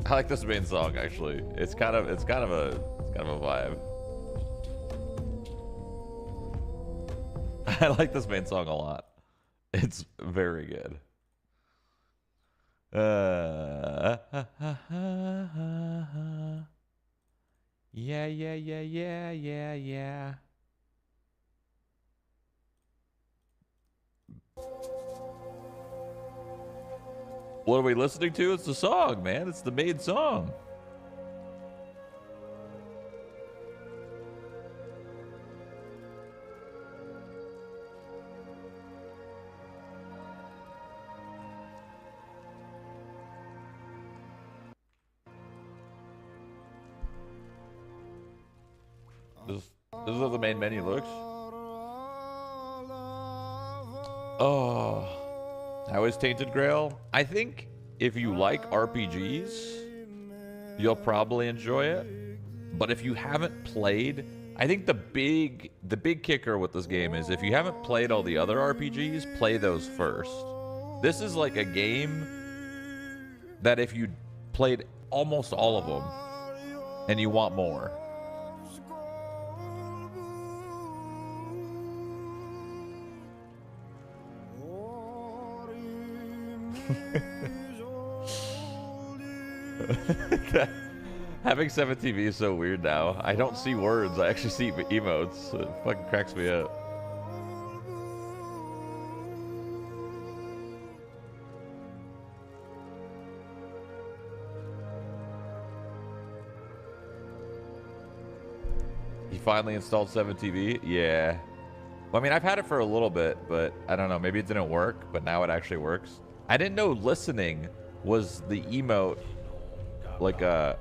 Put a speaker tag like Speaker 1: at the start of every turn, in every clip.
Speaker 1: I like this main song actually. It's kind of a vibe. I like this main song a lot. It's very good. Yeah. What are we listening to? It's the song, man. It's the main song. This is how the main menu looks. Oh, how is Tainted Grail? I think if you like RPGs, you'll probably enjoy it. But if you haven't played, I think the big kicker with this game is if you haven't played all the other RPGs, play those first. This is like a game that if you played almost all of them and you want more, having 7 TV is so weird now. I don't see words. I actually see emotes. It fucking cracks me up. You finally installed 7 TV? Yeah. Well, I mean, I've had it for a little bit, but I don't know. Maybe it didn't work, but now it actually works. I didn't know listening was the emote, like a...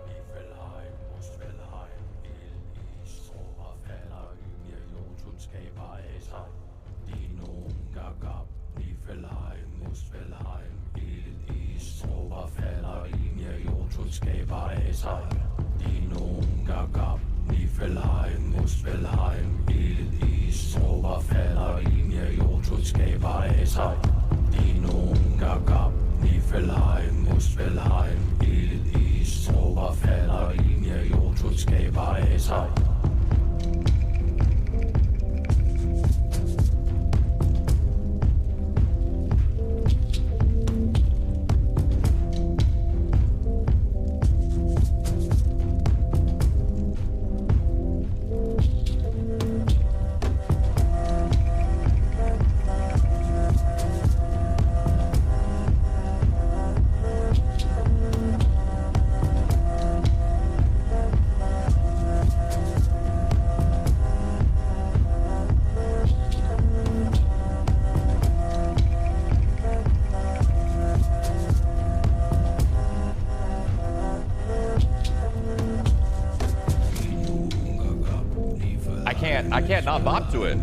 Speaker 1: I can't not bop to it.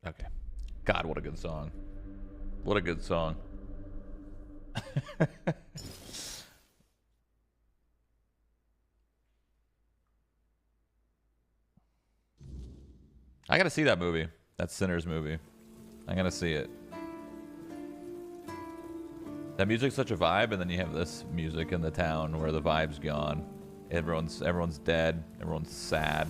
Speaker 1: Okay. God, what a good song. What a good song. I gotta see that movie. That Sinners movie. I gotta see it. That music's such a vibe, and then you have this music in the town where the vibe's gone. Everyone's dead. Everyone's sad.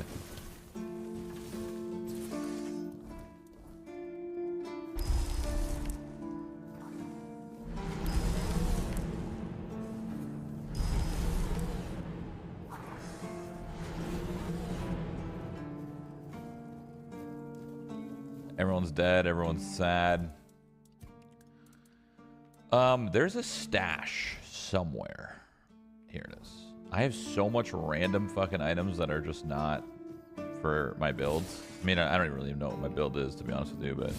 Speaker 1: Everyone's dead. Everyone's sad. There's a stash somewhere. Here it is. I have so much random fucking items that are just not for my builds. I mean, I don't really even know what my build is, to be honest with you, but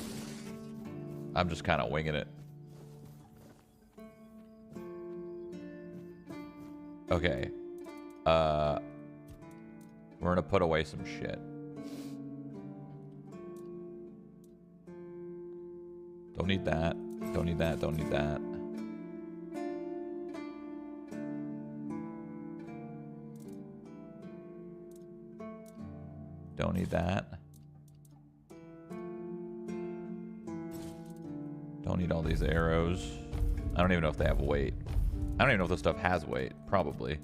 Speaker 1: I'm just kind of winging it. Okay. We're gonna put away some shit. Don't need that. Don't need that. Don't need that. Don't need that. Don't need all these arrows. I don't even know if they have weight. I don't even know if this stuff has weight. Probably.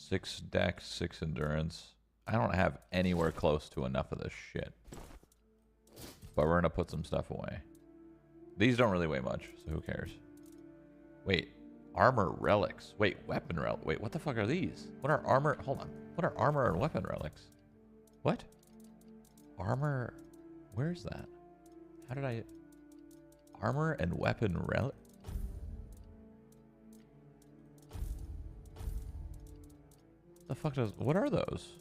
Speaker 1: 6 dex, 6 endurance. I don't have anywhere close to enough of this shit. But we're gonna put some stuff away. These don't really weigh much, so who cares? Wait, armor relics. Wait, weapon relic. Wait, what the fuck are these? What are armor? Hold on. What are armor and weapon relics? What? Armor? Where's that? How did I? Armor and weapon relic? The fuck does? What are those?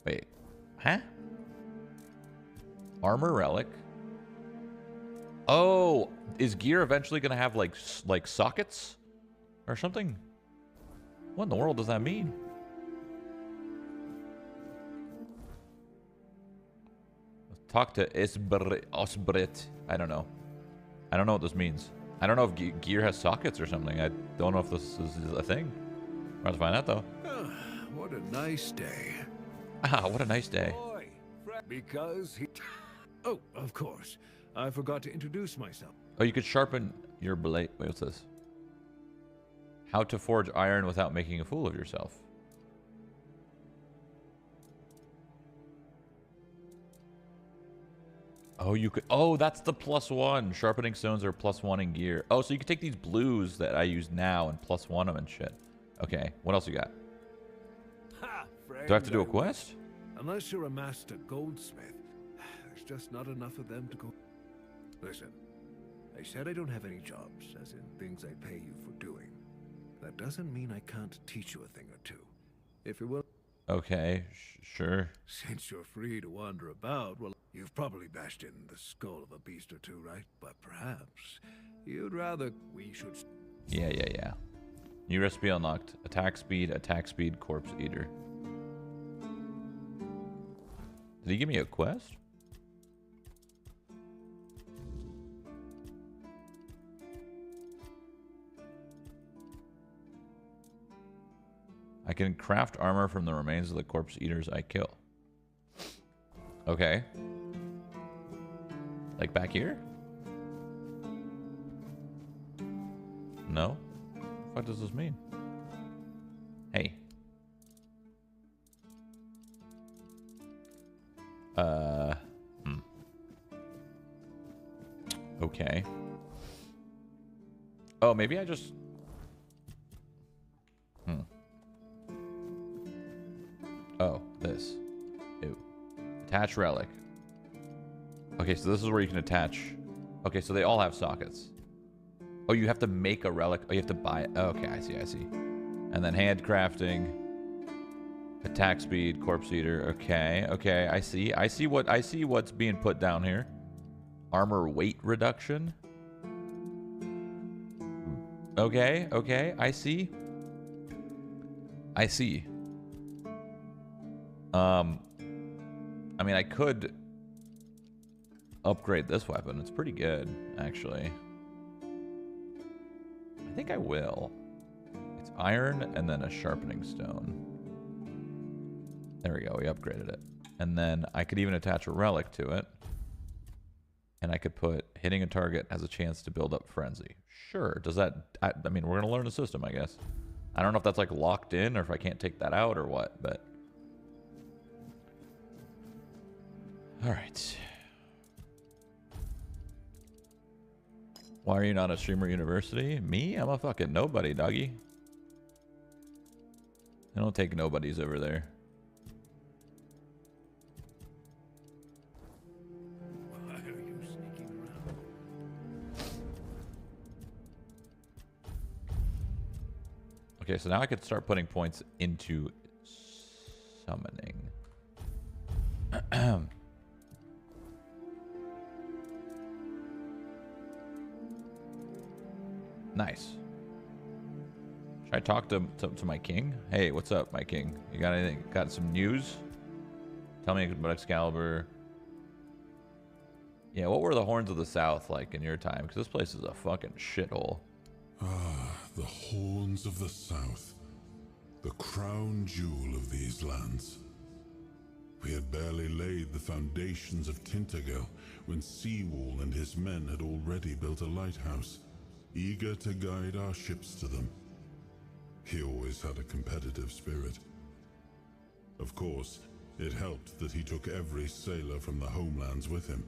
Speaker 1: Wait, huh? Armor relic. Oh, is gear eventually gonna have like sockets or something? What in the world does that mean? Talk to Osbrit. I don't know. I don't know what this means. I don't know if gear has sockets or something. I don't know if this is a thing. We're about to find out though.
Speaker 2: What a nice day.
Speaker 1: Ah, what a nice day.
Speaker 2: Boy, because he... Oh, of course. I forgot to introduce myself.
Speaker 1: Oh, you could sharpen your blade. Wait, what's this? How to forge iron without making a fool of yourself. Oh, you could. Oh, that's the +1. Sharpening stones are +1 in gear. Oh, so you could take these blues that I use now and +1 them and shit. Okay, what else you got?
Speaker 2: Ha, friend,
Speaker 1: Do I have to do a quest?
Speaker 2: Unless you're a master goldsmith, there's just not enough of them to go. Listen, I said I don't have any jobs, as in things I pay you for doing. That doesn't mean I can't teach you a thing or two. If you will.
Speaker 1: Okay, sure.
Speaker 2: Since you're free to wander about, well, you've probably bashed in the skull of a beast or two, right? But perhaps you'd rather we should...
Speaker 1: Yeah. New recipe unlocked. Attack speed, corpse eater. Did he give me a quest? I can craft armor from the remains of the corpse eaters I kill. Okay. Like back here? No? What does this mean? Hey. Okay. Oh, maybe I just... Oh, this. Ew. Attach relic. Okay, so this is where you can attach. Okay, so they all have sockets. Oh, you have to make a relic. Oh, you have to buy it. Oh, okay, I see. And then handcrafting. Attack speed, corpse eater. Okay, I see what's being put down here. Armor weight reduction. Okay, I see. I mean, I could upgrade this weapon. It's pretty good, actually. I think I will. It's iron and then a sharpening stone. There we go. We upgraded it. And then I could even attach a relic to it. And I could put hitting a target has a chance to build up frenzy. Sure. Does that... I mean, we're going to learn the system, I guess. I don't know if that's like locked in or if I can't take that out or what, but... All right. Why are you not a streamer university? Me? I'm a fucking nobody, doggy. I don't take nobodies over there.
Speaker 2: Why are you sneaking around?
Speaker 1: Okay, so now I could start putting points into summoning. Nice. Should I talk to my king? Hey, what's up, my king? You got anything? Got some news? Tell me about Excalibur. Yeah, what were the Horns of the South like in your time? Because this place is a fucking shithole.
Speaker 3: Ah, the Horns of the South. The crown jewel of these lands. We had barely laid the foundations of Tintagel when Seawall and his men had already built a lighthouse, eager to guide our ships to them. He always had a competitive spirit. Of course, it helped that he took every sailor from the homelands with him,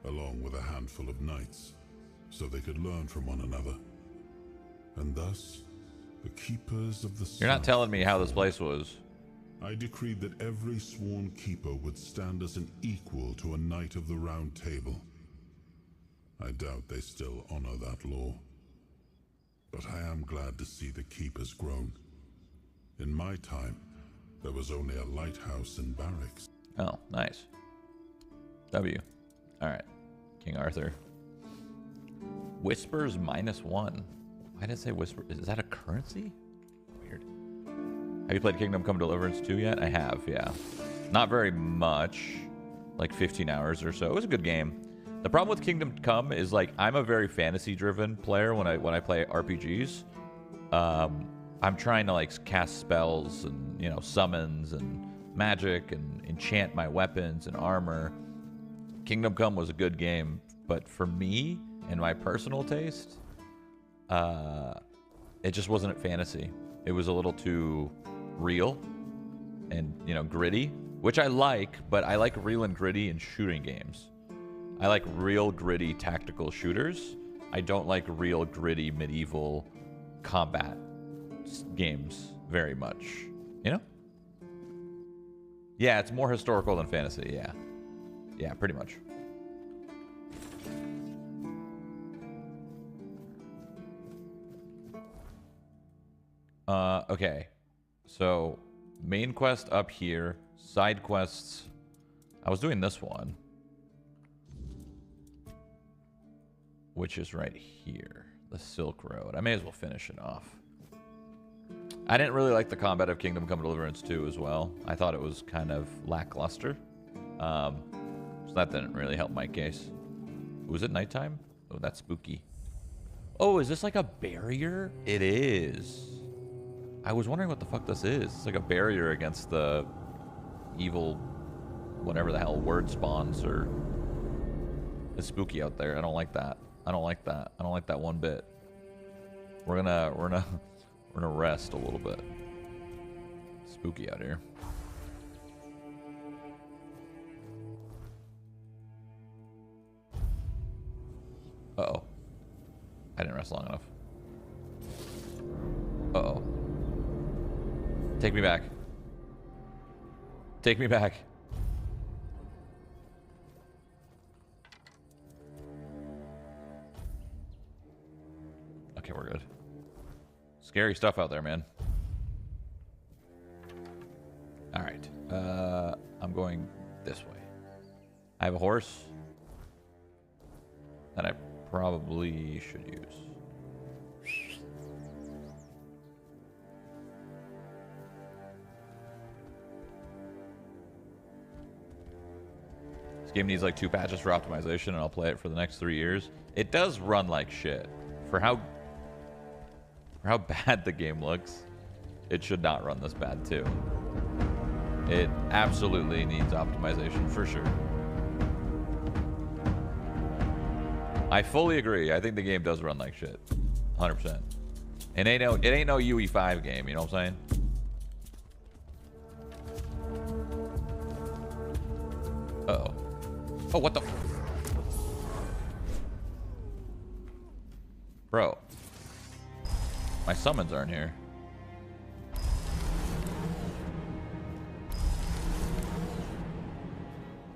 Speaker 3: along with a handful of knights, so they could learn from one another. And thus, the keepers of the South...
Speaker 1: You're not telling me how this place was.
Speaker 3: I decreed that every sworn keeper would stand as an equal to a knight of the Round Table. I doubt they still honor that law. But I am glad to see the keep has grown. In my time, there was only a lighthouse and barracks.
Speaker 1: Oh, nice. W. Alright. King Arthur. Whispers -1. Why did it say whisper? Is that a currency? Weird. Have you played Kingdom Come Deliverance 2 yet? I have, yeah. Not very much. Like 15 hours or so. It was a good game. The problem with Kingdom Come is, like, I'm a very fantasy-driven player when I play RPGs. I'm trying to, like, cast spells and, you know, summons and magic and enchant my weapons and armor. Kingdom Come was a good game, but for me and my personal taste, it just wasn't fantasy. It was a little too real and, you know, gritty, which I like, but I like real and gritty in shooting games. I like real gritty tactical shooters. I don't like real gritty medieval combat games very much. You know? Yeah, it's more historical than fantasy, yeah. Yeah, pretty much. Okay. So, main quest up here. Side quests. I was doing this one, which is right here. The Silk Road. I may as well finish it off. I didn't really like the combat of Kingdom Come Deliverance 2 as well. I thought it was kind of lackluster. So that didn't really help my case. Was it nighttime? Oh, that's spooky. Oh, is this like a barrier? It is. I was wondering what the fuck this is. It's like a barrier against the evil, whatever the hell, word spawns, or... It's spooky out there. I don't like that. I don't like that. I don't like that one bit. We're gonna rest a little bit. Spooky out here. Uh-oh. I didn't rest long enough. Uh-oh. Take me back. Take me back. Okay, we're good. Scary stuff out there, man. All right. I'm going this way. I have a horse that I probably should use. This game needs like 2 patches for optimization, and I'll play it for the next 3 years. It does run like shit. For how bad the game looks, it should not run this bad too. It absolutely needs optimization for sure. I fully agree. I think the game does run like shit. 100%. It ain't no UE5 game, you know what I'm saying? Uh-oh. Oh, what the... Bro. My summons aren't here.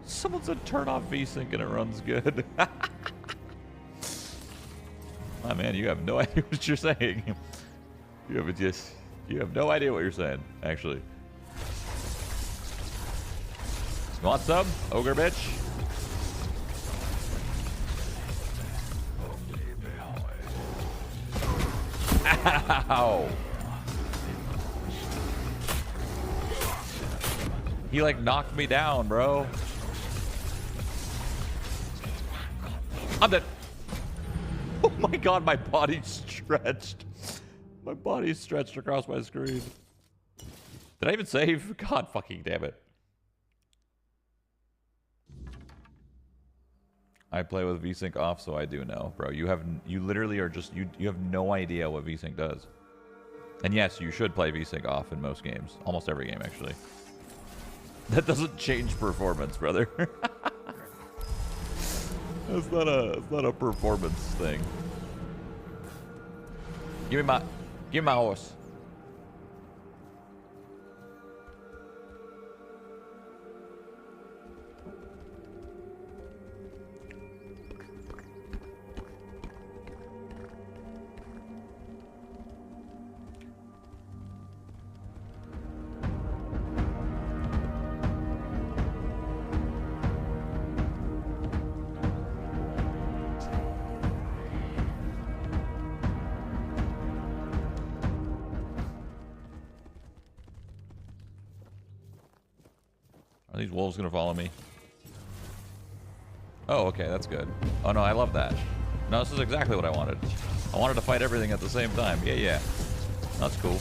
Speaker 1: Someone said turn off VSync and it runs good. Oh man, you have no idea what you're saying. You have just... You have no idea what you're saying, actually. You want some? Ogre bitch? Ow! He like knocked me down, bro. I'm dead. Oh my god, my body's stretched. My body's stretched across my screen. Did I even save? God fucking damn it. I play with VSync off, so I do know, bro. You literally are just you have no idea what VSync does. And yes, you should play VSync off in most games, almost every game actually. That doesn't change performance, brother. It's not a performance thing. Give me my horse. Are these wolves gonna follow me? Oh, okay, that's good. Oh no, I love that. No, this is exactly what I wanted. I wanted to fight everything at the same time. Yeah, yeah. That's cool.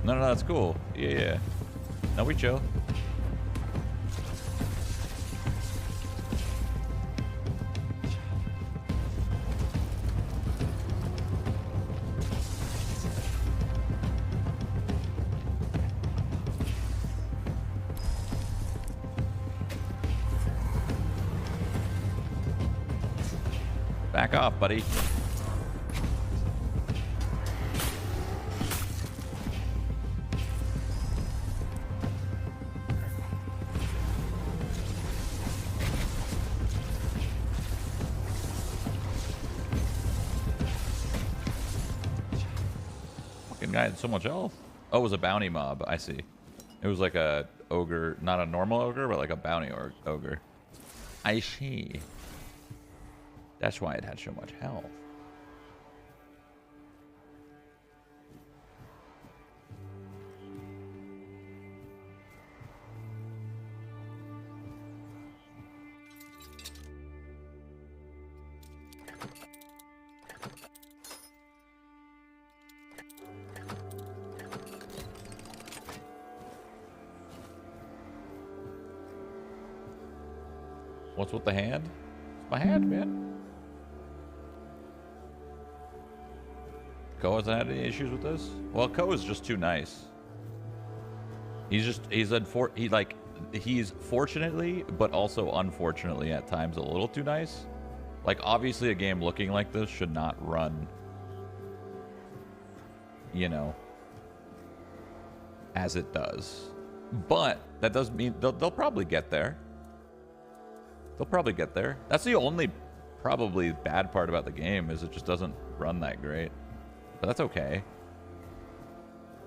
Speaker 1: No, that's cool. Yeah, yeah. No, we chill. Back off, buddy. Fucking guy had so much health. Oh, it was a bounty mob. I see. It was like a ogre, not a normal ogre, but like a bounty ogre. I see. That's why it had so much health. What's with the hand? It's my hand, man. Ko hasn't had any issues with this? Well, Ko is just too nice. He's fortunately, but also unfortunately at times a little too nice. Like, obviously a game looking like this should not run, you know, as it does. But that does mean they'll probably get there. They'll probably get there. That's the only probably bad part about the game, is it just doesn't run that great. But that's okay.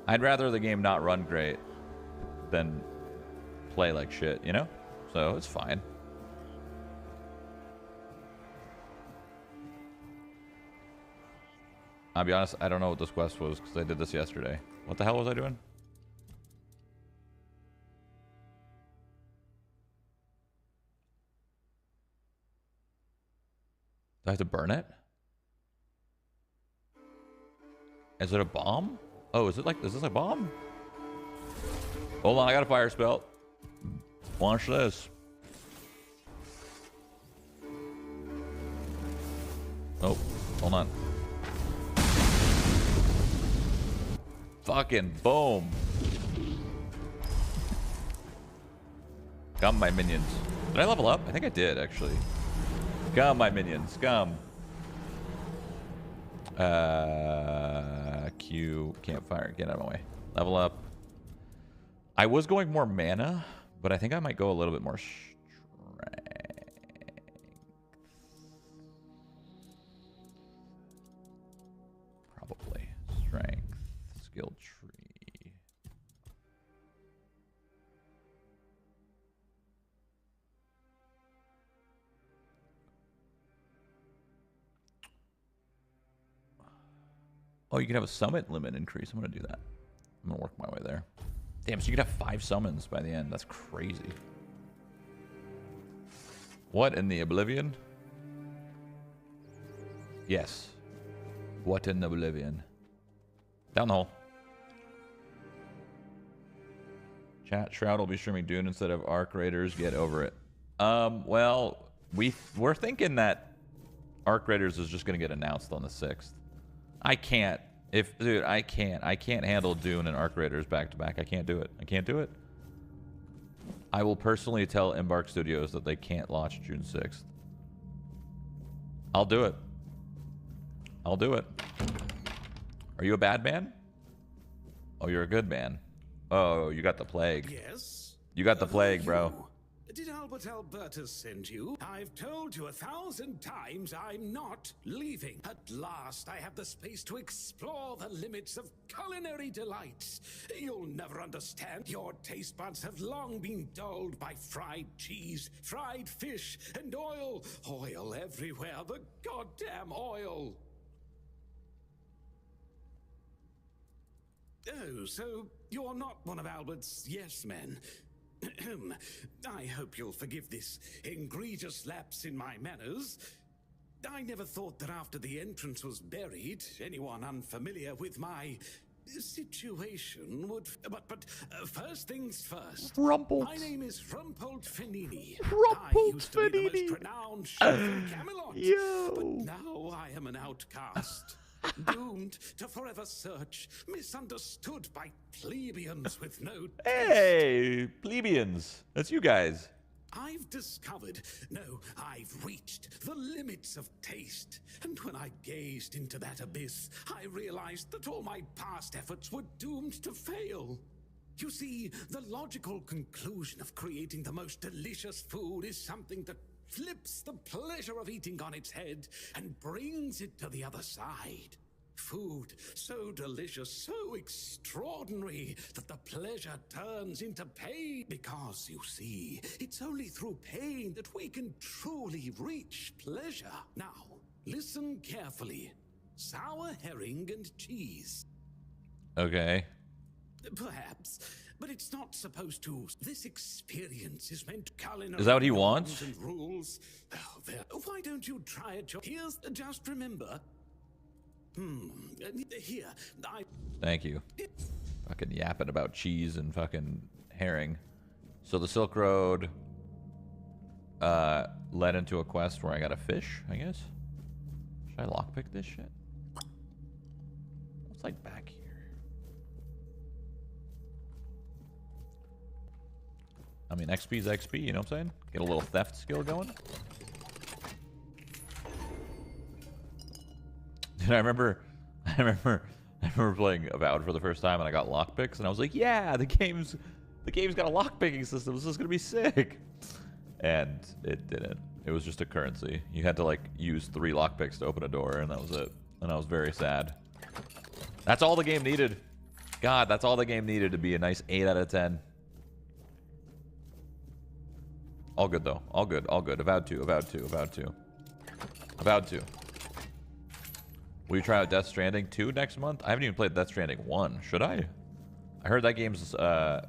Speaker 1: I'd rather the game not run great than play like shit, you know? So it's fine. I'll be honest, I don't know what this quest was because I did this yesterday. What the hell was I doing? Do I have to burn it? Is it a bomb? Oh, is this a bomb? Hold on, I got a fire spell. Watch this. Oh, hold on. Fucking boom. Come, my minions. Did I level up? I think I did, actually. Come, my minions. Come. Q. Campfire. Get out of my way. Level up. I was going more mana, but I think I might go a little bit more strength. skill tree. Oh, you can have a summit limit increase. I'm going to do that. I'm going to work my way there. Damn, so you could have 5 summons by the end. That's crazy. What in the Oblivion? Yes. What in the Oblivion? Down the hole. Chat, Shroud will be streaming Dune instead of Arc Raiders. Get over it. Well, we're thinking that Arc Raiders is just going to get announced on the 6th. I can't. Dude, I can't handle Dune and Arc Raiders back to back. I can't do it. I can't do it. I will personally tell Embark Studios that they can't launch June 6th. I'll do it. I'll do it. Are you a bad man? Oh, you're a good man. Oh, you got the plague.
Speaker 4: Yes?
Speaker 1: You got the plague, bro.
Speaker 4: Did Albert Albertus send you? I've told you 1,000 times I'm not leaving. At last, I have the space to explore the limits of culinary delights. You'll never understand. Your taste buds have long been dulled by fried cheese, fried fish, and oil. Oil everywhere. The goddamn oil. Oh, so you're not one of Albert's yes men. I hope you'll forgive this egregious lapse in my manners. I never thought that after the entrance was buried, anyone unfamiliar with my situation would... But first things first.
Speaker 1: Rumpelt.
Speaker 4: My name is Rumpold Finini.
Speaker 1: Rumpelt
Speaker 4: I used to be the
Speaker 1: Finini.
Speaker 4: most renowned chef in Camelot.
Speaker 1: Yo.
Speaker 4: But now I am an outcast. Doomed to forever search, misunderstood by plebeians with no taste.
Speaker 1: Hey, plebeians. That's you guys.
Speaker 4: I've discovered, no, I've reached the limits of taste. And when I gazed into that abyss, I realized that all my past efforts were doomed to fail. You see, the logical conclusion of creating the most delicious food is something that flips the pleasure of eating on its head and brings it to the other side. Food so delicious, so extraordinary, that the pleasure turns into pain. Because, you see, it's only through pain that we can truly reach pleasure. Now, listen carefully. Sour herring and cheese.
Speaker 1: Okay.
Speaker 4: Perhaps, but it's not supposed to. This experience is meant culinary.
Speaker 1: Is that what he wants?
Speaker 4: And rules. Oh, there. Why don't you try it? Here's just remember. Here,
Speaker 1: Thank you. Fucking yapping about cheese and fucking herring. So the Silk Road led into a quest where I got a fish, I guess. Should I lockpick this shit? What's like back here? I mean, XP's XP, you know what I'm saying? Get a little theft skill going. Dude, I remember playing Avowed for the first time and I got lockpicks and I was like, yeah, the game's got a lockpicking system. This is gonna be sick. And it didn't. It was just a currency. You had to like use 3 lockpicks to open a door and that was it. And I was very sad. That's all the game needed. God, that's all the game needed to be a nice 8 out of 10. All good though. All good. All good. Avowed 2. Avowed 2. Avowed 2. Avowed 2. Will you try out Death Stranding 2 next month? I haven't even played Death Stranding 1. Should I? I heard that game's oh,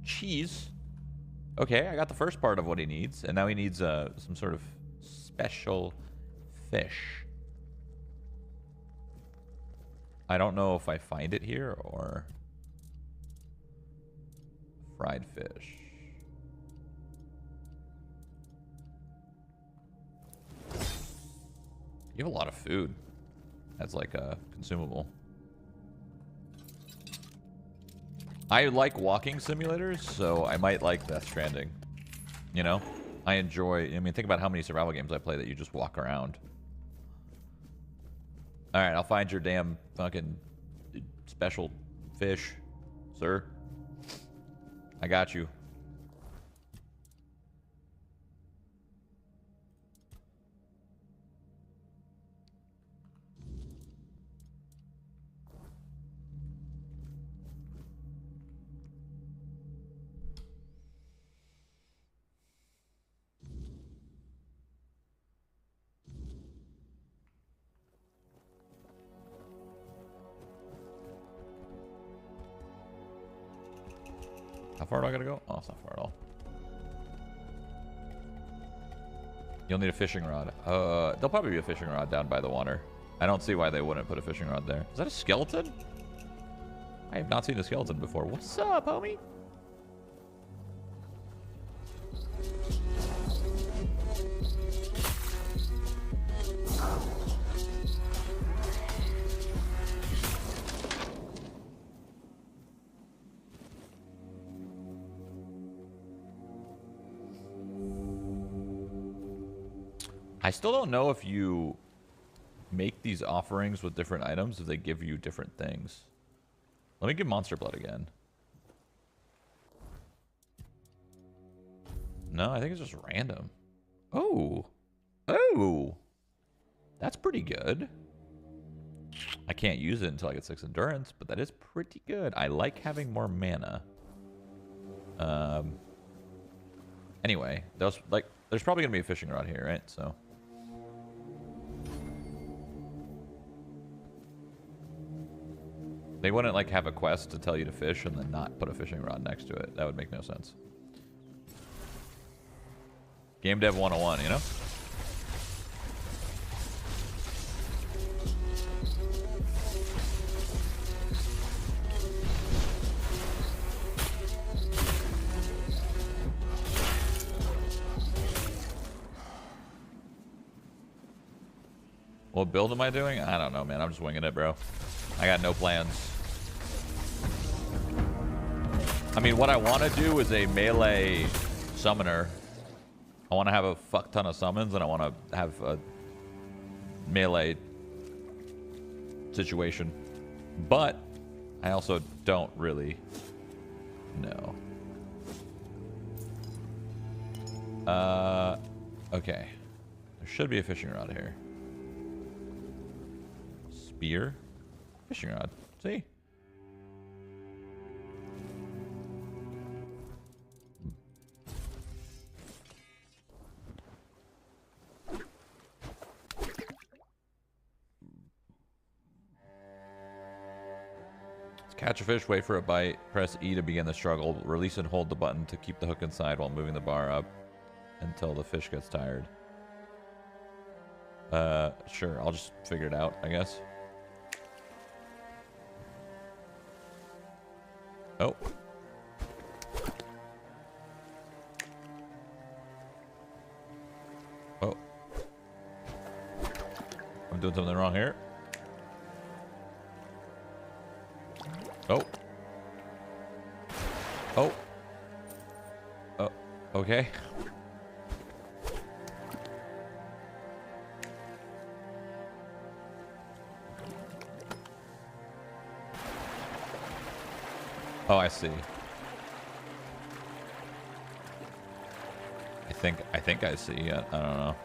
Speaker 1: cheese. Okay, I got the first part of what he needs, and now he needs some sort of special fish. I don't know if I find it here or fried fish. You have a lot of food. That's like a consumable. I like walking simulators, so I might like Death Stranding. You know? I enjoy... I mean, think about how many survival games I play that you just walk around. Alright, I'll find your damn fucking special fish, sir. I got you. How far do I gotta go? Oh, it's not far at all. You'll need a fishing rod. There'll probably be a fishing rod down by the water. I don't see why they wouldn't put a fishing rod there. Is that a skeleton? I have not seen a skeleton before. What's up, homie? I still don't know if you make these offerings with different items, if they give you different things. Let me get monster blood again. No, I think it's just random. Oh. Oh. That's pretty good. I can't use it until I get 6 endurance, but that is pretty good. I like having more mana. Anyway, there's probably gonna be a fishing rod here, right? So they wouldn't like have a quest to tell you to fish and then not put a fishing rod next to it. That would make no sense. Game dev 101, you know? What build am I doing? I don't know, man. I'm just winging it, bro. I got no plans. I mean, what I want to do is a melee summoner. I want to have a fuck ton of summons, and I want to have a melee situation. But I also don't really know. Okay. There should be a fishing rod here. Spear. Fishing rod. See? Catch a fish, wait for a bite, press E to begin the struggle, release and hold the button to keep the hook inside while moving the bar up until the fish gets tired. Sure, I'll just figure it out, I guess. Oh. Oh. I'm doing something wrong here. Oh. Oh. Oh. Okay. Oh, I see. I think I see it. I don't know.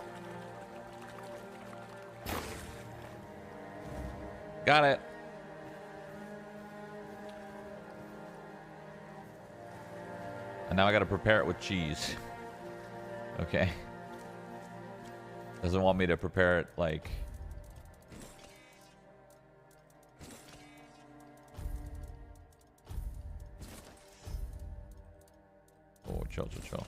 Speaker 1: Got it. And now I gotta prepare it with cheese. Okay. Doesn't want me to prepare it like... Oh, chill, chill, chill.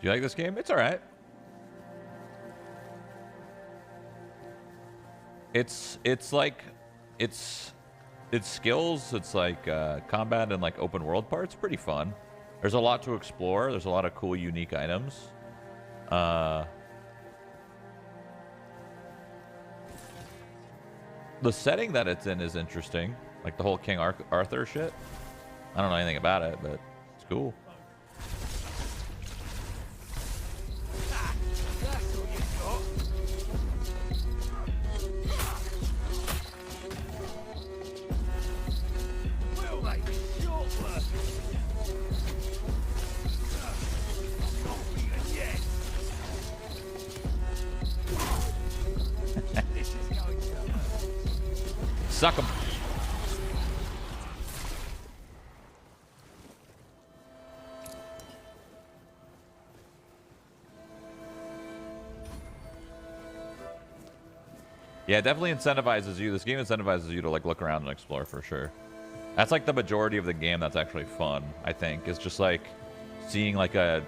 Speaker 1: Do you like this game? It's alright. It's like it's skills, it's like combat and like open world parts. Pretty fun. There's a lot to explore. There's a lot of cool, unique items. The setting that it's in is interesting, like the whole King Arthur shit. I don't know anything about it, but it's cool. Suck 'em. Yeah, it definitely incentivizes you. This game incentivizes you to like look around and explore for sure. That's like the majority of the game that's actually fun, I think. It's just like seeing like a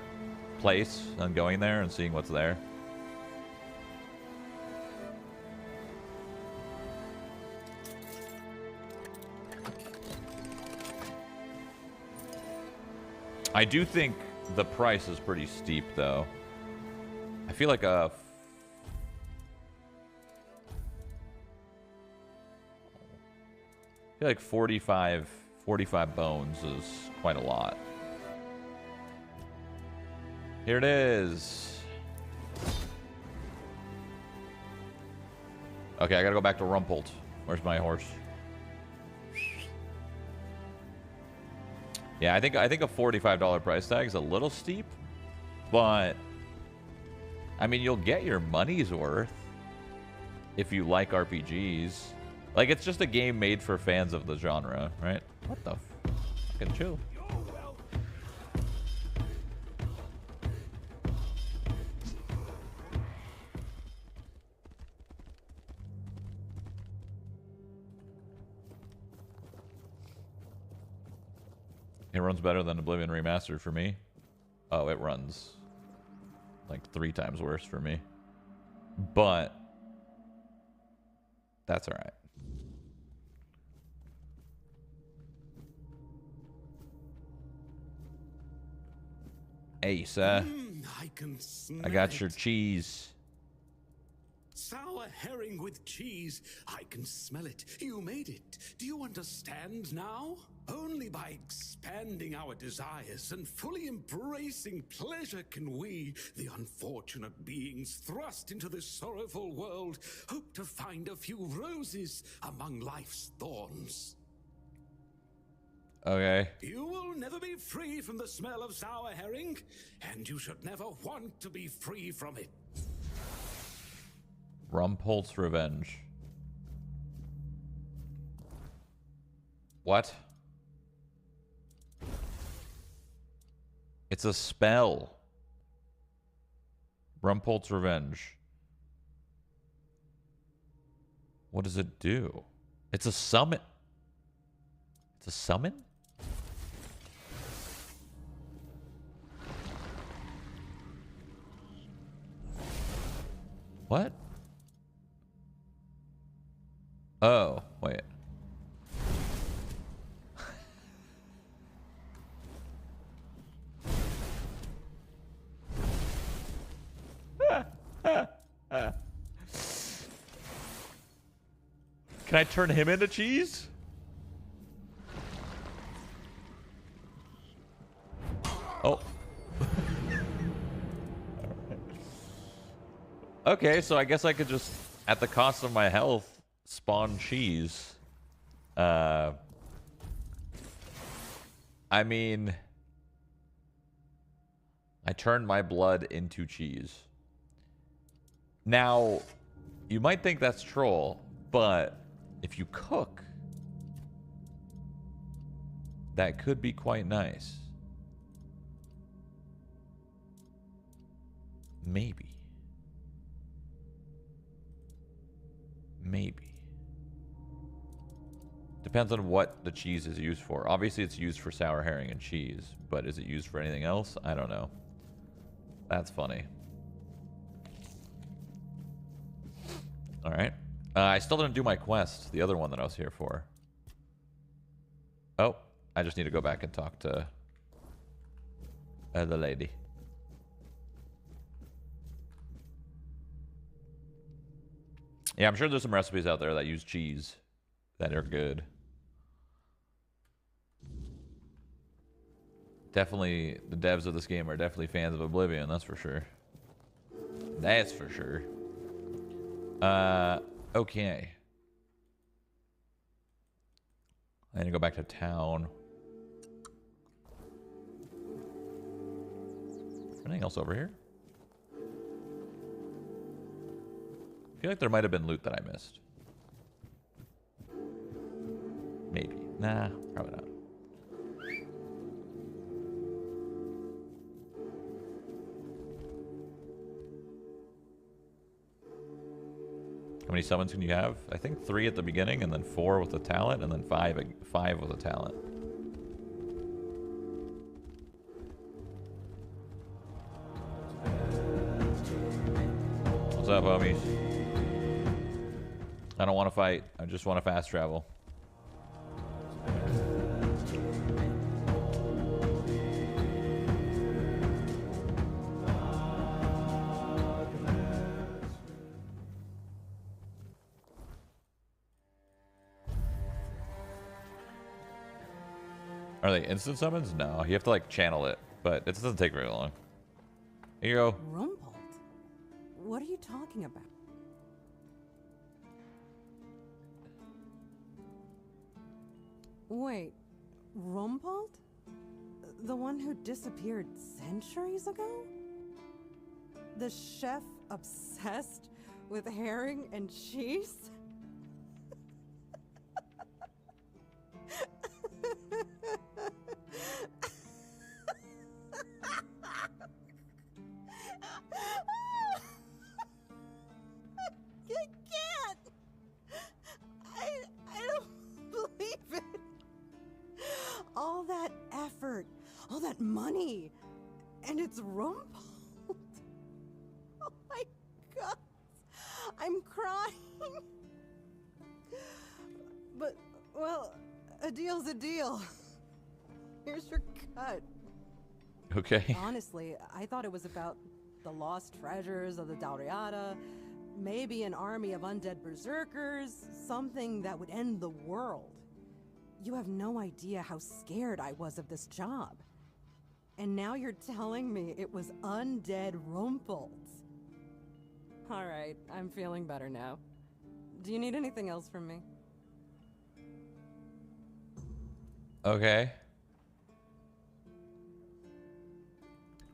Speaker 1: place and going there and seeing what's there. I do think the price is pretty steep though. I feel like I feel like 45 bones is quite a lot. Here it is. Okay, I gotta go back to Rumpelt. Where's my horse? Yeah, I think a $45 price tag is a little steep, but I mean, you'll get your money's worth if you like RPGs. Like, it's just a game made for fans of the genre, right? What the fucking chill. It runs better than Oblivion Remastered for me. Oh, it runs like 3 times worse for me. But that's all right. Hey, sir. I got your cheese.
Speaker 4: Sour herring with cheese. I can smell it. You made it. Do you understand now? Only by expanding our desires and fully embracing pleasure can we, the unfortunate beings thrust into this sorrowful world, hope to find a few roses among life's thorns.
Speaker 1: Okay.
Speaker 4: You will never be free from the smell of sour herring, and you should never want to be free from it.
Speaker 1: Rumpolt's Revenge. What? It's a spell. Rumpolt's Revenge. What does it do? It's a summon. It's a summon? What? Oh, wait. Can I turn him into cheese? Oh. Okay, so I guess I could just, at the cost of my health, spawn cheese. I mean, I turned my blood into cheese. Now, you might think that's troll, but if you cook, that could be quite nice. Maybe. Maybe. Depends on what the cheese is used for. Obviously, it's used for sour herring and cheese, but is it used for anything else? I don't know. That's funny. All right. I still didn't do my quest, the other one that I was here for. Oh, I just need to go back and talk to the lady. Yeah, I'm sure there's some recipes out there that use cheese that are good. Definitely, the devs of this game are definitely fans of Oblivion, that's for sure. That's for sure. Okay. I need to go back to town. Anything else over here? I feel like there might have been loot that I missed. Maybe. Nah, probably not. How many summons can you have? I think 3 at the beginning, and then 4 with a talent, and then 5 with a talent. What's up, homies? I don't want to fight. I just want to fast travel. Are they instant summons? No, you have to like channel it, but it doesn't take very long. Here you go.
Speaker 5: Rumbold? What are you talking about? Wait, Rumbold? The one who disappeared centuries ago? The chef obsessed with herring and cheese? I don't believe it. All that effort, all that money, and it's Rumbold. Oh my God, I'm crying. But, well, a deal's a deal. Here's your cut.
Speaker 1: Okay.
Speaker 5: Honestly, I thought it was about the lost treasures of the Dauriata, maybe an army of undead berserkers, something that would end the world. You have no idea how scared I was of this job. And now you're telling me it was undead Rumpolds. Alright, I'm feeling better now. Do you need anything else from me?
Speaker 1: Okay.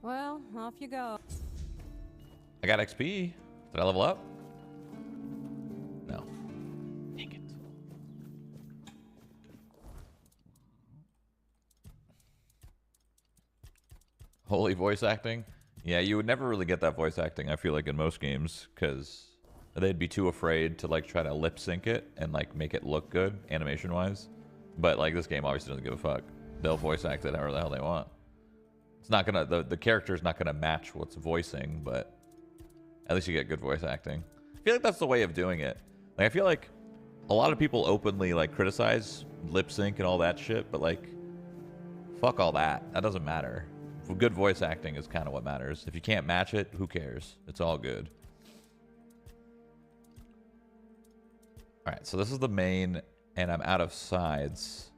Speaker 5: Well, off you go.
Speaker 1: I got XP. Did I level up? No. Dang it. Holy voice acting? Yeah, you would never really get that voice acting, I feel like, in most games, because they'd be too afraid to like try to lip sync it and like make it look good animation wise. But like this game obviously doesn't give a fuck. They'll voice act it however the hell they want. It's not gonna, the character's not gonna match what's voicing, but at least you get good voice acting. I feel like that's the way of doing it. Like I feel like a lot of people openly like criticize lip sync and all that shit, but like fuck all that. That doesn't matter. Good voice acting is kind of what matters. If you can't match it, who cares? It's all good. All right, so this is the main, and I'm out of sides.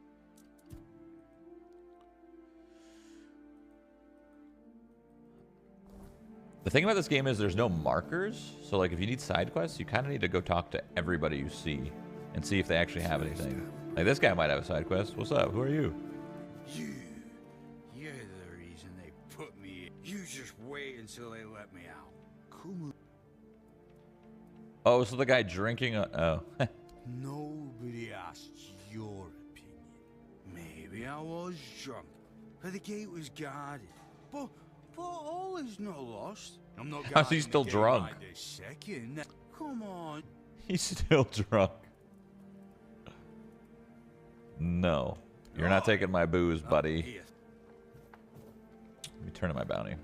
Speaker 1: The thing about this game is there's no markers. So like if you need side quests, you kind of need to go talk to everybody you see and see if they actually have anything. Like this guy might have a side quest. What's up? Who are you?
Speaker 6: You're the reason they put me in. You just wait until they let me out. Cool.
Speaker 1: Oh, so the guy drinking oh.
Speaker 6: Nobody asked your opinion. Maybe I was drunk, but the gate was guarded. But all is not lost. I'm not
Speaker 1: How's he still drunk?
Speaker 6: Right this second. Come on.
Speaker 1: He's still drunk. No. You're not taking my booze, buddy. Let me turn in my bounty.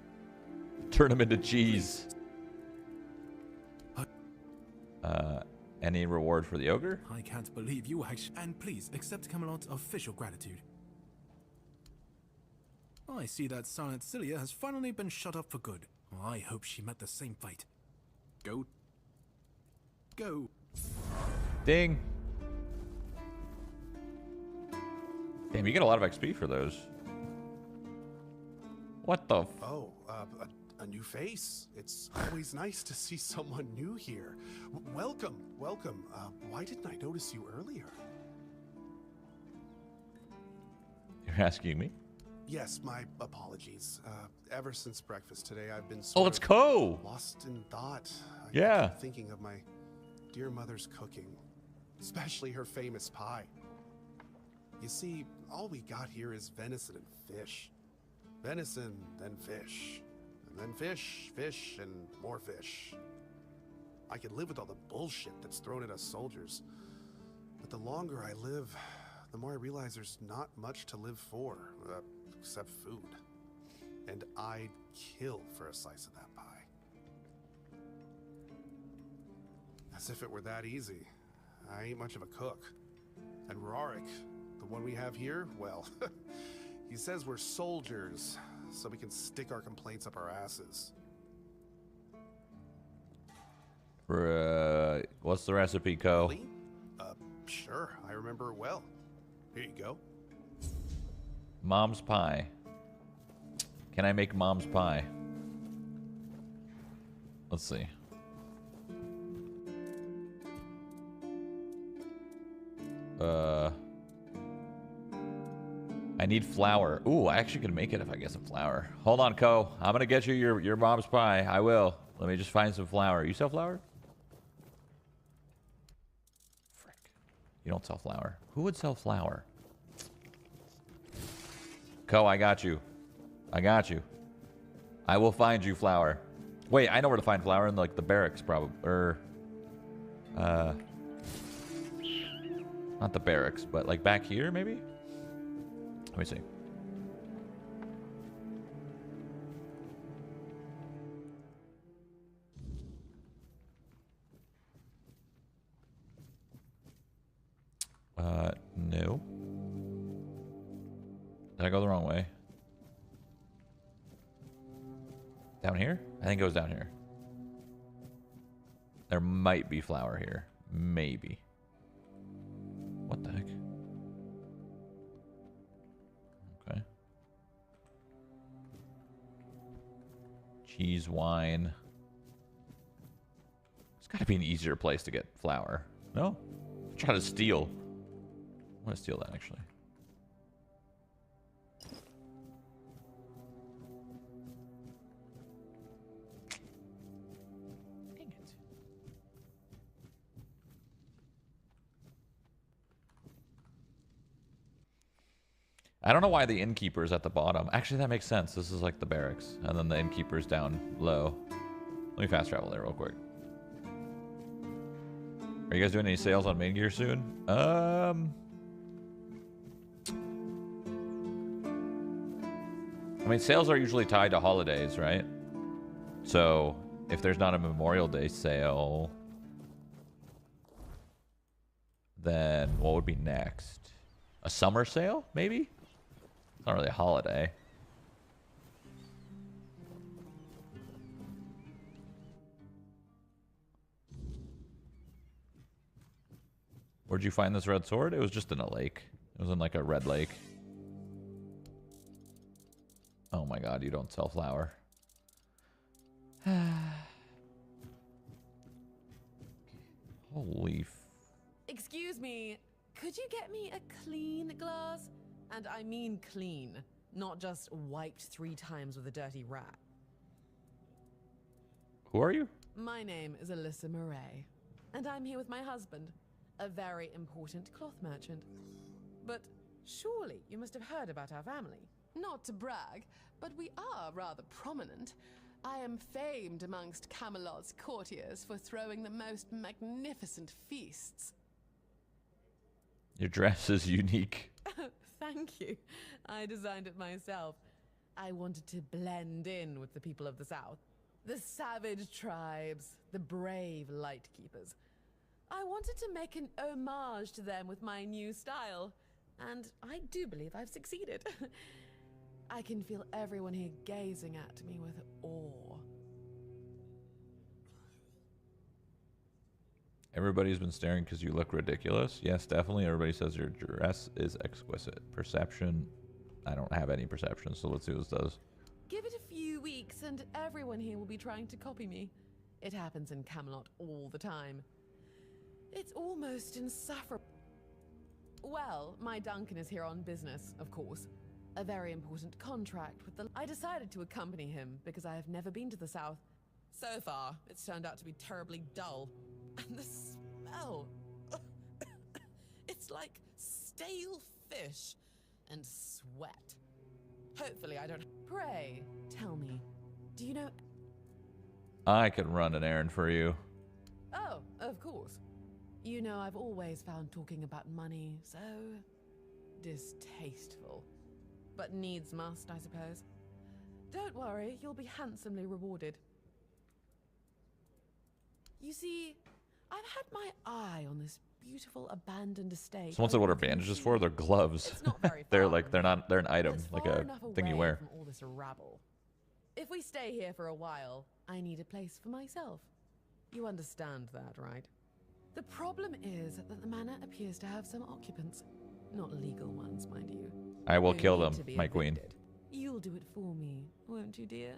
Speaker 1: Turn him into cheese. Any reward for the ogre?
Speaker 7: I can't believe you actually... And please, accept Camelot's official gratitude. I see that Silent Cilia has finally been shut up for good. I hope she met the same fate. Go. Go.
Speaker 1: Ding. Damn, you get a lot of XP for those. What the f...
Speaker 8: Oh, a new face. It's always nice to see someone new here. Welcome, welcome. Why didn't I notice you earlier?
Speaker 1: You're asking me?
Speaker 8: Yes, my apologies. Ever since breakfast today, I've been
Speaker 1: Oh, it's Co!
Speaker 8: lost in thought.
Speaker 1: Yeah.
Speaker 8: I keep thinking of my dear mother's cooking, especially her famous pie. You see, all we got here is venison and fish. Venison, then fish. And then fish, fish, and more fish. I could live with all the bullshit that's thrown at us soldiers. But the longer I live, the more I realize there's not much to live for, except food. And I'd kill for a slice of that pie. As if it were that easy. I ain't much of a cook. And Rorik, the one we have here, well, he says we're soldiers, so we can stick our complaints up our asses.
Speaker 1: What's the recipe, Co?
Speaker 8: Really? Sure, I remember it well. Here you go.
Speaker 1: Mom's pie. Can I make mom's pie? Let's see. I need flour. Ooh, I actually can make it if I get some flour. Hold on, Co. I'm gonna get you your mom's pie. I will. Let me just find some flour. You sell flour? Frick. You don't sell flour. Who would sell flour? Co, I got you. I got you. I will find you flour. Wait, I know where to find flour in like the barracks, probably. Or, not the barracks, but like back here, maybe. Let me see. No. Did I go the wrong way? Down here? I think it was down here. There might be flour here. Maybe. What the heck? Okay. Cheese, wine. It's got to be an easier place to get flour. No? Try to steal. I want to steal that, actually. Dang it. I don't know why the innkeeper's at the bottom. Actually, that makes sense. This is like the barracks. And then the innkeeper's down low. Let me fast travel there real quick. Are you guys doing any sales on main gear soon? I mean, sales are usually tied to holidays, right? So, if there's not a Memorial Day sale, then what would be next? A summer sale, maybe? It's not really a holiday. Where'd you find this red sword? It was just in a lake. It was in like a red lake. Oh my god, you don't sell flour. Holy
Speaker 9: Excuse me, could you get me a clean glass? And I mean clean, not just wiped 3 times with a dirty rat.
Speaker 1: Who are you?
Speaker 9: My name is Alyssa Murray, and I'm here with my husband, a very important cloth merchant. But surely you must have heard about our family. Not to brag, but we are rather prominent. I am famed amongst Camelot's courtiers for throwing the most magnificent feasts.
Speaker 1: Your dress is unique.
Speaker 9: Thank you. I designed it myself. I wanted to blend in with the people of the South. The savage tribes, the brave light keepers. I wanted to make an homage to them with my new style, and I do believe I've succeeded. I can feel everyone here gazing at me with awe.
Speaker 1: Everybody's been staring because you look ridiculous. Yes, definitely. Everybody says your dress is exquisite. Perception. I don't have any perception, so let's see what this does.
Speaker 9: Give it a few weeks and everyone here will be trying to copy me. It happens in Camelot all the time. It's almost insufferable. Well, my Duncan is here on business, of course. A very important contract with the... I decided to accompany him because I have never been to the South. So far, it's turned out to be terribly dull. And the smell... It's like stale fish and sweat. Hopefully I don't... Pray, tell me, do you know...
Speaker 1: I could run an errand for you.
Speaker 9: Of course. You know, I've always found talking about money so distasteful. But needs must, I suppose. Don't worry, you'll be handsomely rewarded. You see, I've had my eye on this beautiful abandoned estate.
Speaker 1: Someone said what are bandages for? They're gloves.
Speaker 9: It's not very
Speaker 1: they're
Speaker 9: far
Speaker 1: like
Speaker 9: from
Speaker 1: they're
Speaker 9: here,
Speaker 1: not they're an item,
Speaker 9: but it's
Speaker 1: like
Speaker 9: far
Speaker 1: a
Speaker 9: enough
Speaker 1: thing you
Speaker 9: away
Speaker 1: wear.
Speaker 9: from all this rabble. If we stay here for a while, I need a place for myself. You understand that, right? The problem is that the manor appears to have some occupants. Not legal ones, mind you.
Speaker 1: I will
Speaker 9: Who
Speaker 1: kill
Speaker 9: need
Speaker 1: them,
Speaker 9: to be
Speaker 1: my queen.
Speaker 9: evicted. You'll do it for me, won't you, dear?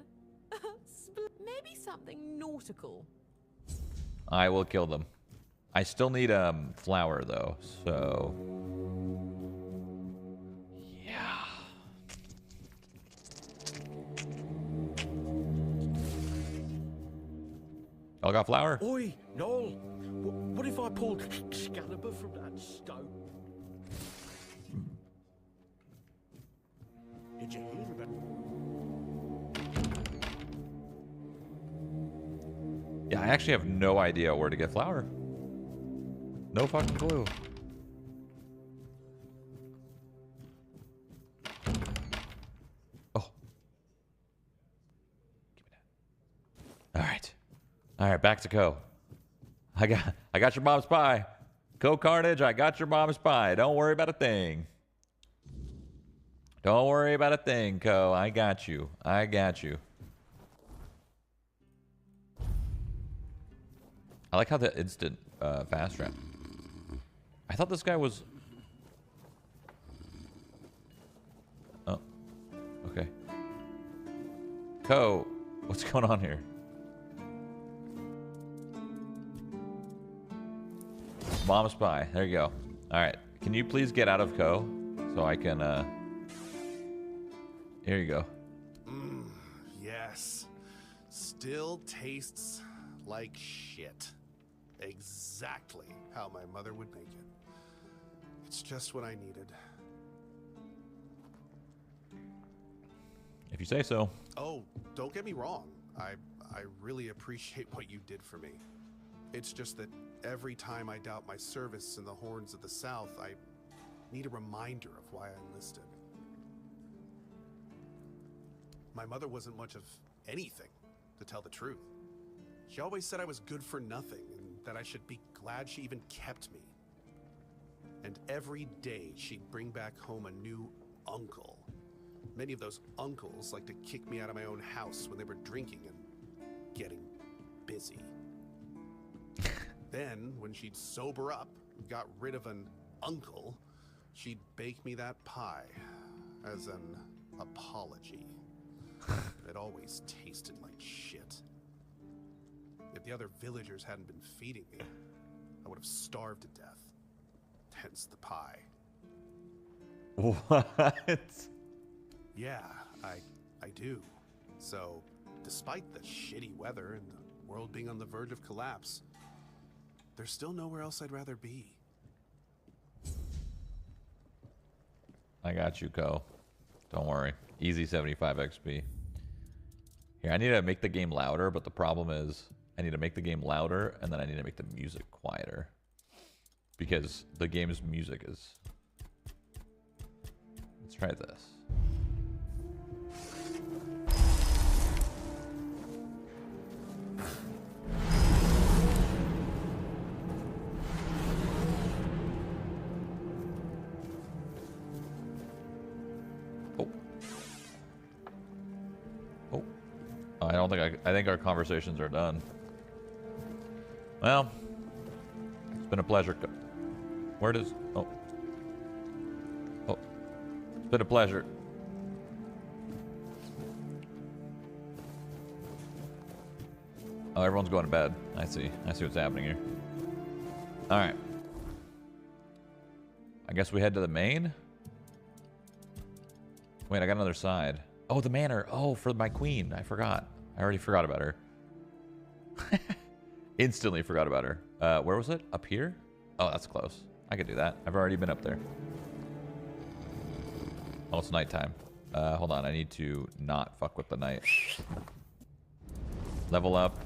Speaker 9: Maybe something nautical.
Speaker 1: I will kill them. I still need flour though, so yeah. Y'all got flour?
Speaker 10: Oi, Noel. What if I pulled Excalibur from that stone? Did you hear about
Speaker 1: Yeah, I actually have no idea where to get flour. No fucking clue. Oh. Give me that. All right. All right, back to Co. I got your mom's pie. Co Carnage, I got your mom's pie. Don't worry about a thing. Don't worry about a thing, Co. I got you. I got you. I like how the instant fast trap. I thought this guy was... Oh. Okay. Co, what's going on here? Mom spy. There you go. Alright. Can you please get out of Co? So I can, Here you go.
Speaker 8: Yes. Still tastes like shit. Exactly how my mother would make it. It's just what I needed.
Speaker 1: If you say so.
Speaker 8: Oh, don't get me wrong. I really appreciate what you did for me. It's just that every time I doubt my service in the Horns of the South, I need a reminder of why I enlisted. My mother wasn't much of anything, to tell the truth. She always said I was good for nothing and that I should be glad she even kept me. And every day she'd bring back home a new uncle. Many of those uncles like to kick me out of my own house when they were drinking and getting busy. Then, when she'd sober up and got rid of an uncle, she'd bake me that pie as an apology. It always tasted like shit. If the other villagers hadn't been feeding me, I would have starved to death. Hence the pie.
Speaker 1: What?
Speaker 8: Yeah, I do. So, despite the shitty weather and the world being on the verge of collapse, there's still nowhere else I'd rather be.
Speaker 1: I got you, Co. Don't worry. Easy 75 XP. Here, I need to make the game louder, but the problem is I need to make the game louder, and then I need to make the music quieter. Because the game's music is... Let's try this. I don't think I think our conversations are done. Well, it's been a pleasure. Where does... Oh. Oh. It's been a pleasure. Oh, everyone's going to bed. I see. I see what's happening here. Alright. I guess we head to the main? Wait, I got another side. Oh, the manor. Oh, for my queen. I forgot. I already forgot about her. Instantly forgot about her. Where was it? Up here? Oh, that's close. I could do that. I've already been up there. Oh, it's nighttime. Hold on. I need to not fuck with the night. Level up.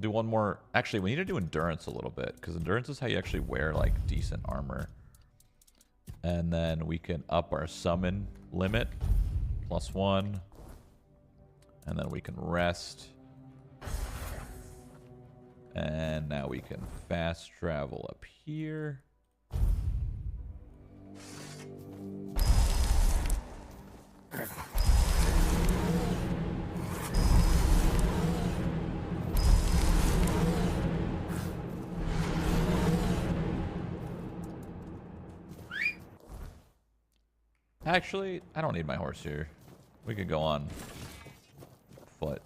Speaker 1: We'll do one more. Actually, we need to do endurance a little bit, because endurance is how you actually wear like decent armor. And then we can up our summon limit +1. And then we can rest. And now we can fast travel up here. Actually, I don't need my horse here. We could go on foot.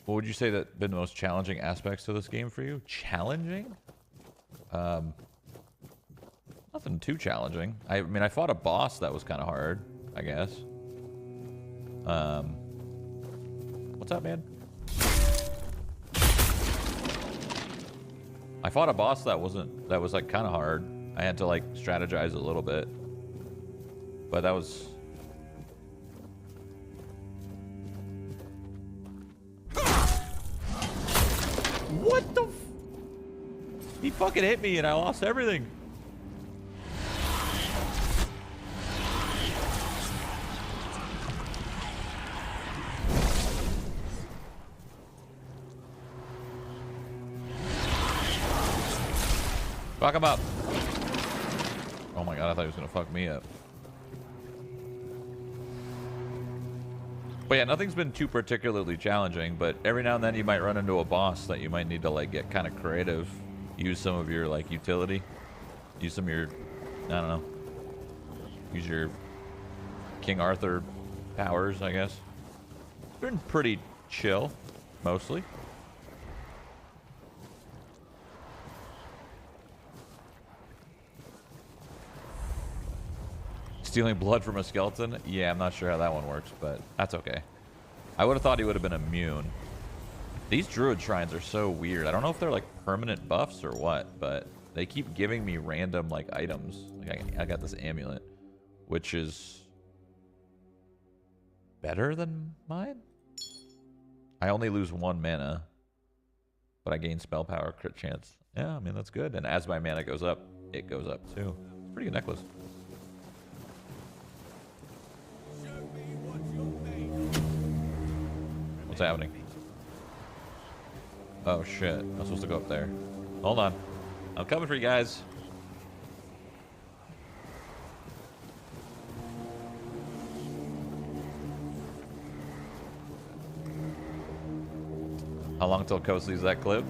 Speaker 1: What would you say that been the most challenging aspects to this game for you? Challenging? Nothing too challenging. I mean, I fought a boss that was kind of hard, I guess. What's up, man? I fought a boss that was like kind of hard. I had to like strategize a little bit. But that was... What the f... He fucking hit me and I lost everything. Fuck him up. Oh my god, I thought he was gonna fuck me up. But yeah, nothing's been too particularly challenging, but every now and then you might run into a boss that you might need to like get kind of creative. Use some of your like utility. Use some of your, I don't know. Use your King Arthur powers, I guess. It's been pretty chill, mostly. Stealing blood from a skeleton? Yeah, I'm not sure how that one works, but that's okay. I would have thought he would have been immune. These druid shrines are so weird. I don't know if they're like permanent buffs or what, but they keep giving me random like items. Like I got this amulet, which is better than mine. I only lose 1 mana, but I gain spell power, crit chance. Yeah, I mean that's good. And as my mana goes up, it goes up too. It's a pretty good necklace. What's happening? Oh shit, I'm supposed to go up there. Hold on. I'm coming for you guys. How long till Ko sees that clip?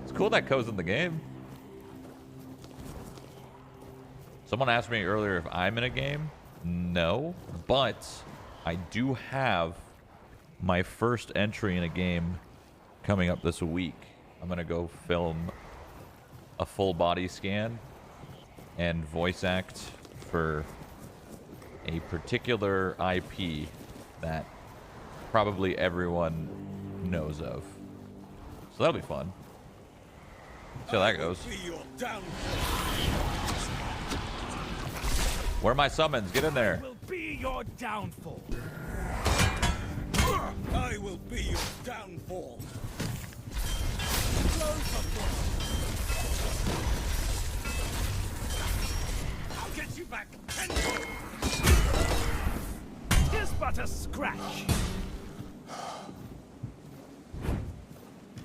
Speaker 1: It's cool that Ko's in the game. Someone asked me earlier if I'm in a game. No, but I do have my first entry in a game coming up this week. I'm gonna go film a full body scan and voice act for a particular IP that probably everyone knows of. So that'll be fun. See how that goes. Where are my summons? Get in there.
Speaker 11: Will be your downfall. I will be your downfall. I'll get you back. Here's but a scratch.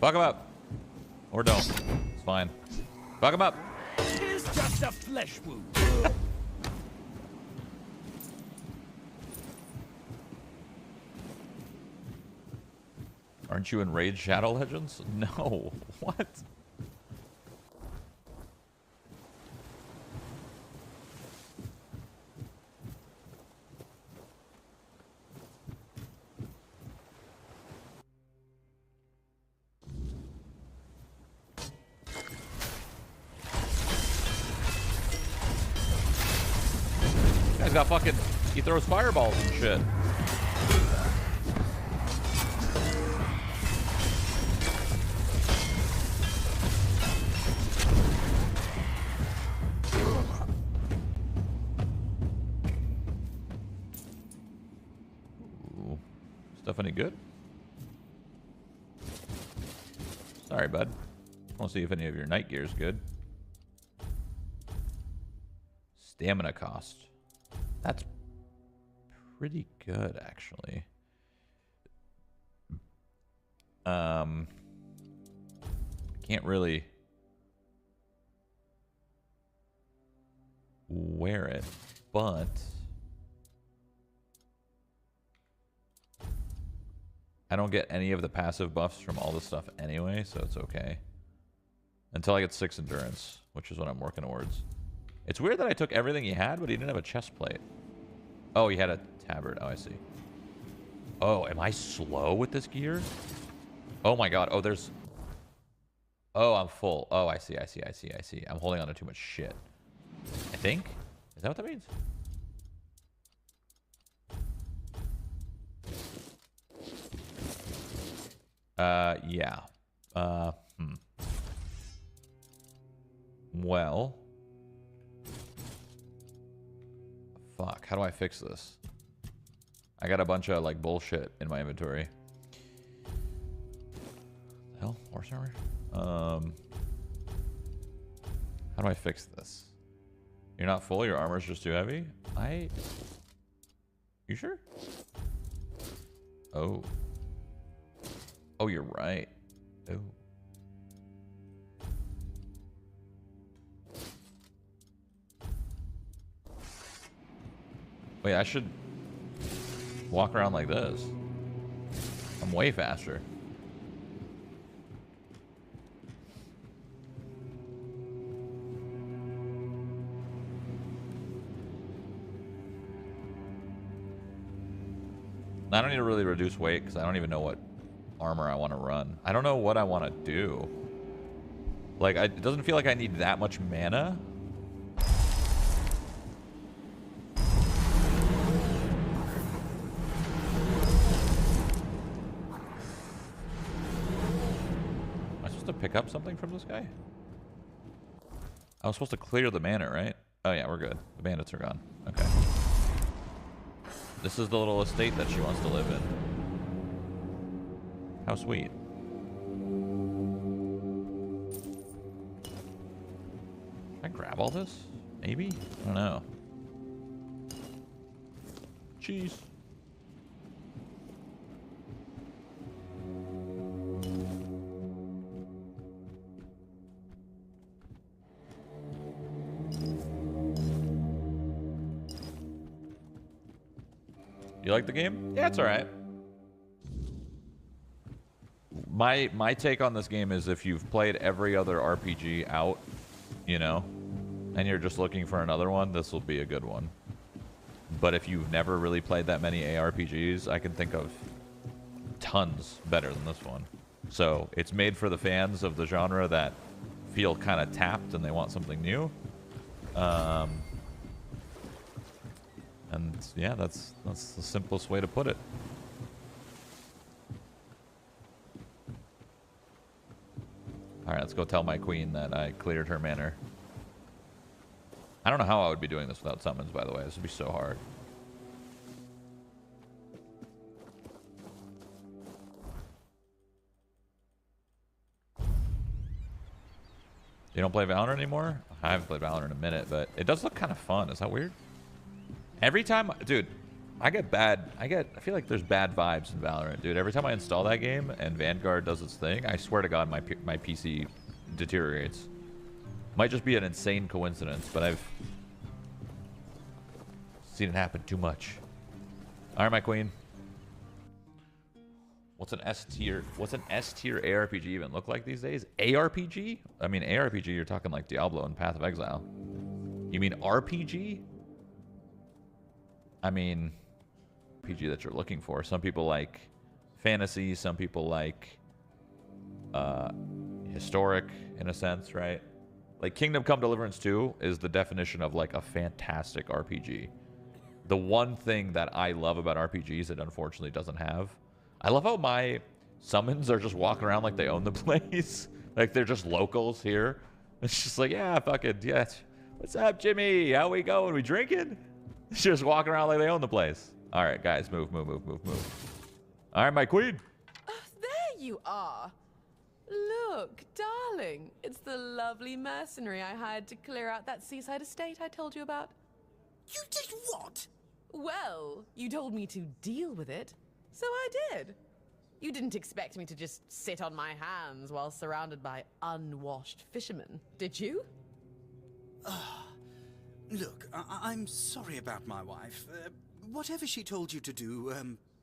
Speaker 1: Fuck him up. Or don't. It's fine. Fuck him up.
Speaker 11: Here's just a flesh wound.
Speaker 1: Aren't you in Raid Shadow Legends? No. What? Guy's got fucking... He throws fireballs and shit. Stuff any good? Sorry, bud. I want to see if any of your night gear is good. Stamina cost. That's pretty good, actually. Can't really wear it, but I don't get any of the passive buffs from all this stuff anyway, so it's okay. Until I get 6 endurance, which is what I'm working towards. It's weird that I took everything he had, but he didn't have a chest plate. Oh, he had a tabard. Oh, I see. Oh, am I slow with this gear? Oh my god. Oh, there's... Oh, I'm full. Oh, I see. I'm holding on to too much shit. I think? Is that what that means? Yeah. Well. Fuck, how do I fix this? I got a bunch of, like, bullshit in my inventory. The hell? Horse armor? How do I fix this? You're not full, your armor's just too heavy? You sure? Oh. Oh, you're right. Oh. Wait, I should walk around like this. I'm way faster. I don't need to really reduce weight because I don't even know what armor I want to run. I don't know what I want to do. Like, it doesn't feel like I need that much mana. To pick up something from this guy? I was supposed to clear the manor, right? Oh yeah, we're good. The bandits are gone. Okay. This is the little estate that she wants to live in. How sweet. Can I grab all this? Maybe? I don't know. Cheese. You like the game? Yeah, it's alright. My take on this game is if you've played every other RPG out, you know, and you're just looking for another one, this will be a good one. But if you've never really played that many ARPGs, I can think of tons better than this one. So it's made for the fans of the genre that feel kind of tapped and they want something new. And yeah, that's the simplest way to put it. Alright, let's go tell my queen that I cleared her manor. I don't know how I would be doing this without summons, by the way. This would be so hard. You don't play Valorant anymore? I haven't played Valorant in a minute, but it does look kind of fun. Is that weird? Every time, dude, I feel like there's bad vibes in Valorant, dude. Every time I install that game and Vanguard does its thing, I swear to God, my PC deteriorates. Might just be an insane coincidence, but I've seen it happen too much. All right, my queen. What's an S tier ARPG even look like these days? ARPG? I mean, ARPG, you're talking like Diablo and Path of Exile. You mean RPG? I mean, RPG that you're looking for. Some people like fantasy, some people like historic in a sense, right? Like Kingdom Come Deliverance 2 is the definition of like a fantastic RPG. The one thing that I love about RPGs it unfortunately doesn't have. I love how my summons are just walking around like they own the place. Like they're just locals here. It's just like, yeah, fucking, yeah. What's up, Jimmy? How we going? We drinking? Just walking around like they own the place. All right, guys, move. All right, my queen.
Speaker 9: There you are. Look, darling, it's the lovely mercenary I hired to clear out that seaside estate I told you about.
Speaker 6: You did what?
Speaker 9: Well, you told me to deal with it, so I did. You didn't expect me to just sit on my hands while surrounded by unwashed fishermen, did you?
Speaker 6: Look, I'm sorry about my wife. Whatever she told you to do,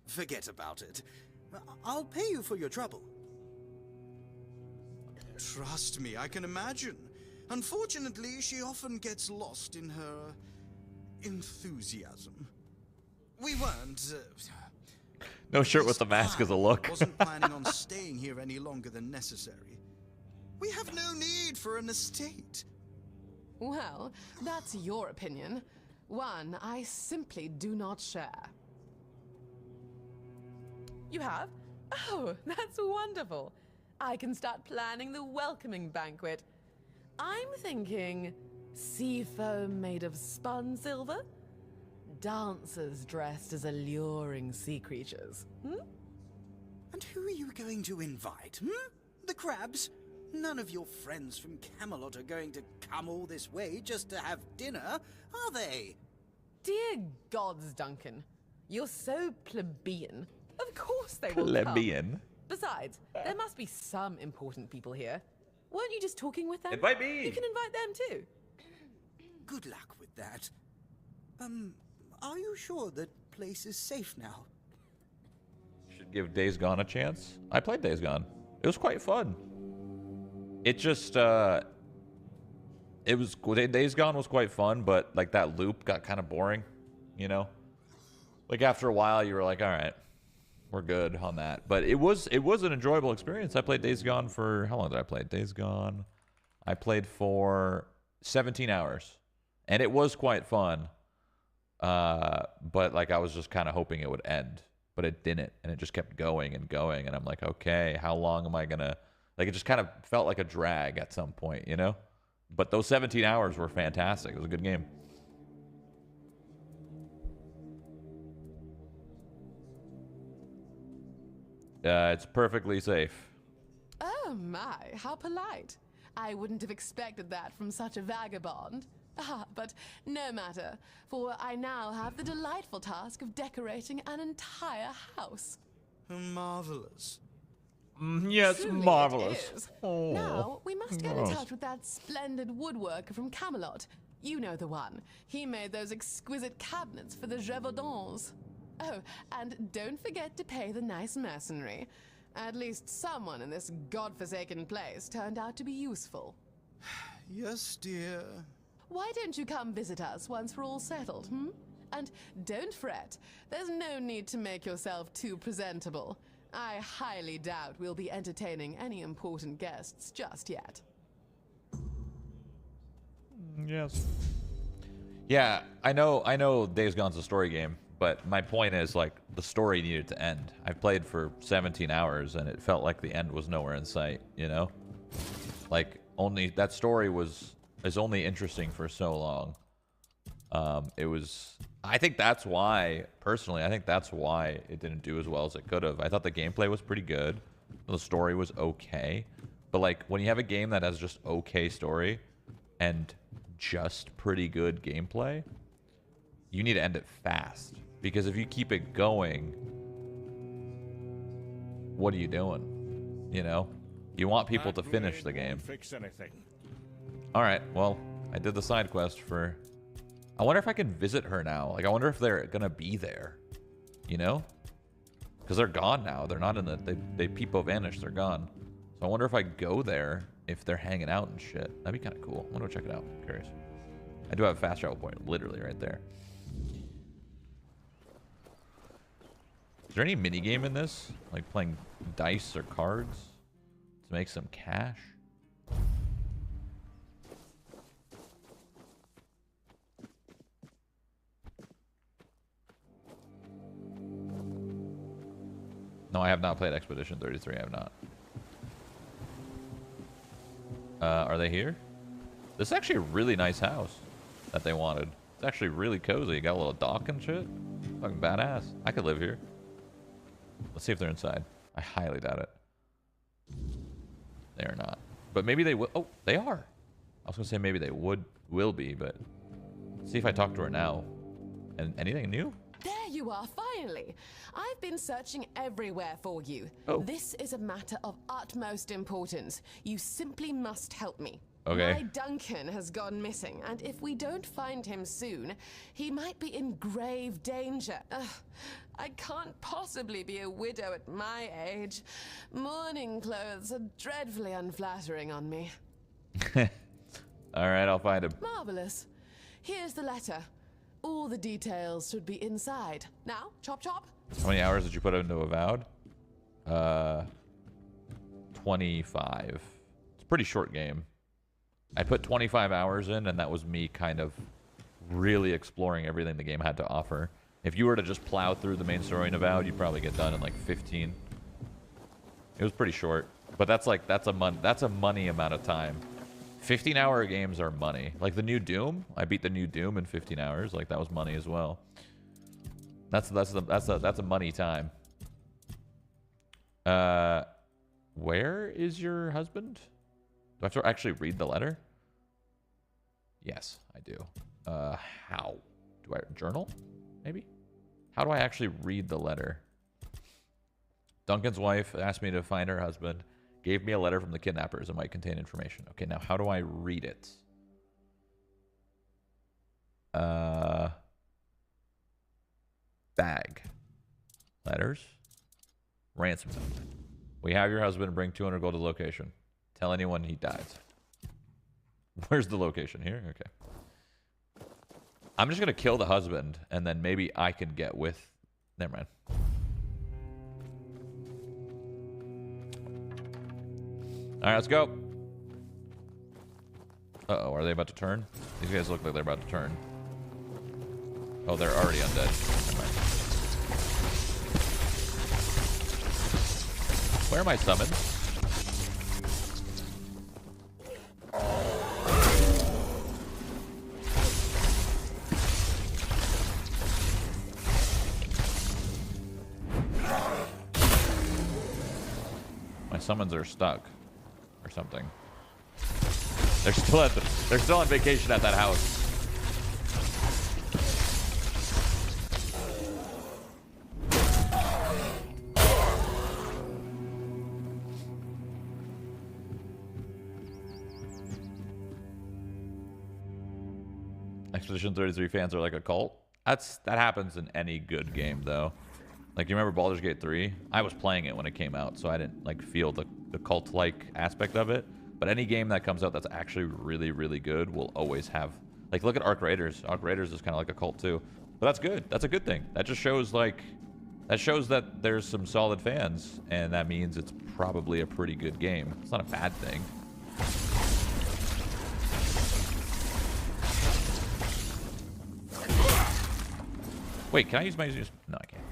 Speaker 6: forget about it. I'll pay you for your trouble. Trust me, I can imagine. Unfortunately, she often gets lost in her enthusiasm. We weren't...
Speaker 1: No shirt with the mask as a look.
Speaker 6: Wasn't planning on staying here any longer than necessary. We have no need for an estate.
Speaker 9: Well, that's your opinion. One I simply do not share. You have? Oh, that's wonderful. I can start planning the welcoming banquet. I'm thinking sea foam made of spun silver? Dancers dressed as alluring sea creatures.
Speaker 6: And who are you going to invite, The crabs? None of your friends from Camelot are going to come all this way just to have dinner, are they?
Speaker 9: Dear gods, Duncan. You're so plebeian. Of course they will
Speaker 1: Plebeian?
Speaker 9: come. Besides, there must be some important people here. Weren't you just talking with them?
Speaker 1: Invite me!
Speaker 9: You can invite them too.
Speaker 6: Good luck with that. Are you sure that place is safe now?
Speaker 1: Should give Days Gone a chance. I played Days Gone. It was quite fun. It just, Days Gone was quite fun, but like that loop got kind of boring, you know? Like after a while you were like, all right, we're good on that. But it was an enjoyable experience. I played Days Gone for, how long did I play? Days Gone, I played for 17 hours. And it was quite fun. But like I was just kind of hoping it would end, but it didn't, and it just kept going and going, and I'm like, okay, how long am I gonna, like, it just kind of felt like a drag at some point, you know? But those 17 hours were fantastic. It was a good game. It's perfectly safe.
Speaker 9: Oh my, how polite. I wouldn't have expected that from such a vagabond. But no matter, for I now have the delightful task of decorating an entire house.
Speaker 6: Marvelous.
Speaker 1: Yes,
Speaker 9: Truly
Speaker 1: marvelous.
Speaker 9: it is.
Speaker 1: Oh,
Speaker 9: Now, we must get in
Speaker 1: gross.
Speaker 9: touch with that splendid woodworker from Camelot. You know the one. He made those exquisite cabinets for the Gévaudan. Oh, and don't forget to pay the nice mercenary. At least someone in this godforsaken place turned out to be useful.
Speaker 6: Yes, dear.
Speaker 9: Why don't you come visit us once we're all settled, And don't fret. There's no need to make yourself too presentable. I highly doubt we'll be entertaining any important guests just yet.
Speaker 1: Yes. Yeah, I know Days Gone's a story game, but my point is, like, the story needed to end. I played for 17 hours, and it felt like the end was nowhere in sight, you know? Like, only that story is only interesting for so long. I think that's why, personally, it didn't do as well as it could have. I thought the gameplay was pretty good. The story was okay. But like, when you have a game that has just okay story and just pretty good gameplay, you need to end it fast. Because if you keep it going, what are you doing? You know? You want people to finish the game.
Speaker 11: Fix anything.
Speaker 1: Alright, well, I did the side quest for... I wonder if I can visit her now. Like, I wonder if they're gonna be there. You know? Because they're gone now. They're not in the... They peepo vanished. They're gone. So I wonder if I go there, if they're hanging out and shit. That'd be kind of cool. I'm gonna go check it out. I'm curious. I do have a fast travel point, literally right there. Is there any minigame in this? Like playing dice or cards to make some cash? No, I have not played Expedition 33. I have not. Are they here? This is actually a really nice house that they wanted. It's actually really cozy. Got a little dock and shit. Fucking badass. I could live here. Let's see if they're inside. I highly doubt it. They are not. But maybe they will. Oh, they are. I was gonna say maybe they will be, but let's see if I talk to her now. And anything new?
Speaker 9: There you are, finally. I've been searching everywhere for you.
Speaker 1: Oh.
Speaker 9: This is a matter of utmost importance. You simply must help me.
Speaker 1: Okay.
Speaker 9: My Duncan has gone missing, and if we don't find him soon, he might be in grave danger. Ugh, I can't possibly be a widow at my age. Mourning clothes are dreadfully unflattering on me.
Speaker 1: All right, I'll find him.
Speaker 9: Marvelous. Here's the letter. All the details should be inside. Now, chop chop.
Speaker 1: How many hours did you put into Avowed? 25. It's a pretty short game. I put 25 hours in, and that was me kind of really exploring everything the game had to offer. If you were to just plow through the main story in Avowed, you'd probably get done in like 15. It was pretty short, but that's a money amount of time. 15-hour games are money. Like the new Doom, I beat the new Doom in 15 hours. Like that was money as well. That's a money time. Where is your husband? Do I have to actually read the letter? Yes, I do. How? Do I journal? Maybe? How do I actually read the letter? Duncan's wife asked me to find her husband. Gave me a letter from the kidnappers. It might contain information. Okay, now how do I read it? Bag. Letters. Ransom note. We have your husband. Bring 200 gold to the location. Tell anyone he dies. Where's the location? Here? Okay. I'm just going to kill the husband, and then maybe I can get with... Never mind. All right, let's go. Uh-oh, are they about to turn? These guys look like they're about to turn. Oh, they're already undead. Never mind. Where are my summons? My summons are stuck. Or something. They're still on vacation at that house. Expedition 33 fans are like a cult. That happens in any good game though. Like, you remember Baldur's Gate 3? I was playing it when it came out, so I didn't like feel the cult-like aspect of it. But any game that comes out that's actually really, really good will always have... Like, look at Arc Raiders. Arc Raiders is kind of like a cult too. But that's good. That's a good thing. That just shows, like... That shows that there's some solid fans, and that means it's probably a pretty good game. It's not a bad thing. Wait, can I use my... No, I can't.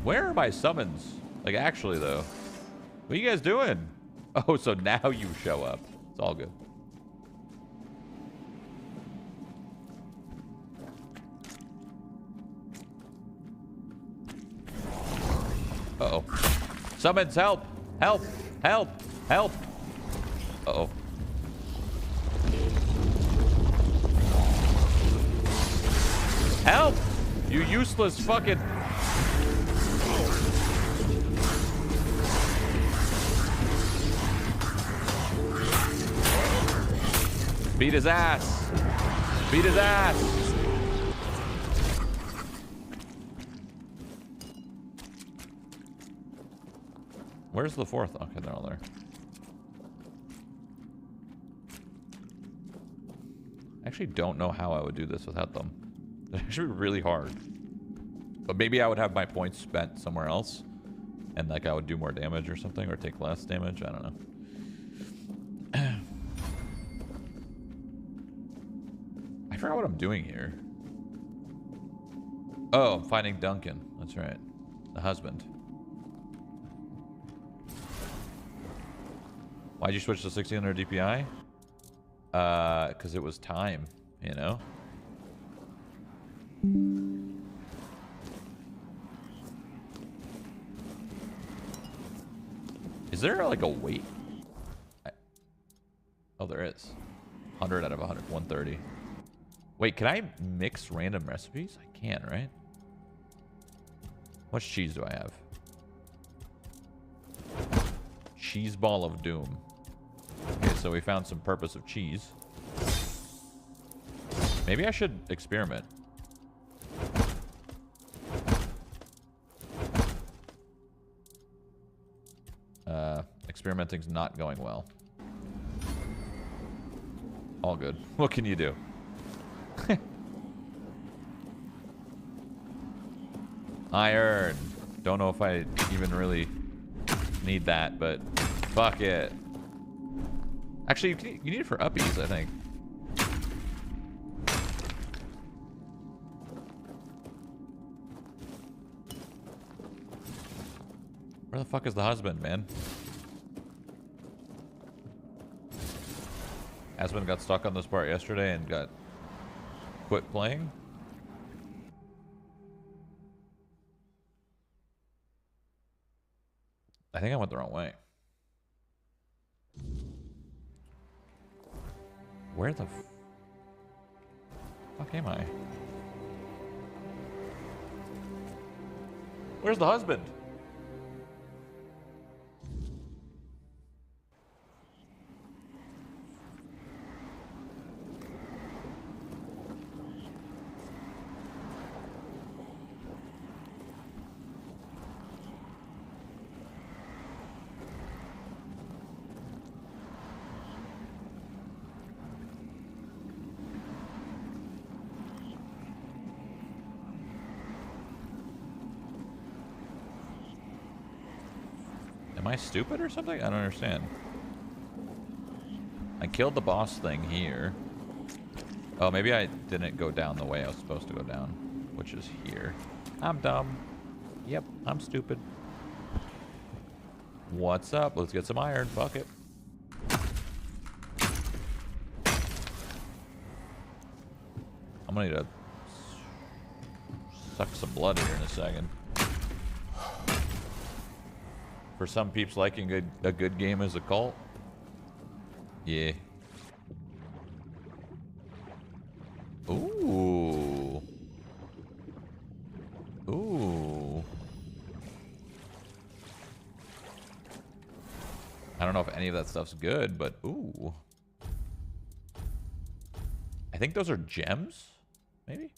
Speaker 1: Where are my summons? Like, actually, though. What are you guys doing? Oh, so now you show up. It's all good. Uh-oh. Summons, help! Help! Help! Help! Uh-oh. Help! You useless fucking... Beat his ass. Beat his ass. Where's the fourth? Okay, they're all there. I actually don't know how I would do this without them. It's actually really hard. But maybe I would have my points spent somewhere else. And like I would do more damage or something, or take less damage. I don't know. I forgot what I'm doing here. Oh, I'm finding Duncan. That's right. The husband. Why'd you switch to 1600 DPI? Because it was time, you know? Is there like a weight? Oh, there is. 100 out of 100, 130. Wait, can I mix random recipes? I can, right? How much cheese do I have? Cheese ball of doom. Okay, so we found some purpose of cheese. Maybe I should experiment. Experimenting's not going well. All good. What can you do? Iron. Don't know if I even really need that, but fuck it. Actually, you need it for uppies, I think. Where the fuck is the husband, man? Husband got stuck on this part yesterday and got quit playing. I think I went the wrong way. Where the fuck am I? Where's the husband? Am I stupid or something? I don't understand. I killed the boss thing here. Oh, maybe I didn't go down the way I was supposed to go down, which is here. I'm dumb. Yep, I'm stupid. What's up? Let's get some iron. Fuck it. I'm gonna need to suck some blood here in a second. For some peeps liking a good game as a cult. Yeah. Ooh. Ooh. I don't know if any of that stuff's good, but ooh. I think those are gems, maybe?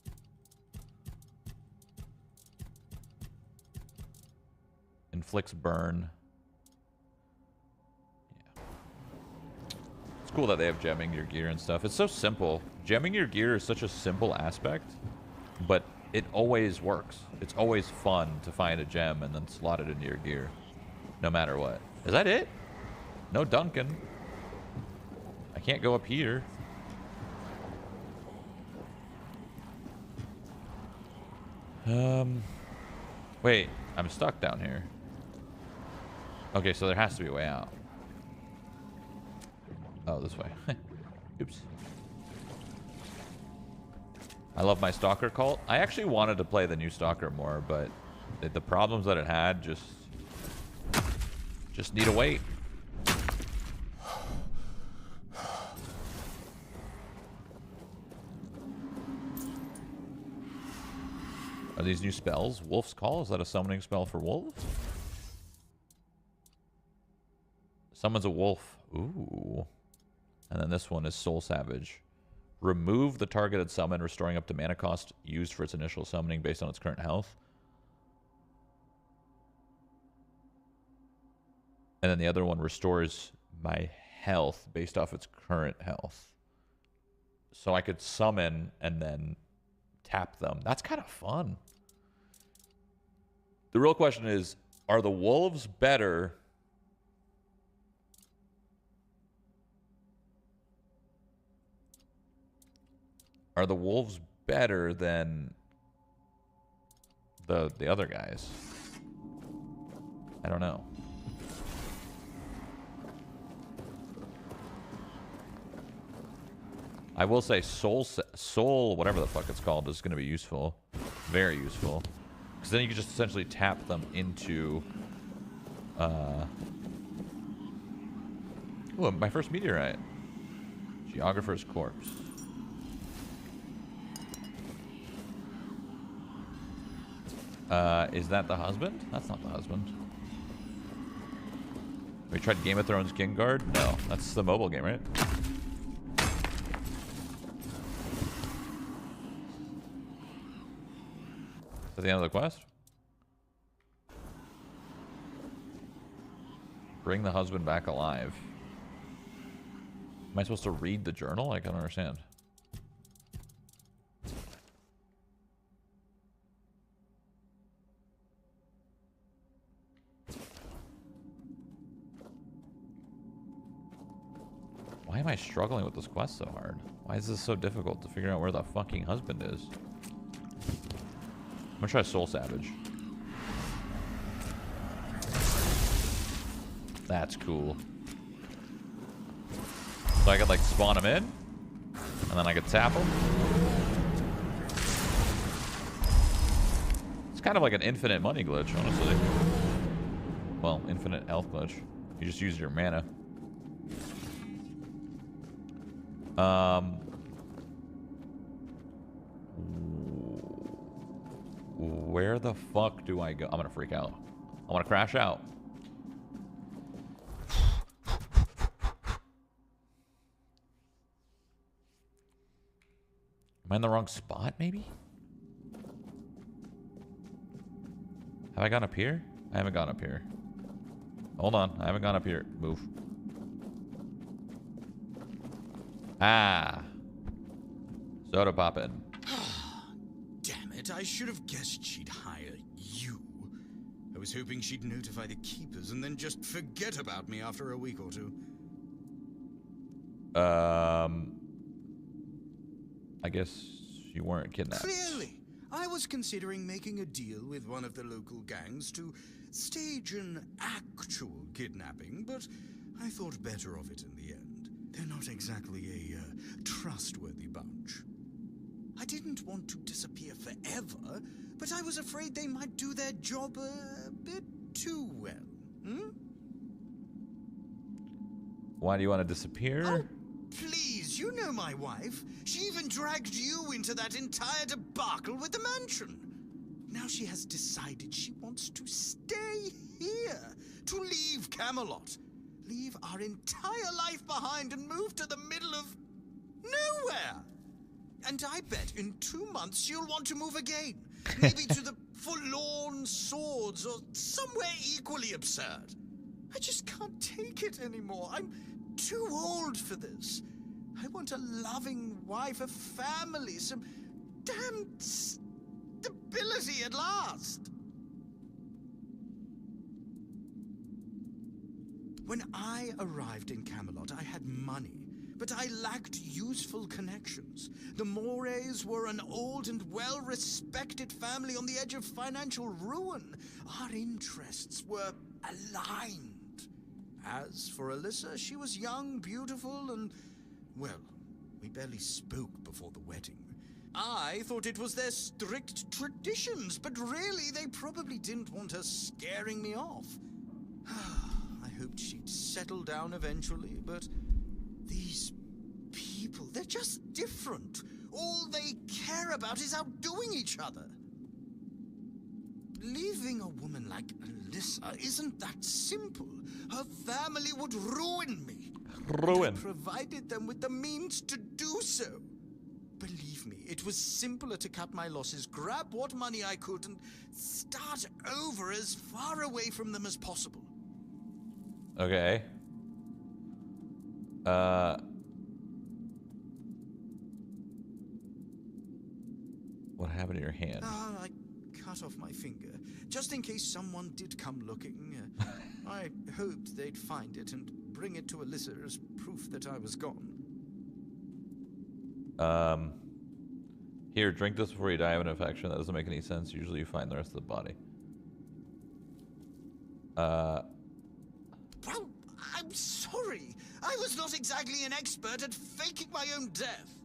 Speaker 1: Inflicts burn. Yeah. It's cool that they have gemming your gear and stuff. It's so simple. Gemming your gear is such a simple aspect, but it always works. It's always fun to find a gem and then slot it into your gear, no matter what. Is that it? No Duncan. I can't go up here. Wait, I'm stuck down here. Okay, so there has to be a way out. Oh, this way. Oops. I love my Stalker cult. I actually wanted to play the new Stalker more, but the problems that it had just need to wait. Are these new spells? Wolf's Call? Is that a summoning spell for wolves? Summons a wolf. Ooh. And then this one is Soul Savage. Remove the targeted summon, restoring up to mana cost used for its initial summoning based on its current health. And then the other one restores my health based off its current health. So I could summon and then tap them. That's kind of fun. The real question is, are the wolves better? Are the wolves better than the other guys? I don't know. I will say soul, whatever the fuck it's called, is going to be useful. Very useful. Because then you can just essentially tap them into... Ooh, my first meteorite. Geographer's corpse. Is that the husband? That's not the husband. Have you tried Game of Thrones Kingguard? No, that's the mobile game, right? Is that the end of the quest? Bring the husband back alive. Am I supposed to read the journal? I can't understand. Why am I struggling with this quest so hard? Why is this so difficult to figure out where the fucking husband is? I'm gonna try Soul Savage. That's cool. So I could like spawn him in, and then I could tap him. It's kind of like an infinite money glitch, honestly. Well, infinite health glitch. You just use your mana. Where the fuck do I go? I'm gonna freak out. I want to crash out. Am I in the wrong spot, maybe? Have I gone up here? I haven't gone up here. Hold on. I haven't gone up here. Move. Ah. Soda poppin'.
Speaker 6: Damn it, I should have guessed she'd hire you. I was hoping she'd notify the keepers and then just forget about me after a week or two.
Speaker 1: I guess you weren't kidnapped.
Speaker 6: Clearly. I was considering making a deal with one of the local gangs to stage an actual kidnapping, but I thought better of it in the end. They're not exactly a trustworthy bunch. I didn't want to disappear forever, but I was afraid they might do their job a bit too well.
Speaker 1: Why do you want to disappear?
Speaker 6: Oh, please, you know my wife. She even dragged you into that entire debacle with the mansion. Now she has decided she wants to stay here, to leave Camelot. Leave our entire life behind and move to the middle of nowhere. And I bet in 2 months you'll want to move again. Maybe to the Forlorn Swords or somewhere equally absurd. I just can't take it anymore. I'm too old for this. I want a loving wife, a family, some damn stability at last. When I arrived in Camelot, I had money, but I lacked useful connections. The Mores were an old and well-respected family on the edge of financial ruin. Our interests were aligned. As for Alyssa, she was young, beautiful, and, well, we barely spoke before the wedding. I thought it was their strict traditions, but really they probably didn't want her scaring me off. I hoped she'd settle down eventually, but these people, they're just different. All they care about is outdoing each other. Leaving a woman like Alyssa isn't that simple. Her family would ruin me.
Speaker 1: Ruin.
Speaker 6: I provided them with the means to do so. Believe me, it was simpler to cut my losses, grab what money I could, and start over as far away from them as possible.
Speaker 1: Okay. What happened to your hand?
Speaker 6: I cut off my finger, just in case someone did come looking. I hoped they'd find it and bring it to Alyssa as proof that I was gone.
Speaker 1: Here, drink this before you die of an infection. That doesn't make any sense. Usually you find the rest of the body.
Speaker 6: Well, I'm sorry. I was not exactly an expert at faking my own death.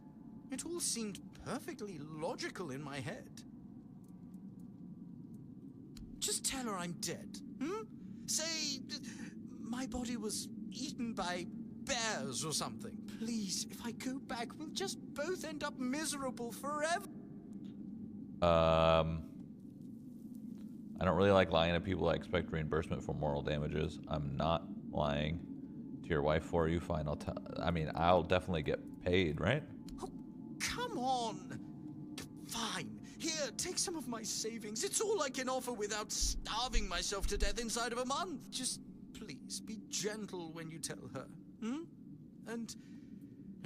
Speaker 6: It all seemed perfectly logical in my head. Just tell her I'm dead, hmm? Say my body was eaten by bears or something. Please, if I go back, we'll just both end up miserable forever.
Speaker 1: I don't really like lying to people. I expect reimbursement for moral damages. I'm not lying to your wife for you. Fine, I'll definitely get paid, right?
Speaker 6: Oh, come on. Fine. Here, take some of my savings. It's all I can offer without starving myself to death inside of a month. Just please be gentle when you tell her. Hmm? And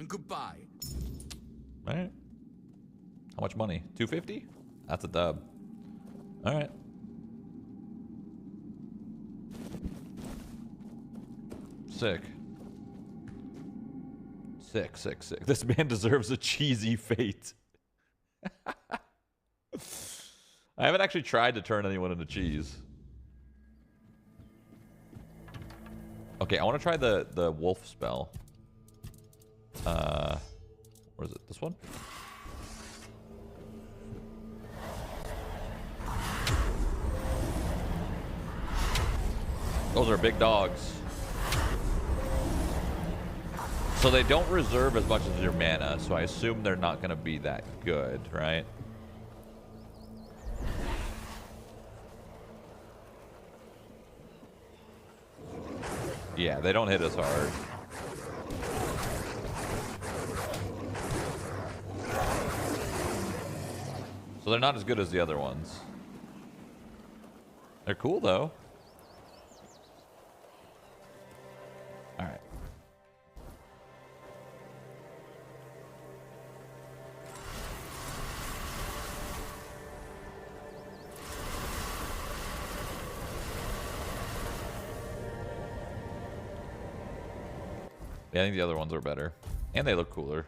Speaker 6: goodbye.
Speaker 1: All right. How much money? 250? That's a dub. All right. Sick. Sick, sick, sick. This man deserves a cheesy fate. I haven't actually tried to turn anyone into cheese. Okay, I want to try the wolf spell. Where is it? This one? Those are big dogs. So they don't reserve as much as your mana, so I assume they're not going to be that good, right? Yeah, they don't hit as hard. So they're not as good as the other ones. They're cool, though. All right. Yeah, I think the other ones are better. And they look cooler.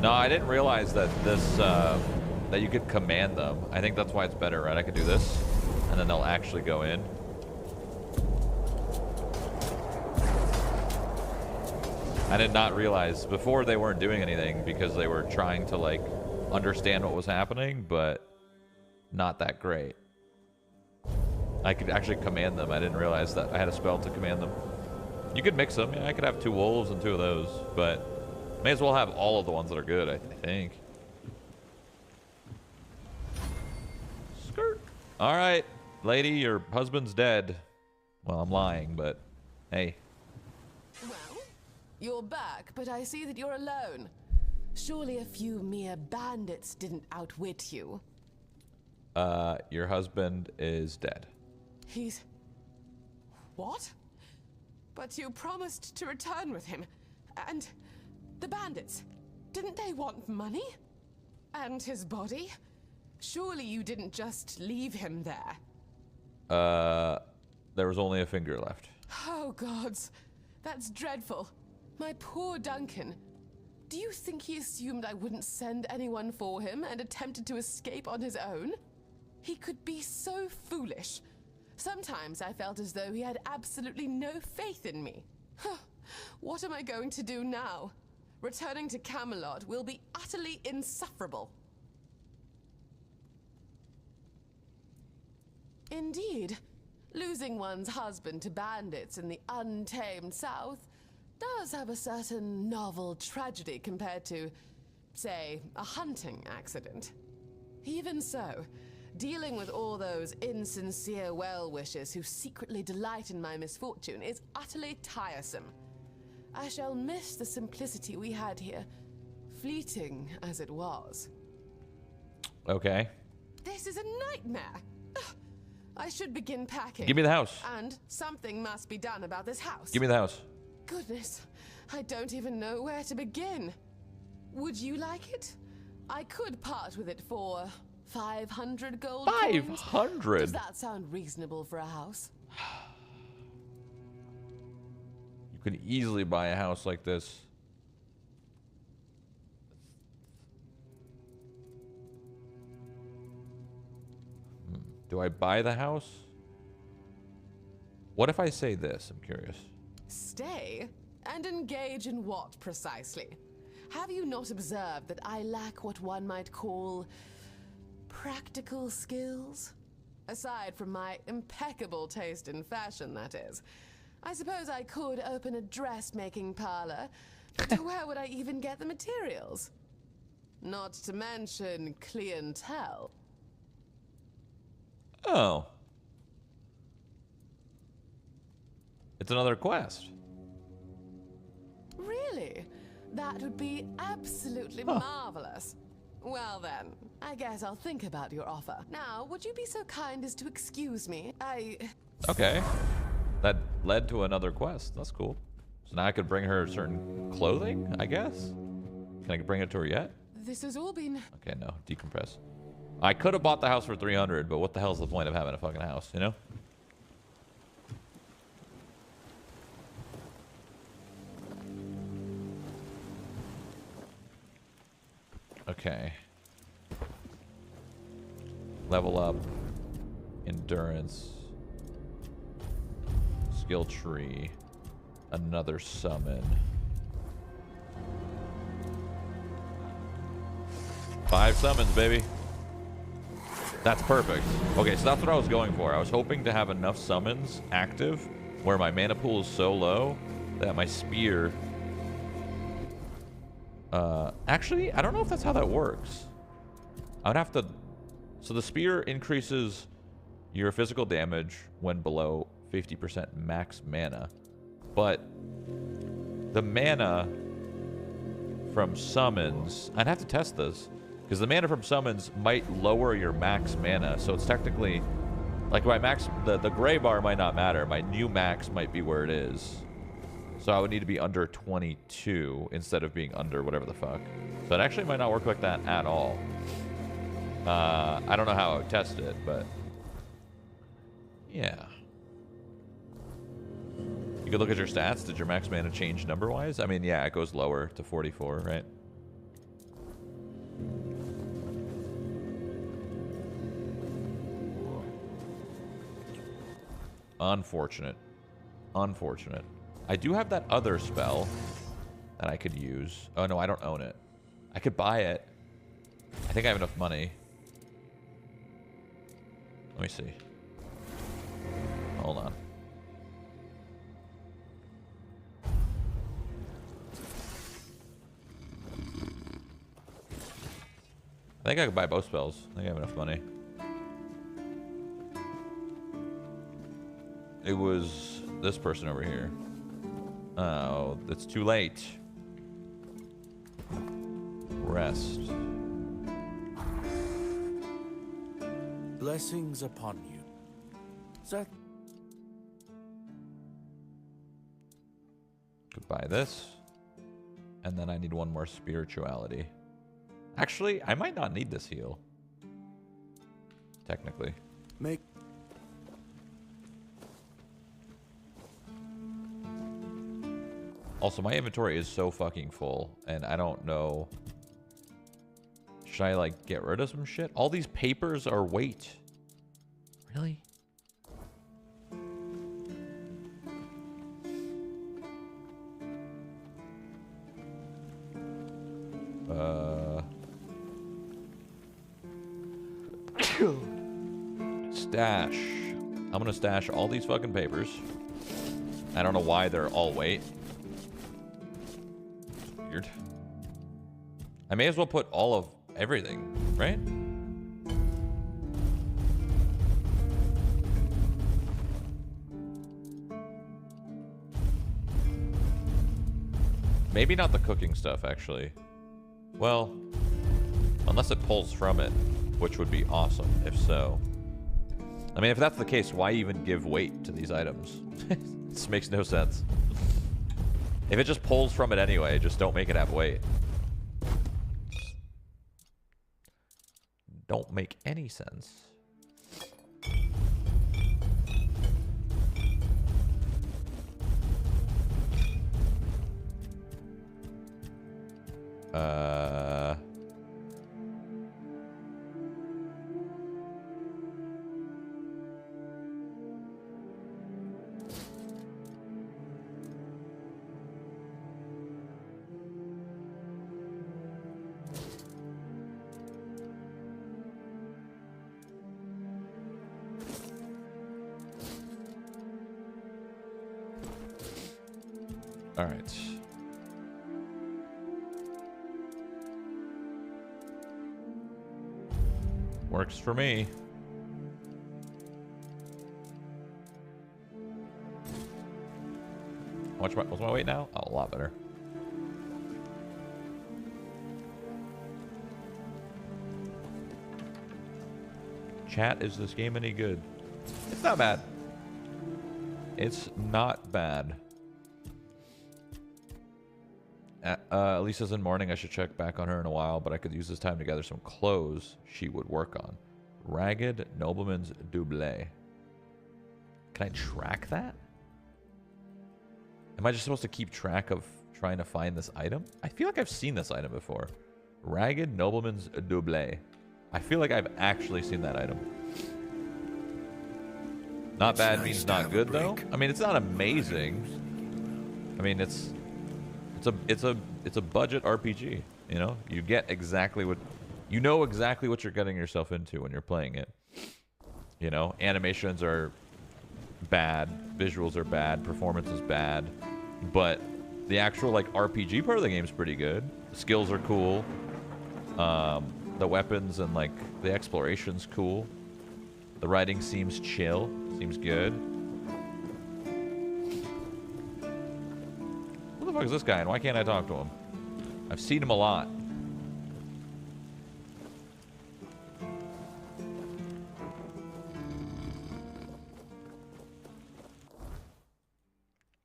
Speaker 1: No, I didn't realize that this, that you could command them. I think that's why it's better, right? I could do this, and then they'll actually go in. I did not realize. Before they weren't doing anything because they were trying to, like, understand what was happening, but not that great. I could actually command them. I didn't realize that I had a spell to command them. You could mix them. Yeah, I could have 2 wolves and 2 of those, but may as well have all of the ones that are good, I think. Skirt. All right, lady, your husband's dead. Well, I'm lying, but hey.
Speaker 9: Well, you're back, but I see that you're alone. Surely a few mere bandits didn't outwit you.
Speaker 1: Your husband is dead.
Speaker 9: He's... What? But you promised to return with him. And the bandits, didn't they want money? And his body? Surely you didn't just leave him there.
Speaker 1: There was only a finger left.
Speaker 9: Oh, gods. That's dreadful. My poor Duncan. Do you think he assumed I wouldn't send anyone for him and attempted to escape on his own? He could be so foolish. Sometimes I felt as though he had absolutely no faith in me. What am I going to do now? Returning to Camelot will be utterly insufferable. Indeed, losing one's husband to bandits in the untamed South does have a certain novel tragedy compared to, say, a hunting accident. Even so, dealing with all those insincere well-wishers who secretly delight in my misfortune is utterly tiresome. I shall miss the simplicity we had here, fleeting as it was.
Speaker 1: Okay.
Speaker 9: This is a nightmare. Ugh. I should begin packing.
Speaker 1: Give me the house.
Speaker 9: And something must be done about this house.
Speaker 1: Give me the house.
Speaker 9: Goodness, I don't even know where to begin. Would you like it? I could part with it for 500 gold coins.
Speaker 1: 500?
Speaker 9: Does that sound reasonable for a house?
Speaker 1: You could easily buy a house like this. Do I buy the house? What if I say this? I'm curious.
Speaker 9: Stay? And engage in what, precisely? Have you not observed that I lack what one might call practical skills? Aside from my impeccable taste in fashion, that is. I suppose I could open a dressmaking parlor, but where would I even get the materials? Not to mention clientele.
Speaker 1: Oh. It's another quest.
Speaker 9: Really? That would be absolutely marvelous. Well then, I guess I'll think about your offer. Now, would you be so kind as to excuse me?
Speaker 1: Okay. That led to another quest. That's cool. So now I could bring her certain clothing, I guess? Can I bring it to her yet?
Speaker 9: This has all been...
Speaker 1: Okay, no. Decompress. I could have bought the house for 300, but what the hell's the point of having a fucking house, you know? Okay. Level up. Endurance. Skill tree. Another summon. 5 summons, baby. That's perfect. Okay, so that's what I was going for. I was hoping to have enough summons active where my mana pool is so low that my spear... actually, I don't know if that's how that works. I would have to... So the spear increases your physical damage when below 50% max mana. But the mana from summons... I'd have to test this. Because the mana from summons might lower your max mana. So it's technically... Like my max... The gray bar might not matter. My new max might be where it is. So I would need to be under 22 instead of being under whatever the fuck. So it actually might not work like that at all. I don't know how I would test it, but... Yeah. You could look at your stats. Did your max mana change number-wise? I mean, yeah, it goes lower to 44, right? Unfortunate. Unfortunate. I do have that other spell that I could use. Oh, no, I don't own it. I could buy it. I think I have enough money. Let me see. Hold on. I think I could buy both spells. I think I have enough money. It was this person over here. Oh, it's too late. Rest.
Speaker 10: Blessings upon you. That
Speaker 1: Could buy this. And then I need one more spirituality. Actually, I might not need this heal. Technically.
Speaker 10: make
Speaker 1: Also, my inventory is so fucking full, and I don't know. Should I, like, get rid of some shit? All these papers are weight. Really? Stash. I'm gonna stash all these fucking papers. I don't know why they're all weight. Weird. I may as well put all of everything, right? Maybe not the cooking stuff, actually. Well, unless it pulls from it, which would be awesome, if so. I mean, if that's the case, why even give weight to these items? This makes no sense. If it just pulls from it anyway, just don't make it have weight. Don't make any sense. I'm All right. Works for me. What's my weight now? Oh, a lot better. Chat, is this game any good? It's not bad. It's not bad. Lisa says in morning I should check back on her in a while, but I could use this time to gather some clothes she would work on. Ragged Nobleman's Doublé. Can I track that? Am I just supposed to keep track of trying to find this item? I feel like I've seen this item before. Ragged Nobleman's Doublé. I feel like I've actually seen that item. Not bad means not good though. I mean, it's not amazing. I mean, it's a budget RPG. You know, you get exactly what you know exactly what you're getting yourself into when you're playing it. You know, animations are bad, visuals are bad, performance is bad, but the actual like RPG part of the game is pretty good. The skills are cool. The weapons and like the exploration's cool. The writing seems chill, seems good. Who the fuck is this guy and why can't I talk to him? I've seen him a lot.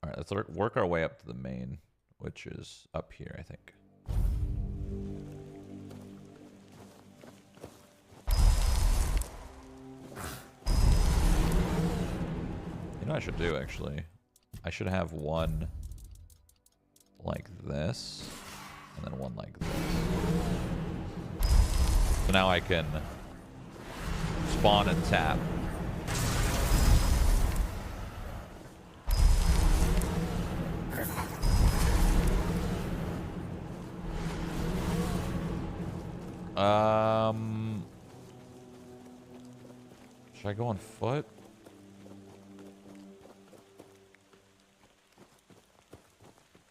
Speaker 1: Alright, let's work our way up to the main, which is up here, I think. You know what I should do, actually? I should have one like this, and then one like this. So now I can spawn and tap. Should I go on foot?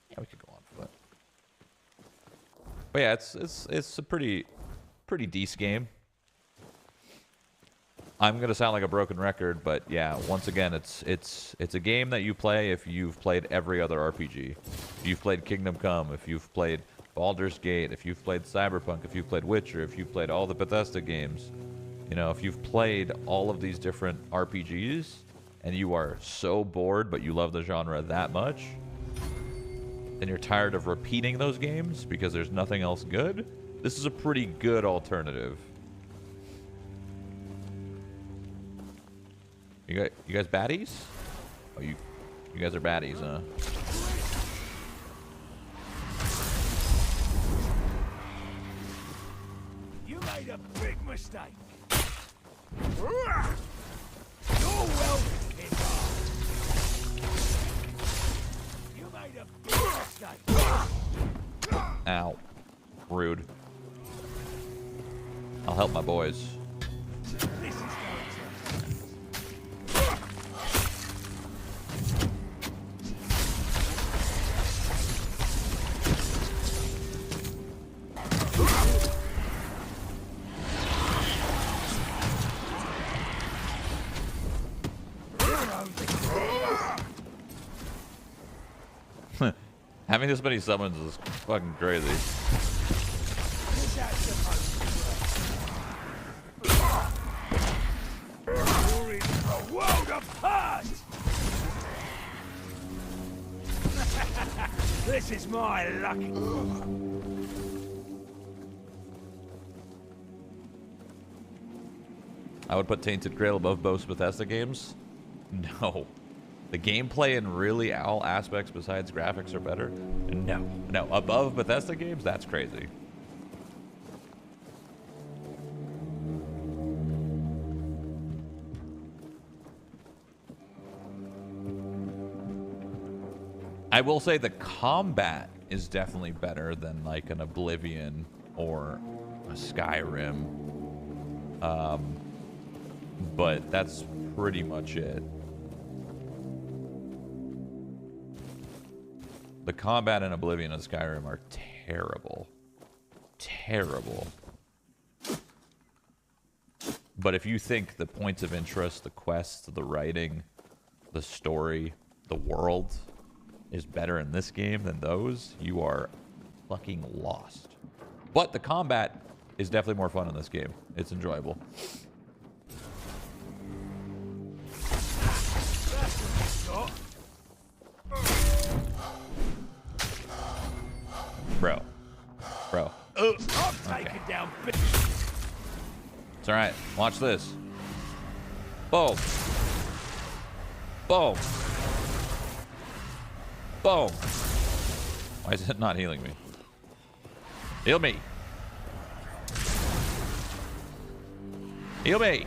Speaker 1: Yeah, we could go on foot. But yeah, it's a pretty decent game. I'm gonna sound like a broken record, but yeah, once again, it's a game that you play if you've played every other RPG. If you've played Kingdom Come, if you've played Baldur's Gate, if you've played Cyberpunk, if you've played Witcher, if you've played all the Bethesda games, you know, if you've played all of these different RPGs and you are so bored but you love the genre that much, and you're tired of repeating those games because there's nothing else good, this is a pretty good alternative. You guys baddies? Oh, you guys are baddies, huh?
Speaker 11: You made a big mistake. You're welcome, kid. You made a big mistake.
Speaker 1: Ow. Rude. I'll help my boys.
Speaker 11: This is going to...
Speaker 1: Having this many summons is fucking crazy.
Speaker 11: You're in a world apart! This is my lucky...
Speaker 1: I would put Tainted Grail above both Bethesda games. No. The gameplay in really all aspects besides graphics are better? No. No. Above Bethesda games? That's crazy. I will say the combat is definitely better than like an Oblivion or a Skyrim. But that's pretty much it. The combat in Oblivion and Skyrim are terrible. Terrible. But if you think the points of interest, the quests, the writing, the story, the world is better in this game than those, you are fucking lost. But the combat is definitely more fun in this game. It's enjoyable. Bro.
Speaker 11: I'm taking down.
Speaker 1: It's alright. Watch this. Boom. Boom. Boom. Why is it not healing me? Heal me. Heal me.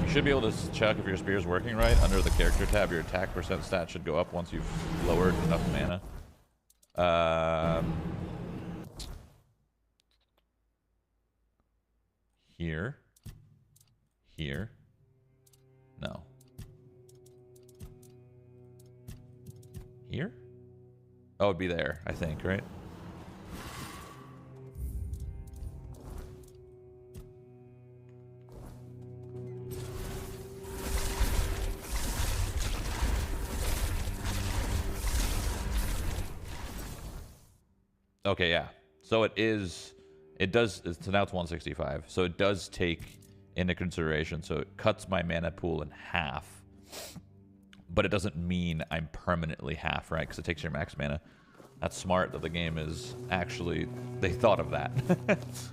Speaker 1: You should be able to check if your spear is working right. Under the character tab, your attack percent stat should go up once you've lowered enough mana. Here. Here. No. Here? Oh, it'd be there, I think, right? Okay, yeah. So it does, so now it's 165. So it does take into consideration. So it cuts my mana pool in half. But it doesn't mean I'm permanently half, right? Because it takes your max mana. That's smart that the game is actually, they thought of that.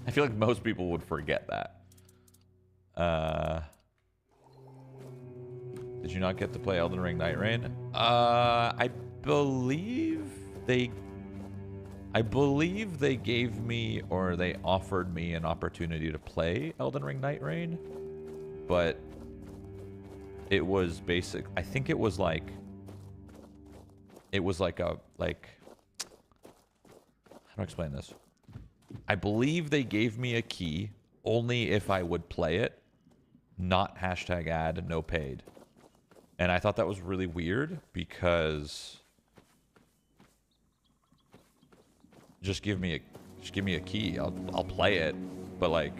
Speaker 1: I feel like most people would forget that. Did you not get to play Elden Ring Night Rain? I believe they gave me, or they offered me an opportunity to play Elden Ring Night Rain, but it was basic. I think it was like how do I explain this? I believe they gave me a key only if I would play it, not #ad, no paid. And I thought that was really weird because just give me a key. I'll play it, but like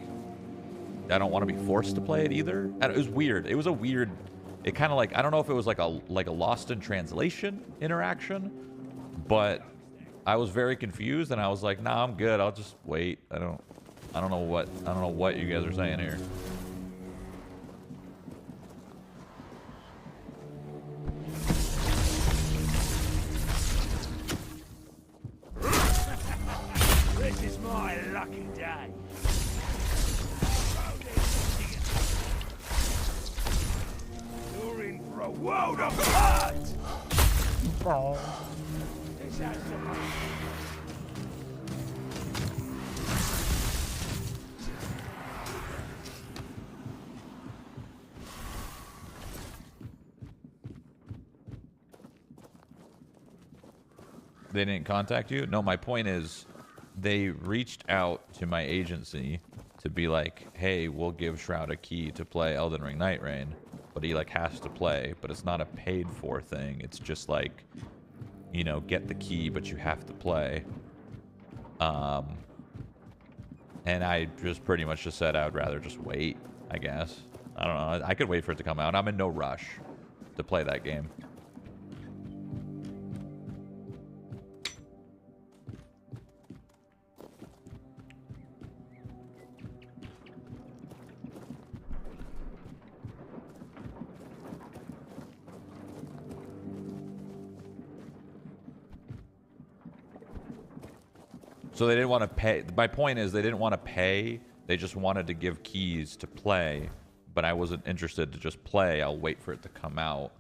Speaker 1: I don't want to be forced to play it either. And it was weird. It was a weird. It kind of like, I don't know if it was like a lost in translation interaction, but I was very confused and I was like, nah, I'm good. I'll just wait. I don't know what you guys are saying here.
Speaker 11: This is my lucky day. You're in for a world of hurt. This has to be.
Speaker 1: They didn't contact you? No, my point is they reached out to my agency to be like, hey, we'll give Shroud a key to play Elden Ring Night Rain, but he like has to play, but it's not a paid for thing. It's just like, you know, get the key, but you have to play. And I just pretty much just said I would rather just wait, I guess. I don't know. I could wait for it to come out. I'm in no rush to play that game. So they didn't want to pay. My point is they didn't want to pay. They just wanted to give keys to play. But I wasn't interested to just play. I'll wait for it to come out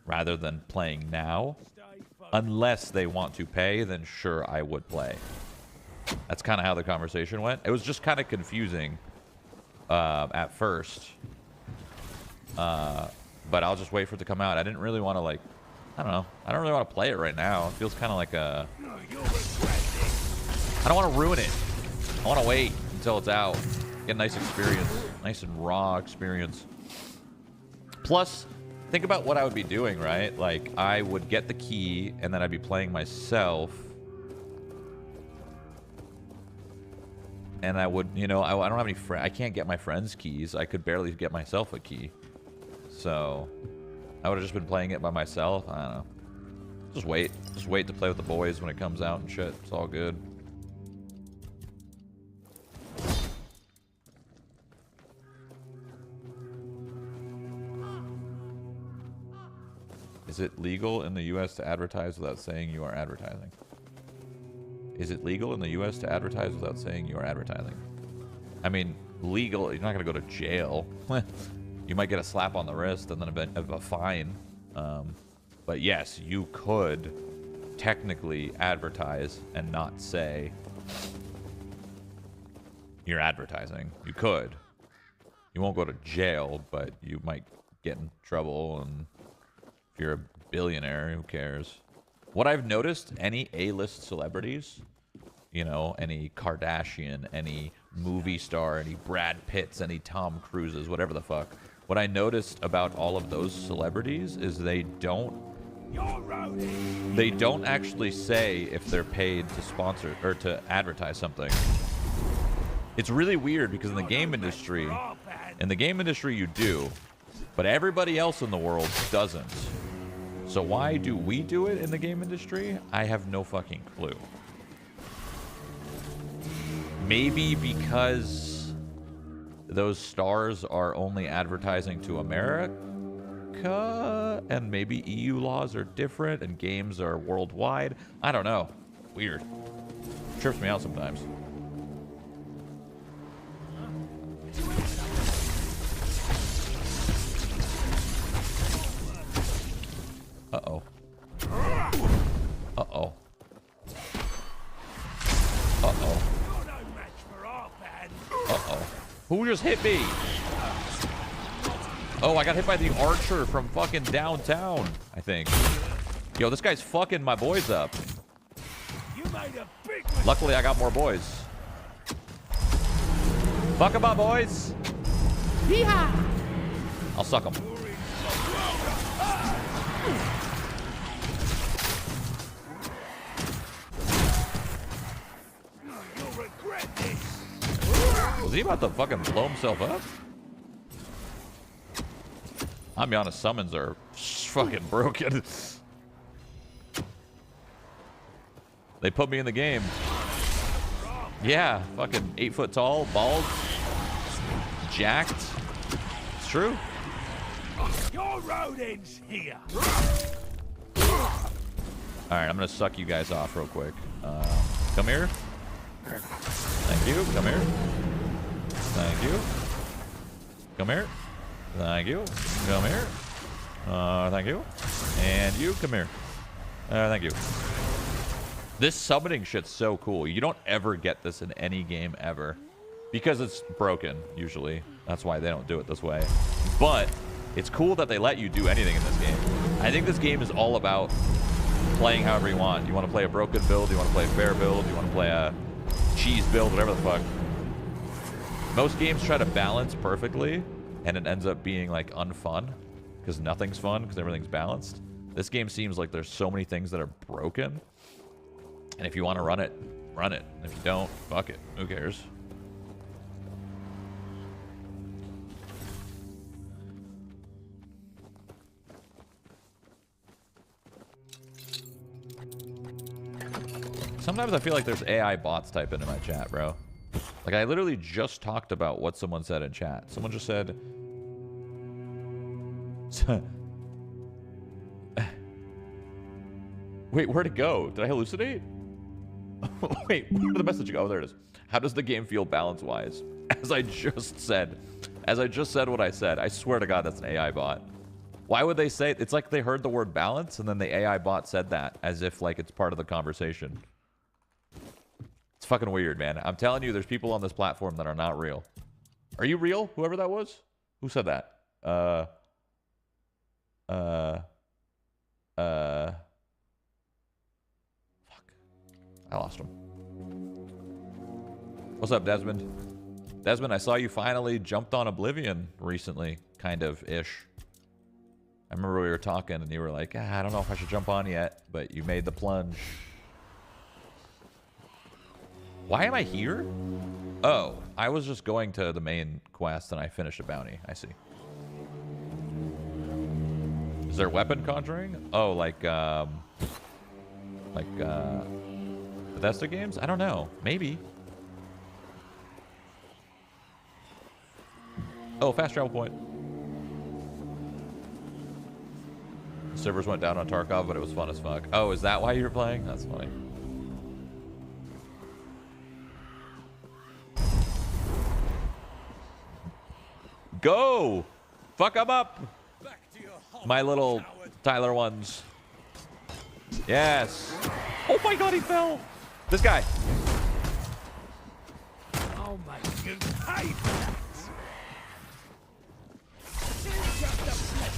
Speaker 1: rather than playing now. Unless they want to pay, then sure, I would play. That's kind of how the conversation went. It was just kind of confusing at first. But I'll just wait for it to come out. I didn't really want to like... I don't know. I don't really want to play it right now. It feels kind of like a... I don't want to ruin it. I want to wait until it's out. Get a nice experience. Nice and raw experience. Plus, think about what I would be doing, right? Like, I would get the key, and then I'd be playing myself. And I would, you know, I don't have any friends. I can't get my friends' keys. I could barely get myself a key. So, I would have just been playing it by myself. I don't know. Just wait. Just wait to play with the boys when it comes out and shit. It's all good. Is it legal in the U.S. to advertise without saying you are advertising? Is it legal in the U.S. to advertise without saying you are advertising? I mean, legal, you're not going to go to jail. You might get a slap on the wrist and then a fine. But yes, you could technically advertise and not say you're advertising. You could. You won't go to jail, but you might get in trouble. And if you're a billionaire, who cares? What I've noticed, any A-list celebrities, you know, any Kardashian, any movie star, any Brad Pitts, any Tom Cruises, whatever the fuck. What I noticed about all of those celebrities is they don't actually say if they're paid to sponsor or to advertise something. It's really weird because in the game industry you do, but everybody else in the world doesn't. So why do we do it in the game industry? I have no fucking clue. Maybe because those stars are only advertising to America, and maybe EU laws are different and games are worldwide. I don't know. Weird. Trips me out sometimes. Uh-oh. Uh-oh. Uh-oh. Uh-oh. Who just hit me? Oh, I got hit by the archer from fucking downtown, I think. Yo, this guy's fucking my boys up. Luckily, I got more boys. Fuck 'em up, boys. Yeehaw! I'll suck 'em. Was he about to fucking blow himself up? I'll be honest, summons are fucking broken. They put me in the game. Yeah, fucking 8 foot tall, bald, jacked. It's true.
Speaker 11: Your road ends here.
Speaker 1: Alright, I'm gonna suck you guys off real quick. Come here. Thank you. Come here. Thank you. Come here. Thank you. Come here. Thank you. And you, come here. Thank you. This summoning shit's so cool. You don't ever get this in any game ever. Because it's broken, usually. That's why they don't do it this way. But it's cool that they let you do anything in this game. I think this game is all about playing however you want. You want to play a broken build, you want to play a fair build, you want to play a cheese build, whatever the fuck. Most games try to balance perfectly, and it ends up being like unfun because nothing's fun because everything's balanced. This game seems like there's so many things that are broken, and if you want to run it, run it. If you don't, fuck it. Who cares? Sometimes I feel like there's AI bots typing in my chat, bro. Like, I literally just talked about what someone said in chat. Someone just said... Wait, where'd it go? Did I hallucinate? Wait, where did the message go? Oh, there it is. How does the game feel balance-wise? As I just said what I said. I swear to God, that's an AI bot. Why would they say it? It's like they heard the word balance, and then the AI bot said that, as if, like, it's part of the conversation. It's fucking weird, man. I'm telling you, there's people on this platform that are not real. Are you real? Whoever that was? Who said that? Fuck. I lost him. What's up, Desmond? Desmond, I saw you finally jumped on Oblivion recently, kind of ish. I remember we were talking and you were like, I don't know if I should jump on yet, but you made the plunge. Why am I here? Oh, I was just going to the main quest and I finished a bounty. I see. Is there weapon conjuring? Oh, like Bethesda games? I don't know. Maybe. Oh, fast travel point. Servers went down on Tarkov, but it was fun as fuck. Oh, is that why you were playing? That's funny. Go! Fuck them up! My little Tyler ones. Yes. Oh my god, he fell! This guy.
Speaker 11: Oh my goodness. Hey, it's just a blessing.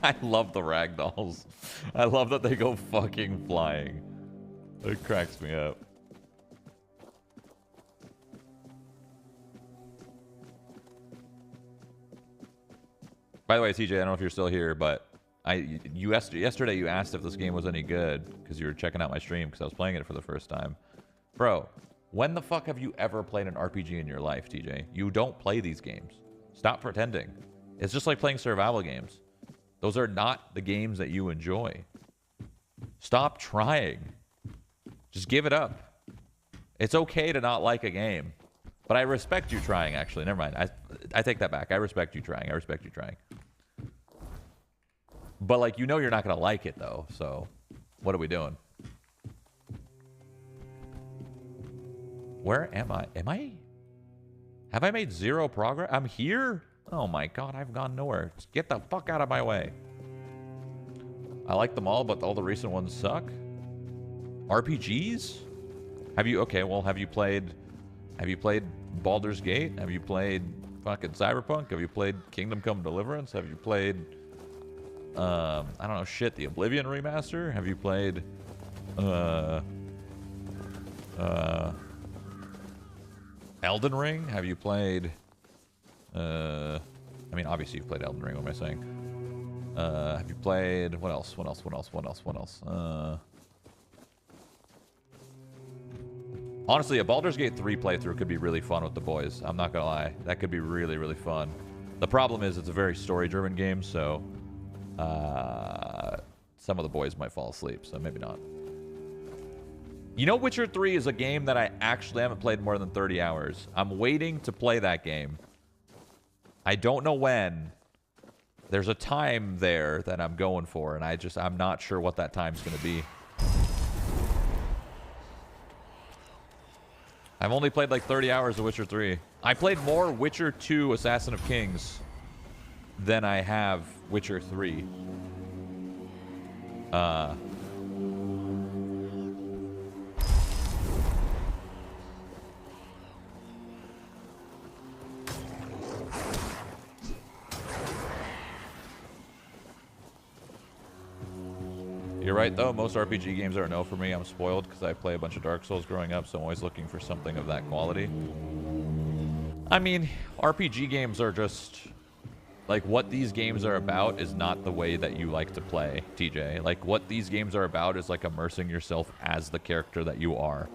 Speaker 1: I love the ragdolls. I love that they go fucking flying. It cracks me up. By the way, TJ, I don't know if you're still here, but yesterday you asked if this game was any good because you were checking out my stream because I was playing it for the first time. Bro, when the fuck have you ever played an RPG in your life, TJ? You don't play these games. Stop pretending. It's just like playing survival games. Those are not the games that you enjoy. Stop trying. Just give it up. It's okay to not like a game. But I respect you trying, actually. Never mind. I take that back. I respect you trying. I respect you trying. But, like, you know you're not going to like it, though. So, what are we doing? Where am I? Have I made zero progress? I'm here? Oh my god, I've gone nowhere. Just get the fuck out of my way. I like them all, but all the recent ones suck. RPGs? Have you played Baldur's Gate? Have you played fucking Cyberpunk? Have you played Kingdom Come Deliverance? Have you played I don't know shit, the Oblivion remaster? Have you played Elden Ring? Have you played I mean, obviously you've played Elden Ring. What am I saying? Have you played what else? Honestly, a Baldur's Gate 3 playthrough could be really fun with the boys. I'm not gonna lie, that could be really, really fun. The problem is it's a very story-driven game, so some of the boys might fall asleep, so maybe not. You know, Witcher 3 is a game that I actually haven't played more than 30 hours. I'm waiting to play that game. I don't know when. There's a time there that I'm going for, and I'm not sure what that time's going to be. I've only played like 30 hours of Witcher 3. I played more Witcher 2 Assassin of Kings than I have Witcher 3. You're right, though. Most RPG games are a no for me. I'm spoiled because I play a bunch of Dark Souls growing up, so I'm always looking for something of that quality. I mean, RPG games are just... like, what these games are about is not the way that you like to play, TJ. Like, what these games are about is, like, immersing yourself as the character that you are.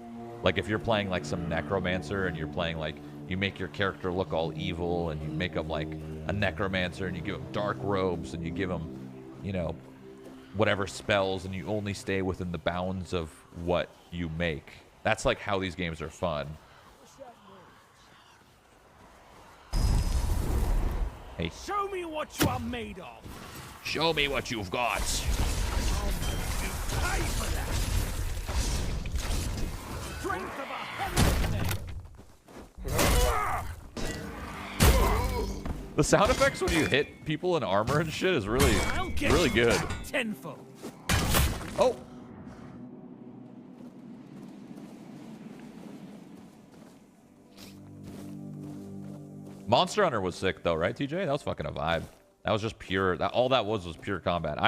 Speaker 1: Like, if you're playing, like, some Necromancer and you're playing, like, you make your character look all evil and you make him, like, a Necromancer and you give him dark robes and you give him, you know... whatever spells, and you only stay within the bounds of what you make. That's like how these games are fun. Hey.
Speaker 11: Show me what you are made of.
Speaker 1: Show me what you've got.
Speaker 11: Pay for that. Strength of 100%.
Speaker 1: The sound effects when you hit people in armor and shit is really, really good.
Speaker 11: Tenfold.
Speaker 1: Oh. Monster Hunter was sick though, right, TJ? That was fucking a vibe. That was just pure. All that was pure combat.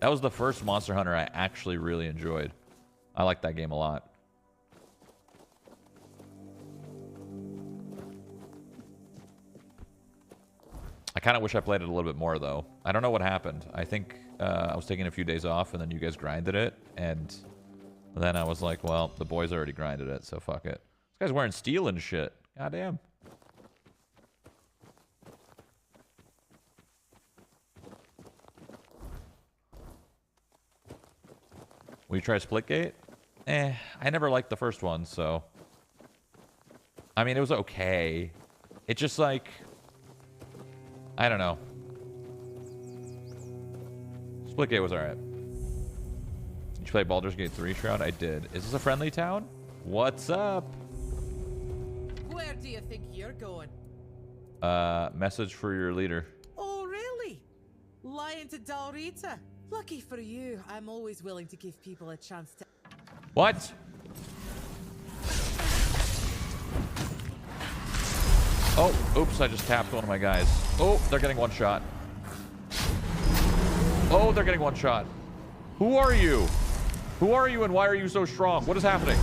Speaker 1: That was the first Monster Hunter I actually really enjoyed. I liked that game a lot. I kind of wish I played it a little bit more though. I don't know what happened. I think I was taking a few days off and then you guys grinded it, and then I was like, well, the boys already grinded it, so fuck it. This guy's wearing steel and shit. Goddamn. Will you try Splitgate? I never liked the first one, so... I mean, it was okay. It just like... I don't know. Splitgate was alright. Did you play Baldur's Gate 3, Shroud? I did. Is this a friendly town? What's up?
Speaker 12: Where do you think you're going?
Speaker 1: Message for your leader.
Speaker 12: Oh, really? Lying to Dalrita? Lucky for you, I'm always willing to give people a chance to...
Speaker 1: What? Oh, oops, I just tapped one of my guys. Oh, they're getting one shot. Oh, they're getting one shot. Who are you? Who are you and why are you so strong? What is happening?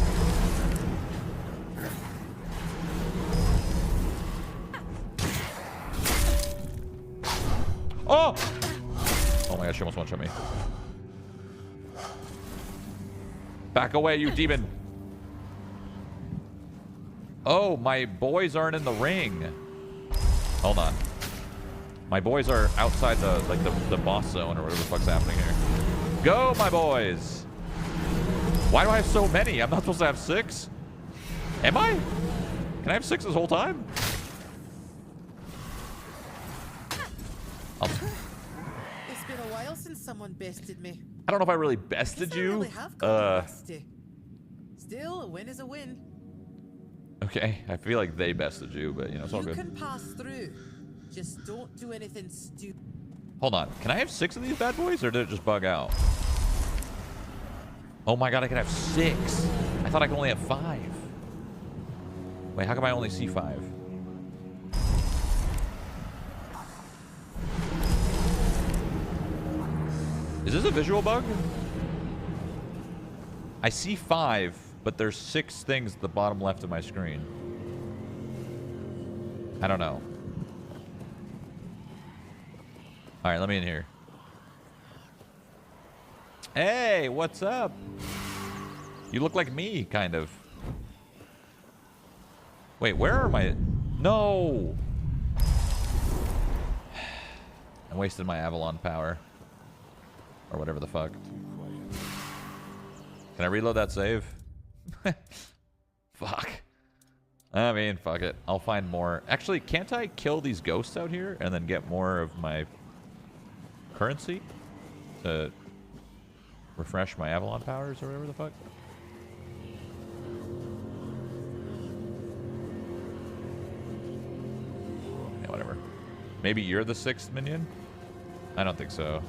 Speaker 1: Oh! Oh my god, she almost one-shot me. Back away, you demon. Oh, my boys aren't in the ring. Hold on. My boys are outside the boss zone or whatever the fuck's happening here. Go, my boys. Why do I have so many? I'm not supposed to have 6. Am I? Can I have 6 this whole time?
Speaker 12: It's been a while since someone bested me.
Speaker 1: I don't know if I really bested you.
Speaker 12: Really have got rusty. Still, a win is a win.
Speaker 1: Okay, I feel like they bested you, but you know, it's all good.
Speaker 12: You can pass through. Just don't do anything stupid.
Speaker 1: Hold on. Can I have 6 of these bad boys, or did it just bug out? Oh my god, I can have 6. I thought I could only have 5. Wait, how come I only see 5? Is this a visual bug? I see 5, but there's 6 things at the bottom left of my screen. I don't know. Alright, let me in here. Hey, what's up? You look like me, kind of. Wait, where are my... No! I wasted my Avalon power. Or whatever the fuck. Can I reload that save? Fuck. I mean, fuck it. I'll find more. Actually, can't I kill these ghosts out here and then get more of my currency to refresh my Avalon powers or whatever the fuck? Yeah, whatever. Maybe you're the 6th minion? I don't think so.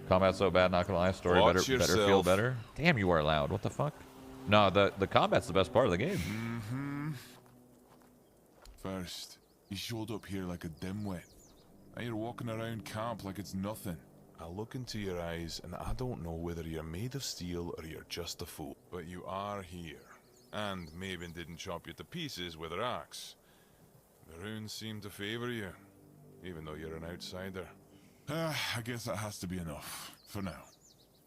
Speaker 1: Combat's so bad, not gonna lie. Story better feel better. Damn, you are loud. What the fuck? No, the combat's the best part of the game.
Speaker 13: Mm-hmm. First, you showed up here like a dimwit. Now you're walking around camp like it's nothing. I look into your eyes and I don't know whether you're made of steel or you're just a fool. But you are here. And Maven didn't chop you to pieces with her axe. The runes seem to favor you, even though you're an outsider. I guess that has to be enough, for now.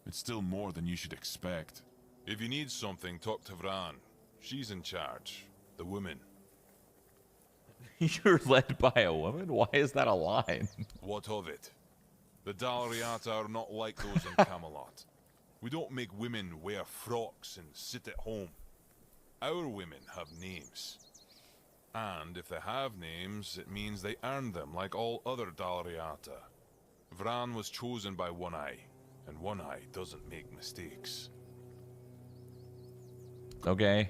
Speaker 13: It's still more than you should expect. If you need something, talk to Vran. She's in charge. The woman.
Speaker 1: You're led by a woman? Why is that a line?
Speaker 13: What of it? The Dalriata are not like those in Camelot. We don't make women wear frocks and sit at home. Our women have names. And if they have names, it means they earned them like all other Dalriata. Vran was chosen by One Eye, and One Eye doesn't make mistakes.
Speaker 1: Okay.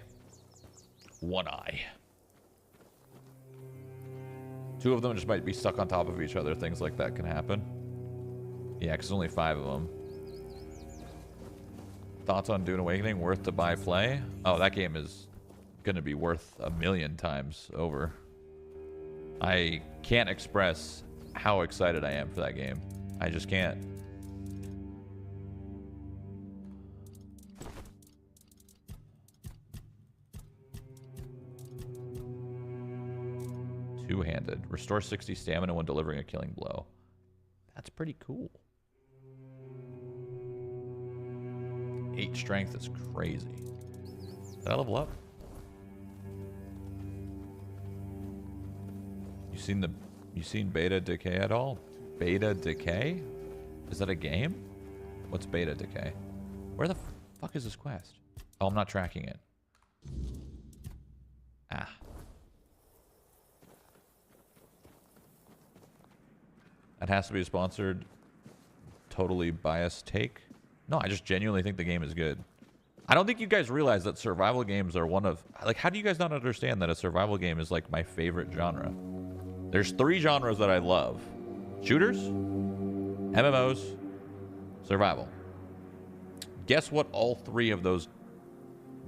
Speaker 1: One Eye. 2 of them just might be stuck on top of each other. Things like that can happen. Yeah, because only 5 of them. Thoughts on Dune Awakening? Worth to buy play? Oh, that game is going to be worth 1,000,000 times over. I can't express how excited I am for that game. I just can't. Two-handed. Restore 60 stamina when delivering a killing blow. That's pretty cool. 8 strength is crazy. Did I level up? You seen Beta Decay at all? Beta Decay? Is that a game? What's Beta Decay? Where the fuck is this quest? Oh, I'm not tracking it. Ah. That has to be a sponsored, totally biased take. No, I just genuinely think the game is good. I don't think you guys realize that survival games are one of... Like, how do you guys not understand that a survival game is, like, my favorite genre? There's 3 genres that I love. Shooters, MMOs, survival. Guess what all 3 of those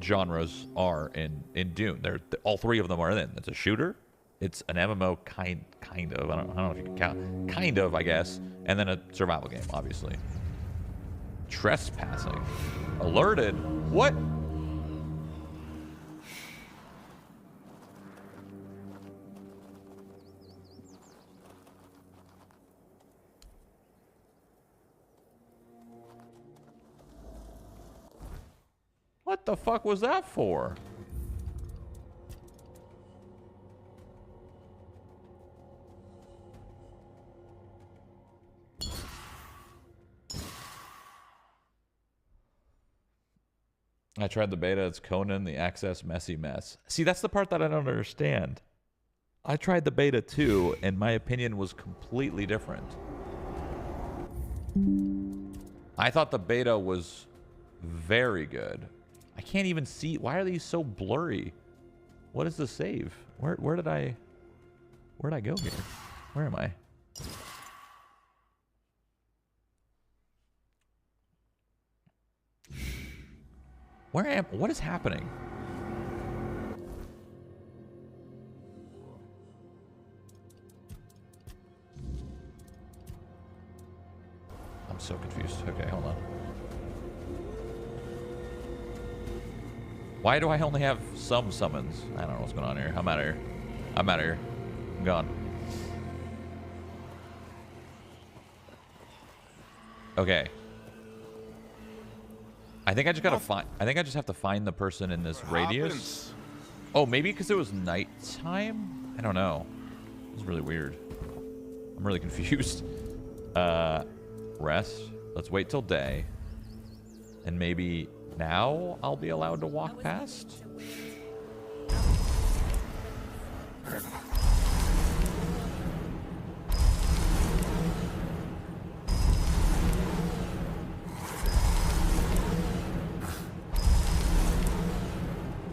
Speaker 1: genres are in Dune? All 3 of them are in. It's a shooter. It's an MMO kind of. I don't know if you can count. Kind of, I guess. And then a survival game, obviously. Trespassing. Alerted. What? What the fuck was that for? I tried the beta. It's Conan, the Access Messy Mess. See, that's the part that I don't understand. I tried the beta too, and my opinion was completely different. I thought the beta was very good. I can't even see. Why are these so blurry? What is the save? Where'd I go here? Where am I? What is happening? I'm so confused. Okay, hold on. Why do I only have some summons? I don't know what's going on here. I'm out of here. I'm out of here. I'm gone. Okay. I think I just gotta find. I think I just have to find the person in this radius. Oh, maybe because it was nighttime? I don't know. It's really weird. I'm really confused. Rest. Let's wait till day. And maybe now I'll be allowed to walk past?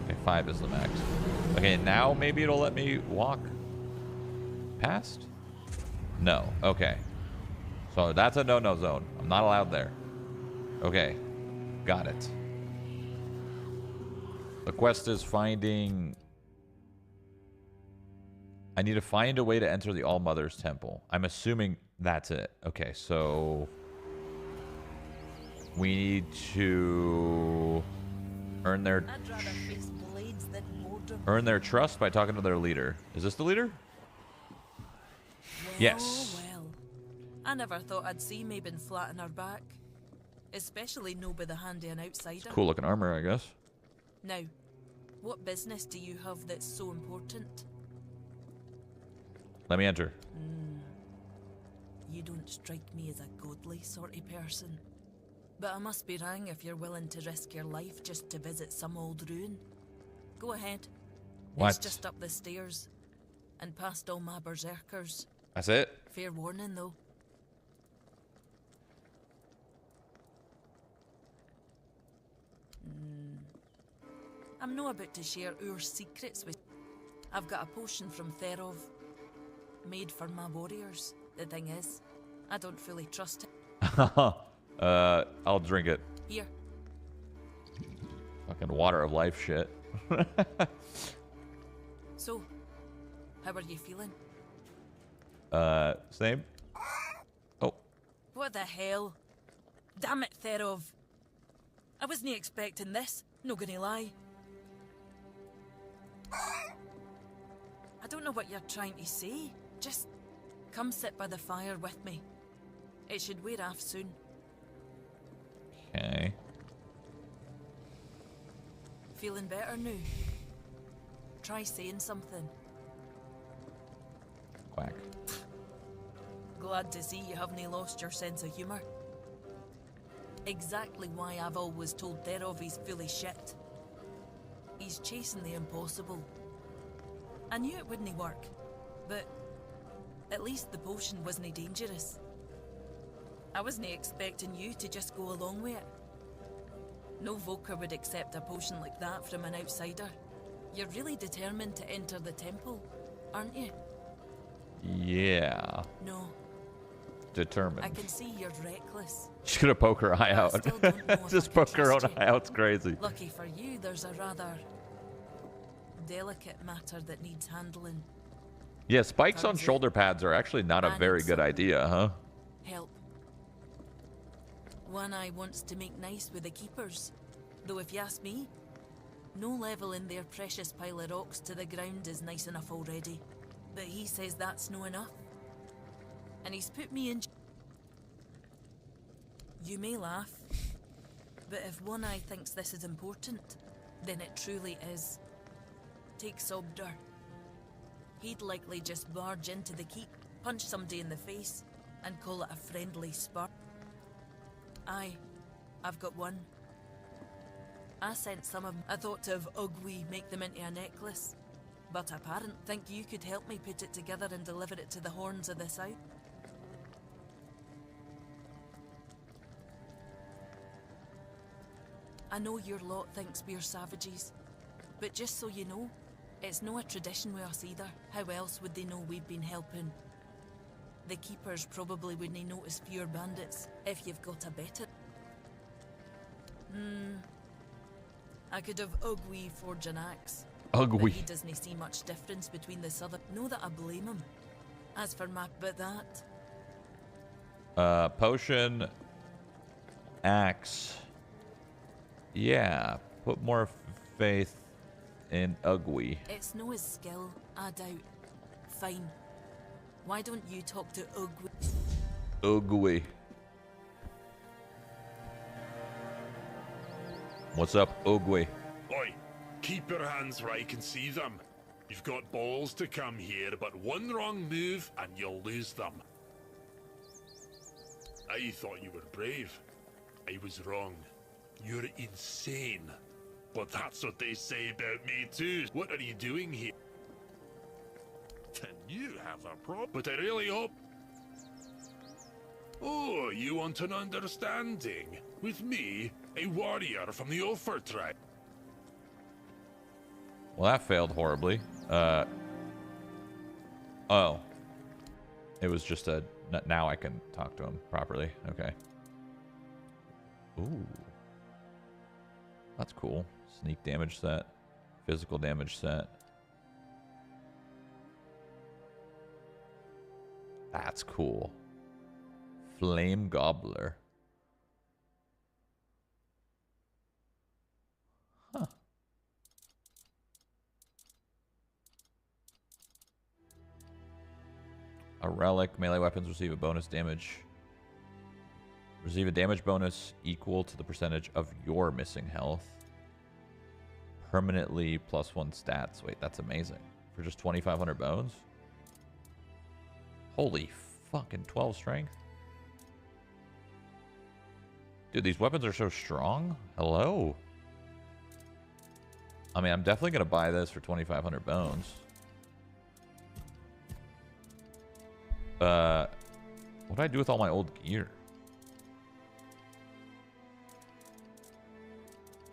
Speaker 1: Okay, 5 is the max. Okay, now maybe it'll let me walk past? No. Okay. So that's a no-no zone. I'm not allowed there. Okay. Got it. The quest is finding... I need to find a way to enter the All-Mother's Temple. I'm assuming that's it. Okay, so... we need to... earn their trust by talking to their leader. Is this the leader? Yes.
Speaker 14: Well. I never thought I'd see Mabin flat on her back. Especially no by the hand of an outsider.
Speaker 1: Cool looking armor, I guess.
Speaker 14: Now, what business do you have that's so important?
Speaker 1: Let me enter.
Speaker 14: You don't strike me as a godly sort of person. But I must be wrong if you're willing to risk your life just to visit some old ruin. Go ahead.
Speaker 1: What?
Speaker 14: It's just up the stairs. And past all my berserkers.
Speaker 1: That's it?
Speaker 14: Fair warning, though. I'm not about to share our secrets with... I've got a potion from Therov. Made for my warriors. The thing is, I don't fully trust him.
Speaker 1: I'll drink it.
Speaker 14: Here.
Speaker 1: Fucking water of life shit.
Speaker 14: So, how are you feeling?
Speaker 1: Same. Oh.
Speaker 14: What the hell? Damn it, Therov. I wasn't expecting this, no gonna lie. I don't know what you're trying to say. Just come sit by the fire with me. It should wear off soon.
Speaker 1: Okay.
Speaker 14: Feeling better now? Try saying something.
Speaker 1: Quack.
Speaker 14: Glad to see you haven't lost your sense of humour. Exactly why I've always told Therov he's full of shit. He's chasing the impossible. I knew it wouldn't work, but at least the potion wasn't dangerous. I wasn't expecting you to just go along with it. No Voker would accept a potion like that from an outsider. You're really determined to enter the temple, aren't you?
Speaker 1: Yeah.
Speaker 14: No.
Speaker 1: Determined.
Speaker 14: I can see you're reckless.
Speaker 1: She's gonna poke her eye out.
Speaker 14: Still don't know if
Speaker 1: Just
Speaker 14: I can
Speaker 1: poke her own
Speaker 14: trust you.
Speaker 1: eye out. It's crazy.
Speaker 14: Lucky for you, there's a rather delicate matter that needs handling.
Speaker 1: Yeah, spikes on
Speaker 14: Comes in.
Speaker 1: shoulder pads are actually not a
Speaker 14: I
Speaker 1: very
Speaker 14: need
Speaker 1: good
Speaker 14: some
Speaker 1: idea, huh?
Speaker 14: Help. One Eye wants to make nice with the keepers. Though if you ask me, no level in their precious pile of rocks to the ground is nice enough already. But he says that's no enough. And he's put me in. You may laugh, but if One Eye thinks this is important, then it truly is. Take Sobder. He'd likely just barge into the keep, punch somebody in the face, and call it a friendly spur. Aye, I've got one. I sent some of them. I thought of Ugwi make them into a necklace, but apparently think you could help me put it together and deliver it to the horns of the south. I know your lot thinks we're savages, but just so you know, it's no a tradition with us either. How else would they know we've been helping? The keepers probably wouldn't notice fewer bandits if you've got a better. I could have Ugwi forge an axe. But
Speaker 1: Ugwi.
Speaker 14: he doesn't see much difference between the southern. Know that I blame him. As for map, but that.
Speaker 1: Potion. Axe. Yeah, put more faith in Ugwi.
Speaker 14: It's no his skill, I doubt. Fine. Why don't you talk to Ugwi?
Speaker 1: Ugwi. What's up, Ugwi?
Speaker 11: Oi, keep your hands where I can see them. You've got balls to come here, but one wrong move and you'll lose them. I thought you were brave. I was wrong. You're insane. But that's what they say about me too. What are you doing here? Then you have a problem. But I really hope... Oh, you want an understanding? With me, a warrior from the Ophir tribe.
Speaker 1: Well, that failed horribly. Oh. It was just a... Now I can talk to him properly. Okay. Ooh. That's cool. Sneak damage set. Physical damage set. That's cool. Flame Gobbler. Huh. A relic. Melee weapons receive a bonus damage. Receive a damage bonus equal to the percentage of your missing health. Permanently +1 stats. Wait, that's amazing. For just 2,500 bones? Holy fucking 12 strength. Dude, these weapons are so strong. Hello. I mean, I'm definitely going to buy this for 2,500 bones. What do I do with all my old gear?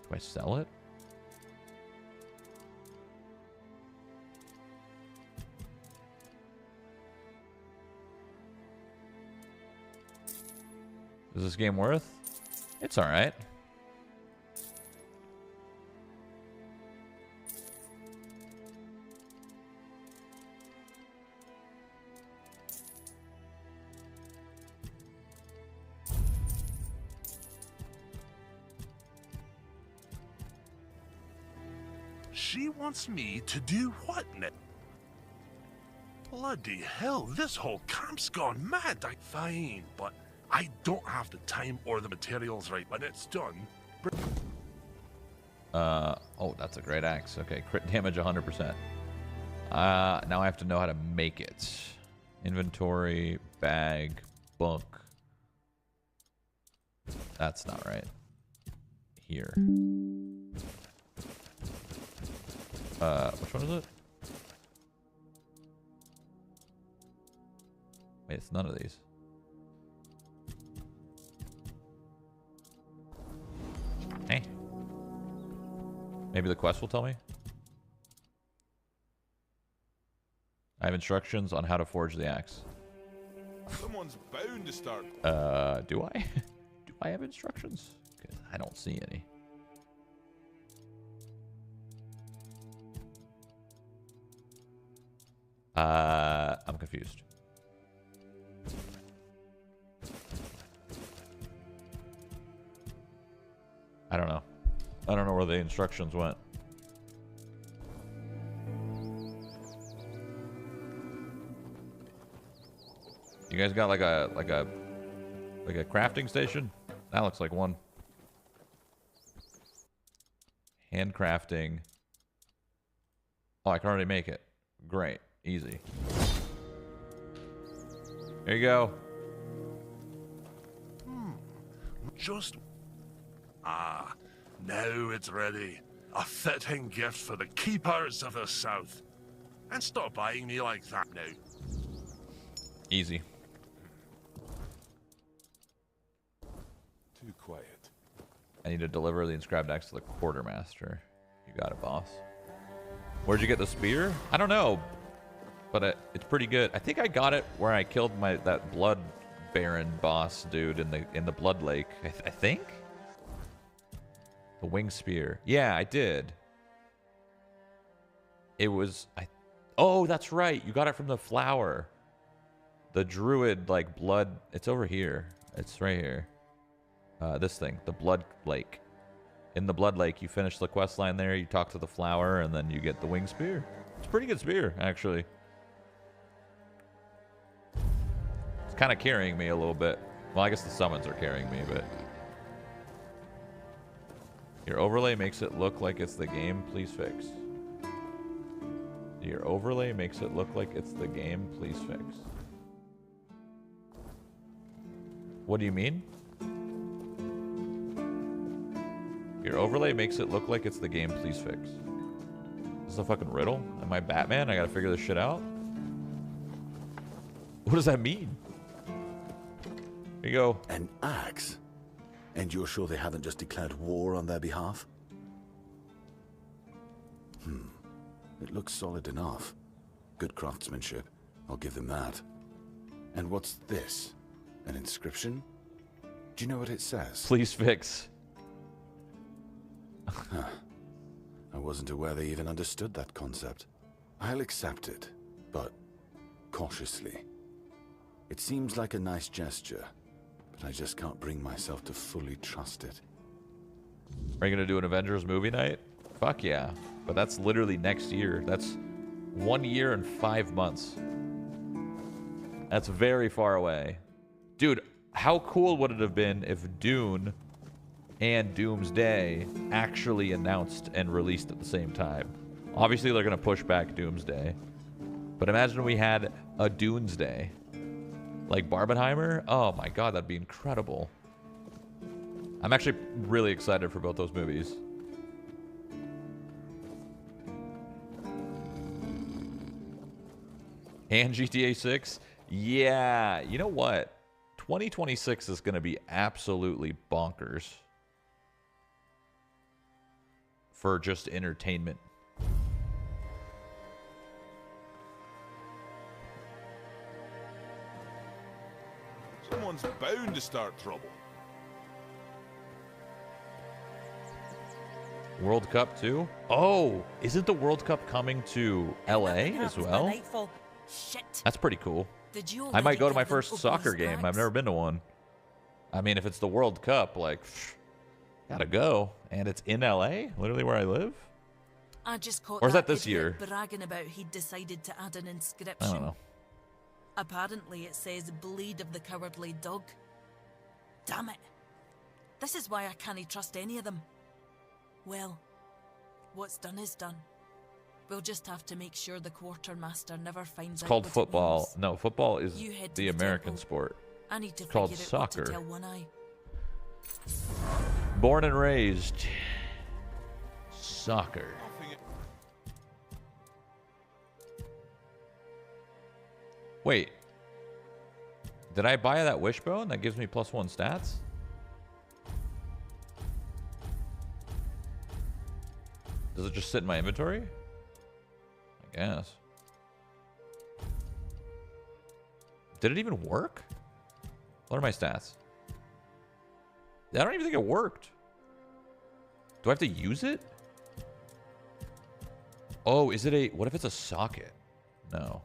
Speaker 1: Do I sell it? Is this game worth? It's alright.
Speaker 11: she wants me to do what now? Bloody hell, this whole camp's gone mad. Fine, but I don't have the time or the materials right when it's done.
Speaker 1: Oh, that's a great axe. Okay, crit damage 100%. Now I have to know how to make it. Inventory, bag, book. That's not right. Here. Which one is it? Wait, it's none of these. Hey. Maybe the quest will tell me? I have instructions on how to forge the axe.
Speaker 13: Someone's bound to start.
Speaker 1: Do I? Do I have instructions? 'Cause I don't see any. I'm confused. I don't know. I don't know where the instructions went. You guys got like a crafting station? That looks like one. Handcrafting. Oh, I can already make it. Great. Easy. There you go.
Speaker 11: Just... Ah, now it's ready. A fitting gift for the keepers of the South. And stop buying me like that now.
Speaker 1: Easy.
Speaker 13: Too quiet.
Speaker 1: I need to deliver the inscribed axe to the quartermaster. You got it, boss. Where'd you get the spear? I don't know, but it's pretty good. I think I got it where I killed that blood baron boss dude in the blood lake. I think the wing spear. Yeah, I did. It was Oh, that's right. You got it from the flower. The druid like blood. It's over here. It's right here. This thing, the blood lake. In the blood lake, you finish the quest line there. You talk to the flower, and then you get the wing spear. It's a pretty good spear, actually. It's kind of carrying me a little bit. Well, I guess the summons are carrying me, but your overlay makes it look like it's the game. Please fix. Your overlay makes it look like it's the game. Please fix. What do you mean? Your overlay makes it look like it's the game. Please fix. Is this a fucking riddle? Am I Batman? I gotta figure this shit out. What does that mean? Here you go.
Speaker 15: An axe? And you're sure they haven't just declared war on their behalf? It looks solid enough. Good craftsmanship. I'll give them that. And what's this? An inscription? Do you know what it says?
Speaker 1: Please fix.
Speaker 15: Huh. I wasn't aware they even understood that concept. I'll accept it, but cautiously. It seems like a nice gesture, but I just can't bring myself to fully trust it.
Speaker 1: Are you gonna do an Avengers movie night? Fuck yeah. But that's literally next year. That's 1 year and 5 months. That's very far away. Dude, how cool would it have been if Dune and Doomsday actually announced and released at the same time? Obviously, they're going to push back Doomsday. But imagine we had a Doomsday. Like Barbenheimer? Oh my god, that'd be incredible. I'm actually really excited for both those movies. And GTA 6? Yeah, you know what? 2026 is going to be absolutely bonkers. For just entertainment.
Speaker 13: Someone's bound to start trouble.
Speaker 1: World Cup too? Oh, isn't the World Cup coming to LA as well?
Speaker 14: Shit.
Speaker 1: That's pretty cool.
Speaker 14: Did you
Speaker 1: I might go to my
Speaker 14: already
Speaker 1: first
Speaker 14: open
Speaker 1: soccer
Speaker 14: these
Speaker 1: game.
Speaker 14: bags?
Speaker 1: I've never been to one. I mean, if it's the World Cup, like, gotta go. And it's in LA, literally where I live.
Speaker 14: I just caught
Speaker 1: Or is that
Speaker 14: that
Speaker 1: this
Speaker 14: idiot
Speaker 1: year?
Speaker 14: bragging about he'd decided to add an inscription.
Speaker 1: I don't know.
Speaker 14: Apparently it says bleed of the cowardly dog. Damn it. This is why I can't trust any of them. Well, what's done is done. We'll just have to make sure the quartermaster never finds
Speaker 1: It's
Speaker 14: out
Speaker 1: called
Speaker 14: what it
Speaker 1: football.
Speaker 14: means.
Speaker 1: No, football is
Speaker 14: You head to
Speaker 1: the
Speaker 14: the
Speaker 1: American
Speaker 14: temple.
Speaker 1: sport.
Speaker 14: I need to
Speaker 1: It's called
Speaker 14: figure out what to
Speaker 1: soccer.
Speaker 14: tell One Eye.
Speaker 1: Born and raised. Soccer. Wait. Did I buy that wishbone? That gives me +1 stats? Does it just sit in my inventory? I guess. Did it even work? What are my stats? I don't even think it worked. Do I have to use it? Oh, is it a... What if it's a socket? No.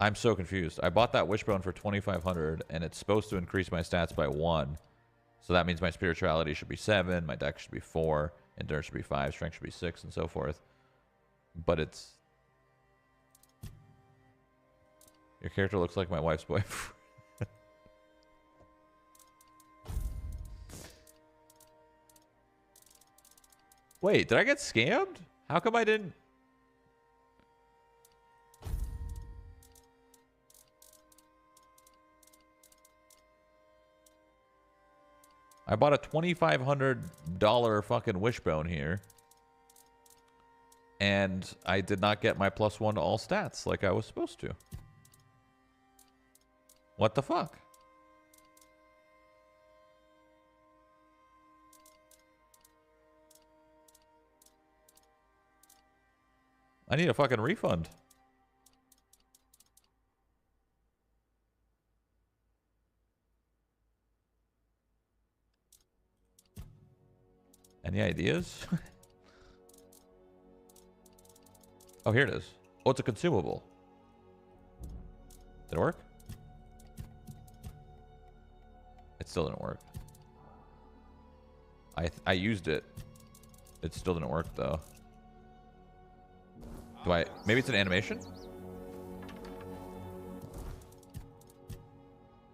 Speaker 1: I'm so confused. I bought that wishbone for 2,500, and it's supposed to increase my stats by 1. So that means my spirituality should be 7, my dex should be 4, endurance should be 5, strength should be 6, and so forth. But it's... Your character looks like my wife's boyfriend. Wait, did I get scammed? How come I didn't... I bought a $2,500 fucking wishbone here. And I did not get my +1 to all stats like I was supposed to. What the fuck? I need a fucking refund. Any ideas? Oh, here it is. Oh, it's a consumable. Did it work? It still didn't work. I used it. It still didn't work though. Do I... Maybe it's an animation?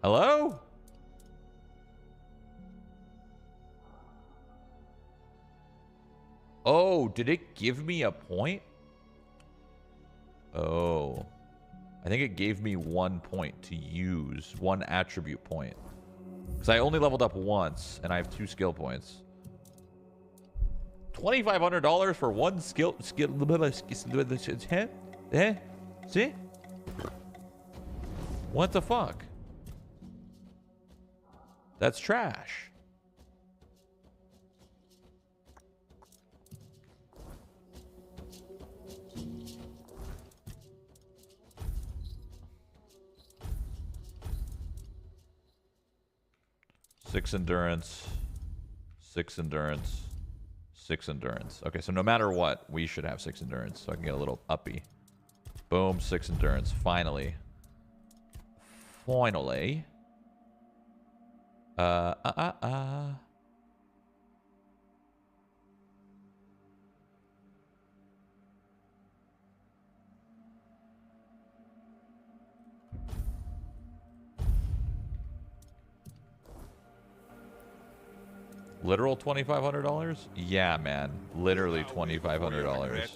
Speaker 1: Hello? Oh, did it give me a point? Oh. I think it gave me 1 point to use. 1 attribute point. Because I only leveled up once, and I have 2 skill points. $2,500 for 1 skill... Eh? See? What the fuck? That's trash. Six endurance, 6 endurance, 6 endurance. Okay, so no matter what, we should have 6 endurance, so I can get a little uppy. Boom, 6 endurance. Finally. Finally. Literal $2,500? Yeah, man. Literally $2,500.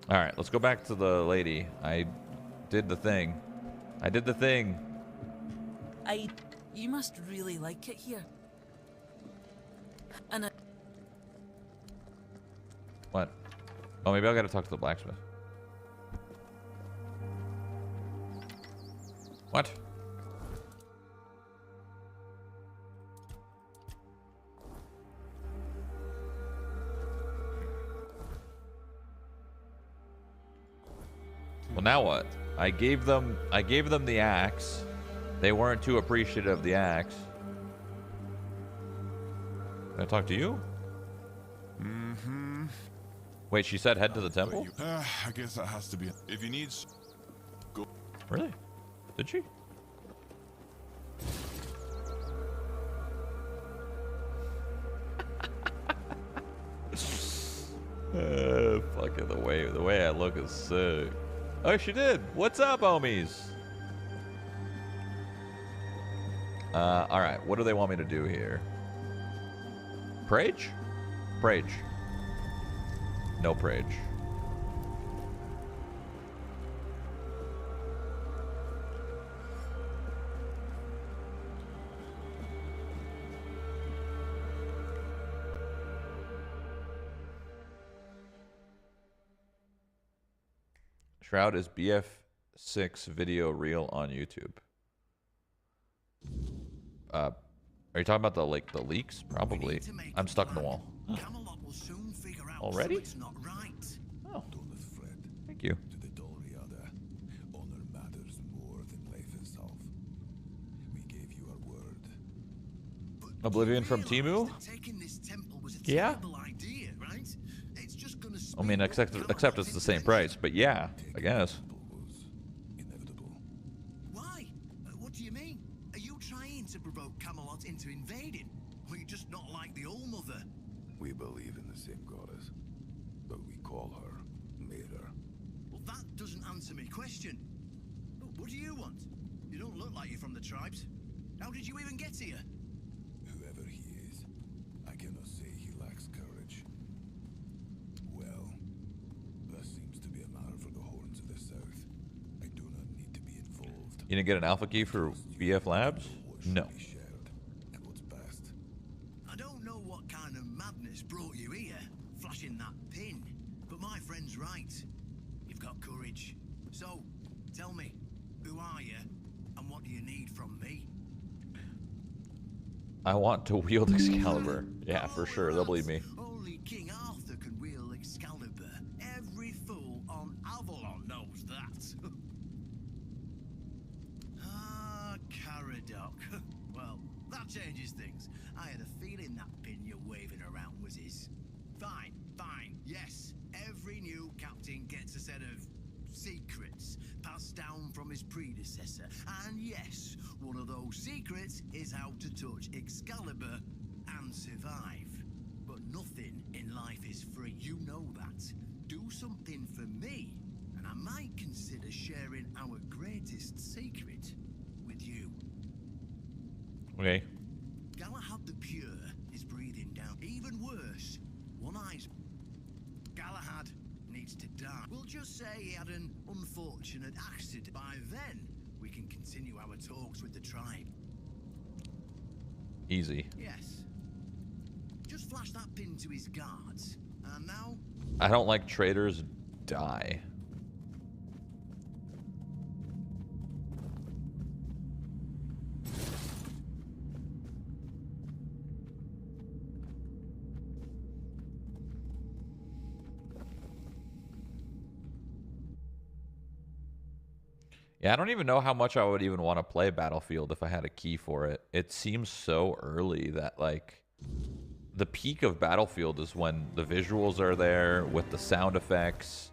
Speaker 1: All right, let's go back to the lady. I did the thing. I did the thing.
Speaker 14: You must really like it here. And
Speaker 1: What? Oh, maybe I gotta talk to the blacksmith. What? Well, now what? I gave them the axe. They weren't too appreciative of the axe. Can I talk to you?
Speaker 13: Mm-hmm.
Speaker 1: Wait, she said head to the temple?
Speaker 13: I guess that has to be. If you need, go.
Speaker 1: Really? Did she? Fucking the way I look is sick. Oh, she did. What's up, homies? All right. What do they want me to do here? Prage? Prage. No Prage. Shroud is BF6 video reel on YouTube. Are you talking about the leaks? Probably. I'm stuck in the wall. Already? Oh. Thank you.
Speaker 3: To the Dalriada, honor matters more than life itself. We gave you our word.
Speaker 1: Oblivion from Timu? Yeah. I mean, except it's the same price, but yeah, I guess.
Speaker 6: Why? What do you mean? Are you trying to provoke Camelot into invading? Or you just not like the Old Mother?
Speaker 3: We believe in the same goddess, but we call her Manor.
Speaker 6: Well, that doesn't answer my question. What do you want? You don't look like you're from the tribes. How did you even get here?
Speaker 3: Whoever he is, I cannot say he lacks courage. Well, that seems to be a matter for the Horns of the South. I do not need to be involved.
Speaker 1: You didn't get an alpha key for BF Labs? No.
Speaker 6: I don't know what kind of madness brought you here, flashing that pin, but my friend's right. You've got courage. So, tell me, who are you, and what do you need from me?
Speaker 1: I want to wield Excalibur. Yeah, for sure. They'll believe me.
Speaker 6: Only King Arthur can wield Excalibur. Every fool on Avalon knows that. Caradoc. Well, that changes things. I had a feeling that pin you're waving around was his. Fine, fine, yes. Every new captain gets a set of secrets passed down from his predecessor. And yes, one of those secrets is how to touch Excalibur and survive. But nothing in life is free. You know that. Do something for me, and I might consider sharing our greatest secret with you.
Speaker 1: Okay.
Speaker 6: Galahad the Pure is breathing down. Even worse, one eye's... Galahad needs to die. We'll just say he had an unfortunate accident. By then, we can continue our talks with the tribe.
Speaker 1: Easy.
Speaker 6: Yes. Just flash that pin to his guards. And now...
Speaker 1: I don't like traitors die. Yeah, I don't even know how much I would even want to play Battlefield if I had a key for it. It seems so early that, like, the peak of Battlefield is when the visuals are there with the sound effects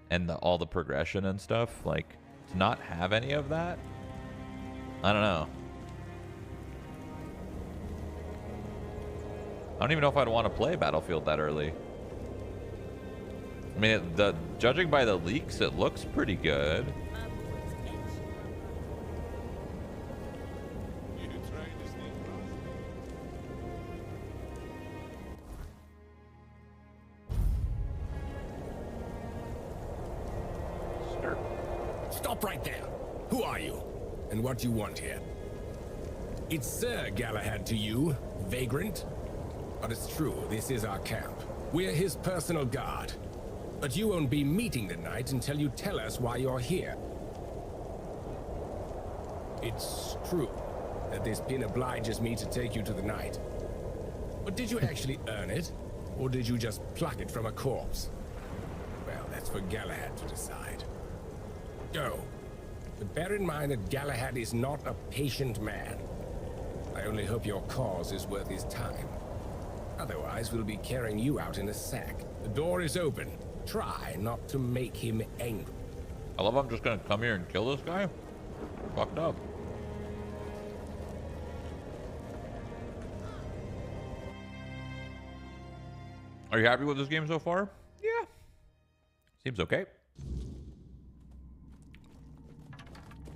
Speaker 1: and all the progression and stuff. Like, to not have any of that, I don't know. I don't even know if I'd want to play Battlefield that early. I mean, judging by the leaks, it looks pretty good.
Speaker 16: Stop right there. Who are you? And what do you want here? It's Sir Galahad to you, vagrant. But it's true, this is our camp. We're his personal guard. But you won't be meeting tonight until you tell us why you're here. It's true that this pin obliges me to take you to the night. But did you actually earn it? Or did you just pluck it from a corpse? Well, that's for Galahad to decide. Go. But bear in mind that Galahad is not a patient man. I only hope your cause is worth his time. Otherwise, we'll be carrying you out in a sack. The door is open. Try not to make him angry.
Speaker 1: I love I'm just gonna come here and kill this guy. Fucked up. Are you happy with this game so far? Yeah. Seems okay.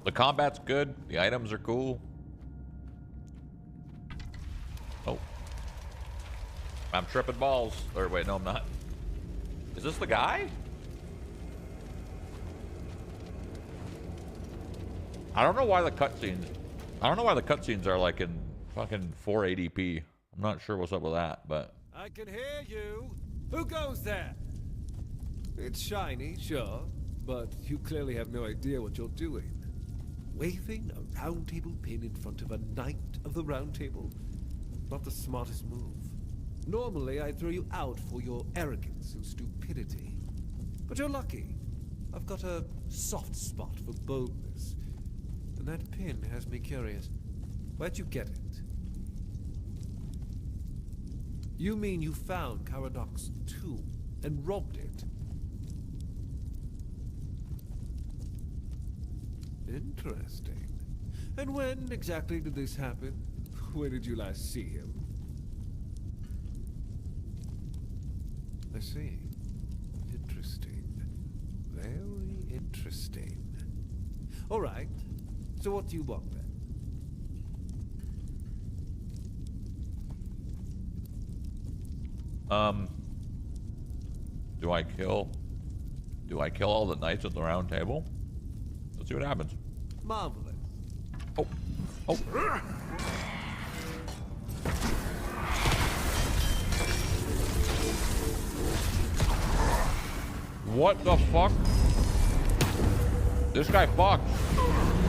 Speaker 1: The combat's good. The items are cool. Oh. I'm tripping balls. Or wait, no, I'm not. Is this the guy? I don't know why the cutscenes. I don't know why the cutscenes are like in fucking 480p. I'm not sure what's up with that, but.
Speaker 2: I can hear you. Who goes there? It's shiny, sure, but you clearly have no idea what you're doing. Waving a round table pin in front of a knight of the round table? Not the smartest move. Normally, I'd throw you out for your arrogance and stupidity. But you're lucky. I've got a soft spot for boldness. And that pin has me curious. Where'd you get it? You mean you found Caradoc's tomb and robbed it? Interesting. And when exactly did this happen? Where did you last see him? I see. Interesting. Very interesting. All right. So what do you want then?
Speaker 1: Do I kill all the knights at the round table? Let's see what happens.
Speaker 2: Marvelous.
Speaker 1: Oh. Oh. What the fuck? This guy fucked.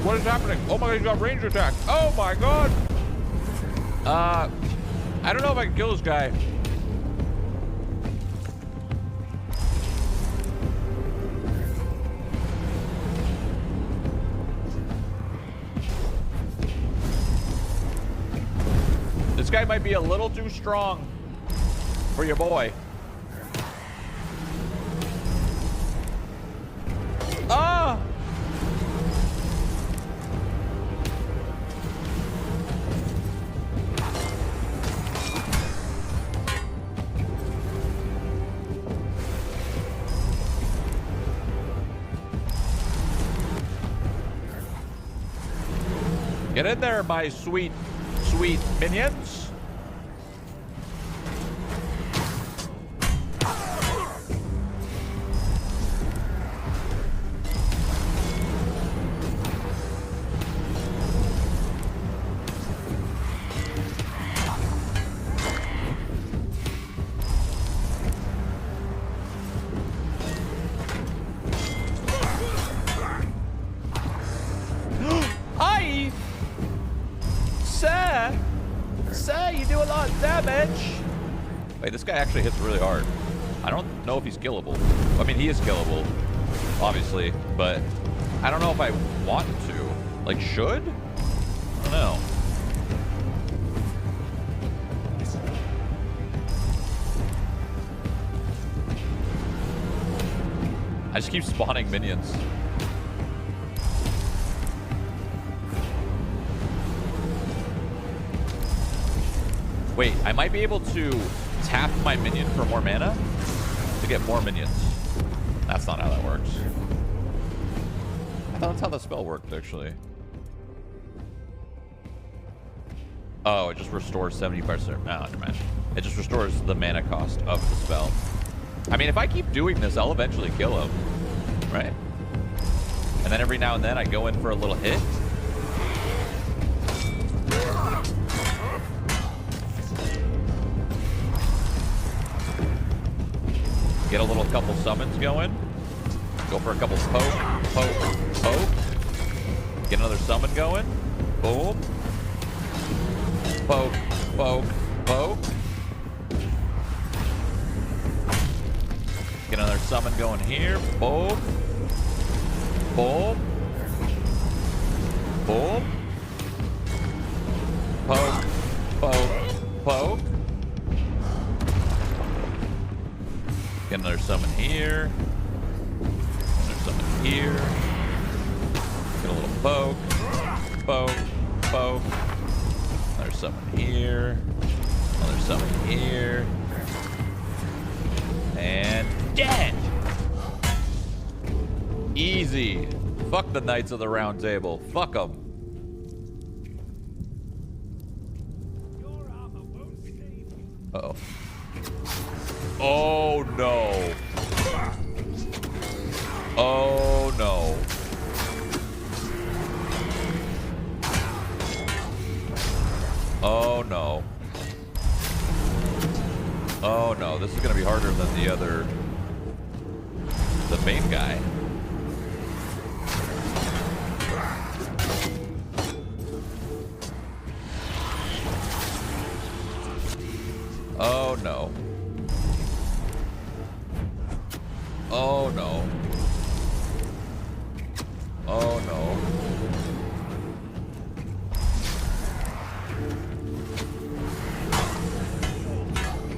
Speaker 1: What is happening? Oh my god, he's got range attack. Oh my god. I don't know if I can kill this guy. This guy might be a little too strong for your boy. Ah! Get in there, my sweet, sweet minions. This guy actually hits really hard. I don't know if he's killable. I mean, he is killable, obviously, but I don't know if I want to. Like, should? I don't know. I just keep spawning minions. Wait, I might be able to tap my minion for more mana to get more minions. That's not how that works. I thought that's how the spell worked, actually. Oh, it just restores 70%. Oh, never mind. It just restores the mana cost of the spell. I mean, if I keep doing this, I'll eventually kill him, right? And then every now and then I go in for a little hit. Get a little couple summons going. Go for a couple poke, poke, poke. Get another summon going. Boom. Poke, poke, poke. Get another summon going here. Boom. Boom. Boom. Poke, poke, poke. another summon here. Another summon here. Get a little poke. Poke. Poke. Another summon here. Another summon here. And dead! Easy. Fuck the Knights of the Round Table. Fuck them. Uh-oh. Oh, no. Oh, no. Oh, no. Oh, no. This is going to be harder than the main guy. Oh, no. Oh, no. Oh, no.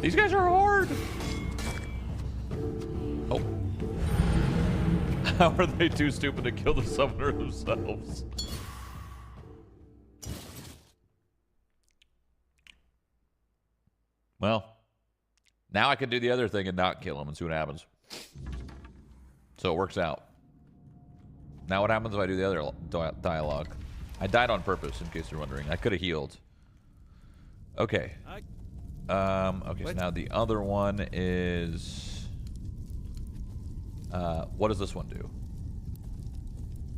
Speaker 1: These guys are hard. Oh. How are they too stupid to kill the summoner themselves? Well, now I can do the other thing and not kill him and see what happens. So it works out. Now what happens if I do the other dialogue? I died on purpose, in case you're wondering. I could have healed. Okay. Okay, so now the other one is... what does this one do?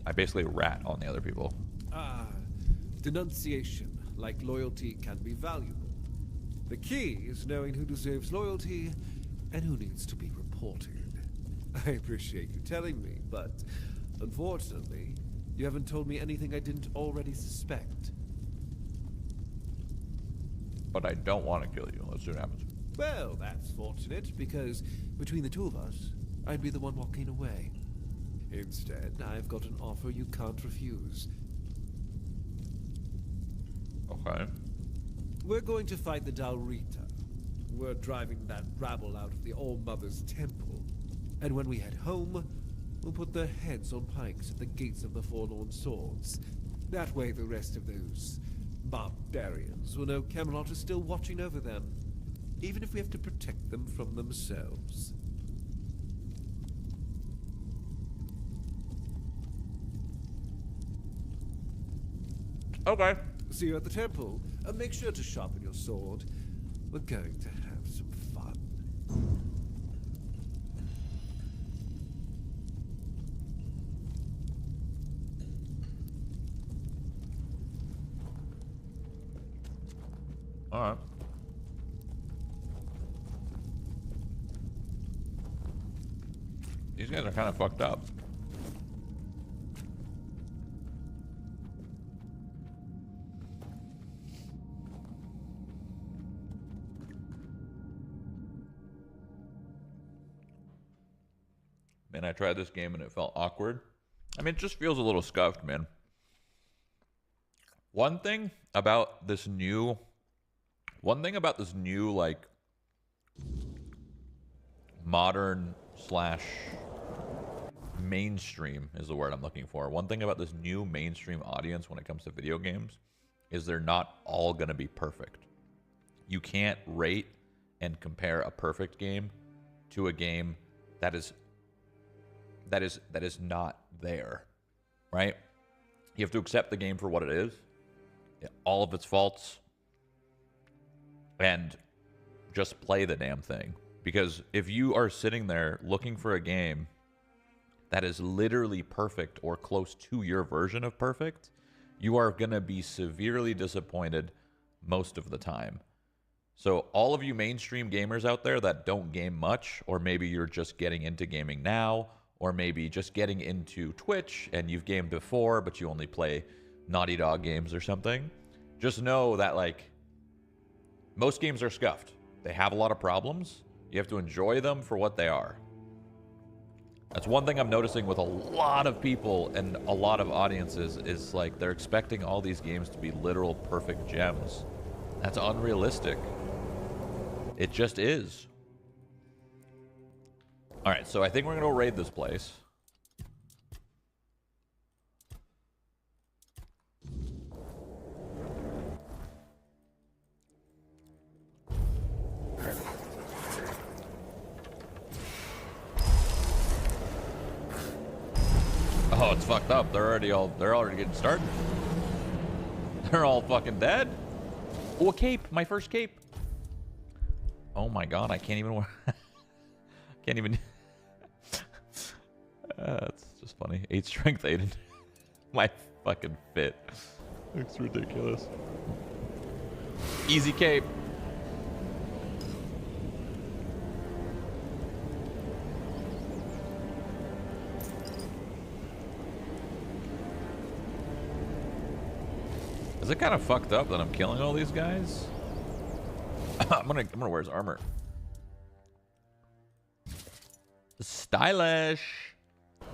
Speaker 1: I basically rat on the other people.
Speaker 2: Denunciation, like loyalty, can be valuable. The key is knowing who deserves loyalty and who needs to be reported. I appreciate you telling me, but unfortunately, you haven't told me anything I didn't already suspect.
Speaker 1: But I don't want to kill you. Let's see what happens.
Speaker 2: Well, that's fortunate, because between the two of us, I'd be the one walking away. Instead, I've got an offer you can't refuse.
Speaker 1: Okay.
Speaker 2: We're going to fight the Dalrita. We're driving that rabble out of the All-Mother's temple. And when we head home, we'll put their heads on pikes at the gates of the Forlorn Swords. That way the rest of those barbarians will know Camelot is still watching over them, even if we have to protect them from themselves.
Speaker 1: Okay.
Speaker 2: See you at the temple. Make sure to sharpen your sword. We're going to have some fun.
Speaker 1: Alright. These guys are kind of fucked up. Man, I tried this game and it felt awkward. I mean, it just feels a little scuffed, man. One thing about this new, like, modern slash mainstream is the word I'm looking for. One thing about this new mainstream audience when it comes to video games is they're not all going to be perfect. You can't rate and compare a perfect game to a game that is not there, right? You have to accept the game for what it is, all of its faults, and just play the damn thing. Because if you are sitting there looking for a game that is literally perfect or close to your version of perfect, you are going to be severely disappointed most of the time. So all of you mainstream gamers out there that don't game much, or maybe you're just getting into gaming now, or maybe just getting into Twitch and you've gamed before, but you only play Naughty Dog games or something, just know that, like, most games are scuffed. They have a lot of problems. You have to enjoy them for what they are. That's one thing I'm noticing with a lot of people and a lot of audiences is, like, they're expecting all these games to be literal perfect gems. That's unrealistic. It just is. Alright, so I think we're gonna go raid this place. Oh, it's fucked up. They're already getting started. They're all fucking dead. Oh, a cape. My first cape. Oh my god, I can't even wear... can't even... That's just funny. 8 strength, 8 in... my fucking fit. Looks ridiculous. Easy cape. Is it kind of fucked up that I'm killing all these guys? I'm gonna wear his armor. Stylish.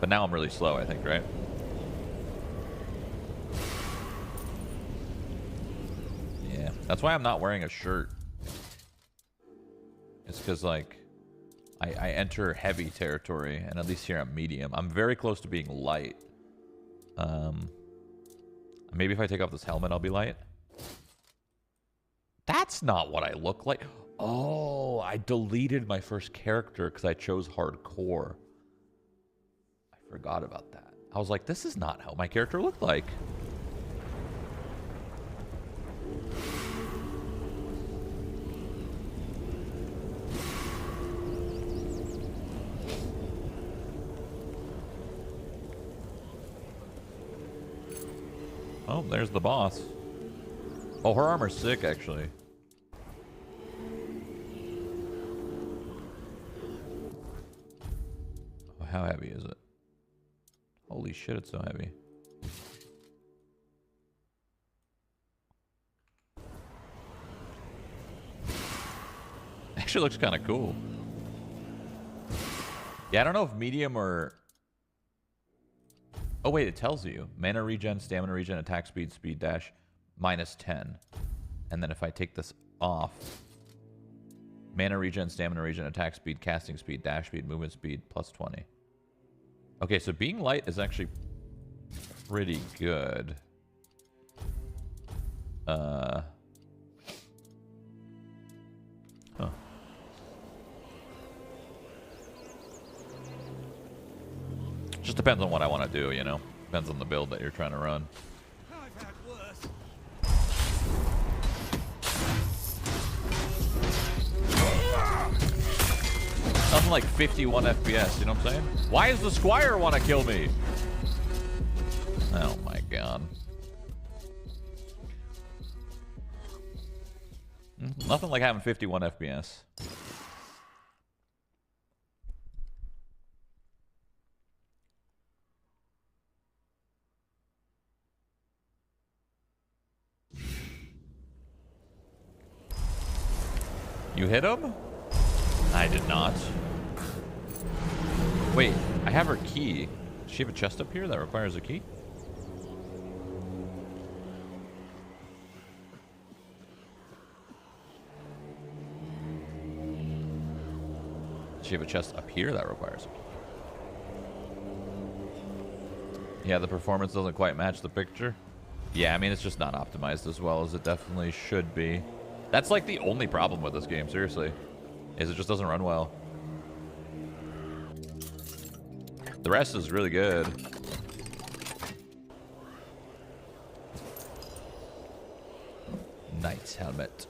Speaker 1: But now I'm really slow, I think, right? Yeah. That's why I'm not wearing a shirt. It's because, like, I enter heavy territory, and at least here I'm medium. I'm very close to being light. Maybe if I take off this helmet, I'll be light. That's not what I look like. Oh, I deleted my first character because I chose hardcore. I forgot about that. I was like, this is not how my character looked like. Oh, there's the boss. Oh, her armor's sick, actually. Oh, how heavy is it? Holy shit, it's so heavy. Actually looks kind of cool. Yeah, I don't know if medium or... Oh, wait, it tells you. Mana regen, stamina regen, attack speed, speed dash, -10. And then if I take this off, mana regen, stamina regen, attack speed, casting speed, dash speed, movement speed, +20. Okay, so being light is actually pretty good. Huh. Just depends on what I want to do, you know? Depends on the build that you're trying to run.
Speaker 17: I've had worse.
Speaker 1: Nothing like 51 FPS, you know what I'm saying? Why does the squire want to kill me? Oh my god. Nothing like having 51 FPS. You hit him? I did not. Wait, I have her key. Does she have a chest up here that requires a key? Does she have a chest up here that requires a key? Yeah, the performance doesn't quite match the picture. Yeah, I mean, it's just not optimized as well as it definitely should be. That's like the only problem with this game, seriously, is it just doesn't run well. The rest is really good. Knight's helmet.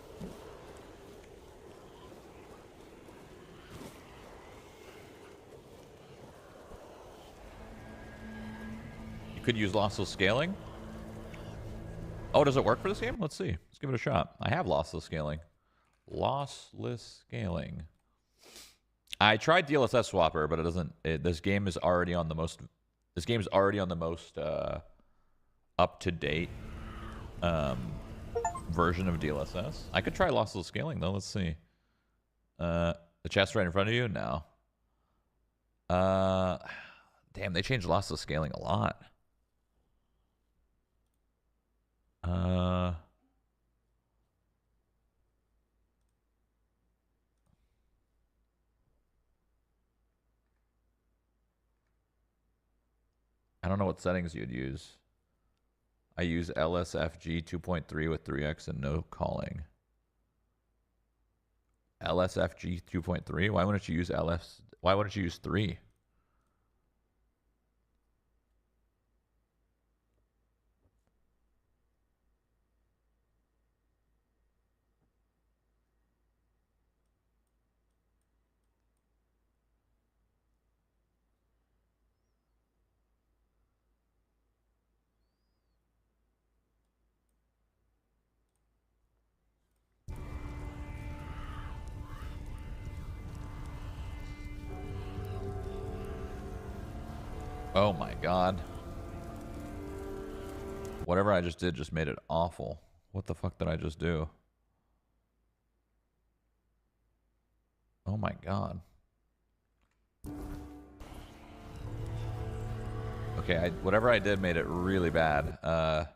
Speaker 1: You could use lossless scaling. Oh, does it work for this game? Let's see. Let's give it a shot. I have lossless scaling. Lossless scaling. I tried DLSS Swapper, but it doesn't. This game is already on the most. This game is already on the most up to date version of DLSS. I could try lossless scaling though. Let's see. The chest right in front of you. No. Damn, they changed lossless scaling a lot. I don't know what settings you'd use. I use LSFG 2.3 with 3x and no calling. LSFG 2.3? Why wouldn't you use Why wouldn't you use 3? Oh my god. Whatever I just did just made it awful. What the fuck did I just do? Oh my god. Okay, whatever I did made it really bad. Oh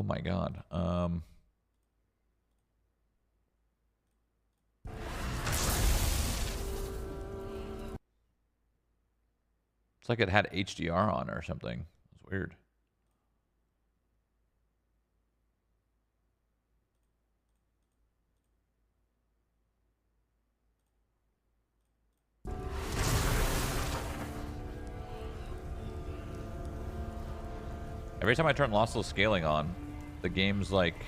Speaker 1: my god. It's like it had HDR on or something. It's weird. Every time I turn lossless scaling on, the game's like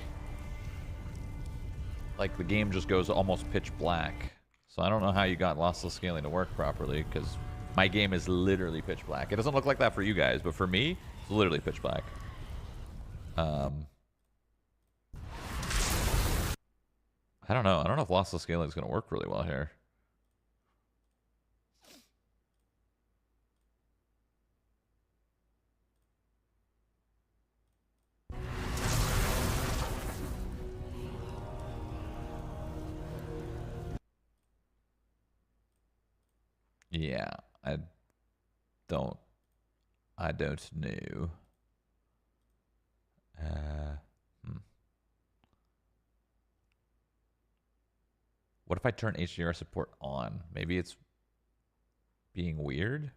Speaker 1: the game just goes almost pitch black. So I don't know how you got lossless scaling to work properly, because my game is literally pitch black. It doesn't look like that for you guys, but for me, it's literally pitch black. I don't know. I don't know if lossless scaling is going to work really well here. Yeah, I don't know. What if I turn HDR support on? Maybe it's being weird?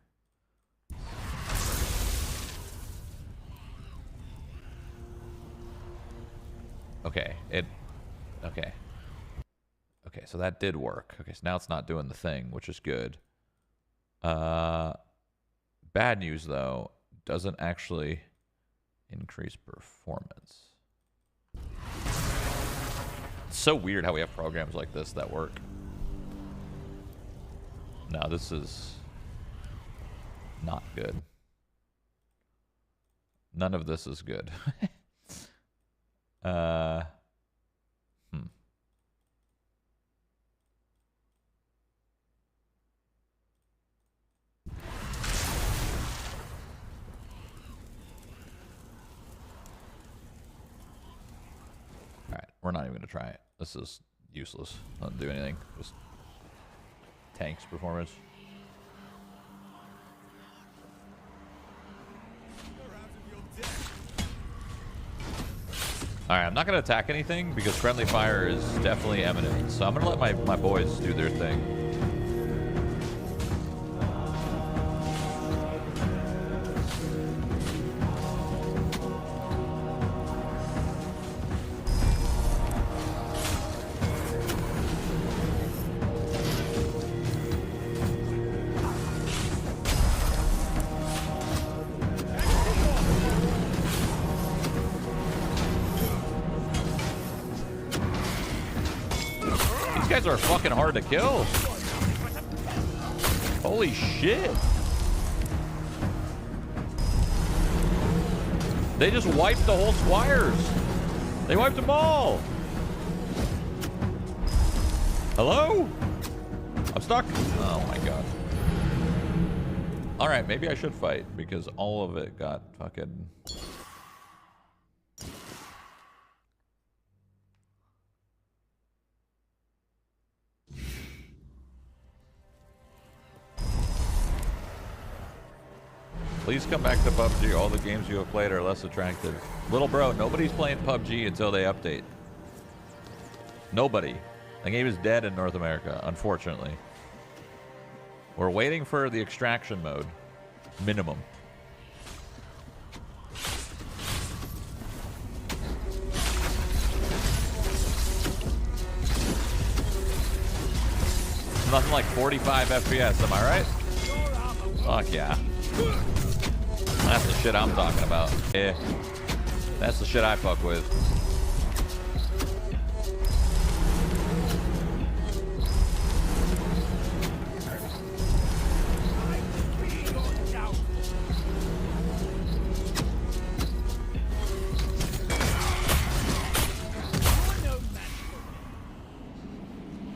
Speaker 1: Okay, okay. Okay, so that did work. Okay, so now it's not doing the thing, which is good. Bad news, though, doesn't actually increase performance. It's so weird how we have programs like this that work. No, this is not good. None of this is good. Alright, we're not even going to try it. This is useless. Doesn't do anything. Just tanks performance. Alright, I'm not going to attack anything because friendly fire is definitely imminent. So I'm going to let my boys do their thing. Are fucking hard to kill. Holy shit. They just wiped the whole squires. They wiped them all. Hello? I'm stuck. Oh my god. Alright, maybe I should fight because all of it got fucking... Please come back to PUBG. All the games you have played are less attractive. Little bro, nobody's playing PUBG until they update. Nobody. The game is dead in North America, unfortunately. We're waiting for the extraction mode. Minimum. Nothing like 45 FPS, am I right? Fuck yeah. That's the shit I'm talking about. Yeah. That's the shit I fuck with.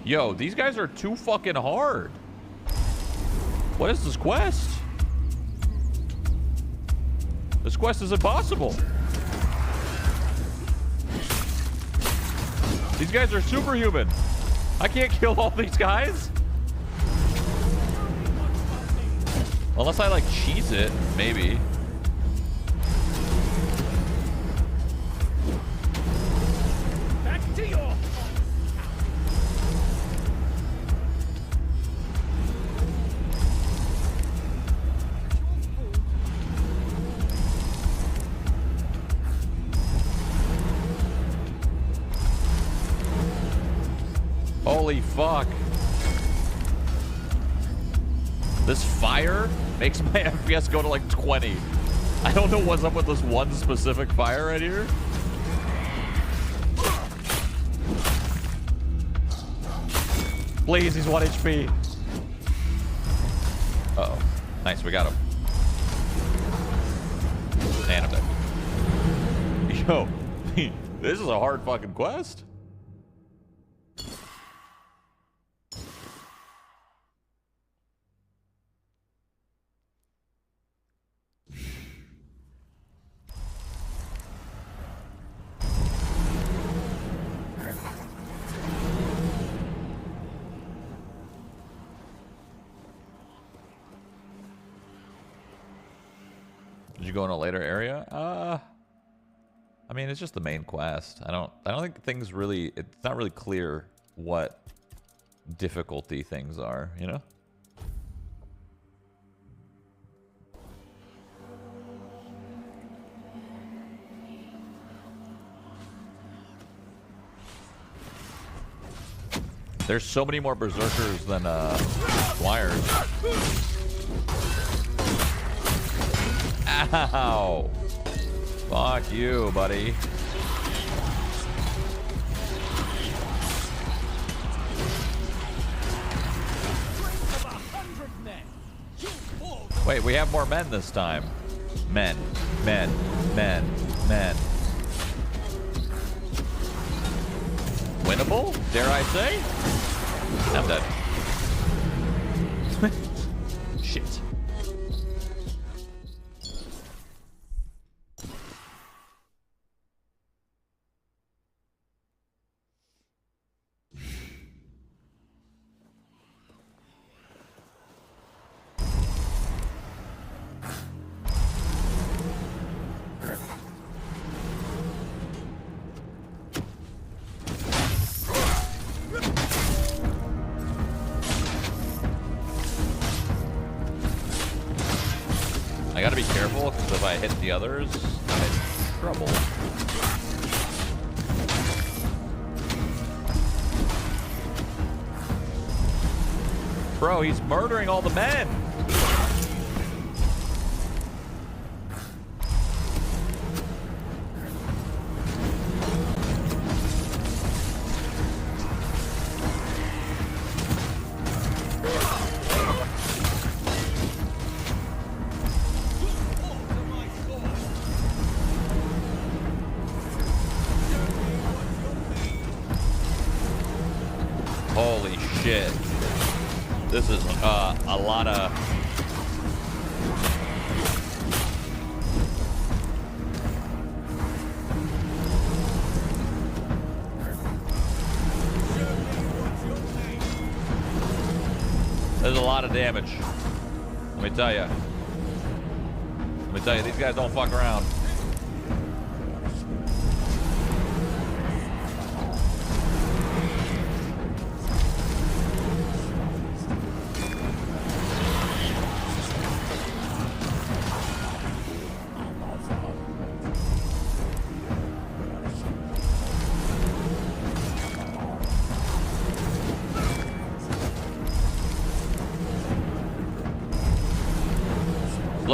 Speaker 1: Yo, these guys are too fucking hard. What is this quest? This quest is impossible. These guys are superhuman. I can't kill all these guys. Unless I like cheese it, maybe.
Speaker 17: Back to your...
Speaker 1: Holy fuck. This fire makes my FPS go to like 20. I don't know what's up with this one specific fire right here. Please, he's 1 HP. Uh-oh. Nice, we got him. And I'm dead. Yo, this is a hard fucking quest. Did you go in a later area? I mean, it's just the main quest. I don't think things really, it's not really clear what difficulty things are, you know? There's so many more berserkers than squires. Ow! Fuck you, buddy. Wait, we have more men this time. Men. Winnable? Dare I say? I'm dead. Shit. I gotta be careful, because if I hit the others, I'm in trouble. Bro, he's murdering all the men! Holy shit. This is a lot of... There's a lot of damage. Let me tell you. These guys don't fuck around.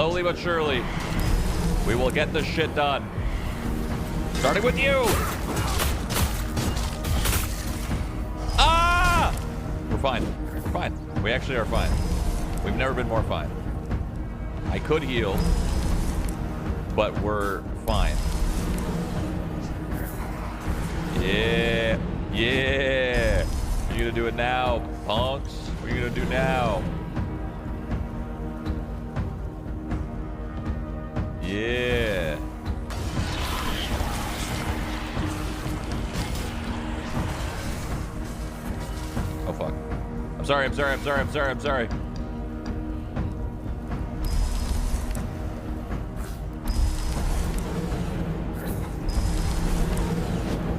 Speaker 1: Slowly but surely, we will get this shit done. Starting with you. Ah! We're fine. We're fine. We actually are fine. We've never been more fine. I could heal, but we're fine. Yeah. Yeah. What are you gonna do it now, punks? What are you gonna do now? Yeah. Oh, fuck. I'm sorry.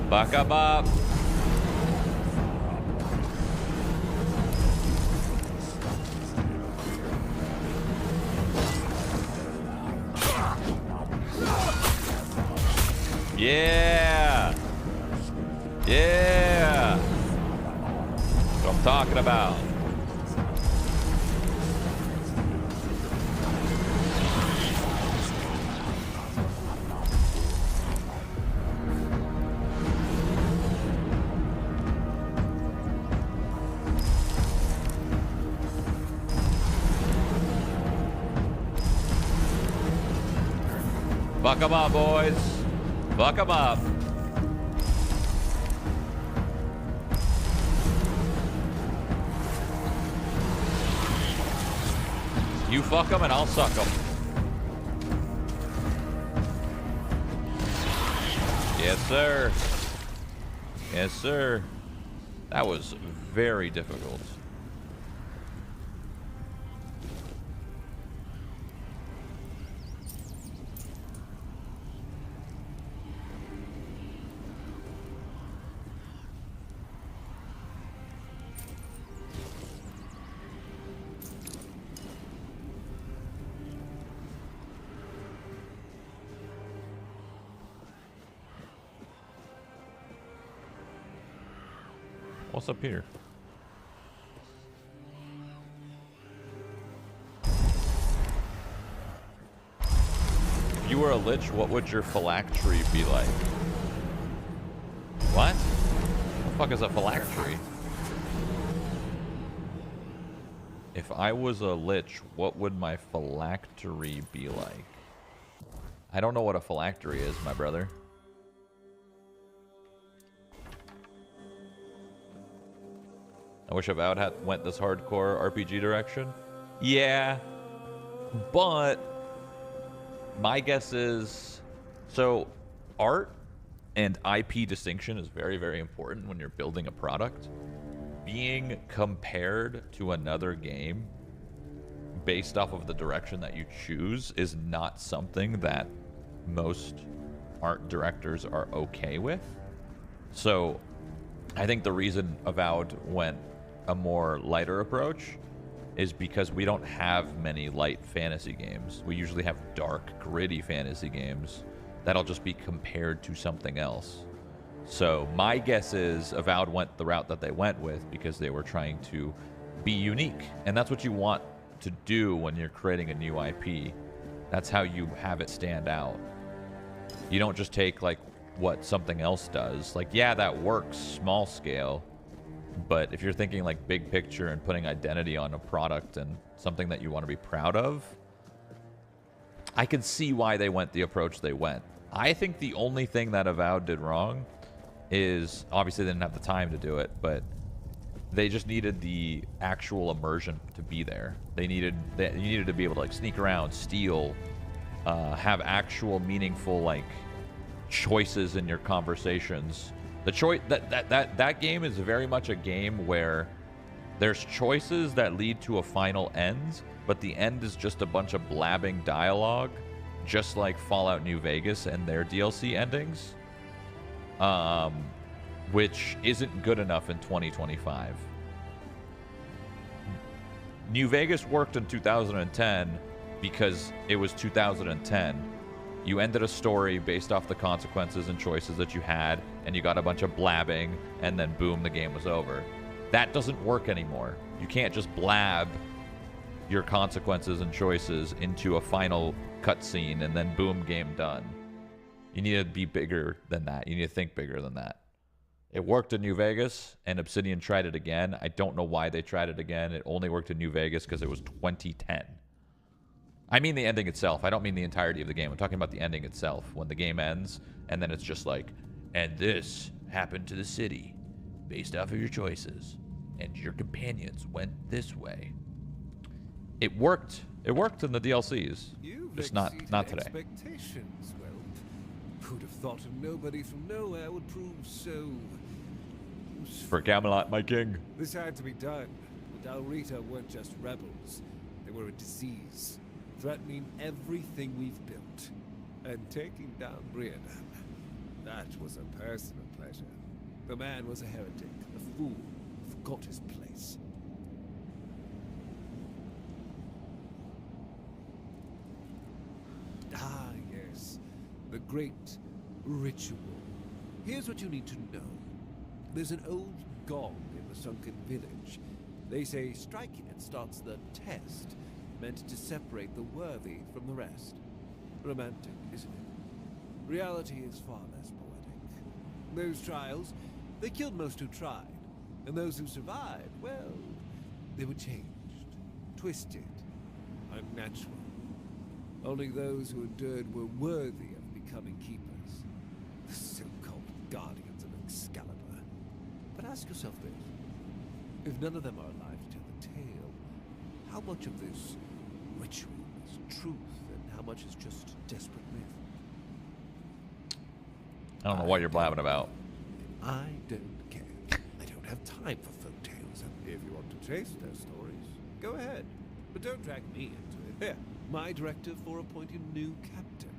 Speaker 1: Back up. Yeah. Yeah. That's what I'm talking about. Fuck 'em up, boys. Fuck 'em up. You fuck 'em and I'll suck 'em. Yes, sir. Yes, sir. That was very difficult. What's up here? If you were a lich, what would your phylactery be like? What? What the fuck is a phylactery? If I was a lich, what would my phylactery be like? I don't know what a phylactery is, my brother. I wish Avowed had went this hardcore RPG direction. Yeah, but my guess is, so art and IP distinction is very, very important when you're building a product. Being compared to another game based off of the direction that you choose is not something that most art directors are okay with. So I think the reason Avowed went a more lighter approach is because we don't have many light fantasy games. We usually have dark, gritty fantasy games that'll just be compared to something else. So my guess is Avowed went the route that they went with because they were trying to be unique. And that's what you want to do when you're creating a new IP. That's how you have it stand out. You don't just take like what something else does. Like, yeah, that works small scale. But if you're thinking like big picture and putting identity on a product and something that you want to be proud of, I can see why they went the approach they went. I think the only thing that Avowed did wrong is, obviously they didn't have the time to do it, but they just needed the actual immersion to be there. You needed to be able to like sneak around, steal, have actual meaningful like choices in your conversations. The choice that game is very much a game where there's choices that lead to a final end, but the end is just a bunch of blabbing dialogue, just like Fallout New Vegas and their DLC endings, which isn't good enough in 2025. New Vegas worked in 2010 because it was 2010. You ended a story based off the consequences and choices that you had, and you got a bunch of blabbing, and then boom, the game was over. That doesn't work anymore. You can't just blab your consequences and choices into a final cutscene, and then boom, game done. You need to be bigger than that. You need to think bigger than that. It worked in New Vegas, and Obsidian tried it again. I don't know why they tried it again. It only worked in New Vegas because it was 2010. I mean the ending itself. I don't mean the entirety of the game. I'm talking about the ending itself. When the game ends, and then it's just like, and this happened to the city based off of your choices, and your companions went this way. It worked. It worked in the DLCs. Just not today.
Speaker 2: Expectations. Well, who'd have thought a nobody from nowhere would prove so...
Speaker 1: For Camelot, my king.
Speaker 2: This had to be done. The Dalrita weren't just rebels. They were a disease, threatening everything we've built. And taking down Brianna, that was a personal pleasure. The man was a heretic, a fool, forgot his place. Ah, yes. The great ritual. Here's what you need to know. There's an old gong in the Sunken Village. They say striking it starts the test, meant to separate the worthy from the rest. Romantic, isn't it? Reality is far less poetic. Those trials, they killed most who tried. And those who survived, well, they were changed, twisted, unnatural. Only those who endured were worthy of becoming keepers. The so-called guardians of Excalibur. But ask yourself this. If none of them are alive to tell the tale, how much of this ritual is truth and how much is just desperate myth?
Speaker 1: I don't know what you're blabbing about.
Speaker 2: I don't care. I don't have time for folk tales. And if you want to chase their stories, go ahead. But don't drag me into it. Here, my directive for appointing new captain.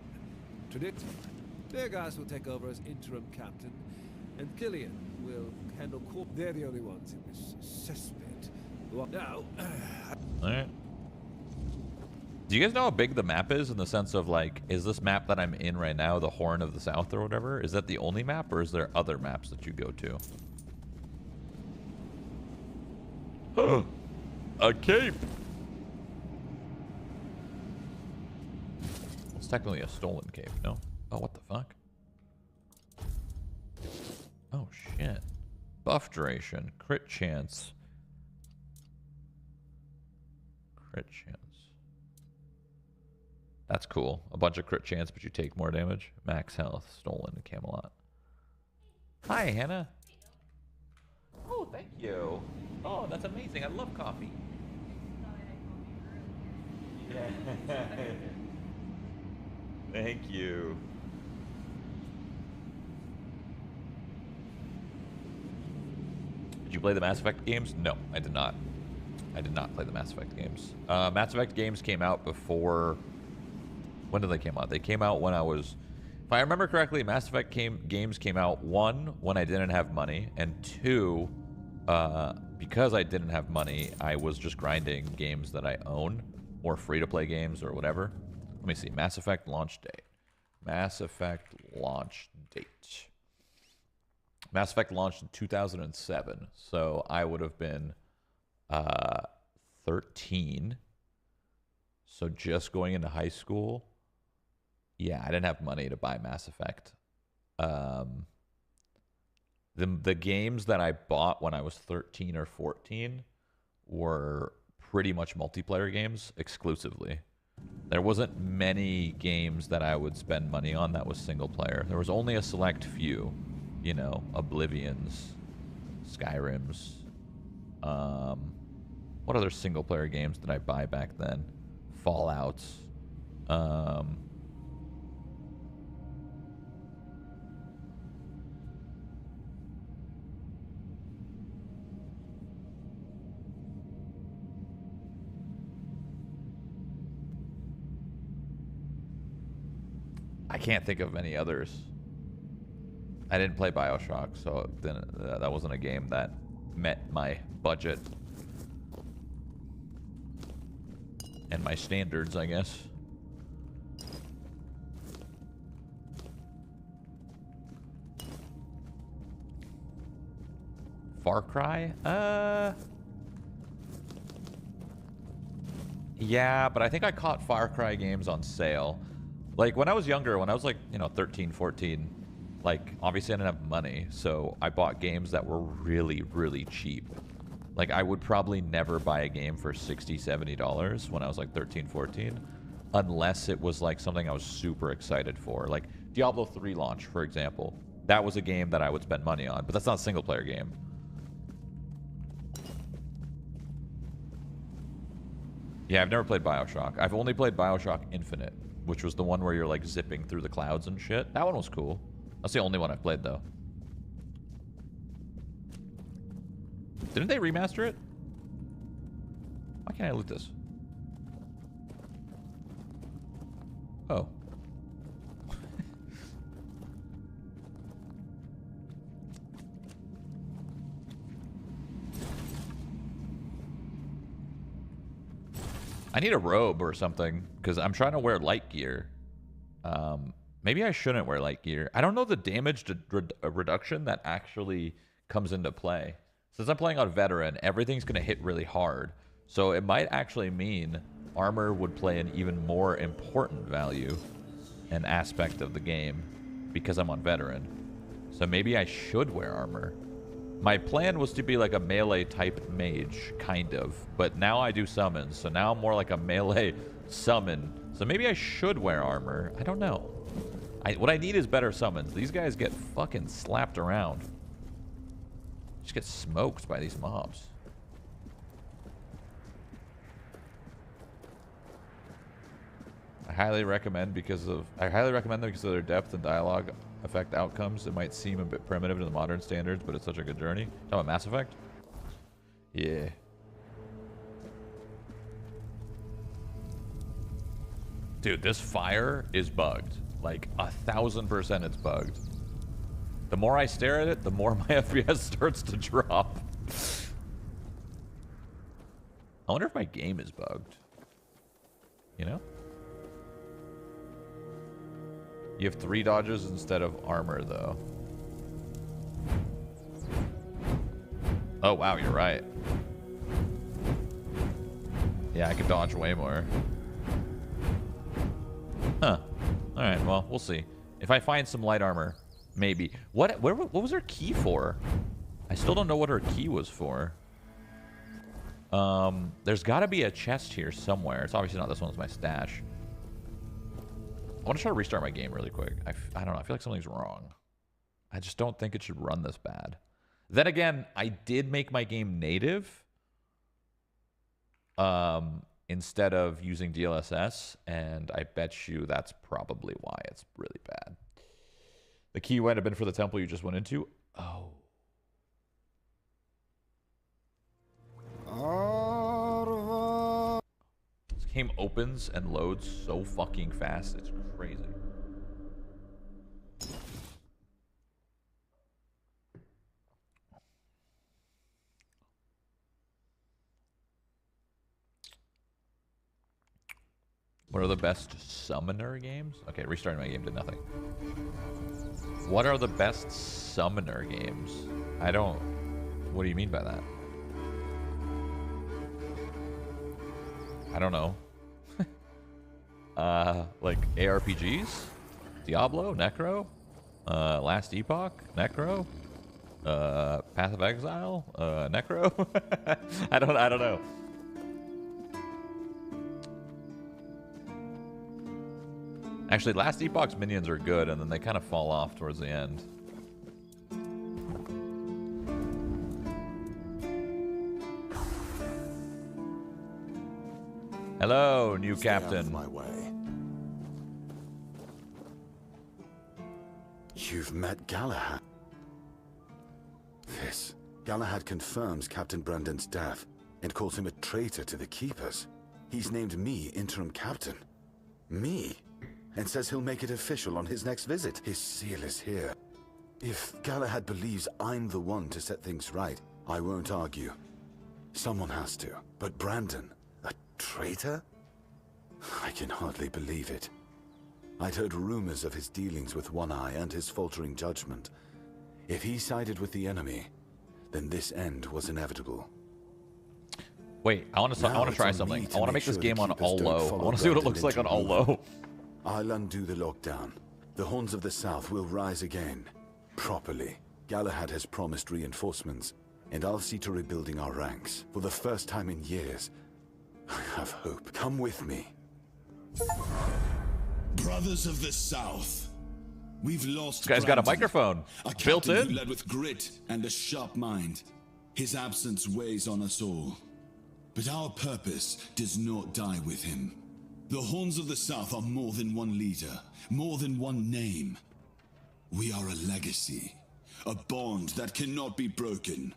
Speaker 2: Tradict. Degas will take over as interim captain, and Killian will handle corp. They're the only ones in this cesspit. Now,
Speaker 1: Alright. Do you guys know how big the map is in the sense of, like, is this map that I'm in right now the Horn of the South or whatever? Is that the only map, or is there other maps that you go to? A cape! It's technically a stolen cape, no? Oh, what the fuck? Oh, shit. Buff duration. Crit chance. Crit chance. That's cool. A bunch of crit chance, but you take more damage. Max health. Stolen to Camelot. Hi, Hannah. Oh, thank you. Oh, that's amazing. I love coffee. Yeah. Thank you. Did you play the Mass Effect games? No, I did not. I did not play the Mass Effect games. Mass Effect games came out before... When did they come out? They came out when I was... If I remember correctly, Mass Effect games came out, 1, when I didn't have money, and 2, because I didn't have money, I was just grinding games that I own, or free-to-play games, or whatever. Let me see. Mass Effect launch date. Mass Effect launch date. Mass Effect launched in 2007, so I would have been 13. So just going into high school. Yeah, I didn't have money to buy Mass Effect. The games that I bought when I was 13 or 14 were pretty much multiplayer games exclusively. There wasn't many games that I would spend money on that was single player. There was only a select few, you know, Oblivions, Skyrims. What other single player games did I buy back then? Fallouts. I can't think of any others. I didn't play BioShock, so then that wasn't a game that met my budget and my standards, I guess. Far Cry? Yeah, but I think I caught Far Cry games on sale. Like, when I was younger, when I was like, 13, 14, like, obviously I didn't have money, so I bought games that were really, really cheap. Like, I would probably never buy a game for $60, $70 when I was like 13, 14, unless it was like something I was super excited for. Like, Diablo 3 launch, for example. That was a game that I would spend money on, but that's not a single-player game. Yeah, I've never played BioShock. I've only played BioShock Infinite, which was the one where you're, like, zipping through the clouds and shit. That one was cool. That's the only one I've played, though. Didn't they remaster it? Why can't I loot this? Oh. I need a robe or something, because I'm trying to wear light gear. Maybe I shouldn't wear light gear. I don't know the damage reduction that actually comes into play. Since I'm playing on veteran, everything's going to hit really hard. So it might actually mean armor would play an even more important value and aspect of the game because I'm on veteran. So maybe I should wear armor. My plan was to be like a melee type mage, kind of. But now I do summons, so now I'm more like a melee summon. So maybe I should wear armor. I don't know. What I need is better summons. These guys get fucking slapped around. Just get smoked by these mobs. I highly recommend them because of their depth and dialogue affect outcomes. It might seem a bit primitive to the modern standards, but it's such a good journey. Talking about Mass Effect? Yeah. Dude, this fire is bugged. Like 1000% it's bugged. The more I stare at it, the more my FPS starts to drop. I wonder if my game is bugged. You know? You have 3 dodges instead of armor, though. Oh, wow, you're right. Yeah, I could dodge way more. Huh. Alright, well, we'll see. If I find some light armor, maybe. What was her key for? I still don't know what her key was for. There's got to be a chest here somewhere. It's obviously not this one. It's my stash. I want to try to restart my game really quick. I don't know. I feel like something's wrong. I just don't think it should run this bad. Then again, I did make my game native instead of using DLSS, and I bet you that's probably why it's really bad. The key might have been for the temple you just went into. Oh. This game opens and loads so fucking fast. It's crazy. What are the best summoner games? Okay, restarting my game did nothing. What are the best summoner games? I don't... What do you mean by that? I don't know. Like ARPGs? Diablo? Necro? Last Epoch? Necro? Path of Exile? Necro? I don't know. Actually, Last Epoch's minions are good, and then they kind of fall off towards the end. Hello, new captain.
Speaker 15: My way. You've met Galahad. This. Galahad confirms Captain Brandon's death and calls him a traitor to the Keepers. He's named me interim captain. Me? And says he'll make it official on his next visit. His seal is here. If Galahad believes I'm the one to set things right, I won't argue. Someone has to. But Brandon, a traitor? I can hardly believe it. I'd heard rumors of his dealings with One Eye and his faltering judgment. If he sided with the enemy, then this end was inevitable.
Speaker 1: Wait, I want to try something. I want to make this game on all low. I want to see what it looks like on all low.
Speaker 15: I'll undo the lockdown. The Horns of the South will rise again. Properly. Galahad has promised reinforcements, and I'll see to rebuilding our ranks. For the first time in years, I have hope. Come with me.
Speaker 18: Brothers of the South, we've lost.
Speaker 1: This guy's got a microphone built in.
Speaker 18: Who led with grit and a sharp mind. His absence weighs on us all. But our purpose does not die with him. The Horns of the South are more than one leader, more than one name. We are a legacy, a bond that cannot be broken.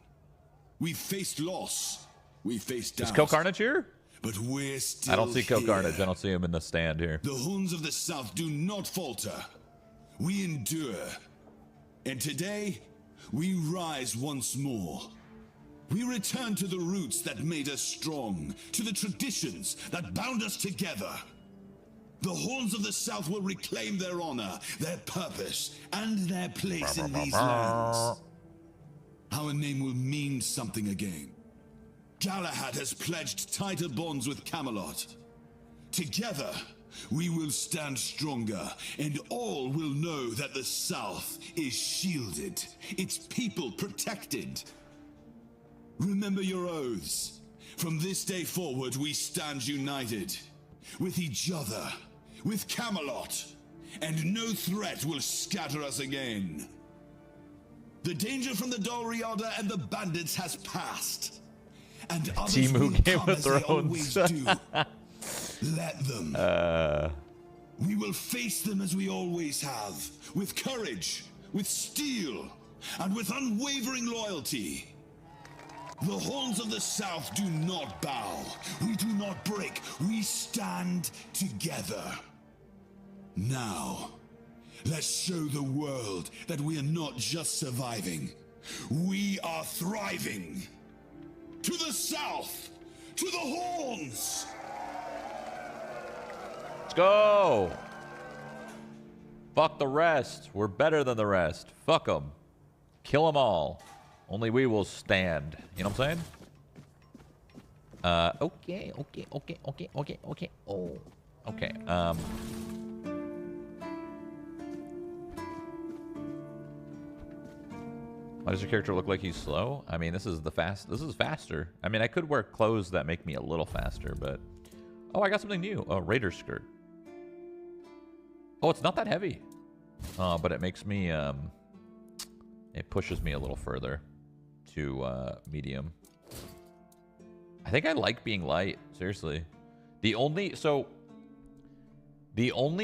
Speaker 18: We faced loss, we faced doubt.
Speaker 1: Is Coe Carnage here?
Speaker 18: But we're still
Speaker 1: I don't see Coe
Speaker 18: here.
Speaker 1: Carnage. I don't see him in the stand here.
Speaker 18: The Horns of the South do not falter. We endure. And today, we rise once more. We return to the roots that made us strong, to the traditions that bound us together. The Horns of the South will reclaim their honor, their purpose, and their place in these lands. Our name will mean something again. Galahad has pledged tighter bonds with Camelot. Together, we will stand stronger, and all will know that the South is shielded, its people protected. Remember your oaths. From this day forward, we stand united. With each other. With Camelot. And no threat will scatter us again. The danger from the Dalriada and the bandits has passed. And others
Speaker 1: Timu
Speaker 18: will
Speaker 1: Game
Speaker 18: come
Speaker 1: of
Speaker 18: as they always
Speaker 1: Thrones.
Speaker 18: do. Let them. We will face them as we always have. With courage. With steel. And with unwavering loyalty. The Horns of the South do not bow. We do not break. We stand together. Now, let's show the world that we are not just surviving. We are thriving. To the South! To the Horns!
Speaker 1: Let's go! Fuck the rest. We're better than the rest. Fuck them. Kill them all. Only we will stand. You know what I'm saying? Okay. Oh. Okay. Why does your character look like he's slow? I mean, this is faster. I mean, I could wear clothes that make me a little faster, but... Oh, I got something new. A Raider skirt. Oh, it's not that heavy. But it makes me, it pushes me a little further to medium. I think I like being light, seriously. The only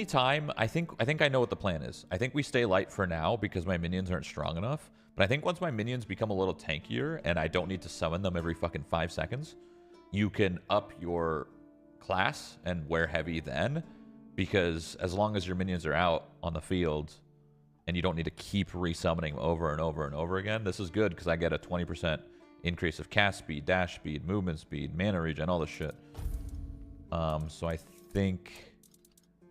Speaker 1: time I think I know what the plan is. I think we stay light for now because my minions aren't strong enough. But I think once my minions become a little tankier and I don't need to summon them every fucking 5 seconds, you can up your class and wear heavy then, because as long as your minions are out on the field and you don't need to keep resummoning over and over and over again, this is good because I get a 20% increase of cast speed, dash speed, movement speed, mana regen, all this shit. So I think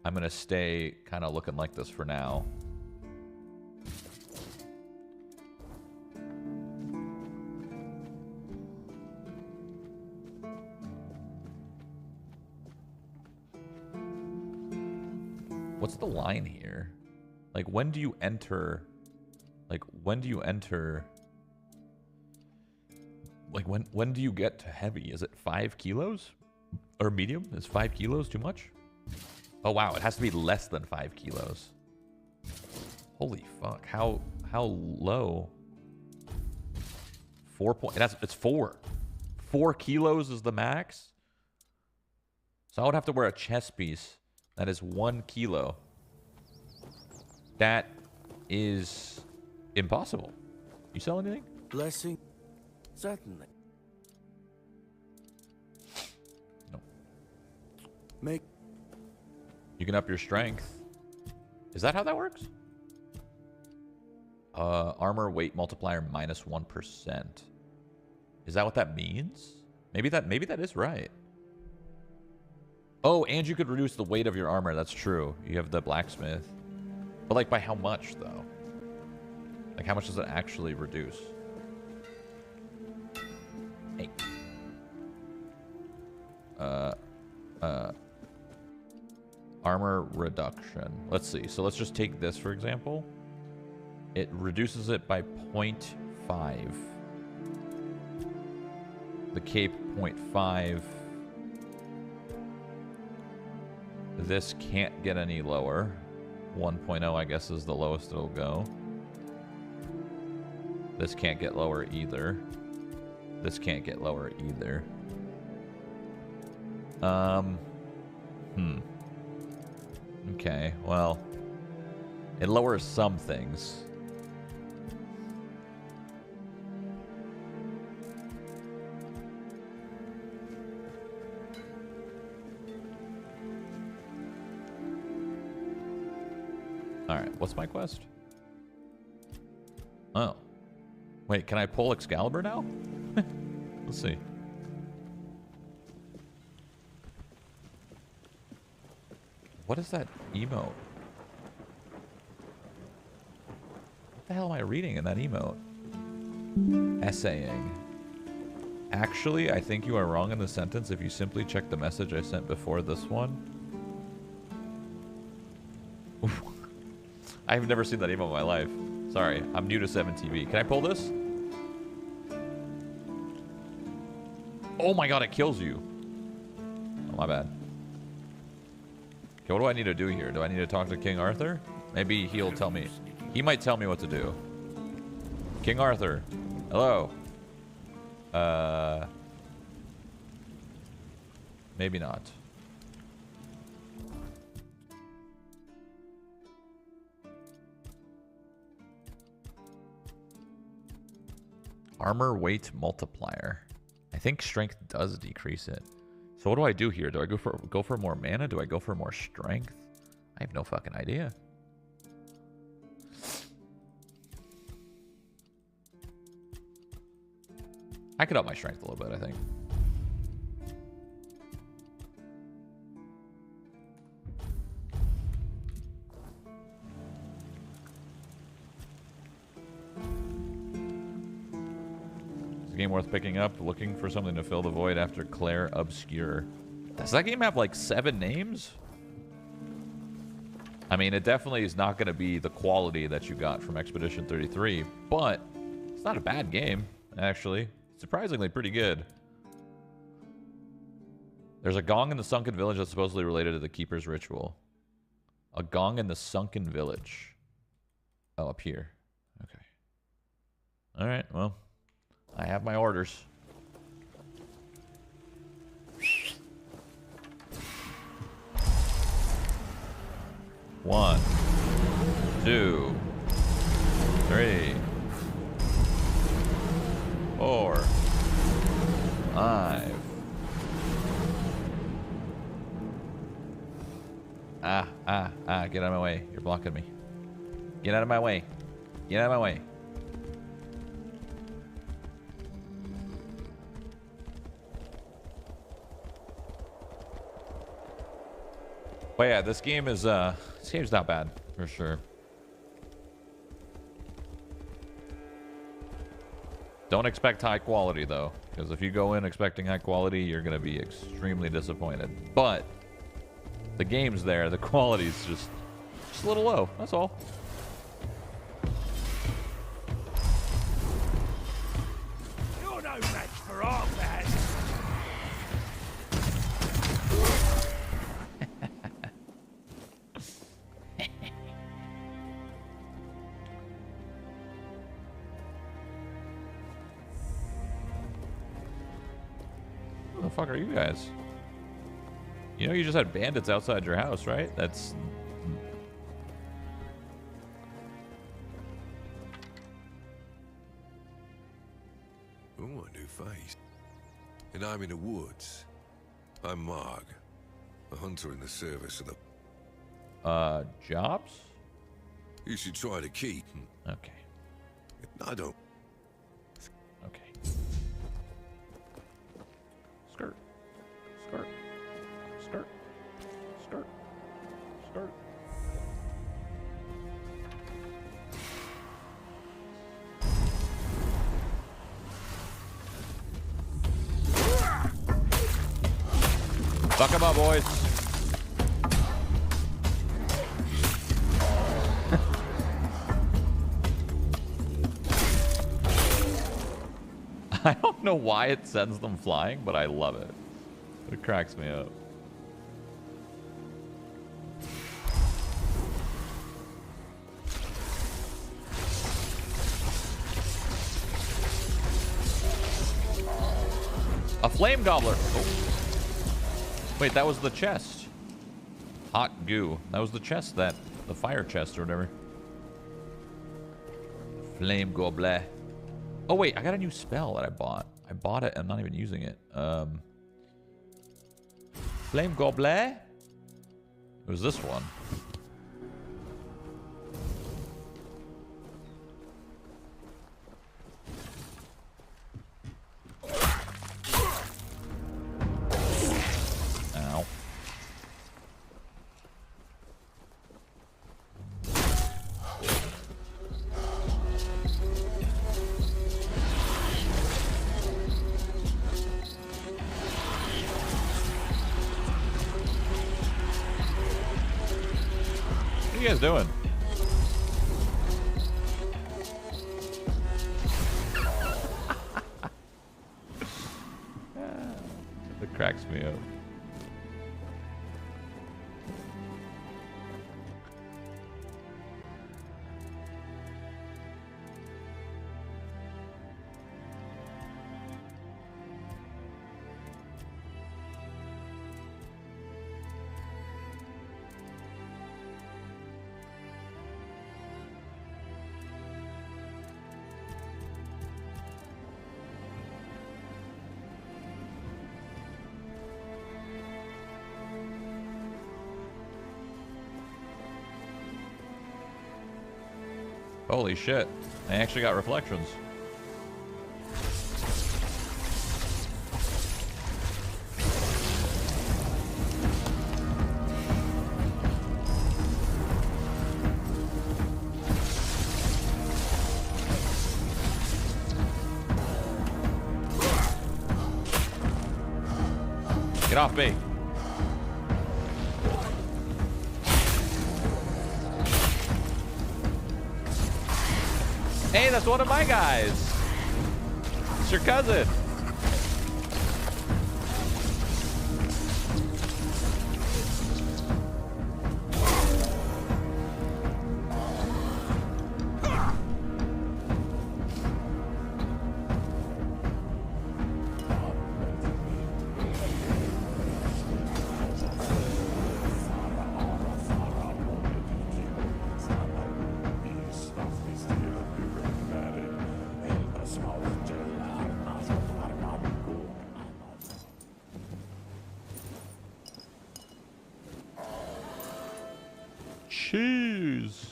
Speaker 1: I'm gonna stay kind of looking like this for now. What's the line here? Like, when do you enter? Like, when do you enter? Like, when do you get to heavy? Is it 5 kilos? Or medium? Is 5 kilos too much? Oh, wow. It has to be less than 5 kilos. Holy fuck. How low? 4 point. It's 4. 4 kilos is the max? So I would have to wear a chest piece that is 1 kilo. That is impossible. You sell anything?
Speaker 10: Blessing? Certainly.
Speaker 1: No.
Speaker 10: Make.
Speaker 1: You can up your strength. Is that how that works? Armor weight multiplier minus 1%. Is that what that means? Maybe that is right. Oh, and you could reduce the weight of your armor. That's true. You have the blacksmith. But, like, by how much, though? Like, how much does it actually reduce? Hey. armor reduction. Let's see. So let's just take this, for example. It reduces it by 0.5. The cape 0.5. This can't get any lower. 1.0, I guess, is the lowest it'll go. This can't get lower either. This can't get lower either. Okay, well, it lowers some things. Alright, what's my quest? Oh. Wait, can I pull Excalibur now? Let's see. What is that emote? What the hell am I reading in that emote? Essaying. Actually, I think you are wrong in the sentence if you simply check the message I sent before this one. I've never seen that emote in my life. Sorry, I'm new to 7TV. Can I pull this? Oh my god, it kills you. Oh, my bad. Okay, what do I need to do here? Do I need to talk to King Arthur? Maybe he'll tell me. He might tell me what to do. King Arthur. Hello. Maybe not. Armor weight multiplier. I think strength does decrease it. So what do I do here? Do I go for more mana? Do I go for more strength? I have no fucking idea. I could up my strength a little bit, I think. Is the game worth picking up? Looking for something to fill the void after Claire Obscure. Does that game have like 7 names? I mean, it definitely is not going to be the quality that you got from Expedition 33, but it's not a bad game, actually. Surprisingly pretty good. There's a gong in the Sunken Village that's supposedly related to the Keeper's Ritual. A gong in the Sunken Village. Oh, up here. Okay. Alright, well, I have my orders. One, 2, 3, 4, 5. Get out of my way. You're blocking me. Get out of my way. Get out of my way. But yeah, this game's not bad for sure. Don't expect high quality though, because if you go in expecting high quality, you're gonna be extremely disappointed. But the game's there, the quality's just a little low. That's all.
Speaker 17: You're no match for our bad.
Speaker 1: Who the fuck are you guys? You know you just had bandits outside your house, right? That's...
Speaker 19: Oh, a new face. And I'm in the woods. I'm Marg, a hunter in the service of the...
Speaker 1: jobs?
Speaker 19: You should try to keep.
Speaker 1: Okay.
Speaker 19: I don't.
Speaker 1: Okay. Skirt. Skirt. Skirt. Skirt. Skirt. Fuck 'em up, boys. I don't know why it sends them flying, but I love it. It cracks me up. A flame gobbler. Oh. Wait, that was the chest. Hot goo. That was the chest, the fire chest or whatever. Flame gobbler. Oh wait, I got a new spell that I bought. I bought it and I'm not even using it. Flame gobbler. It was this one. Ow. What are you guys doing? It cracks me up. Holy shit. I actually got reflections. Get off me. Hey, that's one of my guys. It's your cousin. Cheese.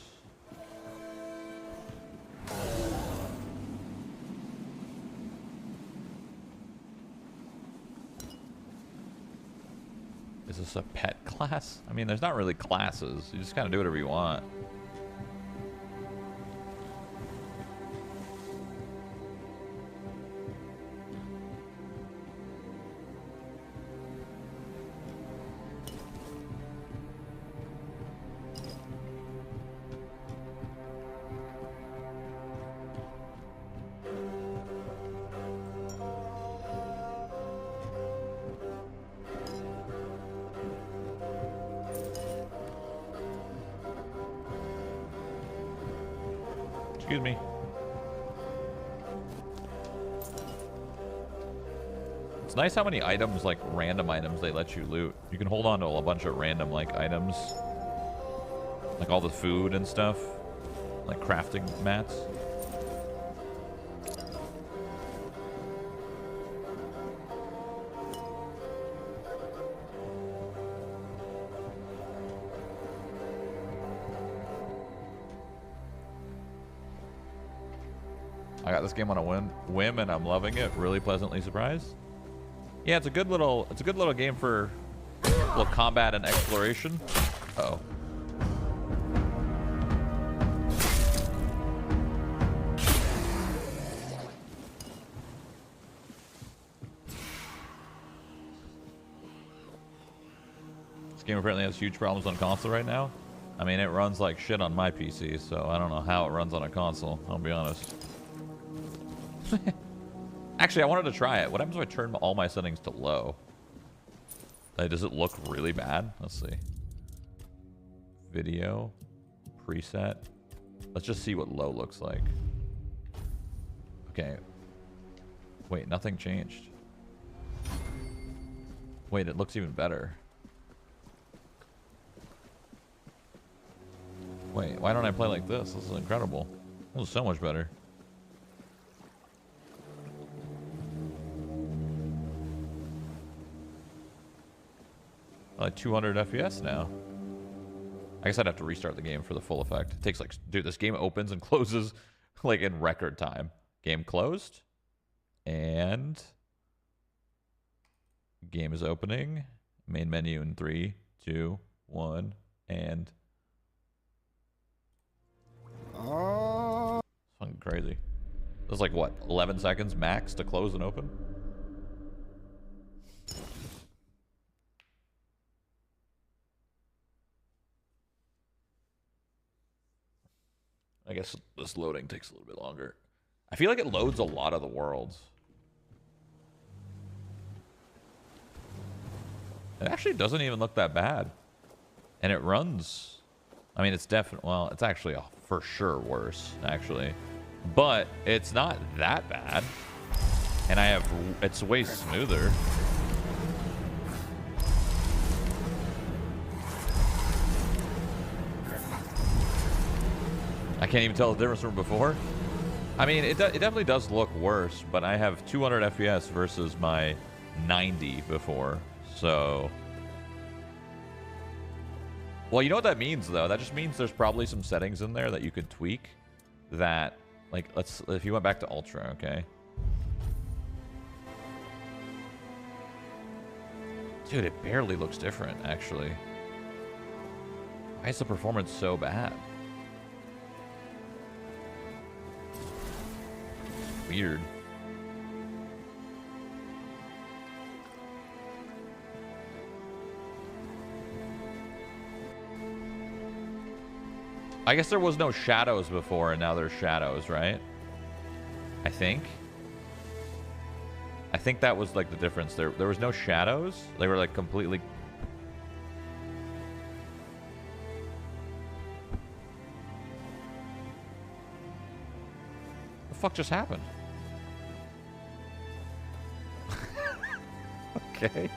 Speaker 1: Is this a pet class? I mean, there's not really classes. You just kind of do whatever you want. Excuse me. It's nice how many items, like random items, they let you loot. You can hold on to a bunch of random like items. Like all the food and stuff. Like crafting mats. I got this game on a whim and I'm loving it. Really pleasantly surprised. Yeah, it's a good little game for a little combat and exploration. Uh-oh. This game apparently has huge problems on console right now. I mean, it runs like shit on my PC, so I don't know how it runs on a console, I'll be honest. Actually, I wanted to try it. What happens if I turn all my settings to low? Does it look really bad? Let's see. Video. Preset. Let's just see what low looks like. Okay. Wait, nothing changed. Wait, it looks even better. Wait, why don't I play like this? This is incredible. This is so much better. Like 200 FPS now. I guess I'd have to restart the game for the full effect. It takes like, dude, this game opens and closes like in record time. Game closed. And game is opening. Main menu in 3, 2, 1, and it's fucking crazy. That's like what, 11 seconds max to close and open? I guess this loading takes a little bit longer. I feel like it loads a lot of the worlds. It actually doesn't even look that bad. And it runs. I mean, it's definitely, well, it's actually for sure worse, actually. But it's not that bad. And it's way smoother. I can't even tell the difference from before. I mean, it definitely does look worse, but I have 200 FPS versus my 90 before, so... Well, you know what that means, though? That just means there's probably some settings in there that you could tweak that, like, if you went back to Ultra, okay? Dude, it barely looks different, actually. Why is the performance so bad? Weird. I guess there was no shadows before, and now there's shadows, right? I think that was like the difference. There was no shadows. They were like completely... What the fuck just happened? Okay.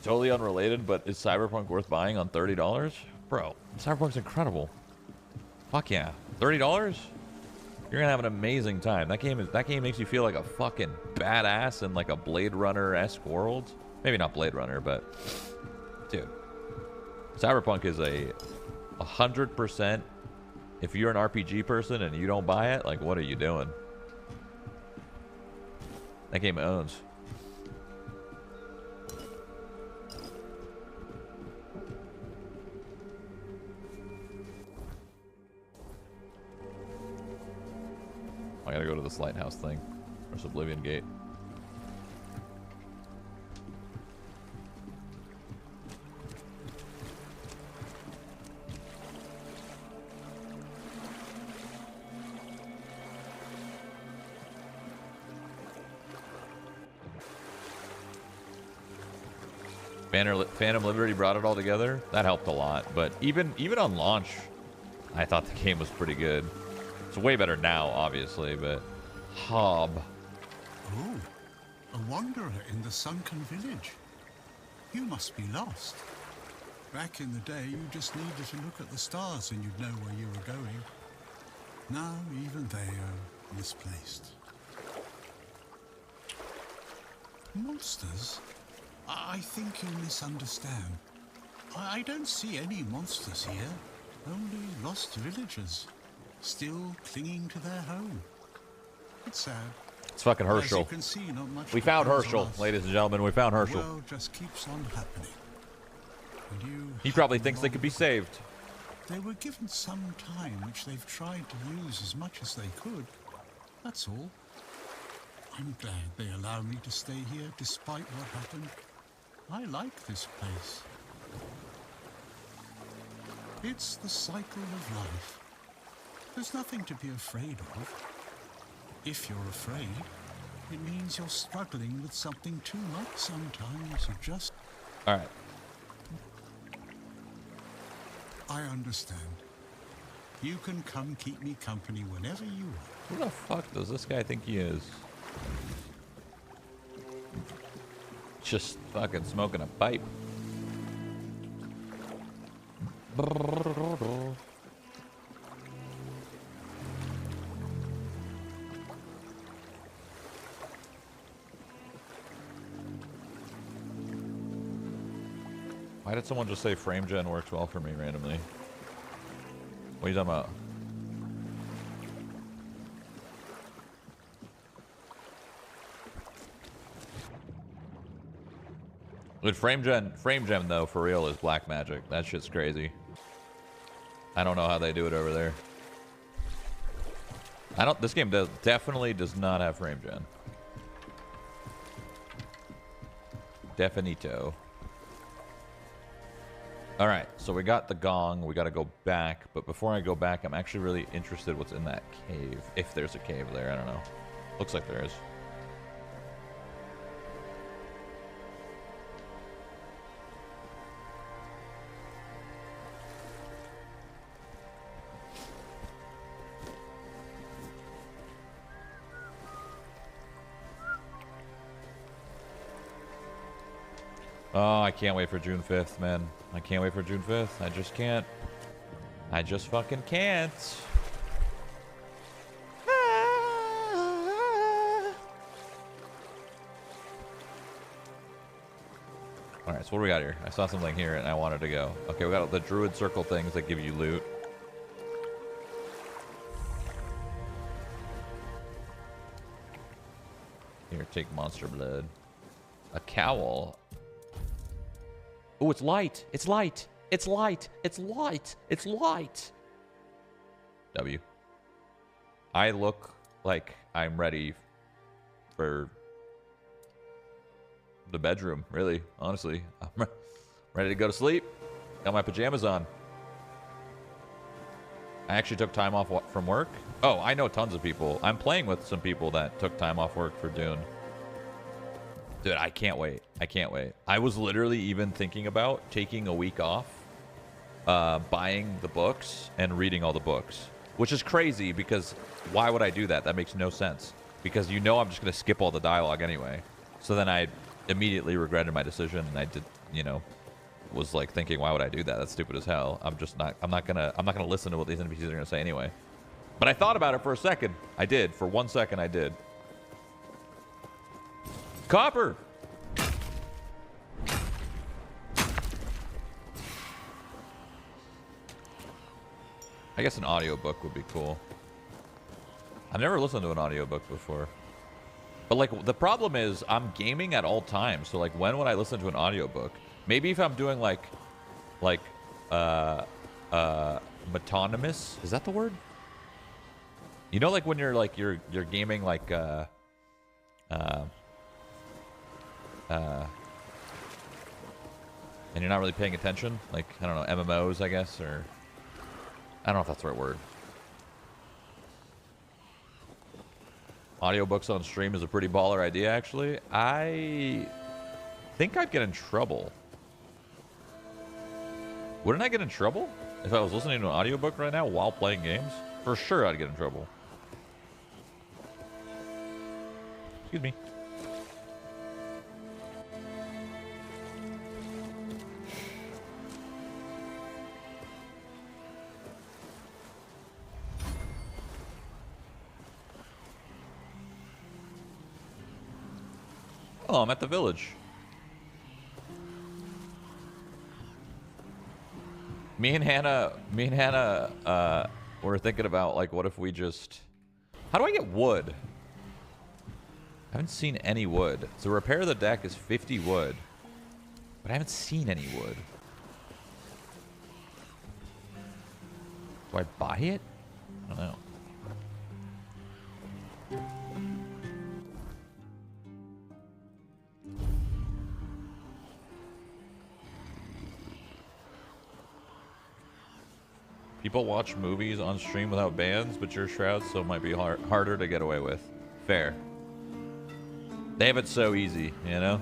Speaker 1: Totally unrelated, but is Cyberpunk worth buying on $30? Bro, Cyberpunk's incredible. Fuck yeah. $30? You're gonna have an amazing time. That game makes you feel like a fucking badass in like a Blade Runner-esque world. Maybe not Blade Runner, but dude. Cyberpunk is a 100%. If you're an RPG person and you don't buy it, like, what are you doing? That game owns. I gotta go to this lighthouse thing. There's Oblivion Gate. Phantom Liberty brought it all together. That helped a lot. But even on launch, I thought the game was pretty good. It's way better now, obviously, but... Hob.
Speaker 20: Oh, a wanderer in the Sunken Village. You must be lost. Back in the day, you just needed to look at the stars and you'd know where you were going. Now, even they are misplaced. Monsters? I think you misunderstand. I don't see any monsters here. Only lost villagers. Still clinging to their home. It's sad.
Speaker 1: It's fucking Herschel.
Speaker 20: As you can see, not much
Speaker 1: We found
Speaker 20: depends
Speaker 1: Herschel,
Speaker 20: on us.
Speaker 1: ladies and gentlemen. We found Herschel.
Speaker 20: The world just keeps on happening. And
Speaker 1: He probably thinks they could be saved.
Speaker 20: they were given some time which they've tried to use as much as they could. That's all. I'm glad they allow me to stay here despite what happened. I like this place. It's the cycle of life. There's nothing to be afraid of. If you're afraid, it means you're struggling with something too much sometimes. You just...
Speaker 1: All right.
Speaker 20: I understand. You can come keep me company whenever you want.
Speaker 1: Who the fuck does this guy think he is? Just fucking smoking a pipe. Why did someone just say frame gen works well for me randomly? What are you talking about? Dude, frame gen though, for real, is black magic. That shit's crazy. I don't know how they do it over there. This game definitely does not have frame gen. Definito. Alright, so we got the gong. We gotta go back. But before I go back, I'm actually really interested what's in that cave. If there's a cave there, I don't know. Looks like there is. Oh, I can't wait for June 5th, man. I can't wait for June 5th. I just can't. I just fucking can't. Alright, so what do we got here? I saw something here and I wanted to go. Okay, we got the druid circle things that give you loot. Here, take monster blood. A cowl. Oh, it's light. It's light. It's light. It's light. It's light. W. I look like I'm ready for the bedroom, really, honestly. I'm ready to go to sleep. Got my pajamas on. I actually took time off from work. Oh, I know tons of people. I'm playing with some people that took time off work for Dune. Dude, I can't wait. I can't wait. I was literally even thinking about taking a week off, buying the books and reading all the books, which is crazy because why would I do that? That makes no sense because you know I'm just going to skip all the dialogue anyway. So then I immediately regretted my decision and I did, you know, was like thinking, why would I do that? That's stupid as hell. I'm not going to listen to what these NPCs are going to say anyway. But I thought about it for a second. I did. For 1 second, I did. Copper! I guess an audiobook would be cool. I've never listened to an audiobook before. But like the problem is I'm gaming at all times. So like when would I listen to an audiobook? Maybe if I'm doing like metonymous. Is that the word? You know, like when you're like you're gaming like and you're not really paying attention, like, I don't know, MMOs, I guess, or I don't know if that's the right word. Audiobooks on stream is a pretty baller idea, actually. I think I'd get in trouble. Wouldn't I get in trouble if I was listening to an audiobook right now while playing games? For sure I'd get in trouble. Excuse me. Oh, I'm at the village. Me and Hannah were thinking about, like, what if we just... How do I get wood? I haven't seen any wood. So repair the deck is 50 wood. But I haven't seen any wood. Do I buy it? I don't know. People watch movies on stream without bans, but you're Shroud, so it might be harder to get away with. Fair. They have it so easy, you know?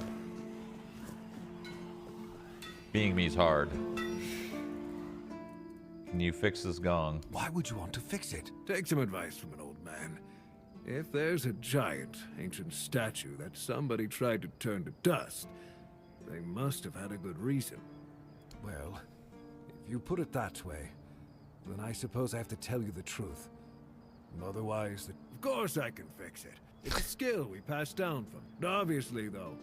Speaker 1: Being me's hard. Can you fix this gong?
Speaker 2: Why would you want to fix it? Take some advice from an old man. If there's a giant, ancient statue that somebody tried to turn to dust, they must have had a good reason. Well, if you put it that way, then I suppose I have to tell you the truth. Otherwise, of course I can fix it. It's a skill we passed down from. Obviously, though.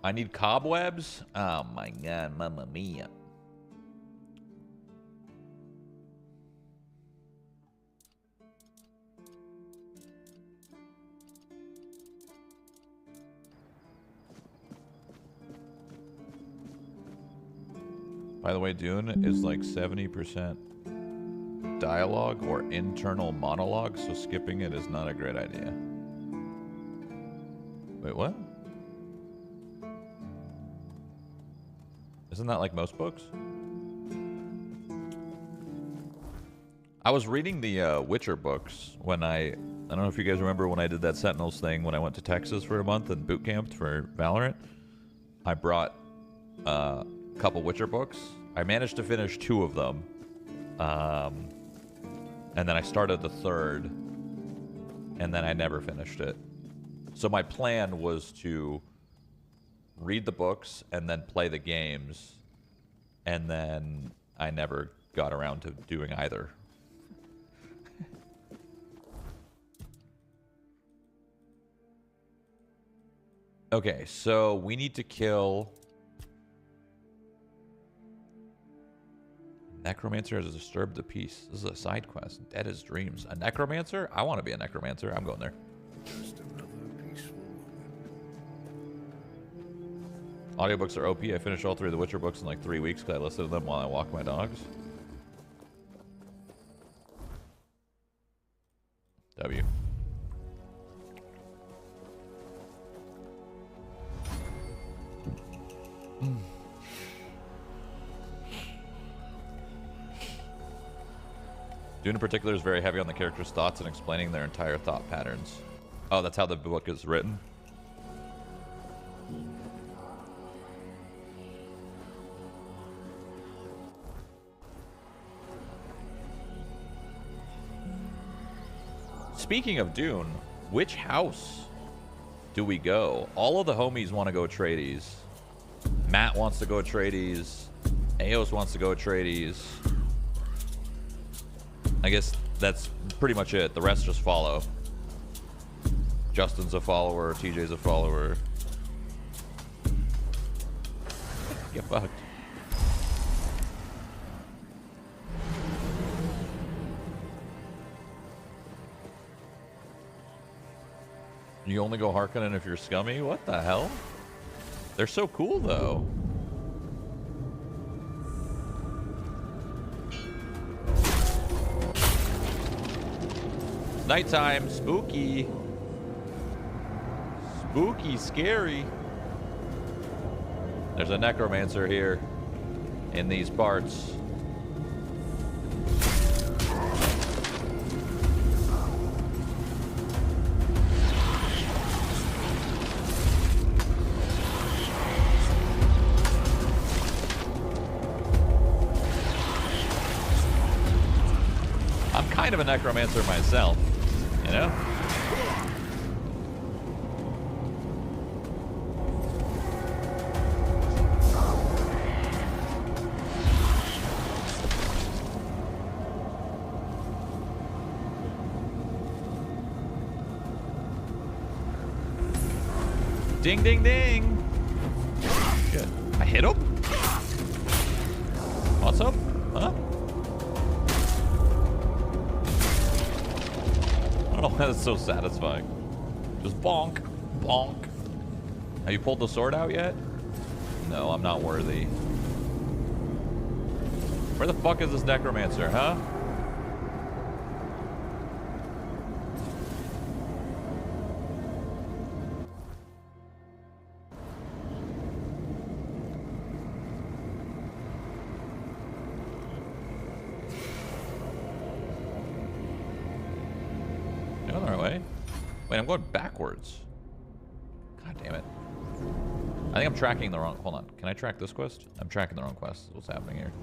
Speaker 1: I need cobwebs? Oh my god, mamma mia. By the way, Dune is like 70% dialogue or internal monologue, so skipping it is not a great idea. Wait, what? Isn't that like most books? I was reading the Witcher books when I don't know if you guys remember when I did that Sentinels thing when I went to Texas for a month and boot camped for Valorant. I brought a couple Witcher books. I managed to finish 2 of them. And then I started the 3rd. And then I never finished it. So my plan was to read the books and then play the games. And then I never got around to doing either. Okay, so we need to kill... Necromancer has disturbed the peace. This is a side quest. Dead as dreams. A necromancer? I want to be a necromancer. I'm going there.
Speaker 2: Just another peaceful moment.
Speaker 1: Audiobooks are OP. I finished all 3 of the Witcher books in like 3 weeks because I listened to them while I walk my dogs. W. Dune in particular is very heavy on the character's thoughts and explaining their entire thought patterns. Oh, that's how the book is written? Speaking of Dune, which house do we go? All of the homies want to go Atreides. Matt wants to go Atreides. Eos wants to go Atreides. I guess that's pretty much it. The rest just follow. Justin's a follower. TJ's a follower. Get fucked. You only go Harkonnen if you're scummy? What the hell? They're so cool, though. Nighttime, spooky. Spooky, scary. There's a necromancer here in these parts. I'm kind of a necromancer myself. You know? Ding, ding, ding. Good. I hit him? What's up? Huh? I don't know why that's so satisfying. Just bonk, bonk. Have you pulled the sword out yet? No, I'm not worthy. Where the fuck is this necromancer, huh? Wait, I'm going backwards. God damn it. I think I'm tracking the wrong... Hold on. Can I track this quest? I'm tracking the wrong quest. What's happening here?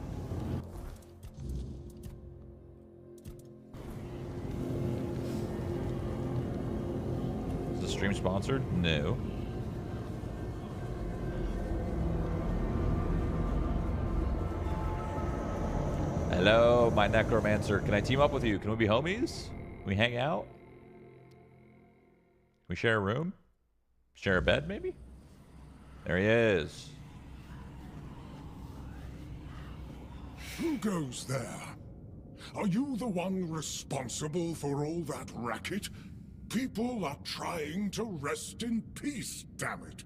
Speaker 1: Is the stream sponsored? No. Hello, my Necromancer. Can I team up with you? Can we be homies? Can we hang out? Can we share a room? Share a bed, maybe? There he is.
Speaker 21: Who goes there? Are you the one responsible for all that racket? People are trying to rest in peace, damn it.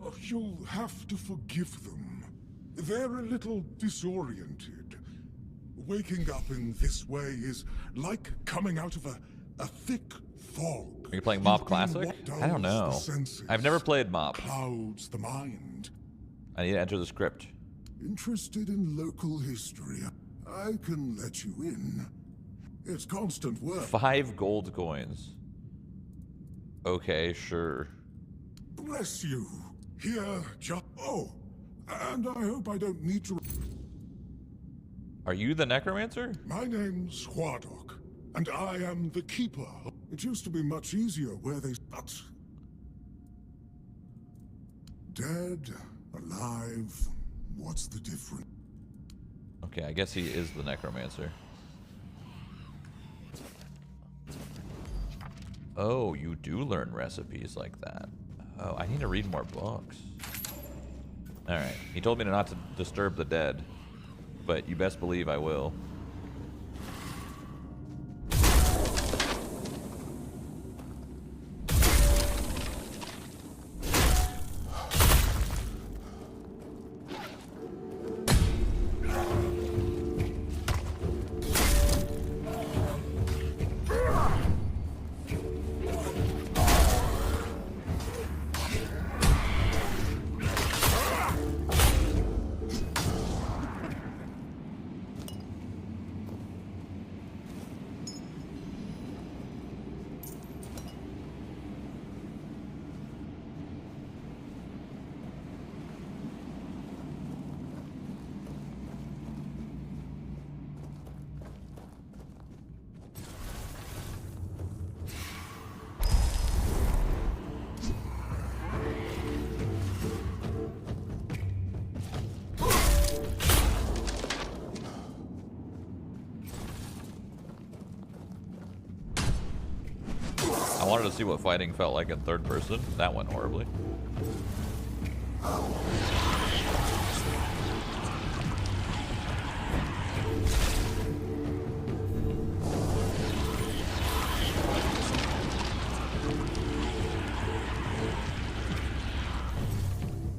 Speaker 21: Oh, you'll have to forgive them. They're a little disoriented. Waking up in this way is like coming out of a thick fog.
Speaker 1: Are you playing Mop Classic? I don't know. I've never played Mop.
Speaker 21: Clouds the mind.
Speaker 1: I need to enter the script.
Speaker 21: Interested in local history? I can let you in. It's constant work.
Speaker 1: 5 gold coins. Okay, sure.
Speaker 21: Bless you. Here, just... Oh, and I hope I don't need to...
Speaker 1: Are you the Necromancer?
Speaker 21: My name's Huardok, and I am the Keeper. It used to be much easier where they... But... Dead, alive, what's the difference?
Speaker 1: Okay, I guess he is the Necromancer. Oh, you do learn recipes like that. Oh, I need to read more books. Alright, he told me not to disturb the dead, but you best believe I will. I wanted to see what fighting felt like in third person. That went horribly.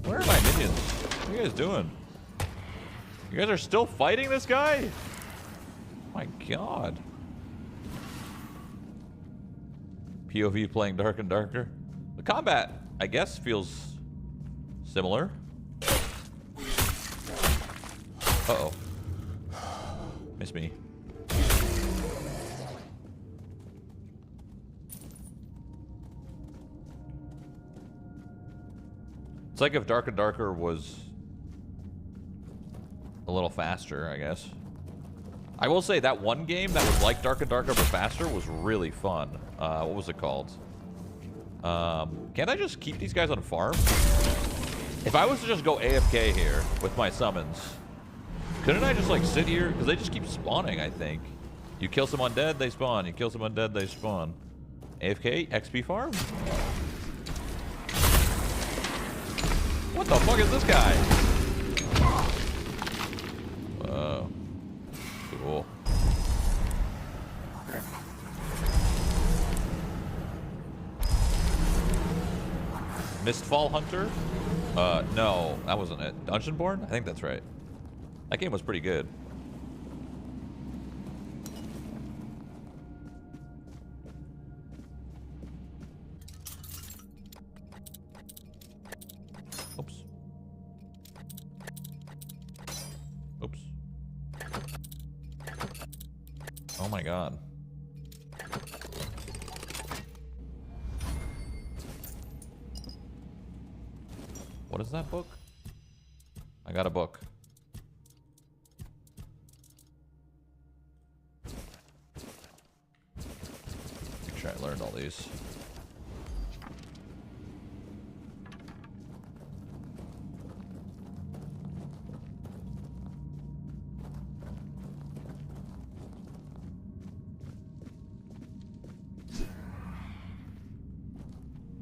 Speaker 1: Where are my minions? What are you guys doing? You guys are still fighting this guy? My god. POV playing Dark and Darker. The combat, I guess, feels similar. Uh-oh. Miss me. It's like if Dark and Darker was a little faster, I guess. I will say that one game that was like Dark and Darker but faster was really fun. What was it called? Can't I just keep these guys on farm? If I was to just go AFK here with my summons, couldn't I just like sit here? Because they just keep spawning, I think. You kill some undead, they spawn. You kill some undead, they spawn. AFK, XP farm? What the fuck is this guy? Whoa. Cool. Mistfall Hunter? No, that wasn't it. Dungeonborn? I think that's right. That game was pretty good. Oops. Oops. Oh my god. What is that book? I got a book. Make sure I learned all these.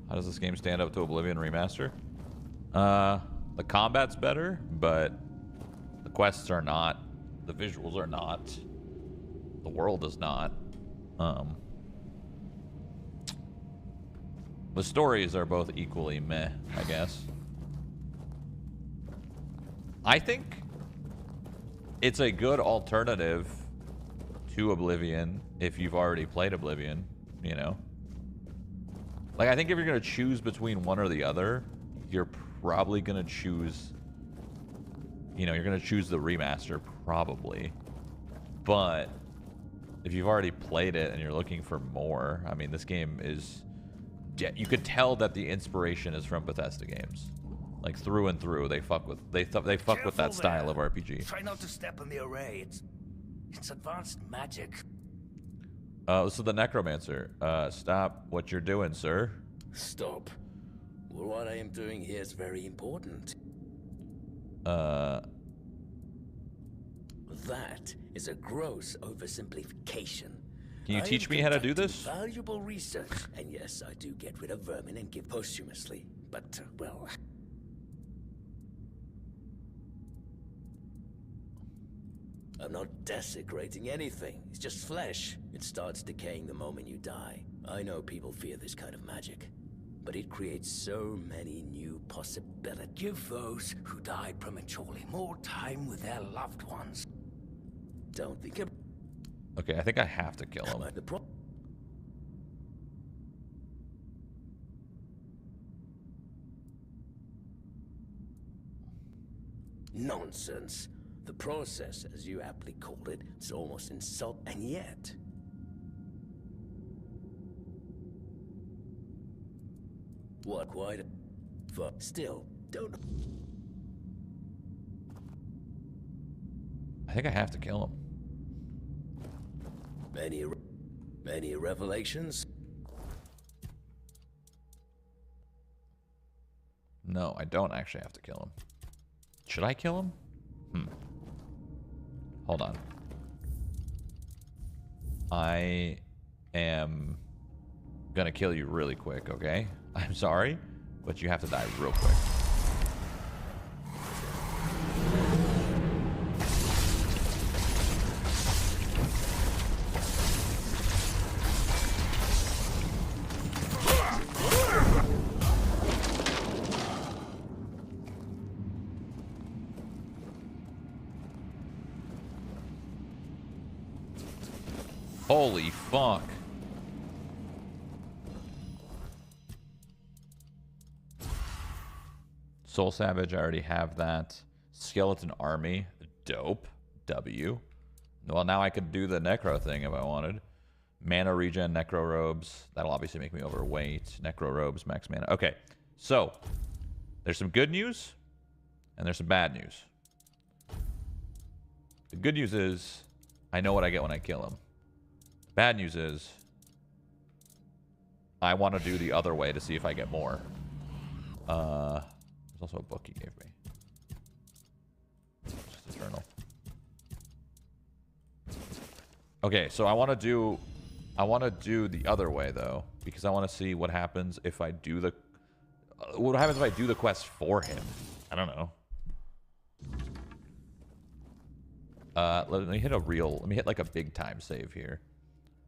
Speaker 1: How does this game stand up to Oblivion Remaster? The combat's better, but the quests are not. The visuals are not. The world is not. The stories are both equally meh, I guess. I think it's a good alternative to Oblivion if you've already played Oblivion, you know? Like, I think if you're going to choose between one or the other, you're probably going to choose, you know, you're going to choose the remaster, probably. But if you've already played it and you're looking for more, I mean, this game is, yeah, you could tell that the inspiration is from Bethesda games. Like, through and through, they fuck with, they fuck with that style of RPG.
Speaker 17: Try not to step on the array. It's advanced magic.
Speaker 1: So the Necromancer. Stop what you're doing, sir.
Speaker 10: Stop. Well, what I am doing here is very important.
Speaker 1: That
Speaker 10: is a gross oversimplification.
Speaker 1: Can you teach me how to do this?
Speaker 10: Valuable research. And yes, I do get rid of vermin and give posthumously. But, well... I'm not desecrating anything. It's just flesh. It starts decaying the moment you die. I know people fear this kind of magic, but it creates so many new possibilities.
Speaker 17: Give those who died prematurely more time with their loved ones.
Speaker 10: Don't think of...
Speaker 1: Okay, I think I have to kill him.
Speaker 10: Nonsense. The process, as you aptly called it, is almost insult, and yet... What quite... But still, don't...
Speaker 1: I think I have to kill him.
Speaker 10: Many revelations?
Speaker 1: No, I don't actually have to kill him. Should I kill him? Hold on. I am gonna kill you really quick, okay? I'm sorry, but you have to die real quick. Holy fuck. Soul Savage, I already have that. Skeleton Army, dope. W. Well, now I could do the Necro thing if I wanted. Mana regen, Necro Robes. That'll obviously make me overweight. Necro Robes, max mana. Okay, so there's some good news and there's some bad news. The good news is I know what I get when I kill him. Bad news is I want to do the other way to see if I get more. There's also a book he gave me. Just a journal. Okay, so I want to do the other way though, because I want to see what happens if I do the what happens if I do the quest for him. I don't know. Let me hit like a big time save here.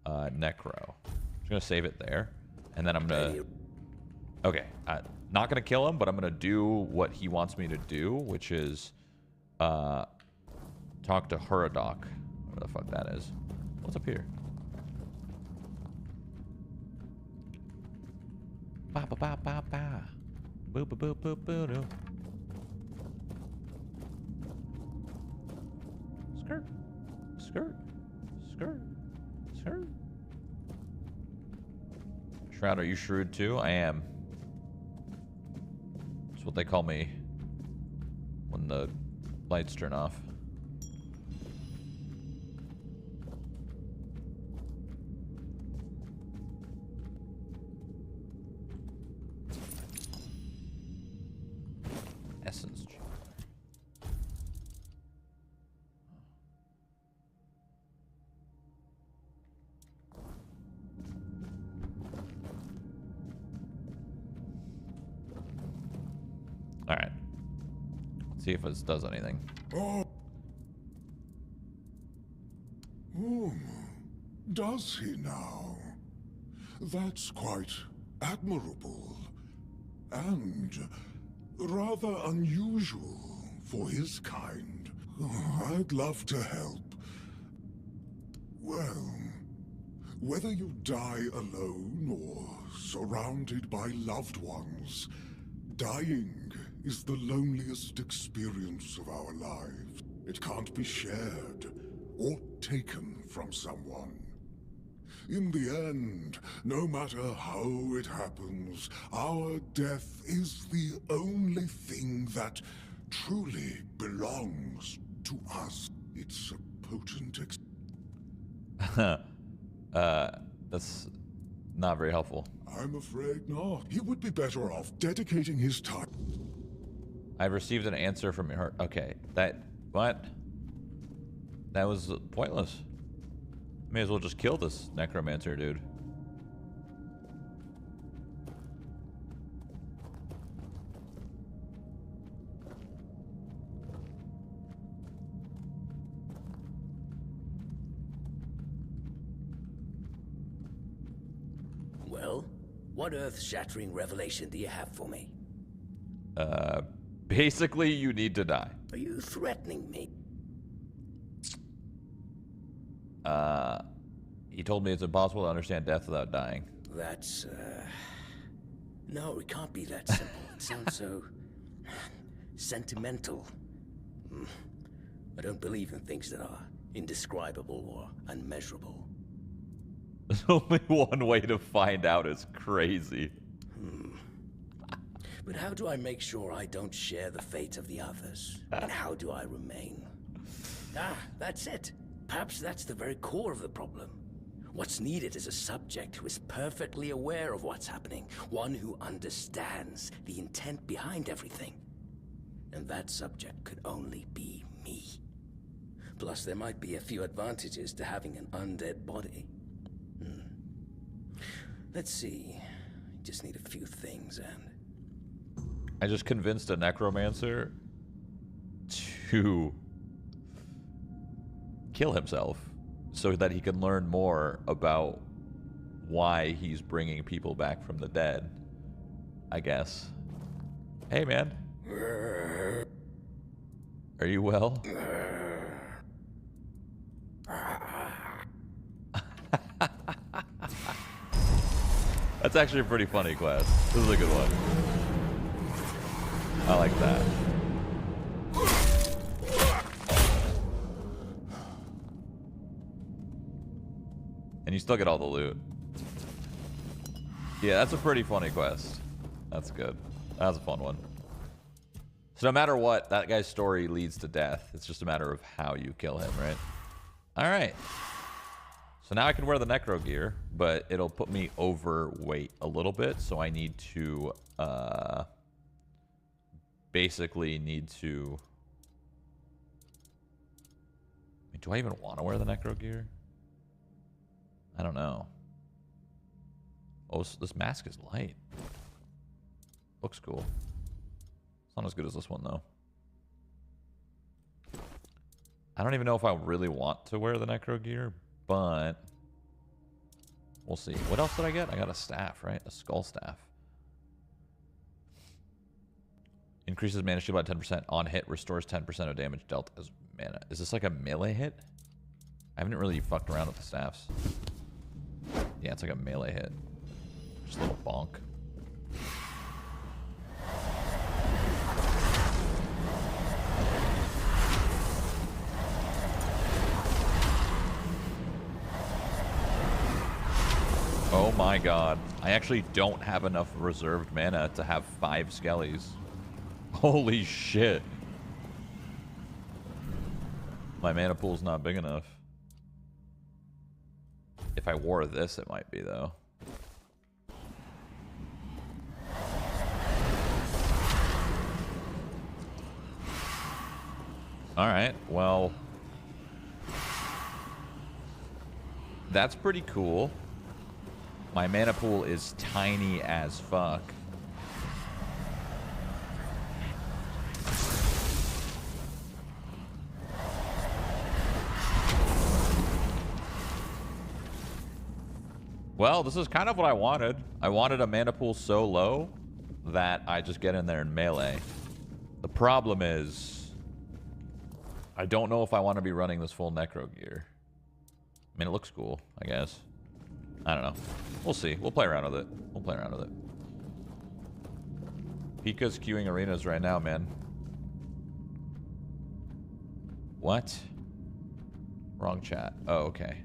Speaker 1: Necro. I'm just gonna save it there, and then I'm gonna. Okay, not gonna kill him, but I'm gonna do what he wants me to do, which is talk to Huradoc, whatever the fuck that is. What's up here? Ba ba ba ba ba. Boo boo boo boo boo doo. Skirt, skirt, skirt, skirt. Shroud, are you shrewd too? I am. That's what they call me when the lights turn off. Essence jar. All right. Let's see if this does anything.
Speaker 21: Oh. Does he now? That's quite admirable. And rather unusual for his kind. I'd love to help. Well, whether you die alone or surrounded by loved ones, dying is the loneliest experience of our lives. It can't be shared or taken from someone. In the end, no matter how it happens, our death is the only thing that truly belongs to us. It's a potent
Speaker 1: that's not very helpful.
Speaker 21: I'm afraid not. He would be better off dedicating his time.
Speaker 1: I've received an answer from your heart. Okay, what? That was pointless. May as well just kill this necromancer dude.
Speaker 10: Well, what earth-shattering revelation do you have for me?
Speaker 1: Basically, you need to die.
Speaker 10: Are you threatening me?
Speaker 1: He told me it's impossible to understand death without dying.
Speaker 10: That's, no, it can't be that simple. It sounds so sentimental. I don't believe in things that are indescribable or unmeasurable.
Speaker 1: There's only one way to find out. It's crazy.
Speaker 10: But how do I make sure I don't share the fate of the others? And how do I remain? That's it. Perhaps that's the very core of the problem. What's needed is a subject who is perfectly aware of what's happening. One who understands the intent behind everything. And that subject could only be me. Plus, there might be a few advantages to having an undead body. Let's see. Just need a few things and...
Speaker 1: I just convinced a necromancer to kill himself so that he can learn more about why he's bringing people back from the dead, I guess. Hey, man. Are you well? That's actually a pretty funny quest. This is a good one. I like that. And you still get all the loot. Yeah, that's a pretty funny quest. That's good. That was a fun one. So no matter what, that guy's story leads to death. It's just a matter of how you kill him, right? All right. So now I can wear the necro gear, but it'll put me overweight a little bit. So I need to, basically need to... Do I even want to wear the necro gear? I don't know. Oh, this mask is light. Looks cool. It's not as good as this one, though. I don't even know if I really want to wear the necro gear, but we'll see. What else did I get? I got a staff, right? A skull staff. Increases mana shield by 10% on hit. Restores 10% of damage dealt as mana. Is this like a melee hit? I haven't really fucked around with the staffs. Yeah, it's like a melee hit. Just a little bonk. Oh my god. I actually don't have enough reserved mana to have 5 skellies. Holy shit. My mana pool's not big enough. If I wore this, it might be, though. Alright, well... that's pretty cool. My mana pool is tiny as fuck. Well, this is kind of what I wanted. I wanted a mana pool so low that I just get in there and melee. The problem is, I don't know if I want to be running this full necro gear. I mean, it looks cool, I guess. I don't know. We'll see. We'll play around with it. We'll play around with it. Pika's queuing arenas right now, man. What? Wrong chat. Oh, okay.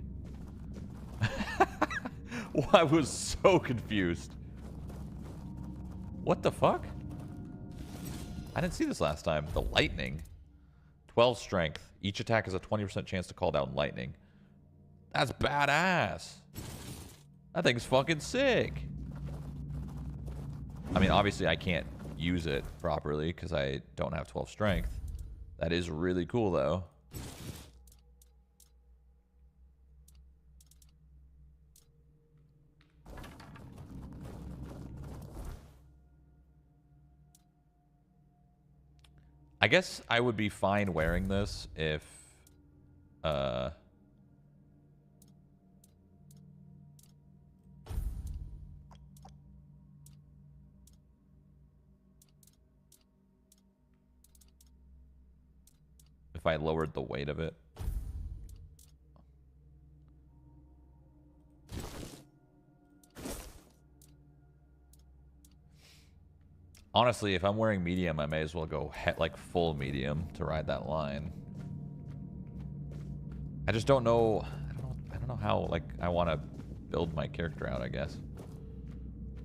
Speaker 1: Well, I was so confused. What the fuck? I didn't see this last time. The lightning. 12 strength. Each attack has a 20% chance to call down lightning. That's badass. That thing's fucking sick. I mean, obviously I can't use it properly because I don't have 12 strength. That is really cool, though. I guess I would be fine wearing this if I lowered the weight of it. Honestly, if I'm wearing medium, I may as well go like full medium to ride that line. I just don't know. I don't know how like I want to build my character out, I guess.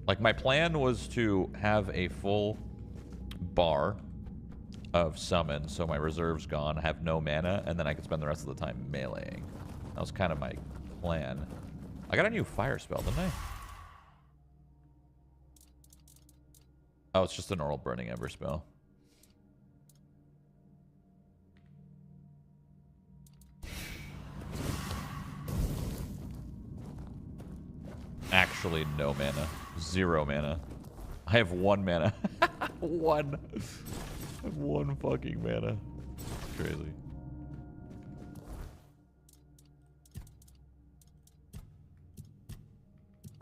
Speaker 1: Like my plan was to have a full bar of summon, so my reserve's gone, I have no mana, and then I can spend the rest of the time meleeing. That was kind of my plan. I got a new fire spell, didn't I? Oh, it's just a normal Burning Ember spell. Actually, no mana. 0 mana. I have 1 mana. 1. I have 1 fucking mana. Crazy.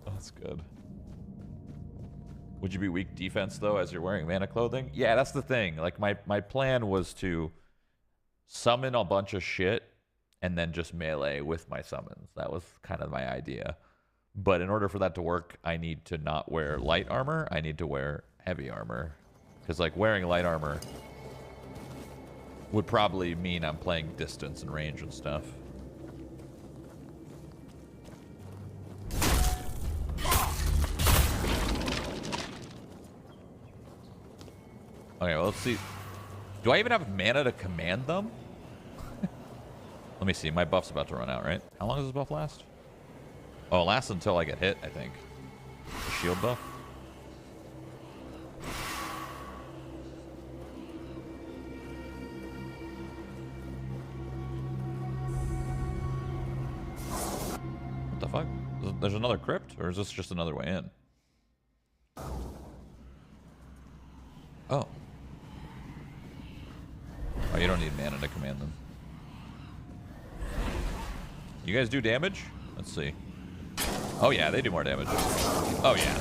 Speaker 1: That's good. Would you be weak defense, though, as you're wearing mana clothing? Yeah, that's the thing. Like, my plan was to summon a bunch of shit and then just melee with my summons. That was kind of my idea. But in order for that to work, I need to not wear light armor. I need to wear heavy armor. Because, like, wearing light armor would probably mean I'm playing distance and range and stuff. Okay, well, let's see. Do I even have mana to command them? Let me see. My buff's about to run out, right? How long does this buff last? Oh, it lasts until I get hit, I think. The shield buff. What the fuck? There's another crypt? Or is this just another way in? Oh. Oh, you don't need mana to command them. You guys do damage? Let's see. Oh yeah, they do more damage. Oh yeah.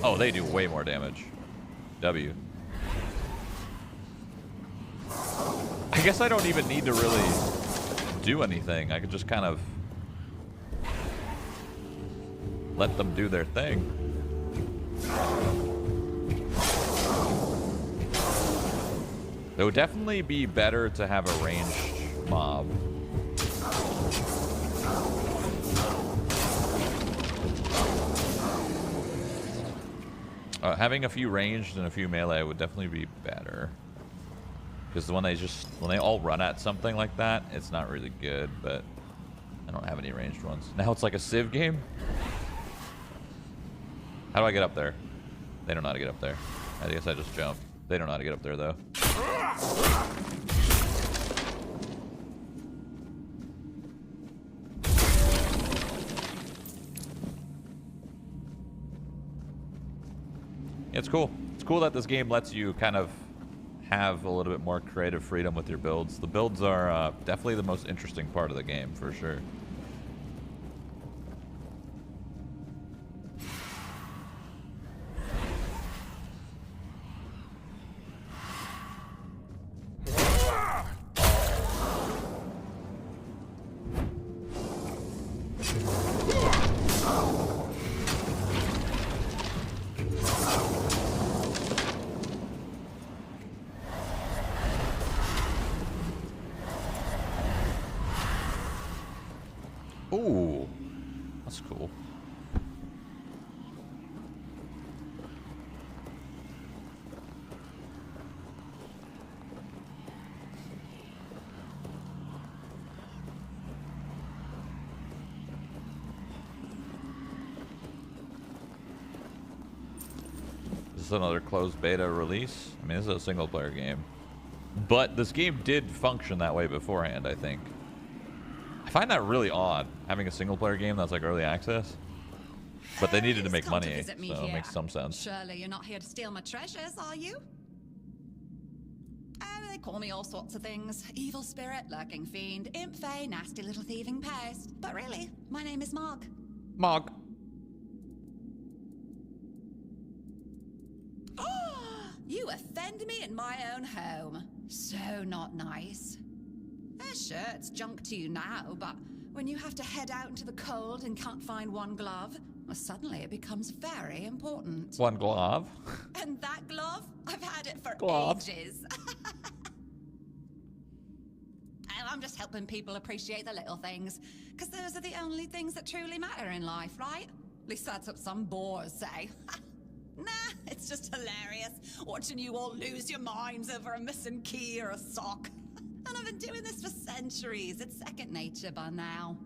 Speaker 1: Oh, they do way more damage. W. I guess I don't even need to really do anything. I could just kind of let them do their thing. It would definitely be better to have a ranged mob. Having a few ranged and a few melee would definitely be better. Because when they all run at something like that, it's not really good, but I don't have any ranged ones. Now it's like a Civ game? How do I get up there? They don't know how to get up there. I guess I just jump. They don't know how to get up there, though. It's cool. It's cool that this game lets you kind of have a little bit more creative freedom with your builds. The builds are definitely the most interesting part of the game, for sure. Ooh, that's cool. This is another closed beta release. I mean, this is a single player game. But this game did function that way beforehand, I think. I find that really odd, having a single-player game that's like early access. But they needed to make money, so it makes some sense.
Speaker 4: Surely you're not here to steal my treasures, are you? Oh, they call me all sorts of things. Evil spirit, lurking fiend, imp fae, nasty little thieving pest. But really, my name is Mog.
Speaker 1: Mog.
Speaker 4: You offend me in my own home. So not nice. Sure, it's junk to you now, but when you have to head out into the cold and can't find one glove, well, suddenly it becomes very important.
Speaker 1: One glove?
Speaker 4: And that glove? I've had it for ages. I'm just helping people appreciate the little things, because those are the only things that truly matter in life, right? At least that's what some bores say. Nah, it's just hilarious, watching you all lose your minds over a missing key or a sock. And I've been doing this for centuries. It's second nature by now.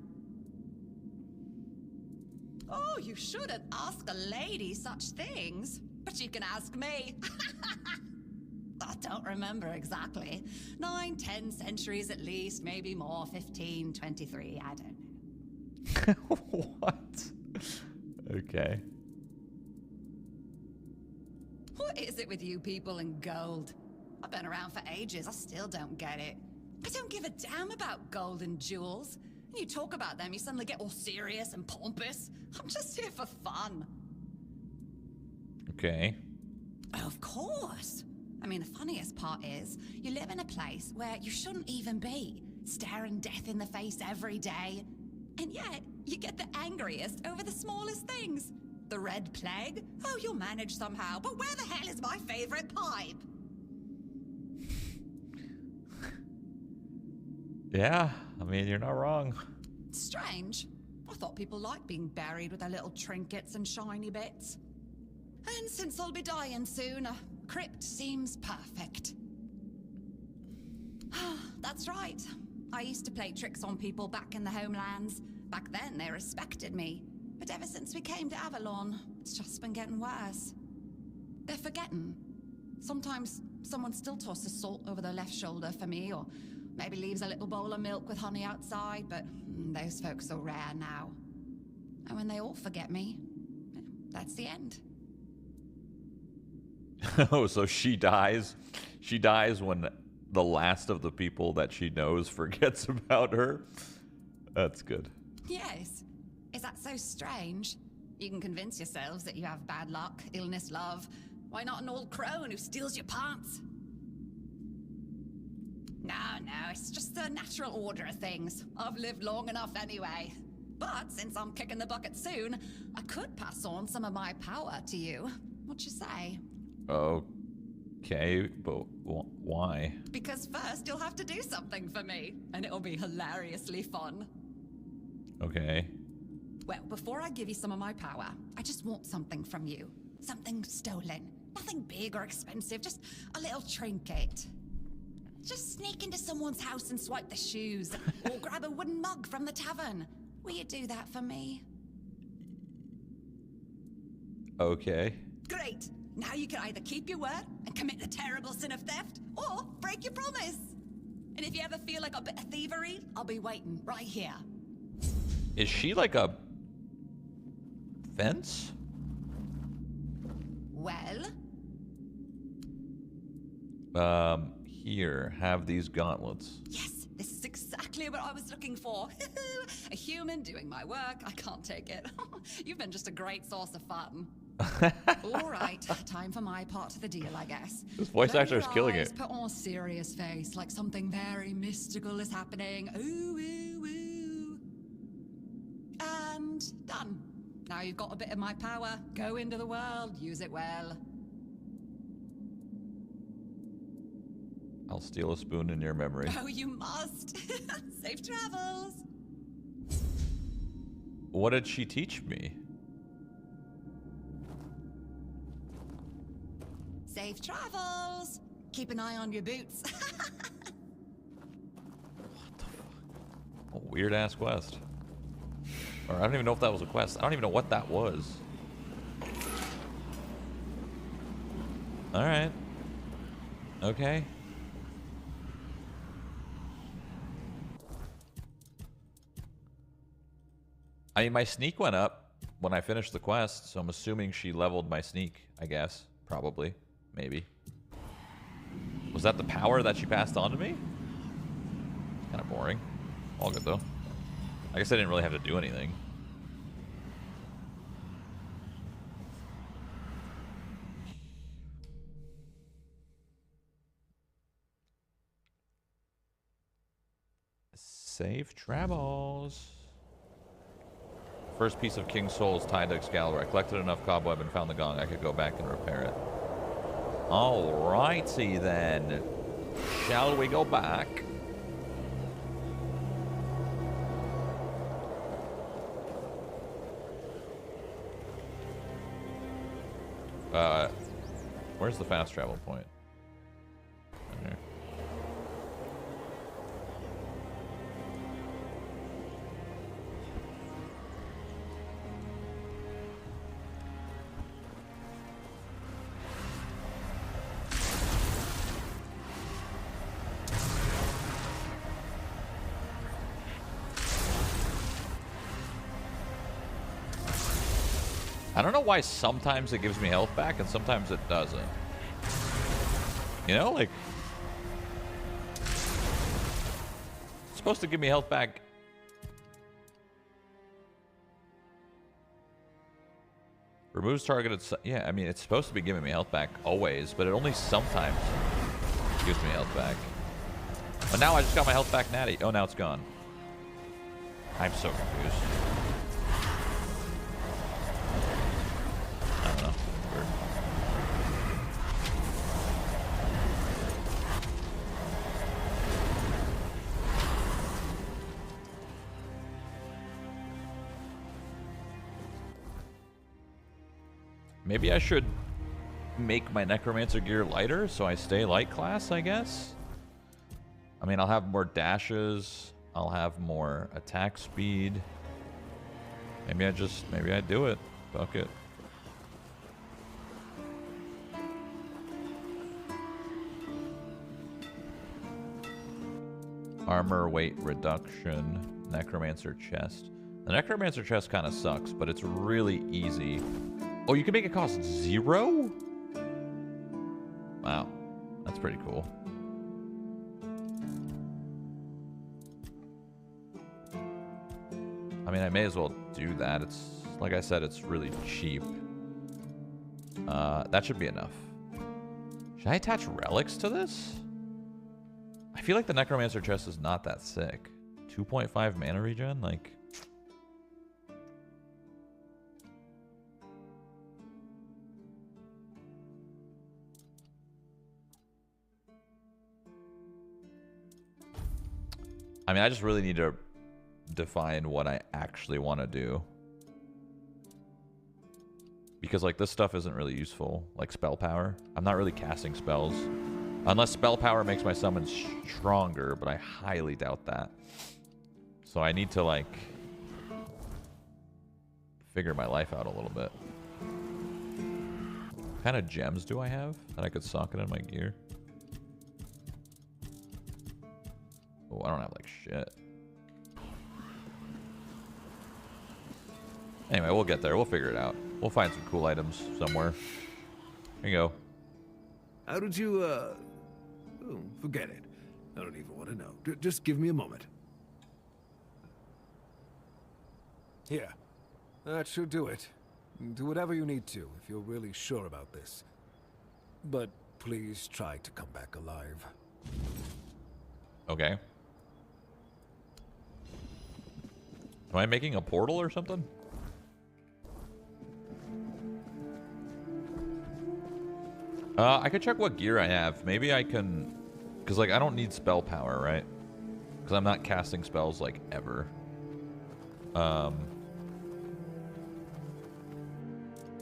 Speaker 4: Oh, you shouldn't ask a lady such things. But you can ask me. I don't remember exactly. 9, 10 centuries at least, maybe more. 15, 23, I don't know.
Speaker 1: What? Okay.
Speaker 4: What is it with you people in gold? I've been around for ages, I still don't get it. I don't give a damn about gold and jewels. When you talk about them, you suddenly get all serious and pompous. I'm just here for fun.
Speaker 1: Okay.
Speaker 4: Of course. I mean, the funniest part is, you live in a place where you shouldn't even be, staring death in the face every day. And yet, you get the angriest over the smallest things. The Red Plague? Oh, you'll manage somehow, but where the hell is my favorite pipe?
Speaker 1: Yeah, I mean, you're not wrong.
Speaker 4: Strange. I thought people liked being buried with their little trinkets and shiny bits. And since I'll be dying soon, a crypt seems perfect. That's right. I used to play tricks on people back in the homelands. Back then, they respected me. But ever since we came to Avalon, it's just been getting worse. They're forgetting. Sometimes someone still tosses salt over their left shoulder for me, or maybe leaves a little bowl of milk with honey outside, but those folks are rare now. And when they all forget me, that's the end.
Speaker 1: Oh, so she dies. She dies when the last of the people that she knows forgets about her. That's good.
Speaker 4: Yes. Is that so strange? You can convince yourselves that you have bad luck, illness, love. Why not an old crone who steals your pants? No, it's just the natural order of things. I've lived long enough anyway. But since I'm kicking the bucket soon, I could pass on some of my power to you. What you say?
Speaker 1: Okay, but why?
Speaker 4: Because first you'll have to do something for me, and it'll be hilariously fun.
Speaker 1: Okay.
Speaker 4: Well, before I give you some of my power, I just want something from you. Something stolen. Nothing big or expensive, just a little trinket. Just sneak into someone's house and swipe the shoes, or grab a wooden mug from the tavern. Will you do that for me?
Speaker 1: Okay.
Speaker 4: Great. Now you can either keep your word and commit the terrible sin of theft, or break your promise. And if you ever feel like a bit of thievery, I'll be waiting right here.
Speaker 1: Is she like a fence?
Speaker 4: Well?
Speaker 1: Here, have these gauntlets.
Speaker 4: Yes, this is exactly what I was looking for. A human doing my work. I can't take it. You've been just a great source of fun. All right, time for my part of the deal, I guess.
Speaker 1: This voice actor is killing it.
Speaker 4: Put on a serious face, like something very mystical is happening. Ooh, ooh, ooh. And done. Now you've got a bit of my power. Go into the world, use it well.
Speaker 1: I'll steal a spoon in your memory.
Speaker 4: Oh, you must. Safe travels.
Speaker 1: What did she teach me?
Speaker 4: Safe travels. Keep an eye on your boots.
Speaker 1: A weird ass quest. Or I don't even know if that was a quest. I don't even know what that was. Alright. Okay. I mean, my sneak went up when I finished the quest, so I'm assuming she leveled my sneak, I guess. Probably. Maybe. Was that the power that she passed on to me? Kind of boring. All good, though. I guess I didn't really have to do anything. Safe travels. First piece of King's Soul is tied to Excalibur. I collected enough cobweb and found the gong. I could go back and repair it. Alrighty then. Shall we go back? Where's the fast travel point? There. I don't know why sometimes it gives me health back and sometimes it doesn't. You know, like... It's supposed to give me health back. Removes targeted... Yeah, I mean, it's supposed to be giving me health back always, but it only sometimes gives me health back. But now I just got my health back natty. Oh, now it's gone. I'm so confused. I don't know. Weird. Maybe I should make my Necromancer gear lighter so I stay light class, I guess? I mean, I'll have more dashes. I'll have more attack speed. Maybe I do it. Fuck it. Armor weight reduction. Necromancer chest. The Necromancer chest kind of sucks, but it's really easy. Oh, you can make it cost 0? Wow. That's pretty cool. I mean, I may as well do that. It's, like I said, it's really cheap. That should be enough. Should I attach relics to this? I feel like the Necromancer chest is not that sick. 2.5 mana regen? Like... I mean, I just really need to define what I actually want to do. Because like this stuff isn't really useful, like spell power. I'm not really casting spells. Unless spell power makes my summons stronger, but I highly doubt that. So I need to like figure my life out a little bit. What kind of gems do I have that I could socket in my gear? Oh, I don't have like shit. Anyway, we'll get there. We'll figure it out. We'll find some cool items somewhere. Here you go.
Speaker 2: How did you, oh, forget it. I don't even want to know. Just give me a moment. Here. That should do it. Do whatever you need to, if you're really sure about this. But please try to come back alive.
Speaker 1: Okay. Am I making a portal or something? I could check what gear I have. Maybe I can... Because, like, I don't need spell power, right? Because I'm not casting spells, like, ever. The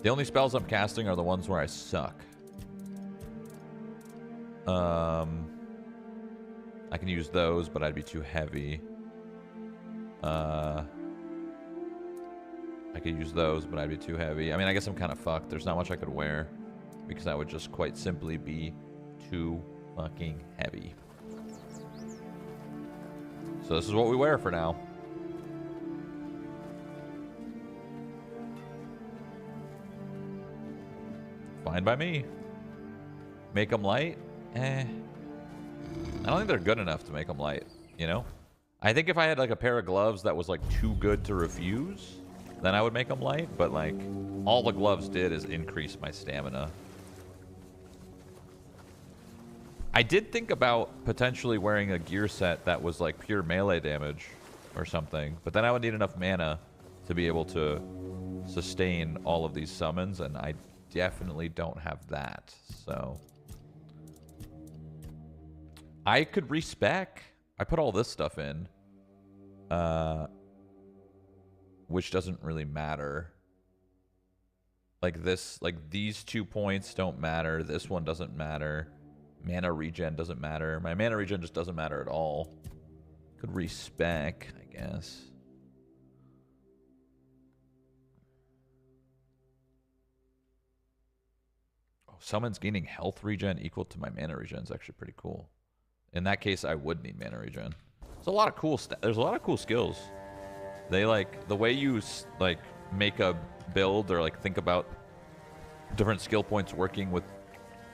Speaker 1: only spells I'm casting are the ones where I suck. I can use those, but I'd be too heavy. I could use those, but I'd be too heavy. I mean, I guess I'm kind of fucked. There's not much I could wear. Because I would just quite simply be too fucking heavy. So this is what we wear for now. Fine by me. Make them light? I don't think they're good enough to make them light, you know? I think if I had like a pair of gloves that was like too good to refuse, then I would make them light. But like, all the gloves did is increase my stamina. I did think about potentially wearing a gear set that was like pure melee damage or something, but then I would need enough mana to be able to sustain all of these summons, and I definitely don't have that. So I could respec. I put all this stuff in, which doesn't really matter. Like this, like these 2 points don't matter. This one doesn't matter. Mana regen doesn't matter. My mana regen just doesn't matter at all. Could respec, I guess. Oh, summons gaining health regen equal to my mana regen is actually pretty cool. In that case, I would need mana regen. There's a lot of cool there's a lot of cool skills. They like the way you like make a build or like think about different skill points working with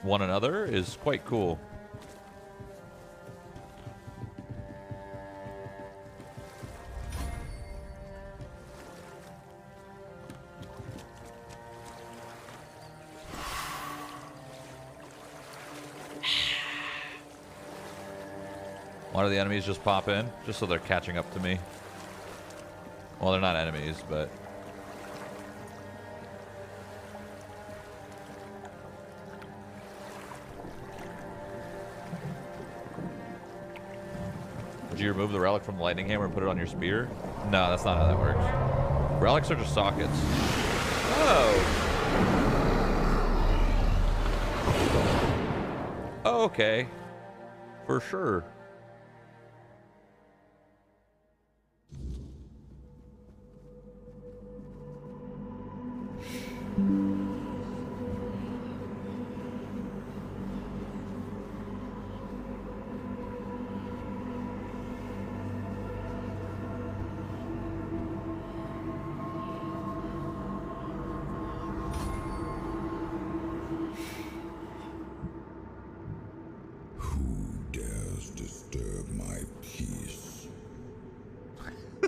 Speaker 1: one another is quite cool. Why do the enemies just pop in? Just so they're catching up to me. Well, they're not enemies, but... Did you remove the relic from the lightning hammer and put it on your spear? No, that's not how that works. Relics are just sockets. Oh! Okay. For sure.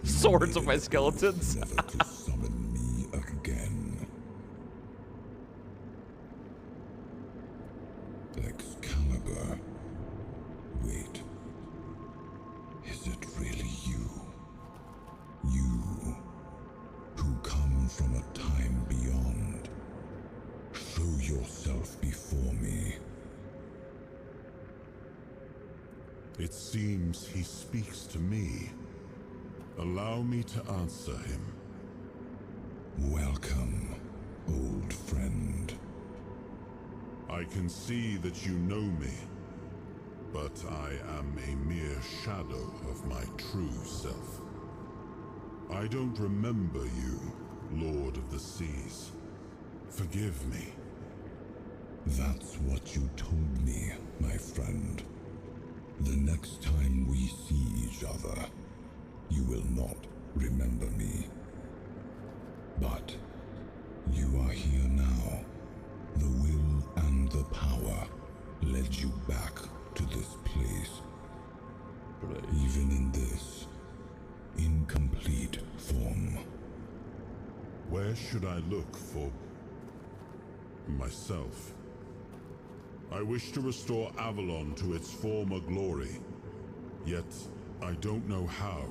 Speaker 1: Swords of my skeletons.
Speaker 3: Never to summon me again. Excalibur. Wait. Is it really you? You, who come from a time beyond. Show yourself before me. It seems he speaks to me. Allow me to answer him. Welcome, old friend. I can see that you know me, but I am a mere shadow of my true self. I don't remember you, Lord of the Seas. Forgive me.
Speaker 5: That's what you told me, my friend. The next time we see each other, you will not remember me. But you are here now. The will and the power led you back to this place. Even in this incomplete form.
Speaker 3: Where should I look for myself? I wish to restore Avalon to its former glory, yet I don't know how.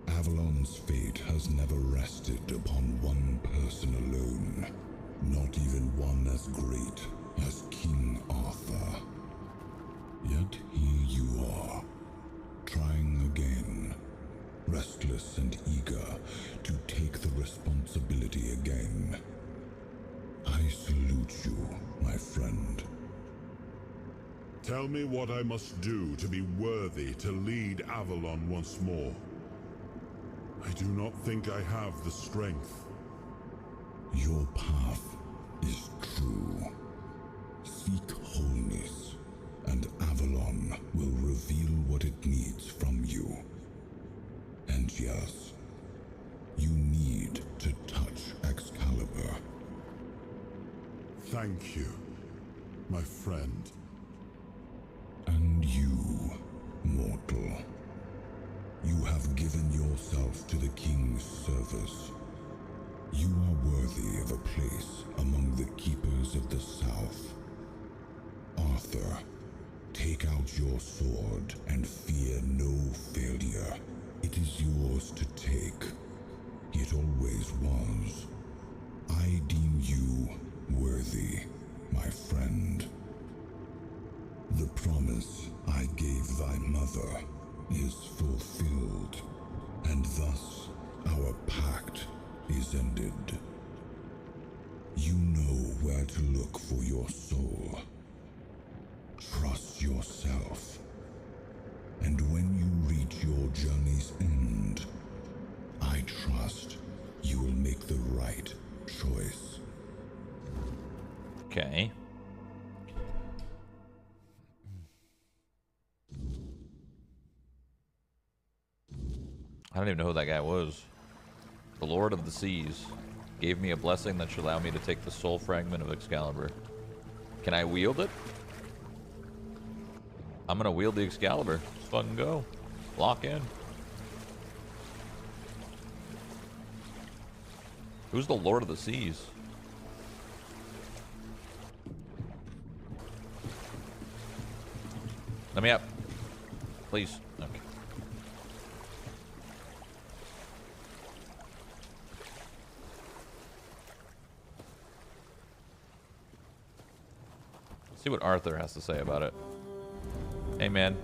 Speaker 5: Avalon's fate has never rested upon one person alone, not even one as great as King Arthur. Yet here you are, trying again, restless and eager to take the responsibility again. I salute you, my friend.
Speaker 3: Tell me what I must do to be worthy to lead Avalon once more. I do not think I have the strength.
Speaker 5: Your path is true. Seek wholeness, and Avalon will reveal what it needs from you. And yes, you need to touch Excalibur.
Speaker 3: Thank you, my friend.
Speaker 5: And you, mortal. You have given yourself to the King's service. You are worthy of a place among the Keepers of the South. Arthur, take out your sword and fear no failure. It is yours to take. It always was. I deem you worthy, my friend. The promise I gave thy mother is fulfilled, and thus our pact is ended. You know where to look for your soul. Trust yourself. And when you reach your journey's end, I trust you will make the right choice.
Speaker 1: Okay. I don't even know who that guy was. The Lord of the Seas gave me a blessing that should allow me to take the soul fragment of Excalibur. Can I wield it? I'm gonna wield the Excalibur. Let's fucking go. Lock in. Who's the Lord of the Seas? Let me up. Please. Okay. Let's see what Arthur has to say about it. Hey, man.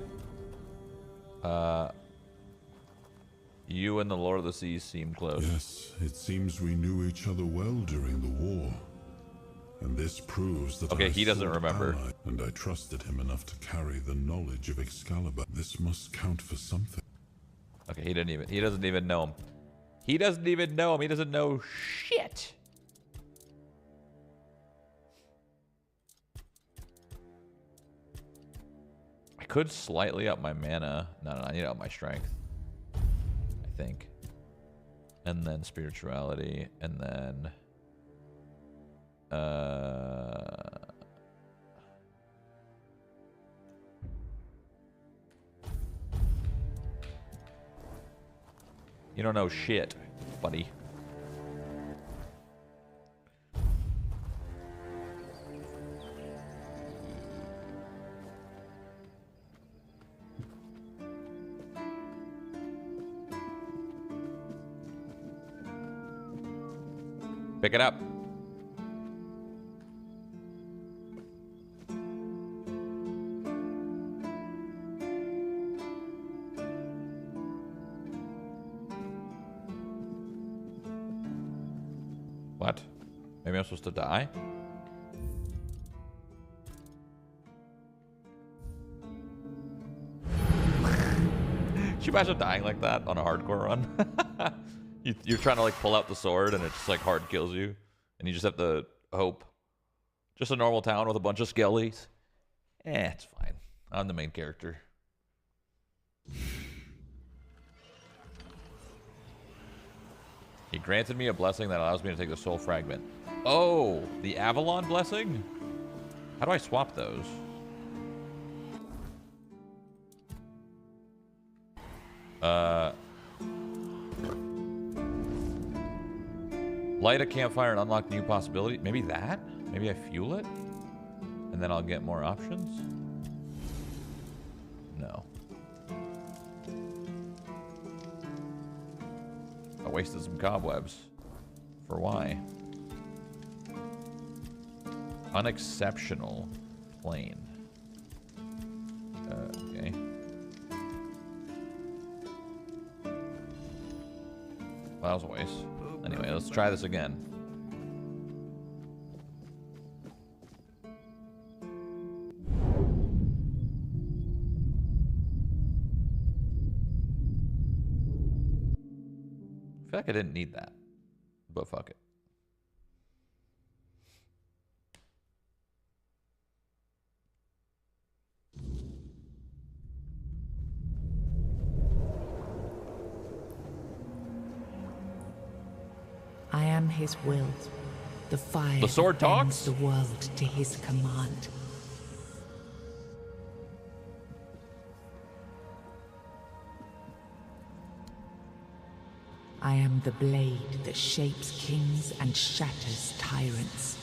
Speaker 1: You and the Lord of the Seas seem close.
Speaker 3: Yes, it seems we knew each other well during the war. And this proves that
Speaker 1: Okay,
Speaker 3: I
Speaker 1: he doesn't
Speaker 3: sought
Speaker 1: remember.
Speaker 3: ally, and I trusted him enough to carry the knowledge of Excalibur. This must count for something.
Speaker 1: Okay, he doesn't even know him. He doesn't even know him. He doesn't know shit. I could slightly up my mana. No, I need to up my strength. I think. And then spirituality, and then you don't know shit, buddy. Pick it up. What? Maybe I'm supposed to die? you imagine dying like that on a hardcore run? You're trying to like pull out the sword and it just like hard kills you, and you just have to hope. Just a normal town with a bunch of skellies. It's fine. I'm the main character. He granted me a blessing that allows me to take the soul fragment. Oh, the Avalon blessing? How do I swap those? Light a campfire and unlock new possibility. Maybe that? Maybe I fuel it? And then I'll get more options? No. I wasted some cobwebs. For why? Unexceptional plane. Okay. Well, that was a waste. Anyway, let's try this again. I feel like I didn't need that, but fuck it.
Speaker 7: I am his will. The fire
Speaker 1: The sword
Speaker 7: that bends
Speaker 1: talks?
Speaker 7: the world to his command. I am the blade that shapes kings and shatters tyrants.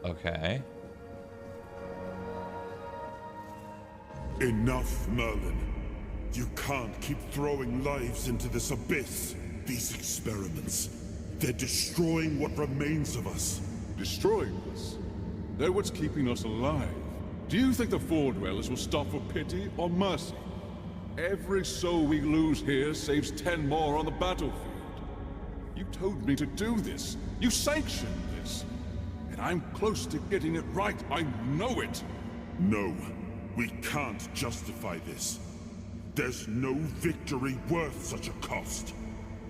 Speaker 1: Okay.
Speaker 3: Enough, Merlin. You can't keep throwing lives into this abyss. These experiments, they're destroying what remains of us.
Speaker 22: Destroying us? They're what's keeping us alive. Do you think the Four Dwellers will stop for pity or mercy? Every soul we lose here saves 10 more on the battlefield. You told me to do this. You sanctioned this. And I'm close to getting it right. I know it.
Speaker 3: No, we can't justify this. There's no victory worth such a cost.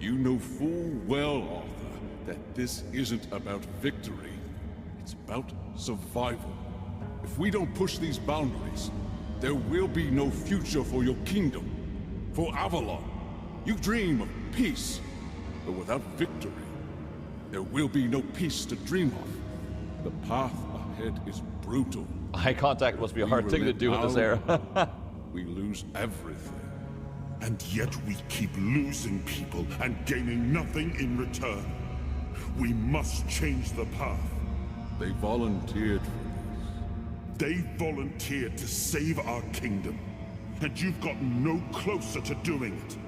Speaker 22: You know full well, Arthur, that this isn't about victory. It's about survival. If we don't push these boundaries, there will be no future for your kingdom. For Avalon, you dream of peace, but without victory, there will be no peace to dream of. The path ahead is brutal.
Speaker 1: Eye contact must be a hard thing to do in this era.
Speaker 22: We lose everything.
Speaker 3: And yet we keep losing people and gaining nothing in return. We must change the path.
Speaker 22: They volunteered for
Speaker 3: They volunteered to save our kingdom, and you've gotten no closer to doing it.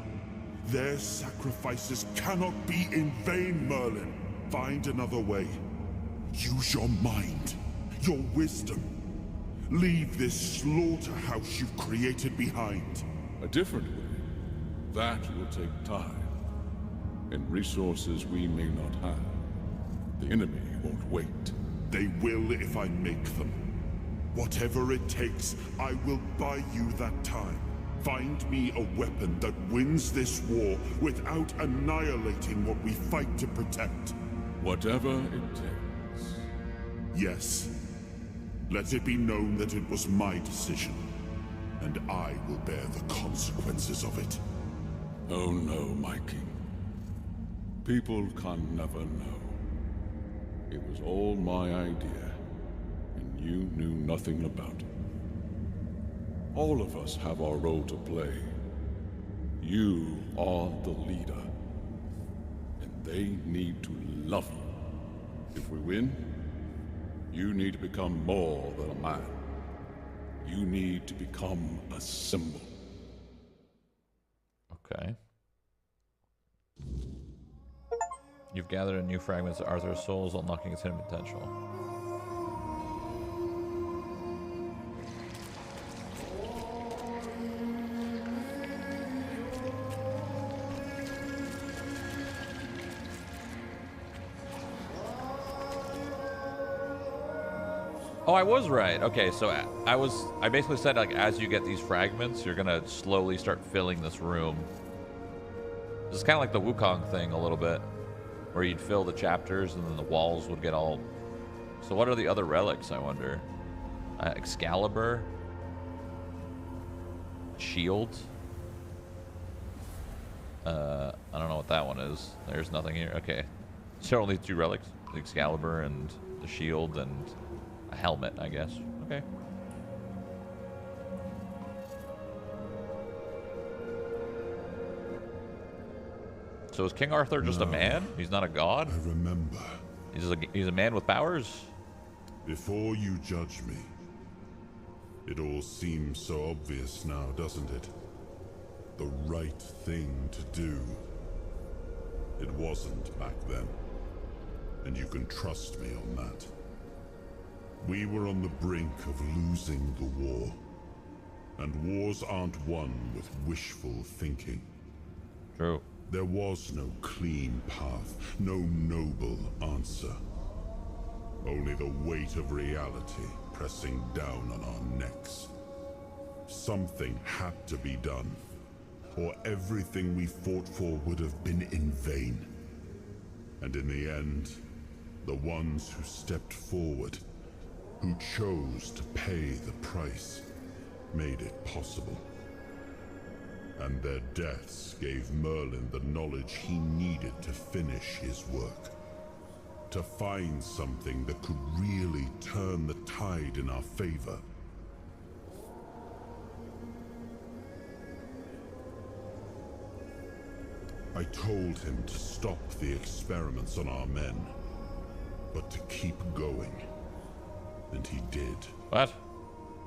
Speaker 3: Their sacrifices cannot be in vain, Merlin. Find another way. Use your mind, your wisdom. Leave this slaughterhouse you've created behind.
Speaker 22: A different way. That will take time, and resources we may not have. The enemy won't wait.
Speaker 3: They will if I make them. Whatever it takes, I will buy you that time. Find me a weapon that wins this war without annihilating what we fight to protect.
Speaker 22: Whatever it takes.
Speaker 3: Yes. Let it be known that it was my decision, and I will bear the consequences of it.
Speaker 22: Oh no, my king. People can never know. It was all my idea. You knew nothing about it. All of us have our role to play. You are the leader. And they need to love you. If we win, you need to become more than a man. You need to become a symbol.
Speaker 1: Okay. You've gathered a new fragments of Arthur's souls, unlocking its hidden potential. Oh, I was right. Okay, so I basically said, like, as you get these fragments, you're gonna slowly start filling this room. This is kind of like the Wukong thing a little bit, where you'd fill the chapters and then the walls would get all... So what are the other relics, I wonder? Excalibur? Shield? I don't know what that one is. There's nothing here. Okay. So only 2 relics. The Excalibur and the shield and a helmet, I guess. Okay. So is King Arthur just a man? He's not a god?
Speaker 3: I remember.
Speaker 1: He's a man with powers?
Speaker 3: Before you judge me, it all seems so obvious now, doesn't it? The right thing to do. It wasn't back then. And you can trust me on that. We were on the brink of losing the war. And wars aren't won with wishful thinking.
Speaker 1: True.
Speaker 3: There was no clean path, no noble answer. Only the weight of reality pressing down on our necks. Something had to be done, or everything we fought for would have been in vain. And in the end, the ones who stepped forward, who chose to pay the price, made it possible. And their deaths gave Merlin the knowledge he needed to finish his work. To find something that could really turn the tide in our favor. I told him to stop the experiments on our men, but to keep going. And he did.
Speaker 1: What?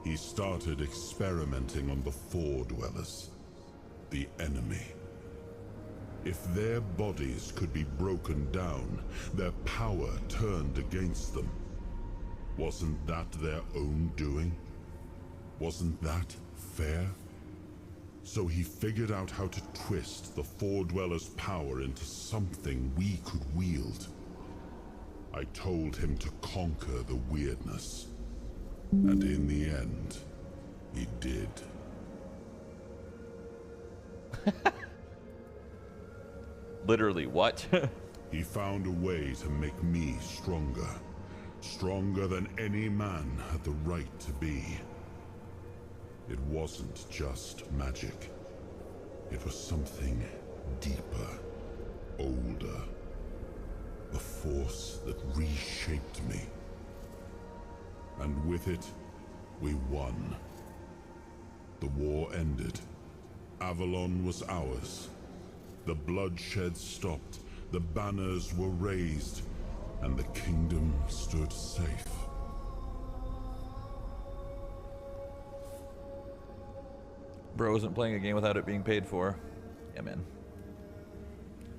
Speaker 3: He started experimenting on the Four Dwellers. The enemy. If their bodies could be broken down, their power turned against them, wasn't that their own doing? Wasn't that fair? So he figured out how to twist the Four Dwellers' power into something we could wield. I told him to conquer the weirdness. And in the end, he did.
Speaker 1: Literally, what?
Speaker 3: He found a way to make me stronger. Stronger than any man had the right to be. It wasn't just magic. It was something deeper, older. A force that reshaped me. And with it, we won. The war ended. Avalon was ours. The bloodshed stopped, the banners were raised, and the kingdom stood safe.
Speaker 1: Bro isn't playing a game without it being paid for. Yeah, man.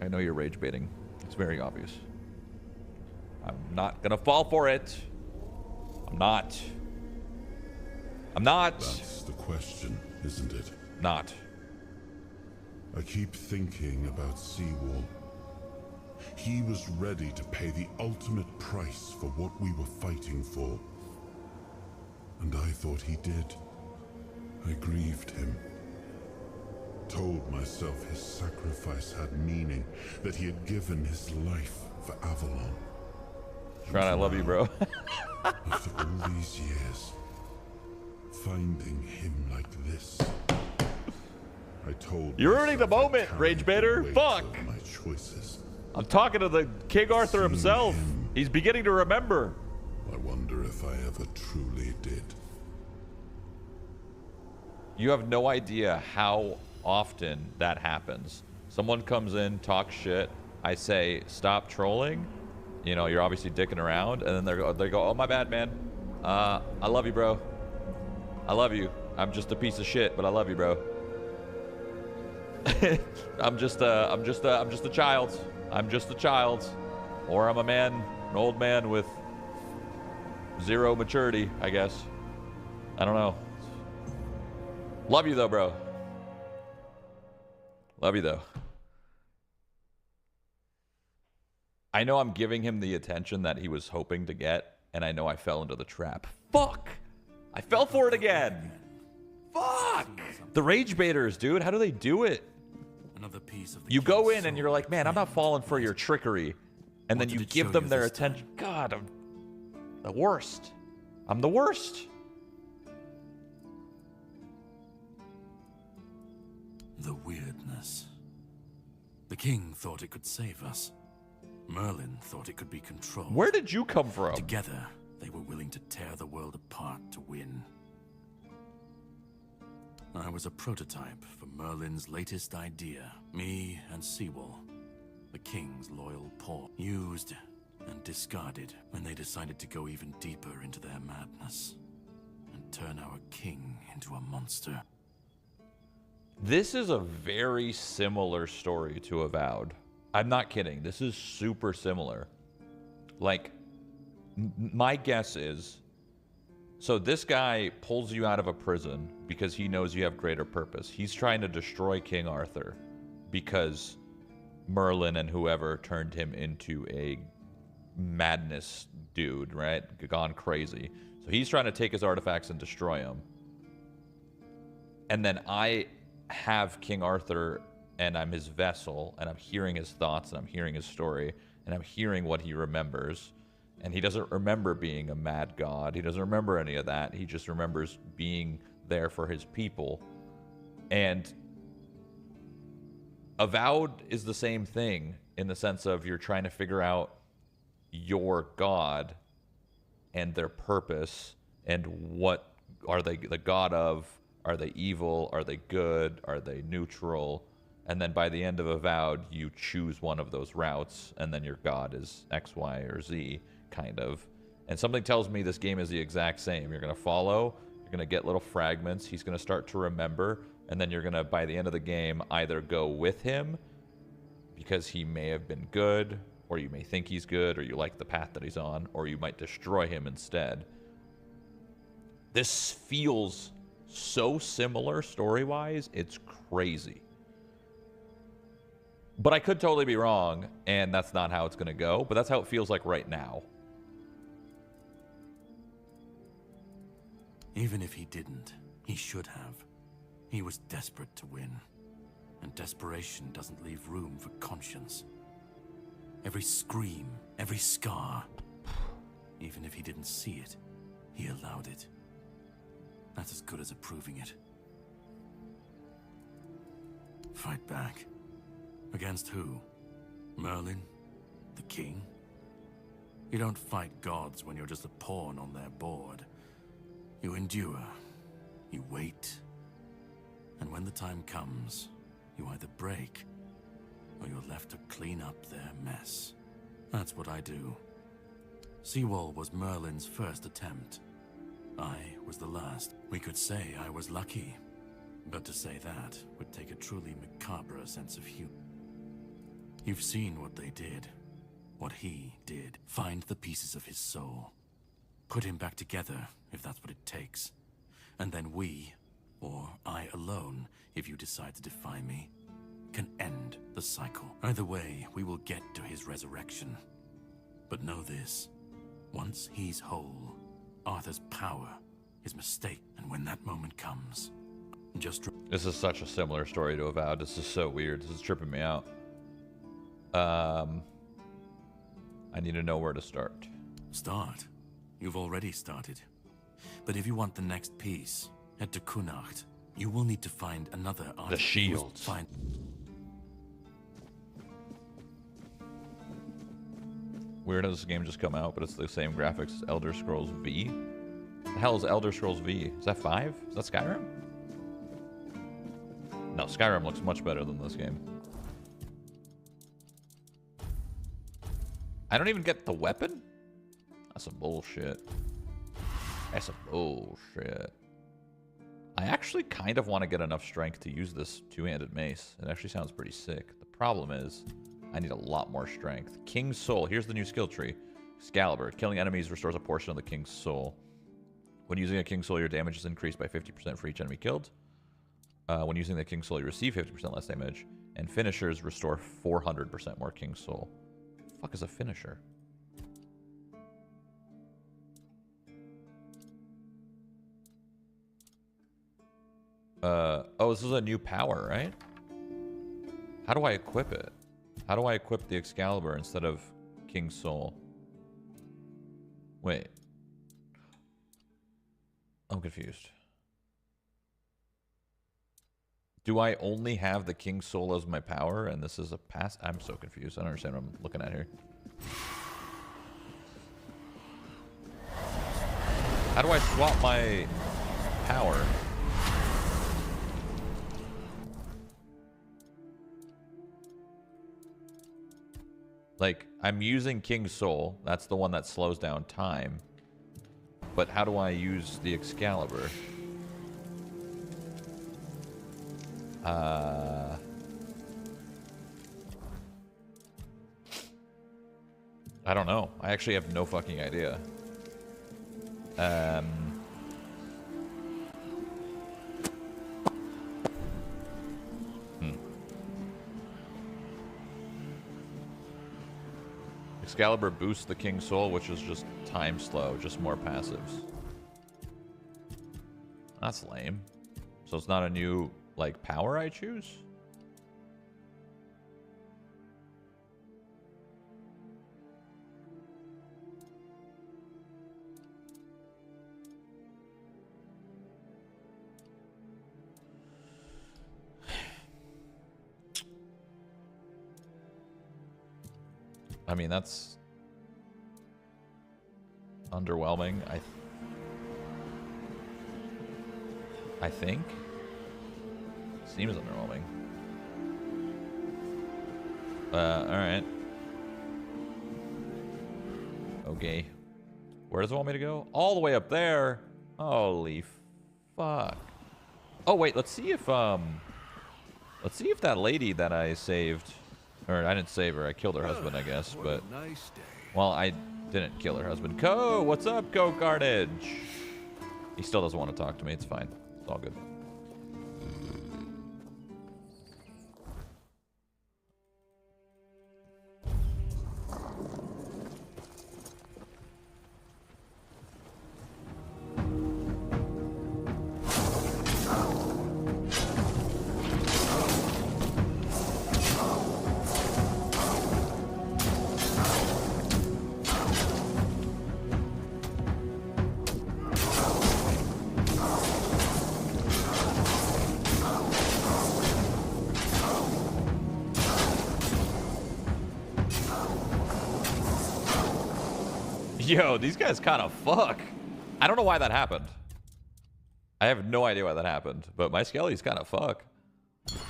Speaker 1: I know you're rage baiting. It's very obvious. I'm not gonna fall for it. I'm not. I'm not.
Speaker 3: That's the question, isn't it?
Speaker 1: Not.
Speaker 3: I keep thinking about Seawall. He was ready to pay the ultimate price for what we were fighting for. And I thought he did. I grieved him. Told myself his sacrifice had meaning, that he had given his life for Avalon.
Speaker 1: Shroud, I love you, bro.
Speaker 3: After all these years, finding him like this, I told
Speaker 1: You're ruining the moment, Rage Baiter. Fuck.
Speaker 3: my choices.
Speaker 1: I'm talking to the King Arthur himself. He's beginning to remember.
Speaker 3: I wonder if I ever truly did.
Speaker 1: You have no idea how often that happens. Someone comes in, talks shit. I say, stop trolling. You know, you're obviously dicking around. And then they go, oh, my bad, man. I love you, bro. I love you. I'm just a piece of shit, but I love you, bro. I'm just a child. I'm just a child. Or I'm a man, an old man with zero maturity, I guess. I don't know. Love you though, bro. Love you though. I know I'm giving him the attention that he was hoping to get, and I know I fell into the trap. Fuck! I fell for it again. Fuck! The rage baiters, dude. How do they do it?
Speaker 17: Another piece of
Speaker 1: You go in and you're like, man, I'm not falling for your trickery. And then you give them their attention. God, I'm the worst. I'm the worst.
Speaker 17: The weirdness. The king thought it could save us. Merlin thought it could be controlled.
Speaker 1: Where did you come from?
Speaker 17: Together, they were willing to tear the world apart to win. I was a prototype for Merlin's latest idea. Me and Seawall, the king's loyal pawn, used and discarded when they decided to go even deeper into their madness and turn our king into a monster.
Speaker 1: This is a very similar story to Avowed. I'm not kidding. This is super similar. Like, my guess is, so this guy pulls you out of a prison because he knows you have greater purpose. He's trying to destroy King Arthur because Merlin and whoever turned him into a madness dude, right? Gone crazy. So he's trying to take his artifacts and destroy them. And then I have King Arthur and I'm his vessel and I'm hearing his thoughts and I'm hearing his story and I'm hearing what he remembers. And he doesn't remember being a mad god. He doesn't remember any of that. He just remembers being there for his people. And Avowed is the same thing in the sense of you're trying to figure out your god and their purpose and what are they the god of? Are they evil? Are they good? Are they neutral? And then by the end of Avowed, you choose one of those routes, and then your god is X, Y, or Z, kind of. And something tells me this game is the exact same. You're going to follow, you're going to get little fragments, he's going to start to remember, and then you're going to, by the end of the game, either go with him, because he may have been good, or you may think he's good, or you like the path that he's on, or you might destroy him instead. This feels so similar story-wise, it's crazy. But I could totally be wrong, and that's not how it's going to go, but that's how it feels like right now.
Speaker 17: Even if he didn't, he should have. He was desperate to win. And desperation doesn't leave room for conscience. Every scream, every scar, even if he didn't see it, he allowed it. That's as good as approving it. Fight back. Against who? Merlin? The king? You don't fight gods when you're just a pawn on their board. You endure. You wait. And when the time comes, you either break, or you're left to clean up their mess. That's what I do. Seawall was Merlin's first attempt. I was the last. We could say I was lucky, but to say that would take a truly macabre sense of humor. You've seen what they did, what he did. Find the pieces of his soul. Put him back together, if that's what it takes. And then we, or I alone, if you decide to defy me, can end the cycle. Either way, we will get to his resurrection. But know this, once he's whole, Arthur's power, his mistake, and when that moment comes, just...
Speaker 1: This is such a similar story to Avowed. This is so weird. This is tripping me out. I need to know where to start.
Speaker 17: Start? You've already started. But if you want the next piece, head to Kunacht. You will need to find another artifact.
Speaker 1: The shields. Weird how this game just come out, but it's the same graphics as Elder Scrolls V. The hell is Elder Scrolls V? Is that 5? Is that Skyrim? No, Skyrim looks much better than this game. I don't even get the weapon? That's some bullshit. That's some bullshit. I actually kind of want to get enough strength to use this two-handed mace. It actually sounds pretty sick. The problem is, I need a lot more strength. King's Soul. Here's the new skill tree. Excalibur. Killing enemies restores a portion of the King's Soul. When using a King's Soul, your damage is increased by 50% for each enemy killed. When using the King's Soul, you receive 50% less damage. And finishers restore 400% more King's Soul. What the fuck is a finisher? Oh, this is a new power, right? How do I equip it? How do I equip the Excalibur instead of King's Soul? Wait. I'm confused. Do I only have the King's Soul as my power and this is a pass? I'm so confused. I don't understand what I'm looking at here. How do I swap my power? Like, I'm using King's Soul. That's the one that slows down time. But how do I use the Excalibur? I don't know. I actually have no fucking idea. Excalibur boosts the King's Soul, which is just time slow, just more passives. That's lame. So it's not a new, like, power I choose? I mean, that's underwhelming. I think. Seems underwhelming. Alright. Okay. Where does it want me to go? All the way up there? Holy fuck. Oh, wait, let's see if that lady that I saved... Or, I didn't save her. I killed her husband, I guess. But,
Speaker 2: nice day.
Speaker 1: well, I didn't kill her husband. Co, what's up, Co Carnage? He still doesn't want to talk to me. It's fine. It's all good. Yo, these guys kind of fuck. I don't know why that happened. I have no idea why that happened, but my skellies kind of fuck.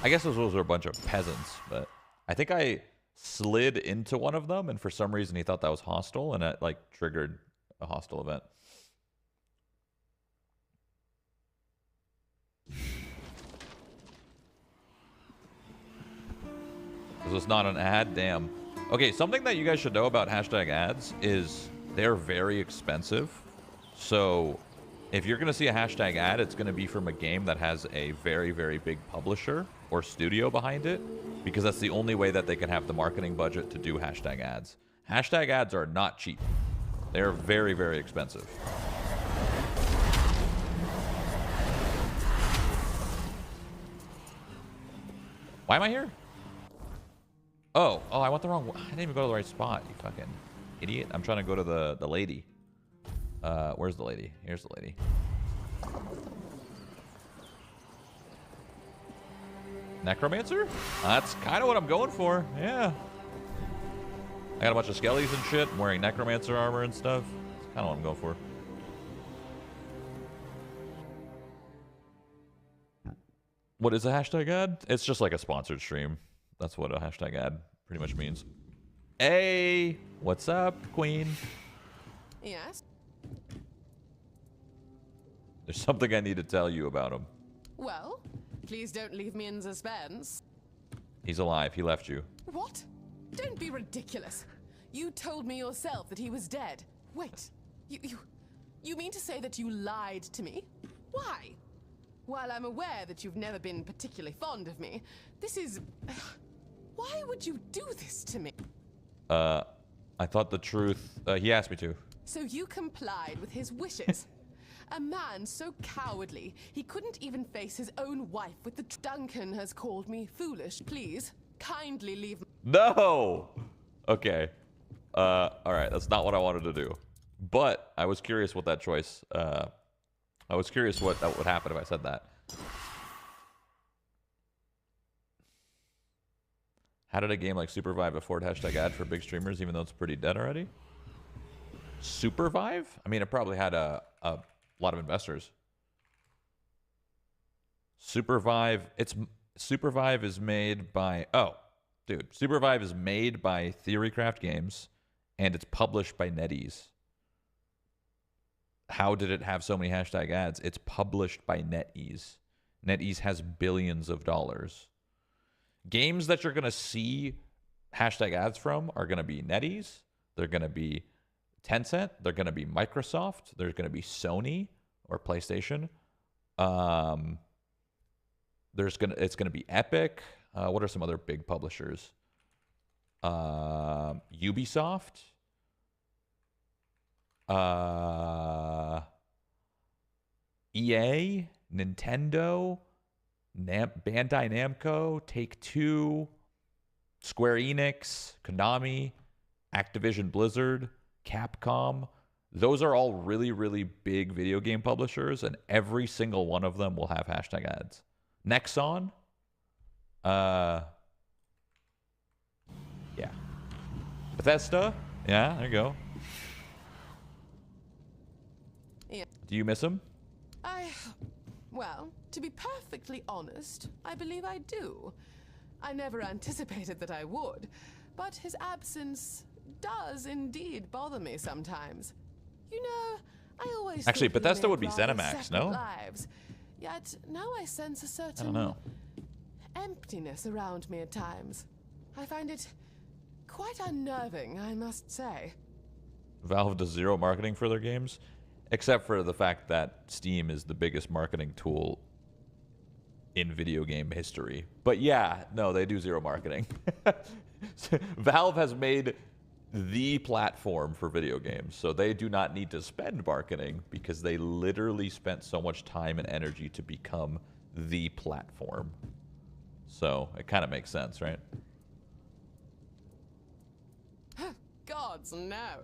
Speaker 1: I guess those were a bunch of peasants, but I think I slid into one of them, and for some reason he thought that was hostile, and it, like, triggered a hostile event. Is this not an ad? Damn. Okay, something that you guys should know about hashtag ads is they're very expensive. So if you're going to see a hashtag ad, it's going to be from a game that has a very, very big publisher or studio behind it, because that's the only way that they can have the marketing budget to do hashtag ads. Hashtag ads are not cheap. They're very, very expensive. Why am I here? Oh, I went the wrong way. I didn't even go to the right spot, you fucking idiot. I'm trying to go to the lady. Where's the lady? Here's the lady. Necromancer? That's kind of what I'm going for. Yeah. I got a bunch of skellies and shit. I'm wearing Necromancer armor and stuff. That's kind of what I'm going for. What is a hashtag ad? It's just like a sponsored stream. That's what a hashtag ad pretty much means. Hey, what's up, Queen?
Speaker 8: Yes?
Speaker 1: There's something I need to tell you about him.
Speaker 8: Well, please don't leave me in suspense.
Speaker 1: He's alive. He left you.
Speaker 8: What? Don't be ridiculous. You told me yourself that he was dead. Wait, you mean to say that you lied to me? Why? While I'm aware that you've never been particularly fond of me, this is... Why would you do this to me?
Speaker 1: I thought the truth... he asked me to.
Speaker 8: So you complied with his wishes. A man so cowardly, he couldn't even face his own wife with the... Duncan has called me foolish. Please, kindly leave...
Speaker 1: No! Okay. Alright, that's not what I wanted to do. But I was curious what that choice... I was curious what that would happen if I said that. How did a game like Supervive afford #ad for big streamers, even though it's pretty dead already? Supervive? I mean, it probably had a lot of investors. Supervive is made by... Oh, dude. Supervive is made by Theorycraft Games, and it's published by NetEase. How did it have so many #ads? It's published by NetEase. NetEase has billions of dollars. Games that you're going to see #ads from are going to be NetEase. They're going to be Tencent. They're going to be Microsoft. There's going to be Sony or PlayStation. It's going to be Epic. What are some other big publishers? Ubisoft. EA, Nintendo, Bandai Namco, Take-Two, Square Enix, Konami, Activision Blizzard, Capcom. Those are all really, really big video game publishers, and every single one of them will have #ads. Nexon, yeah. Bethesda, yeah, there you go.
Speaker 8: Yeah.
Speaker 1: Do you miss them?
Speaker 8: Well, to be perfectly honest, I believe I do. I never anticipated that I would, but his absence does indeed bother me sometimes. You know, I always
Speaker 1: Actually,
Speaker 8: thought we
Speaker 1: Bethesda
Speaker 8: lived
Speaker 1: would be
Speaker 8: rather
Speaker 1: ZeniMax,
Speaker 8: separate
Speaker 1: no?
Speaker 8: lives. Yet now I sense a certain
Speaker 1: I don't know.
Speaker 8: emptiness around me at times. I find it quite unnerving, I must say.
Speaker 1: Valve does zero marketing for their games, except for the fact that Steam is the biggest marketing tool in video game history. But yeah, no, they do zero marketing. Valve has made the platform for video games, so they do not need to spend marketing because they literally spent so much time and energy to become the platform. So it kind of makes sense, right?
Speaker 8: Gods, no.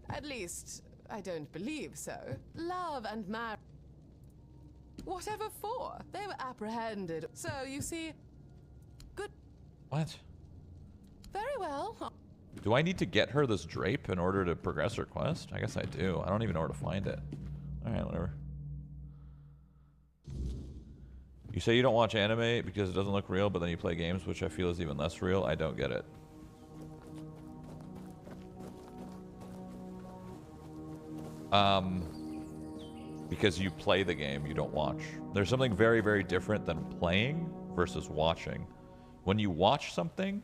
Speaker 8: At least, I don't believe so. Love and marriage. Whatever for? They were apprehended. So, you see... Good...
Speaker 1: What?
Speaker 8: Very well.
Speaker 1: Do I need to get her this drape in order to progress her quest? I guess I do. I don't even know where to find it. Alright, whatever. You say you don't watch anime because it doesn't look real, but then you play games, which I feel is even less real. I don't get it. Because you play the game, you don't watch. There's something very, very different than playing versus watching. When you watch something,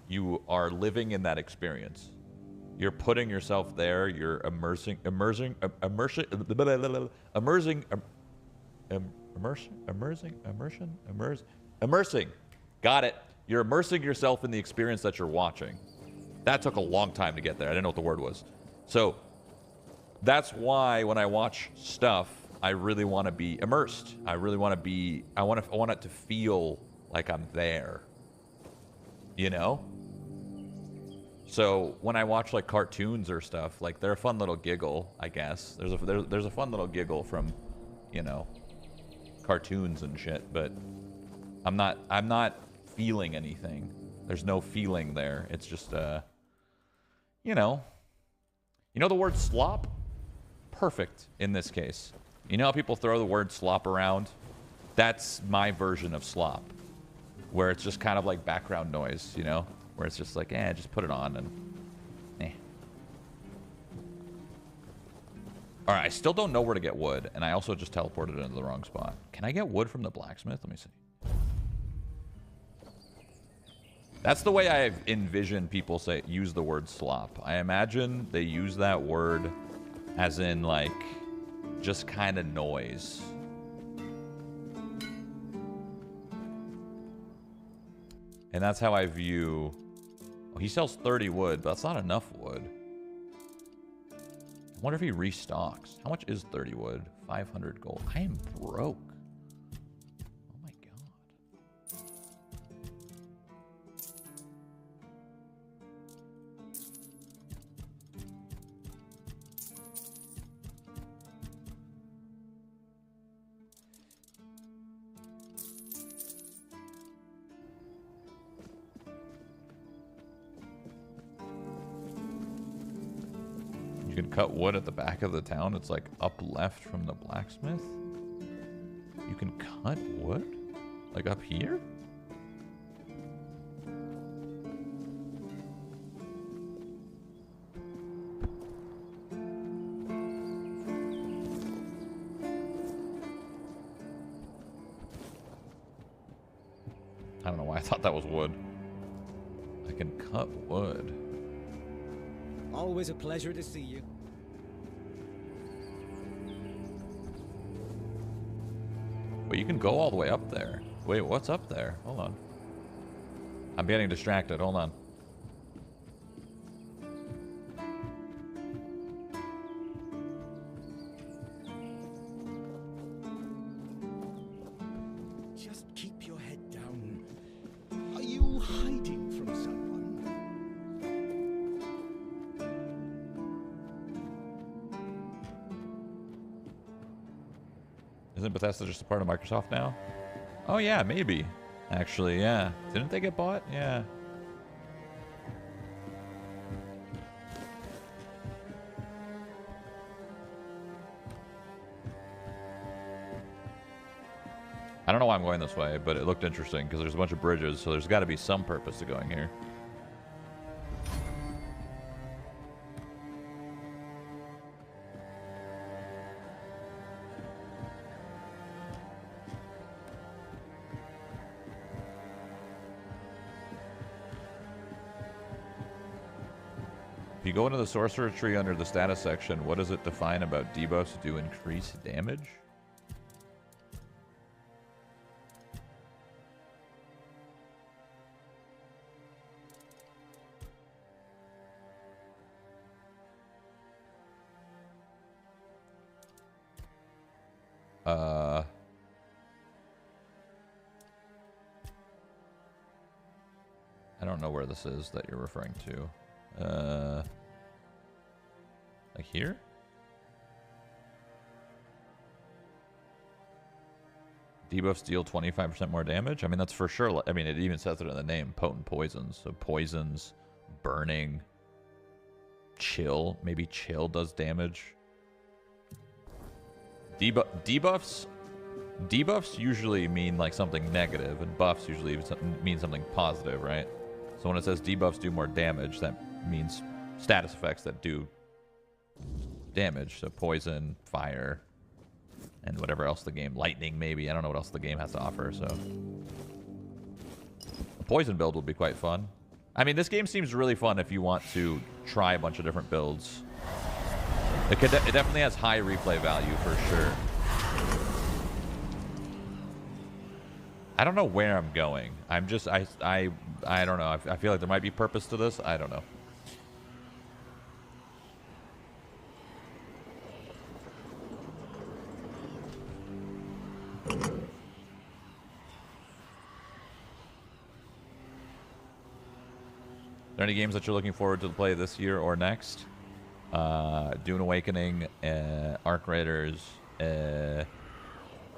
Speaker 1: you are living in that experience. You're putting yourself there. You're immersing. Got it. You're immersing yourself in the experience that you're watching. That took a long time to get there. I didn't know what the word was. So that's why when I watch stuff, I really want to be immersed. I really want to be. I want it to feel like I'm there. You know. So when I watch like cartoons or stuff, like they're a fun little giggle, I guess. There's a fun little giggle from, you know, cartoons and shit. But I'm not feeling anything. There's no feeling there. It's just you know the word slop? Perfect in this case. You know how people throw the word slop around? That's my version of slop, where it's just kind of like background noise, you know, where it's just like, just put it on and All right, I still don't know where to get wood, and I also just teleported into the wrong spot. Can I get wood from the blacksmith? Let me see. That's the way I envision people use the word slop. I imagine they use that word as in like just kind of noise. And that's how I view... Oh, he sells 30 wood, but that's not enough wood. I wonder if he restocks. How much is 30 wood? 500 gold. I am broke. Oh my god. You can cut wood at the back of the town. It's like up left from the blacksmith. You can cut wood? Like up here? I don't know why I thought that was wood. I can cut wood.
Speaker 9: Always a pleasure to see you.
Speaker 1: But you can go all the way up there. Wait, what's up there? Hold on. I'm getting distracted. Hold on.
Speaker 9: Just keep your head down. Are you hiding from someone?
Speaker 1: Isn't Bethesda just a part of Microsoft now? Oh yeah, maybe. Actually, yeah. Didn't they get bought? Yeah. I don't know why I'm going this way, but it looked interesting because there's a bunch of bridges, so there's got to be some purpose to going here. If you go into the sorcerer tree under the status section, what does it define about debuffs do increase damage? I don't know where this is that you're referring to. Like here? Debuffs deal 25% more damage? I mean, that's for sure. I mean, it even says it in the name. Potent poisons. So poisons, burning, chill. Maybe chill does damage. Debuffs usually mean like something negative, and buffs usually mean something positive, right? So when it says debuffs do more damage, that means status effects that do damage. So poison, fire, and whatever else the game, lightning maybe. I don't know what else the game has to offer. So a poison build would be quite fun. I mean, this game seems really fun if you want to try a bunch of different builds. It definitely has high replay value for sure. I don't know where I'm going. I'm just I don't know. I feel like there might be purpose to this. I don't know. Are there any games that you're looking forward to play this year or next? Dune Awakening, Arc Raiders,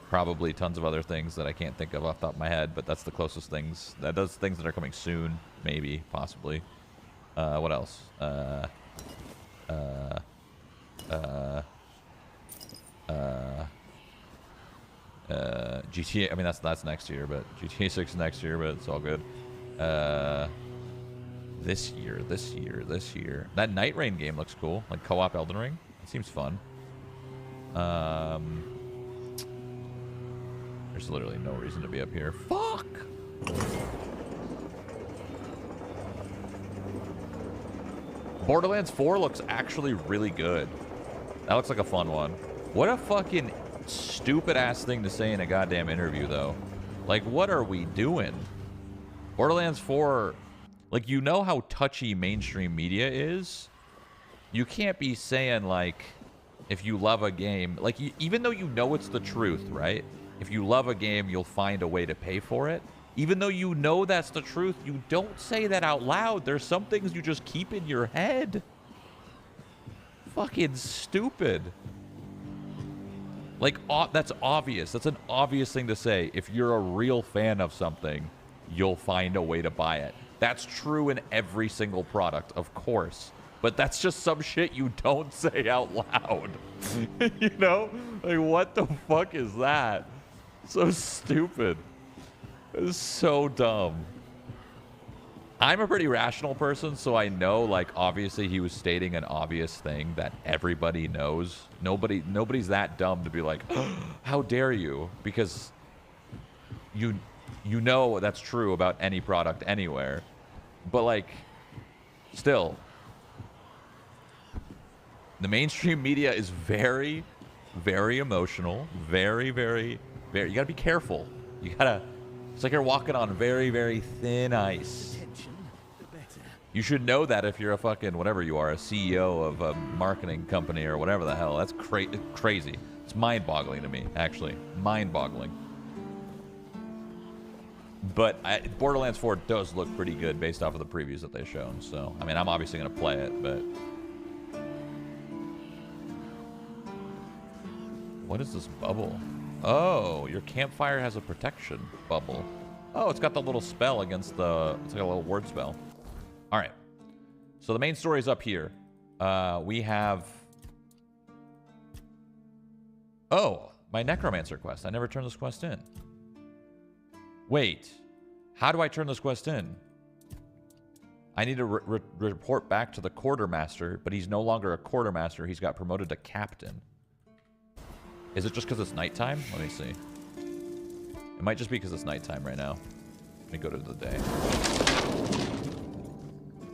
Speaker 1: probably tons of other things that I can't think of off the top of my head, but that's the closest things. Those things that are coming soon, maybe, possibly. What else? GTA. I mean, that's next year, but GTA 6 next year, but it's all good. This year. That Night Rain game looks cool. Like co-op Elden Ring. It seems fun. There's literally no reason to be up here. Fuck! Borderlands 4 looks actually really good. That looks like a fun one. What a fucking stupid-ass thing to say in a goddamn interview, though. Like, what are we doing? Borderlands 4... Like, you know how touchy mainstream media is? you can't be saying, like, if you love a game, like, even though you know it's the truth, right? If you love a game, you'll find a way to pay for it. Even though you know that's the truth, you don't say that out loud. There's some things you just keep in your head. Fucking stupid. Like, that's obvious. That's an obvious thing to say. If you're a real fan of something, you'll find a way to buy it. That's true in every single product, of course. But that's just some shit you don't say out loud. You know? Like, what the fuck is that? So stupid. It's so dumb. I'm a pretty rational person, so I know, like, obviously he was stating an obvious thing that everybody knows. Nobody's that dumb to be like, oh, how dare you? Because you know that's true about any product anywhere. But, like, still, the mainstream media is very, very emotional. Very, very, very. You gotta be careful. You gotta. It's like you're walking on very, very thin ice. You should know that if you're a fucking whatever you are, a CEO of a marketing company or whatever the hell. That's crazy. It's mind-boggling to me, actually. Mind-boggling. But Borderlands 4 does look pretty good based off of the previews that they've shown. So, I mean, I'm obviously going to play it, but... What is this bubble? Oh, your campfire has a protection bubble. Oh, it's got the little spell against the... It's like a little word spell. All right. So the main story is up here. We have... Oh, my Necromancer quest. I never turned this quest in. Wait. How do I turn this quest in? I need to report back to the quartermaster, but he's no longer a quartermaster. He's got promoted to captain. Is it just because it's nighttime? Let me see. It might just be because it's nighttime right now. Let me go to the day.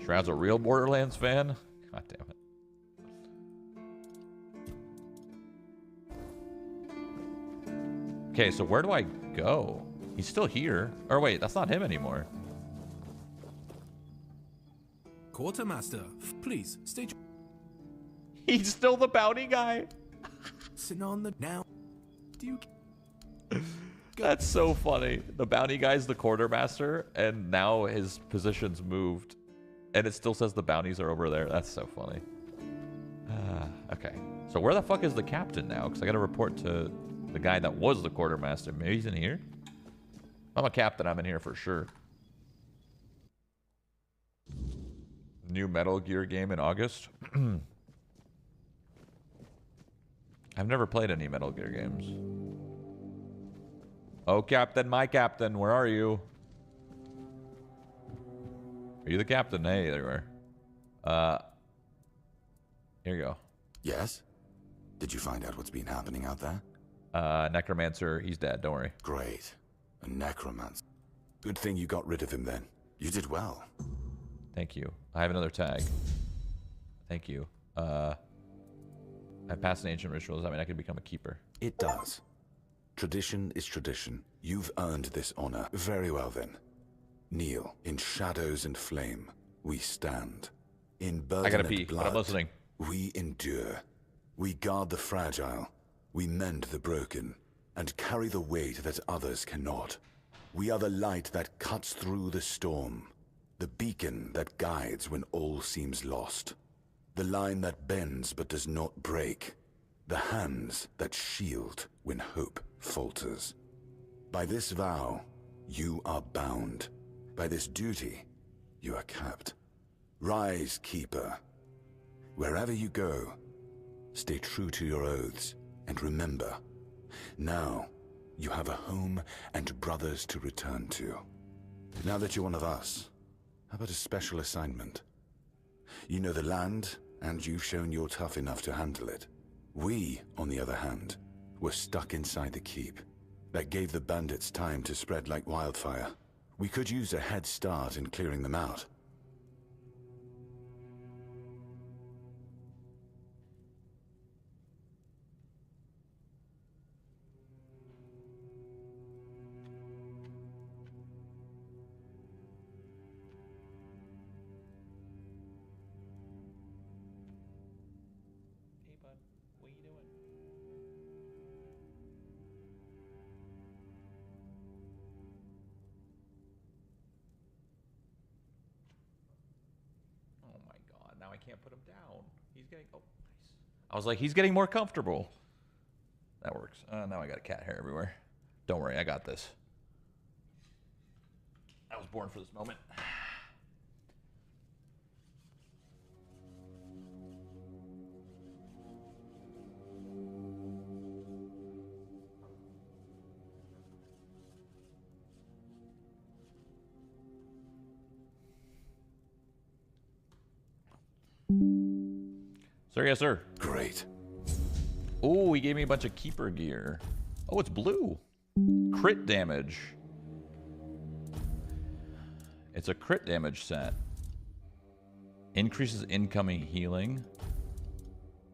Speaker 1: Shroud's a real Borderlands fan? God damn it. Okay, so where do I go? He's still here. Or wait, that's not him anymore.
Speaker 11: Quartermaster, please, stay...
Speaker 1: He's still the bounty guy?
Speaker 11: Sitting on the... Now... Do you...
Speaker 1: That's so funny. The bounty guy's the quartermaster, and now his position's moved. And it still says the bounties are over there. That's so funny. Okay. So where the fuck is the captain now? Because I got to report to the guy that was the quartermaster. Maybe he's in here? If I'm a captain, I'm in here for sure. New Metal Gear game in August. I've never played any Metal Gear games. Oh, Captain, my captain, where are you? Are you the captain? Hey, there you are. Here you go.
Speaker 15: Yes? Did you find out what's been happening out there?
Speaker 1: Necromancer, he's dead, don't worry.
Speaker 15: Great. A Necromancer. Good thing you got rid of him then. You did well.
Speaker 1: Thank you. I have another tag. Thank you. I passed an ancient rituals. I mean, I could become a keeper.
Speaker 15: It does. Tradition is tradition. You've earned this honor. Very well then. Kneel. In shadows and flame, we stand. In burden
Speaker 1: I gotta
Speaker 15: and
Speaker 1: pee,
Speaker 15: blood,
Speaker 1: but I'm listening.
Speaker 15: We endure. We guard the fragile. We mend the broken. And carry the weight that others cannot. We are the light that cuts through the storm. The beacon that guides when all seems lost. The line that bends but does not break. The hands that shield when hope falters. By this vow, you are bound. By this duty, you are kept. Rise, Keeper. Wherever you go, stay true to your oaths, and remember, now you have a home and brothers to return to. Now that you're one of us, how about a special assignment? You know the land, and you've shown you're tough enough to handle it. We, on the other hand, were stuck inside the keep. That gave the bandits time to spread like wildfire. We could use a head start in clearing them out.
Speaker 1: can't put him down. He's getting... Oh, nice. I was like, he's getting more comfortable. That works. Now I got a cat hair everywhere. Don't worry, I got this. I was born for this moment. Sir, yes, sir.
Speaker 15: Great.
Speaker 1: Oh, he gave me a bunch of keeper gear. Oh, it's blue. Crit damage. It's a crit damage set. Increases incoming healing.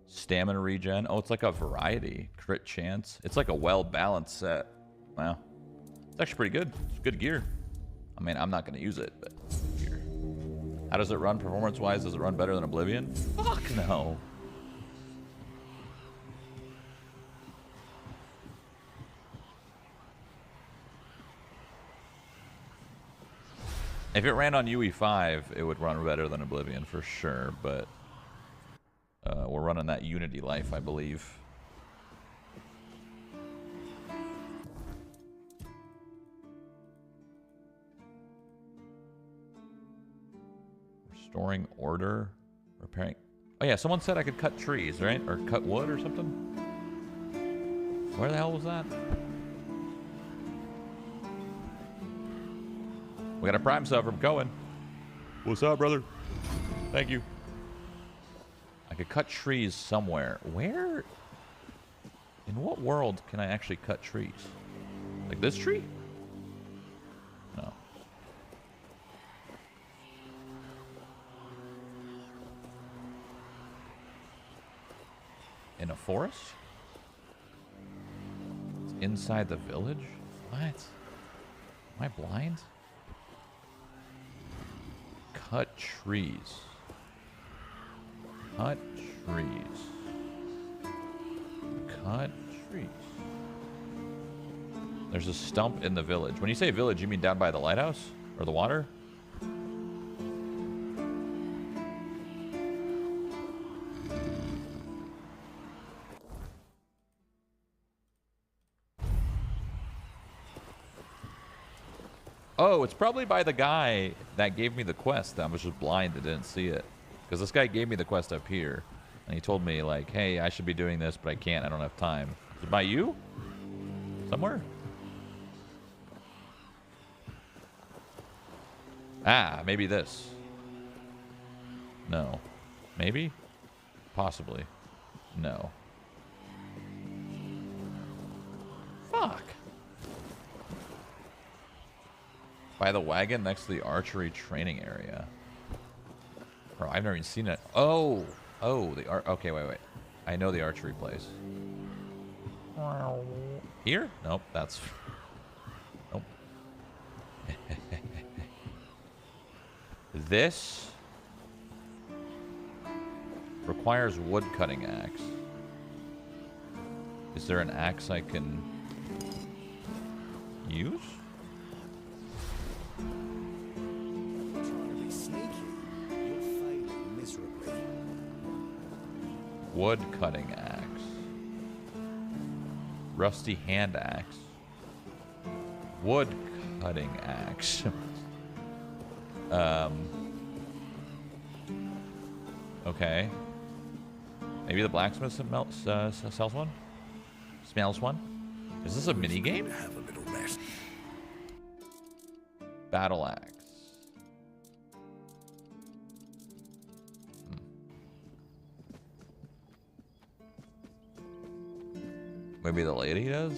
Speaker 1: Stamina regen. Oh, it's like a variety. Crit chance. It's like a well-balanced set. Wow. It's actually pretty good. It's good gear. I mean, I'm not going to use it, but gear. How does it run performance-wise? Does it run better than Oblivion? Fuck no. If it ran on UE5, it would run better than Oblivion for sure, but we're running that Unity life, I believe. Restoring order, repairing. Oh yeah, someone said I could cut trees, right? Or cut wood or something? Where the hell was that? We got a prime sub from Cohen. What's up, brother? Thank you. I could cut trees somewhere. Where? In what world can I actually cut trees? Like this tree? No. In a forest? It's inside the village? What? Am I blind? Cut trees. Cut trees. Cut trees. There's a stump in the village. When you say village, you mean down by the lighthouse? Or the water? Oh, it's probably by the guy that gave me the quest. I was just blind and didn't see it. Because this guy gave me the quest up here. And he told me, like, hey, I should be doing this, but I can't. I don't have time. Is it by you? Somewhere? Ah, maybe this. No. Maybe? Possibly. No. Fuck. By the wagon next to the archery training area. Bro, I've never even seen it. Oh, the okay, wait. I know the archery place. Here? Nope, that's... Nope. This requires wood cutting axe. Is there an axe I can use? Wood cutting axe. Rusty hand axe. Wood cutting axe. Okay. Maybe the blacksmith sells one? Smells one? Is this a mini game?
Speaker 2: Have a little rest.
Speaker 1: Battle axe. Maybe the lady does?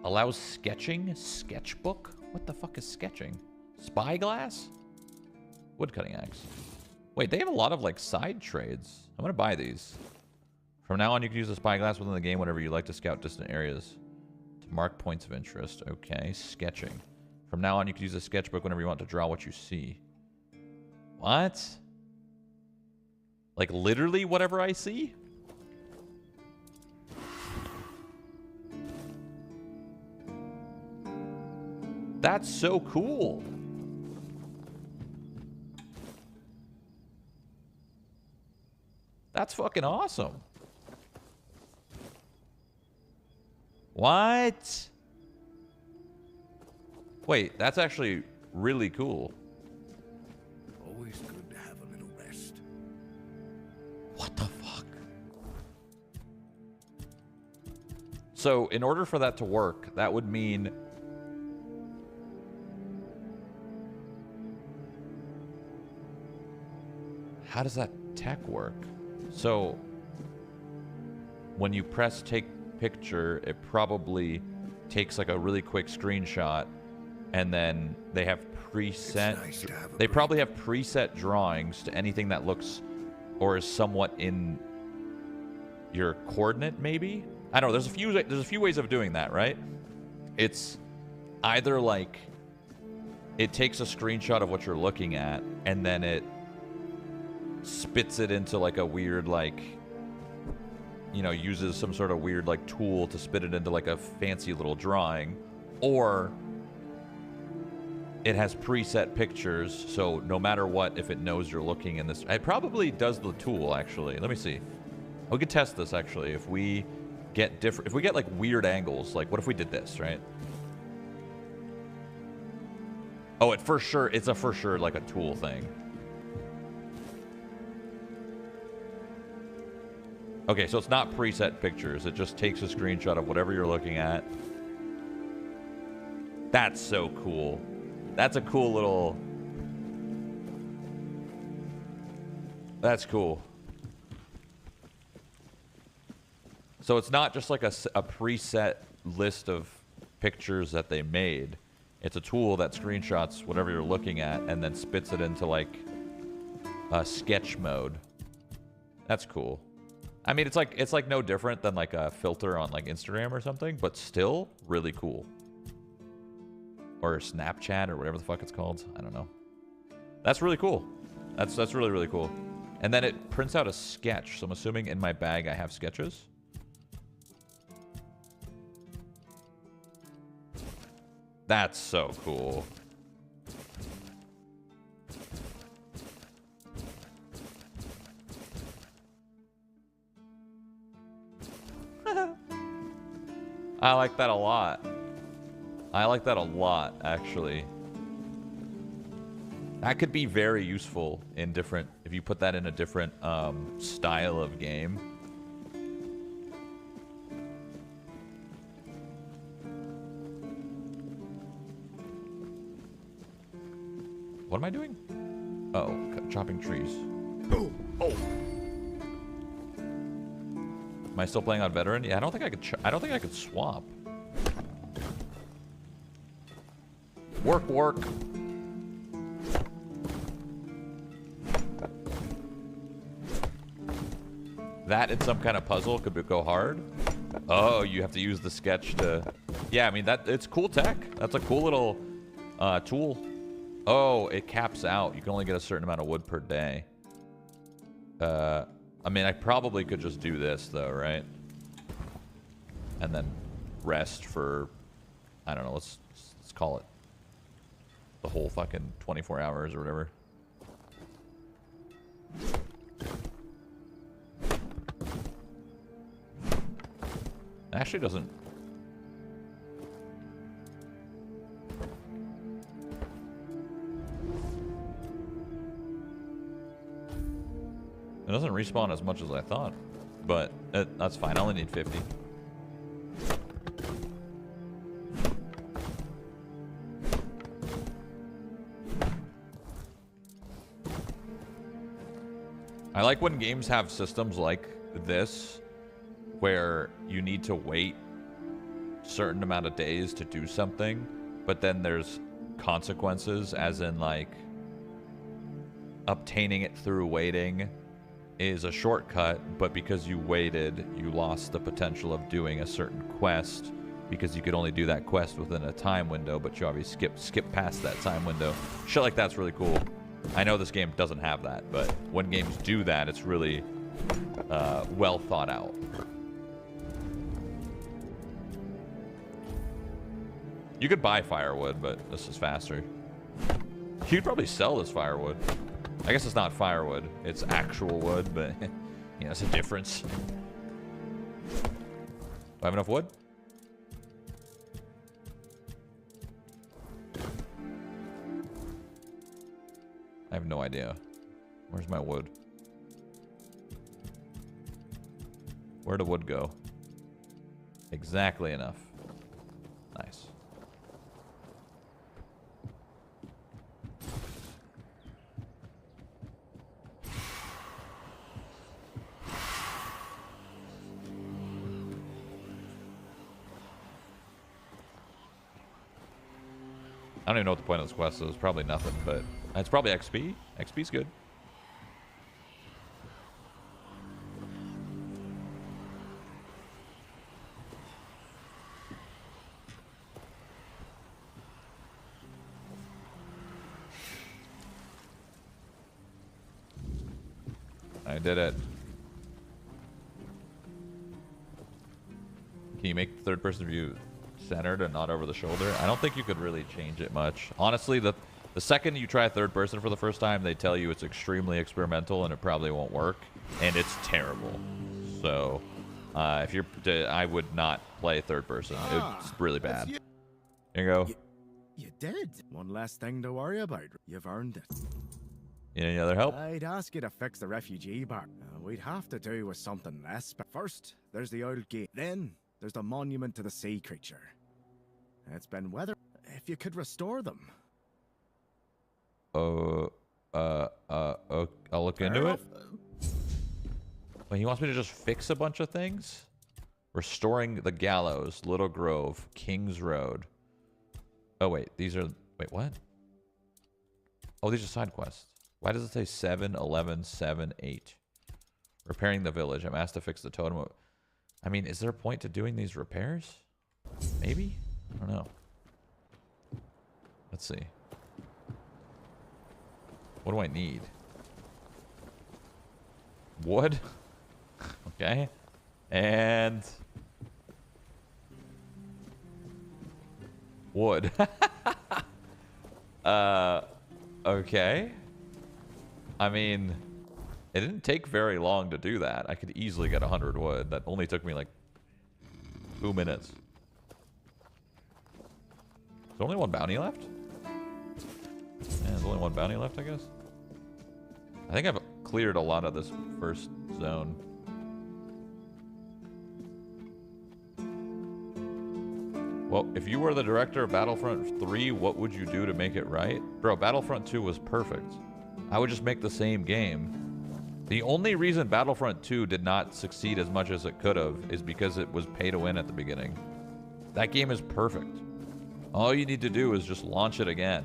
Speaker 1: Allows sketching? Sketchbook? What the fuck is sketching? Spyglass? Woodcutting axe. Wait, they have a lot of like side trades. I'm gonna buy these. From now on, you can use the spyglass within the game whenever you like to scout distant areas to mark points of interest. Okay, sketching. From now on, you can use a sketchbook whenever you want to draw what you see. What? Like literally whatever I see? That's so cool. That's fucking awesome. What? Wait, that's actually really cool.
Speaker 2: Always good to have a little rest.
Speaker 1: What the fuck? So, in order for that to work, that would mean... How does that tech work? So, when you press take picture, it probably takes like a really quick screenshot, and then they have preset...
Speaker 2: Nice to have
Speaker 1: they probably have preset drawings to anything that looks or is somewhat in your coordinate, maybe? I don't know. There's a few ways of doing that, right? It's either like it takes a screenshot of what you're looking at, and then it spits it into like a weird, like, you know, uses some sort of weird like tool to spit it into like a fancy little drawing, or it has preset pictures, so no matter what, if it knows you're looking in this, it probably does the tool, actually. Let me see. We could test this, actually. If we get different, if we get like weird angles, like what if we did this, right? Oh, it's a for sure like a tool thing. Okay, so it's not preset pictures. It just takes a screenshot of whatever you're looking at. That's so cool. That's a cool little... That's cool. So it's not just like a preset list of pictures that they made. It's a tool that screenshots whatever you're looking at and then spits it into like a sketch mode. That's cool. I mean, it's like no different than like a filter on like Instagram or something, but still really cool. Or Snapchat or whatever the fuck it's called. I don't know. That's really cool. That's really, really cool. And then it prints out a sketch. So I'm assuming in my bag I have sketches. That's so cool. I like that a lot. I like that a lot, actually. That could be very useful in different... If you put that in a different style of game. What am I doing? Oh, chopping trees. Oh! Am I still playing on veteran? Yeah, I don't think I could swap. Work. That in some kind of puzzle could go hard. Oh, you have to use the sketch to... Yeah, I mean, it's cool tech. That's a cool little tool. Oh, it caps out. You can only get a certain amount of wood per day. I mean, I probably could just do this, though, right? And then rest for... I don't know, let's call it the whole fucking 24 hours or whatever. It actually doesn't... It doesn't respawn as much as I thought, but that's fine. I only need 50. I like when games have systems like this where you need to wait a certain amount of days to do something, but then there's consequences, as in like obtaining it through waiting is a shortcut, but because you waited, you lost the potential of doing a certain quest because you could only do that quest within a time window, but you obviously skip past that time window. Shit like that's really cool. I know this game doesn't have that, but when games do that, it's really well thought out. You could buy firewood, but this is faster. You'd probably sell this firewood. I guess it's not firewood. It's actual wood, but you know, it's a difference. Do I have enough wood? I have no idea. Where's my wood? Where'd the wood go? Exactly enough. Nice. I don't even know what the point of this quest is. Probably nothing, but it's probably XP. XP's good. I did it. Can you make the third person view centered and not over the shoulder? I don't think you could really change it much. Honestly, the second you try third person for the first time, they tell you it's extremely experimental and it probably won't work, and it's terrible. So, if you're, I would not play third person. It's really bad. Here you go.
Speaker 9: You did. One less thing to worry about. You've earned it.
Speaker 1: Any other help?
Speaker 9: I'd ask you to fix the refugee bar. We'd have to do with something less. But first, there's the old gate. Then, there's the monument to the sea creature. It's been weathered. If you could restore them.
Speaker 1: I'll look into it. Wait, he wants me to just fix a bunch of things? Restoring the gallows, Little Grove, King's Road. Oh, wait, these are... Wait, what? Oh, these are side quests. Why does it say 7, 11, 7, 8? Repairing the village. I'm asked to fix the totem. I mean, is there a point to doing these repairs? Maybe? I don't know. Let's see. What do I need? Wood? Okay. And... wood. Okay. I mean, it didn't take very long to do that. I could easily get 100 wood. That only took me like 2 minutes. Is there only one bounty left? Yeah, there's only one bounty left, I guess. I think I've cleared a lot of this first zone. Well, if you were the director of Battlefront 3, what would you do to make it right? Bro, Battlefront 2 was perfect. I would just make the same game. The only reason Battlefront 2 did not succeed as much as it could have is because it was pay to win at the beginning. That game is perfect. All you need to do is just launch it again.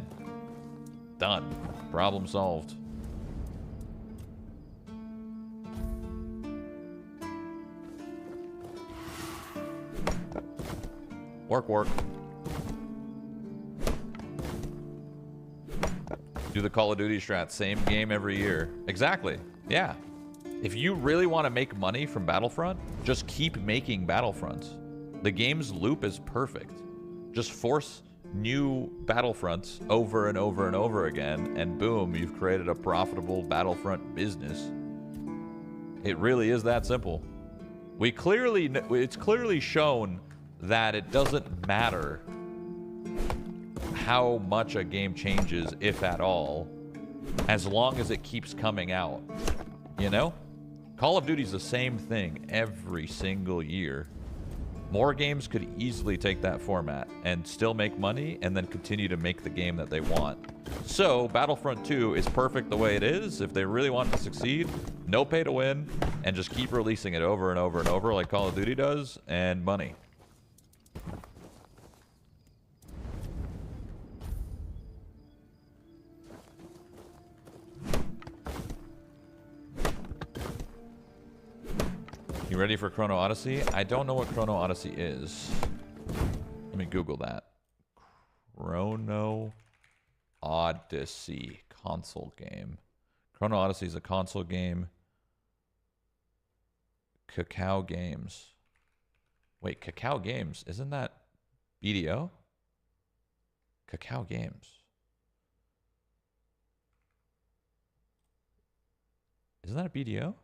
Speaker 1: Done. Problem solved. Work, work. Do the Call of Duty strat. Same game every year. Exactly. Yeah. If you really want to make money from Battlefront, just keep making Battlefronts. The game's loop is perfect. Just force new Battlefronts over and over and over again, and boom, you've created a profitable Battlefront business. It really is that simple. It's clearly shown that it doesn't matter how much a game changes, if at all, as long as it keeps coming out. You know? Call of Duty's the same thing every single year. More games could easily take that format and still make money and then continue to make the game that they want. So, Battlefront 2 is perfect the way it is. If they really want to succeed, no pay to win, and just keep releasing it over and over and over like Call of Duty does, and money. You ready for Chrono Odyssey? I don't know what Chrono Odyssey is. Let me Google that. Chrono Odyssey console game. Chrono Odyssey is a console game. Cacao Games. Wait, Cacao Games, isn't that BDO? Cacao Games. Isn't that a BDO?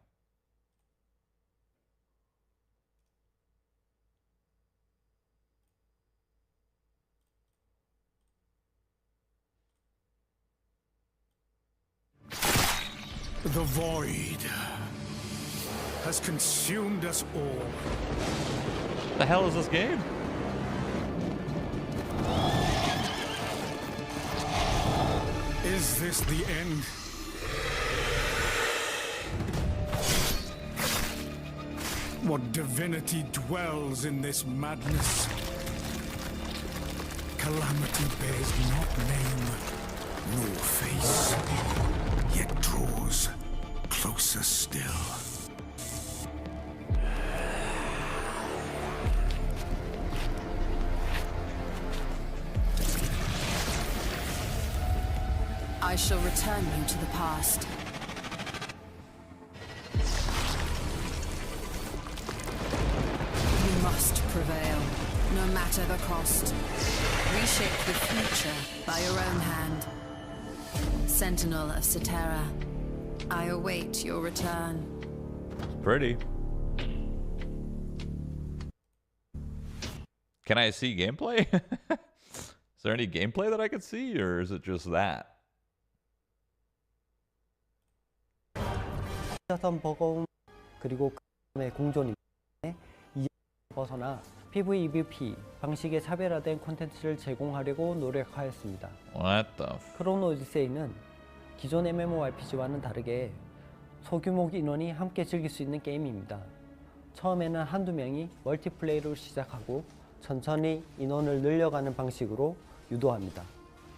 Speaker 6: The void has consumed us all.
Speaker 1: What the hell is this game?
Speaker 6: Is this the end? What divinity dwells in this madness? Calamity bears not name nor face, yet draws closer still.
Speaker 12: I shall return you to the past. You must prevail, no matter the cost. Reshape the future by your own hand. Sentinel of Cetera, I await your return.
Speaker 1: Pretty. Can I see gameplay? Is there any gameplay that I could see, or is it just that?
Speaker 14: 사선 버거움 그리고 그다음에 공존인데 이 벗어나 PVEVP 방식의 차별화된 콘텐츠를 제공하려고 노력하였습니다.
Speaker 1: What the f...
Speaker 14: 크로노 오디세이는 기존 MMORPG와는 다르게 소규모 인원이 함께 즐길 수 있는 게임입니다. 처음에는 한두 명이 멀티플레이로 시작하고 천천히 인원을 늘려가는 방식으로 유도합니다.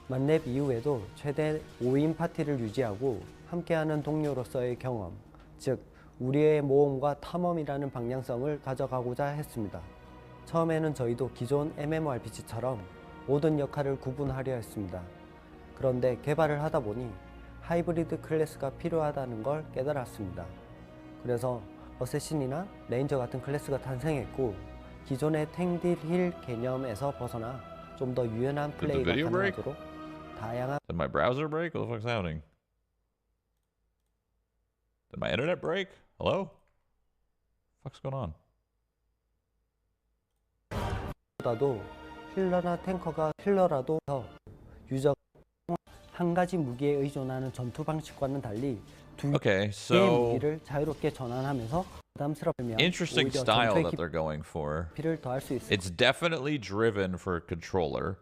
Speaker 14: 만렙 이후에도 최대 5인 파티를 유지하고 함께하는 동료로서의 경험, 즉 우리의 모험과 탐험이라는 방향성을 가져가고자 했습니다. 처음에는 저희도 기존 MMORPG처럼 모든 역할을 구분하려 했습니다. 그런데 개발을 하다 보니 하이브리드 클래스가 필요하다는 걸 깨달았습니다. 그래서 어쌔신이나 레인저 같은 클래스가 탄생했고 기존의 탱딜 힐 개념에서 벗어나 좀 더 유연한 플레이가 가능하도록 다양한
Speaker 1: Did my browser break? What the fuck's happening? Did my internet break? Hello? What's going on?
Speaker 14: 보다도 힐러나 탱커가 힐러라도 더 유저 한 가지 무기에 의존하는 전투 방식과는 달리 두 개의 무기를 자유롭게 전환하면서 부담스럽으면
Speaker 1: Interesting style that they're going for.
Speaker 14: 피를 더할 수 있습니다.
Speaker 1: It's definitely driven for controller.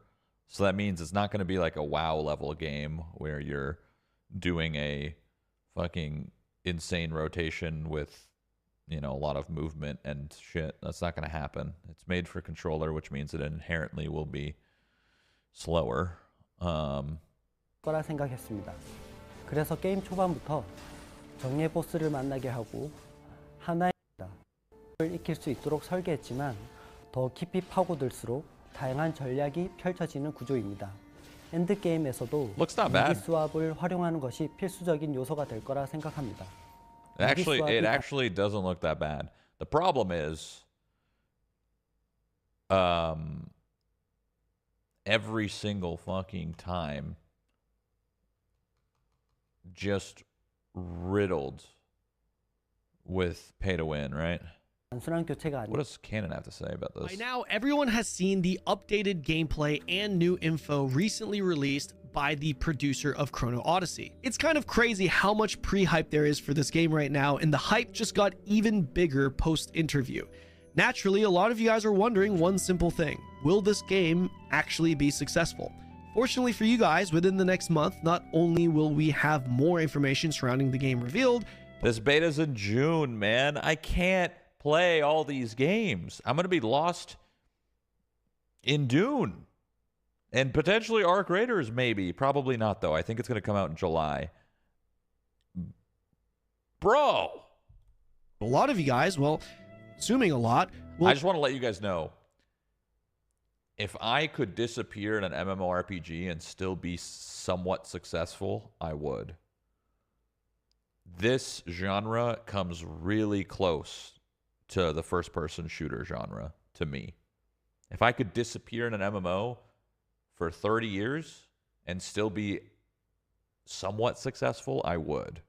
Speaker 1: So that means it's not going to be like a WoW level game where you're doing a fucking insane rotation with, you know, a lot of movement and shit. That's not going to happen. It's made for controller, which means it inherently will be slower.
Speaker 14: 거라 생각했습니다. 그래서 게임 초반부터 정예 보스를 만나게 하고 하나의 을 익힐 수 있도록 설계했지만 더 깊이 파고들수록 다양한 전략이 펼쳐지는 구조입니다. 엔드게임에서도 무기 스왑을 활용하는 것이 필수적인 요소가 될 거라 생각합니다.
Speaker 1: It actually doesn't look that bad. The problem is, every single fucking time, just riddled with pay to win, right? What does Canon have to say about this?
Speaker 23: By now, everyone has seen the updated gameplay and new info recently released by the producer of Chrono Odyssey. It's kind of crazy how much pre-hype there is for this game right now, and the hype just got even bigger post-interview. Naturally, a lot of you guys are wondering one simple thing. Will this game actually be successful? Fortunately for you guys, within the next month, not only will we have more information surrounding the game revealed.
Speaker 1: This beta's in June, man. I can't play all these games. I'm going to be lost in Dune. And potentially Arc Raiders, maybe. Probably not, though. I think it's going to come out in July. Bro!
Speaker 23: A lot of you guys, well, assuming a lot...
Speaker 1: I just want to let you guys know. If I could disappear in an MMORPG and still be somewhat successful, I would. This genre comes really close to the first-person shooter genre, to me. If I could disappear in an MMO for 30 years and still be somewhat successful, I would.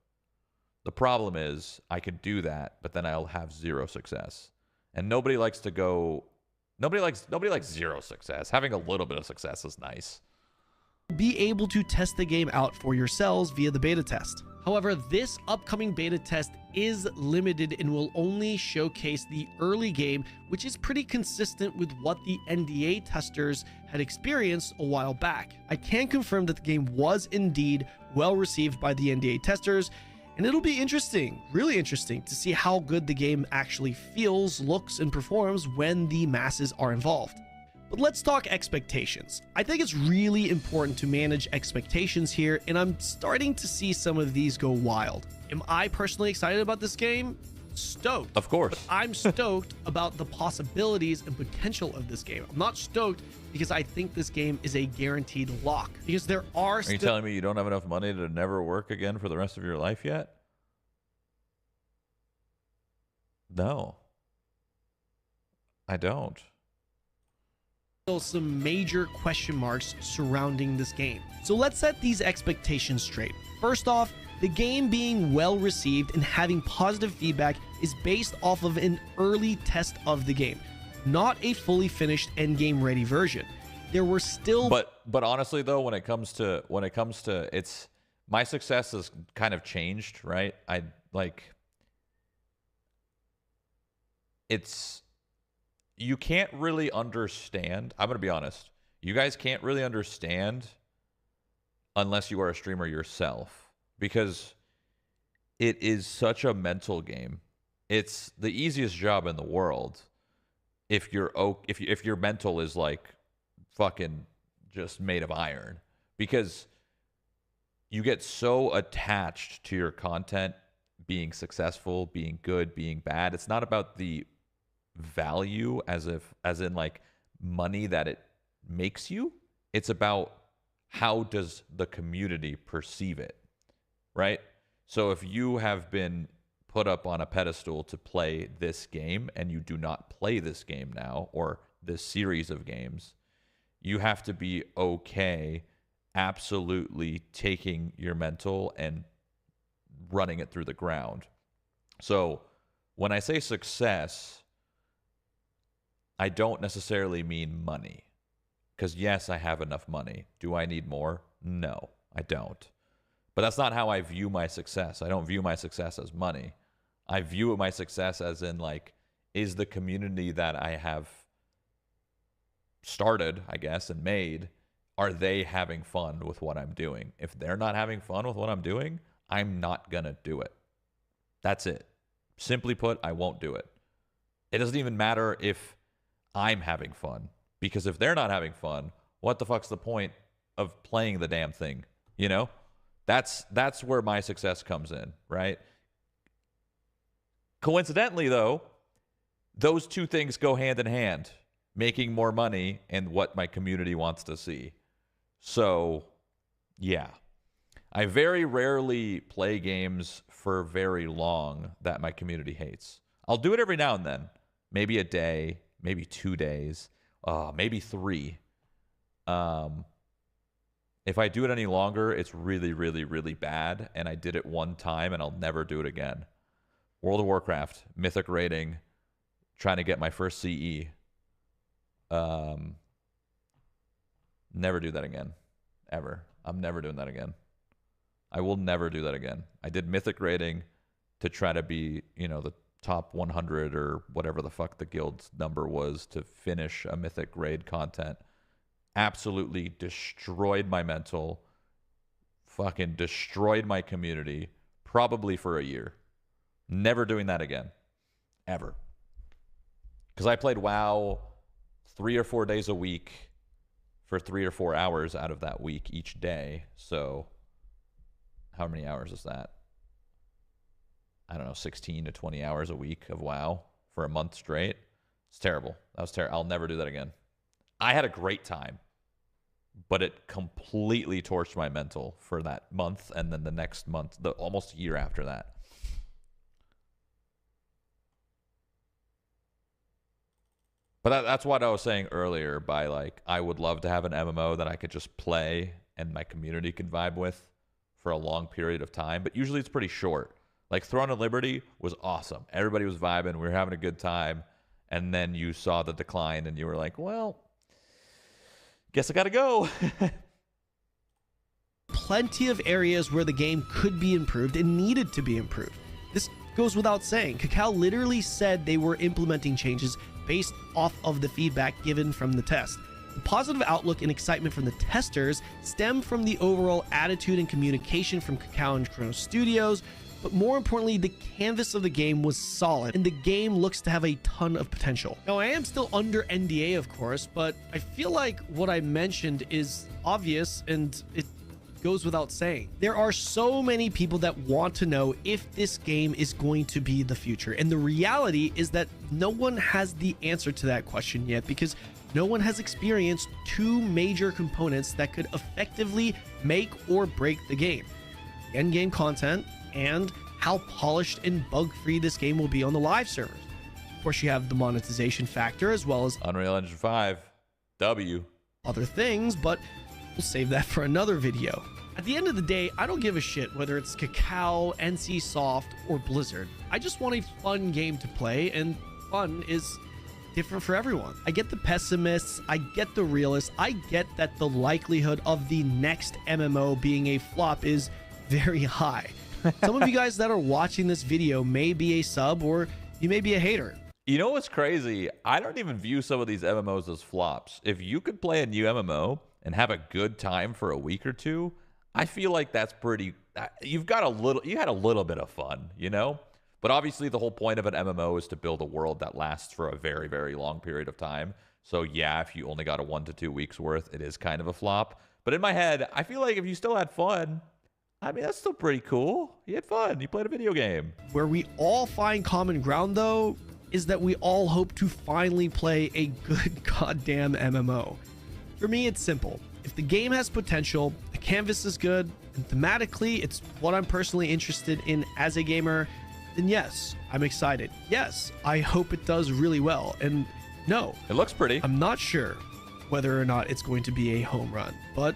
Speaker 1: The problem is I could do that, but then I'll have zero success. And nobody likes zero success. Having a little bit of success is nice.
Speaker 23: Be able to test the game out for yourselves via the beta test. However, this upcoming beta test is limited and will only showcase the early game, which is pretty consistent with what the NDA testers had experienced a while back. I can confirm that the game was indeed well received by the NDA testers, and it'll be interesting, really interesting, to see how good the game actually feels, looks, and performs when the masses are involved. But let's talk expectations. I think it's really important to manage expectations here, and I'm starting to see some of these go wild. Am I personally excited about this game? Stoked.
Speaker 1: Of course.
Speaker 23: But I'm stoked about the possibilities and potential of this game. I'm not stoked because I think this game is a guaranteed lock. Because there are
Speaker 1: you telling me you don't have enough money to never work again for the rest of your life yet? No. I don't.
Speaker 23: Some major question marks surrounding this game. So let's set these expectations straight. First off, the game being well received and having positive feedback is based off of an early test of the game, not a fully finished endgame ready version. There were still
Speaker 1: but honestly though, when it comes to it's my success has kind of changed, right? You can't really understand. I'm going to be honest. You guys can't really understand unless you are a streamer yourself, because it is such a mental game. It's the easiest job in the world if your mental is like fucking just made of iron, because you get so attached to your content being successful, being good, being bad. It's not about the value as in like money that it makes you. It's about how does the community perceive it, right? So if you have been put up on a pedestal to play this game and you do not play this game now, or this series of games, you have to be okay absolutely taking your mental and running it through the ground. So when I say success, I don't necessarily mean money, because yes, I have enough money. Do I need more? No, I don't. But that's not how I view my success. I don't view my success as money. I view my success as in like, is the community that I have started, I guess, and made, are they having fun with what I'm doing? If they're not having fun with what I'm doing, I'm not gonna do it. That's it. Simply put, I won't do it. It doesn't even matter if I'm having fun, because if they're not having fun, what the fuck's the point of playing the damn thing? You know, that's where my success comes in, right? Coincidentally, though, those two things go hand in hand, making more money and what my community wants to see. So, yeah, I very rarely play games for very long that my community hates. I'll do it every now and then, maybe a day, maybe 2 days, maybe 3. If I do it any longer, it's really, really, really bad, and I did it one time, and I'll never do it again. World of Warcraft, Mythic rating, trying to get my first CE. Never do that again, ever. I'm never doing that again. I will never do that again. I did Mythic rating to try to be, you know, the top 100 or whatever the fuck the guild's number was to finish a Mythic raid content. Absolutely destroyed my mental, fucking destroyed my community, probably for a year. Never doing that again, ever. Because I played WoW 3 or 4 days a week for 3 or 4 hours out of that week each day. So how many hours is that? I don't know, 16 to 20 hours a week of WoW for a month straight. It's terrible. That was terrible. I'll never do that again. I had a great time, but it completely torched my mental for that month, and then the next month, almost a year after that. But that's what I was saying earlier by like, I would love to have an MMO that I could just play and my community could vibe with for a long period of time. But usually it's pretty short. Like Throne of Liberty was awesome. Everybody was vibing. We were having a good time. And then you saw the decline and you were like, well, guess I got to go.
Speaker 23: Plenty of areas where the game could be improved and needed to be improved. This goes without saying. Cacao literally said they were implementing changes based off of the feedback given from the test. The positive outlook and excitement from the testers stem from the overall attitude and communication from Cacao and Chrono Studios, but more importantly, the canvas of the game was solid, and the game looks to have a ton of potential. Now, I am still under NDA, of course, but I feel like what I mentioned is obvious, and it goes without saying. There are so many people that want to know if this game is going to be the future, and the reality is that no one has the answer to that question yet, because no one has experienced two major components that could effectively make or break the game: the endgame content and how polished and bug-free this game will be on the live servers. Of course, you have the monetization factor as well as
Speaker 1: Unreal Engine 5 W
Speaker 23: other things, but we'll save that for another video. At the end of the day, I don't give a shit whether it's Cacao, NCSoft, or Blizzard. I just want a fun game to play, and fun is different for everyone. I get the pessimists, I get the realists, I get that the likelihood of the next MMO being a flop is very high. Some of you guys that are watching this video may be a sub, or you may be a hater.
Speaker 1: You know what's crazy? I don't even view some of these MMOs as flops. If you could play a new MMO and have a good time for a week or two, I feel like that's pretty... You had a little bit of fun, you know? But obviously the whole point of an MMO is to build a world that lasts for a very, very long period of time. So yeah, if you only got a 1 to 2 weeks worth, it is kind of a flop. But in my head, I feel like if you still had fun... I mean, that's still pretty cool. You had fun. You played a video game.
Speaker 23: Where we all find common ground, though, is that we all hope to finally play a good goddamn MMO. For me, it's simple. If the game has potential, the canvas is good, and thematically, it's what I'm personally interested in as a gamer, then yes, I'm excited. Yes, I hope it does really well. And no,
Speaker 1: it looks pretty.
Speaker 23: I'm not sure whether or not it's going to be a home run, but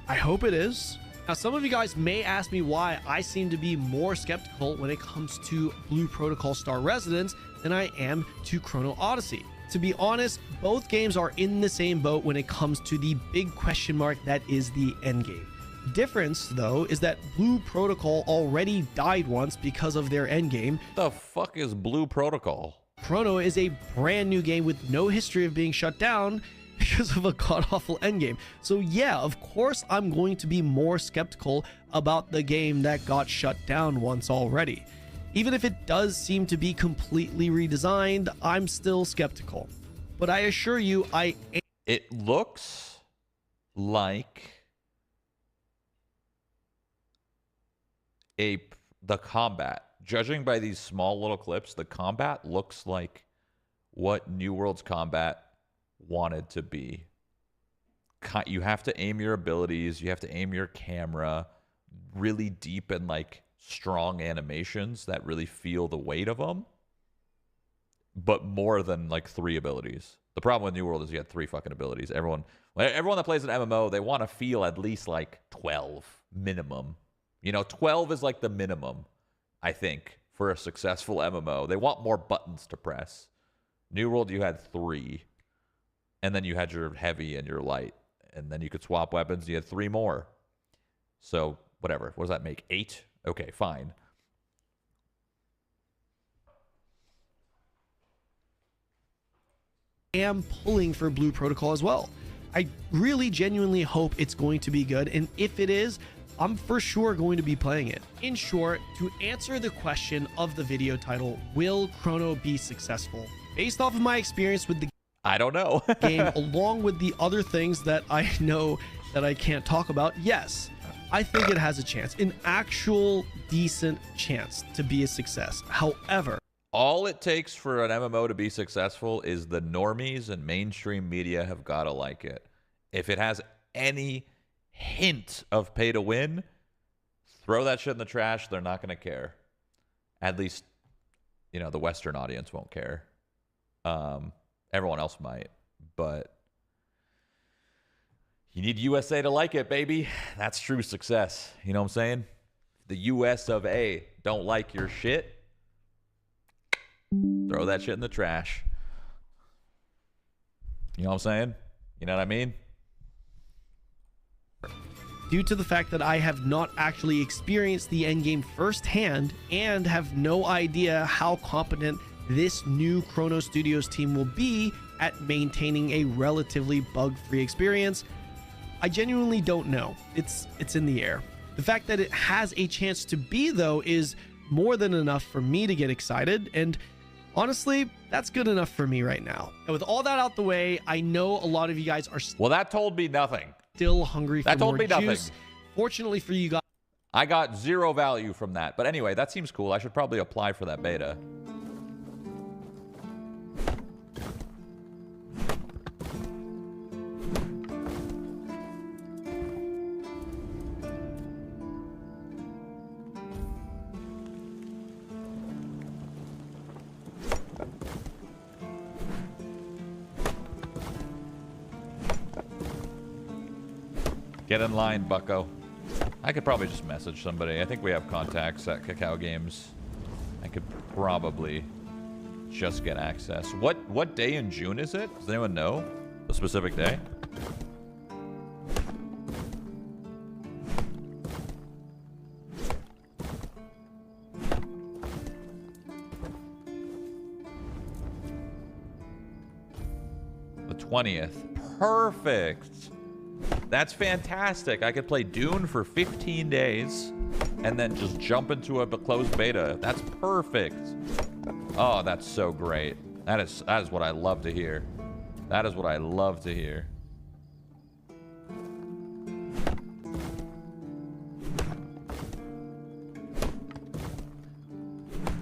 Speaker 23: I hope it is. Now, some of you guys may ask me why I seem to be more skeptical when it comes to Blue Protocol Star Residence than I am to Chrono Odyssey. To be honest, both games are in the same boat when it comes to the big question mark that is the endgame. The difference, though, is that Blue Protocol already died once because of their endgame.
Speaker 1: The fuck is Blue Protocol?
Speaker 23: Chrono is a brand new game with no history of being shut down because of a god-awful endgame. So yeah, of course I'm going to be more skeptical about the game that got shut down once already. Even if it does seem to be completely redesigned, I'm still skeptical. But I assure you,
Speaker 1: It looks like the combat. Judging by these small little clips, the combat looks like what New World's combat wanted to be. You have to aim your abilities, you have to aim your camera really deep and like strong animations that really feel the weight of them, but more than like 3 abilities. The problem with New World is you had 3 fucking abilities. Everyone that plays an MMO, they want to feel at least like 12 minimum. You know, 12 is like the minimum, I think, for a successful MMO. They want more buttons to press. New World, you had 3. And then you had your heavy and your light. And then you could swap weapons. You had 3 more. So, whatever. What does that make? 8? Okay, fine.
Speaker 23: am pulling for Blue Protocol as well. I really genuinely hope it's going to be good. And if it is, I'm for sure going to be playing it. In short, to answer the question of the video title, will Chrono be successful? Based off of my experience with the
Speaker 1: I don't know.
Speaker 23: game, along with the other things that I know that I can't talk about, yes, I think it has a chance, an actual decent chance to be a success. However,
Speaker 1: all it takes for an MMO to be successful is the normies and mainstream media have got to like it. If it has any hint of pay to win, throw that shit in the trash. They're not going to care. At least, you know, the Western audience won't care. Everyone else might, but you need USA to like it, baby. That's true success. You know what I'm saying? The US of A don't like your shit. Throw that shit in the trash. You know what I'm saying? You know what I mean?
Speaker 23: Due to the fact that I have not actually experienced the endgame firsthand and have no idea how competent this new Chrono Studios team will be at maintaining a relatively bug-free experience, I genuinely don't know. It's in the air. The fact that it has a chance to be, though, is more than enough for me to get excited, and honestly, that's good enough for me right now. And with all that out the way, I know a lot of you guys are
Speaker 1: well, that told me nothing.
Speaker 23: Still hungry for more juice.
Speaker 1: Nothing.
Speaker 23: Fortunately for you guys,
Speaker 1: I got zero value from that. But anyway, that seems cool. I should probably apply for that beta. Get in line, bucko. I could probably just message somebody. I think we have contacts at Cacao Games. I could probably just get access. What day in June is it? Does anyone know a specific day? The 20th. Perfect. That's fantastic. I could play Dune for 15 days and then just jump into a closed beta. That's perfect. Oh, that's so great. That is what I love to hear. That is what I love to hear.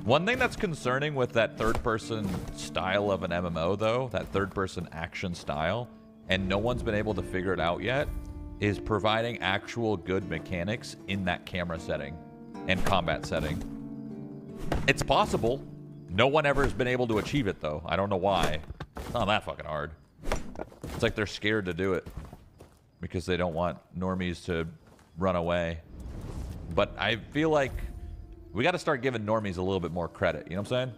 Speaker 1: One thing that's concerning with that third-person style of an MMO, though, that third-person action style, and no one's been able to figure it out yet, is providing actual good mechanics in that camera setting and combat setting. It's possible. No one ever has been able to achieve it, though. I don't know why. It's not that fucking hard. It's like they're scared to do it because they don't want normies to run away. But I feel like we got to start giving normies a little bit more credit. You know what I'm saying?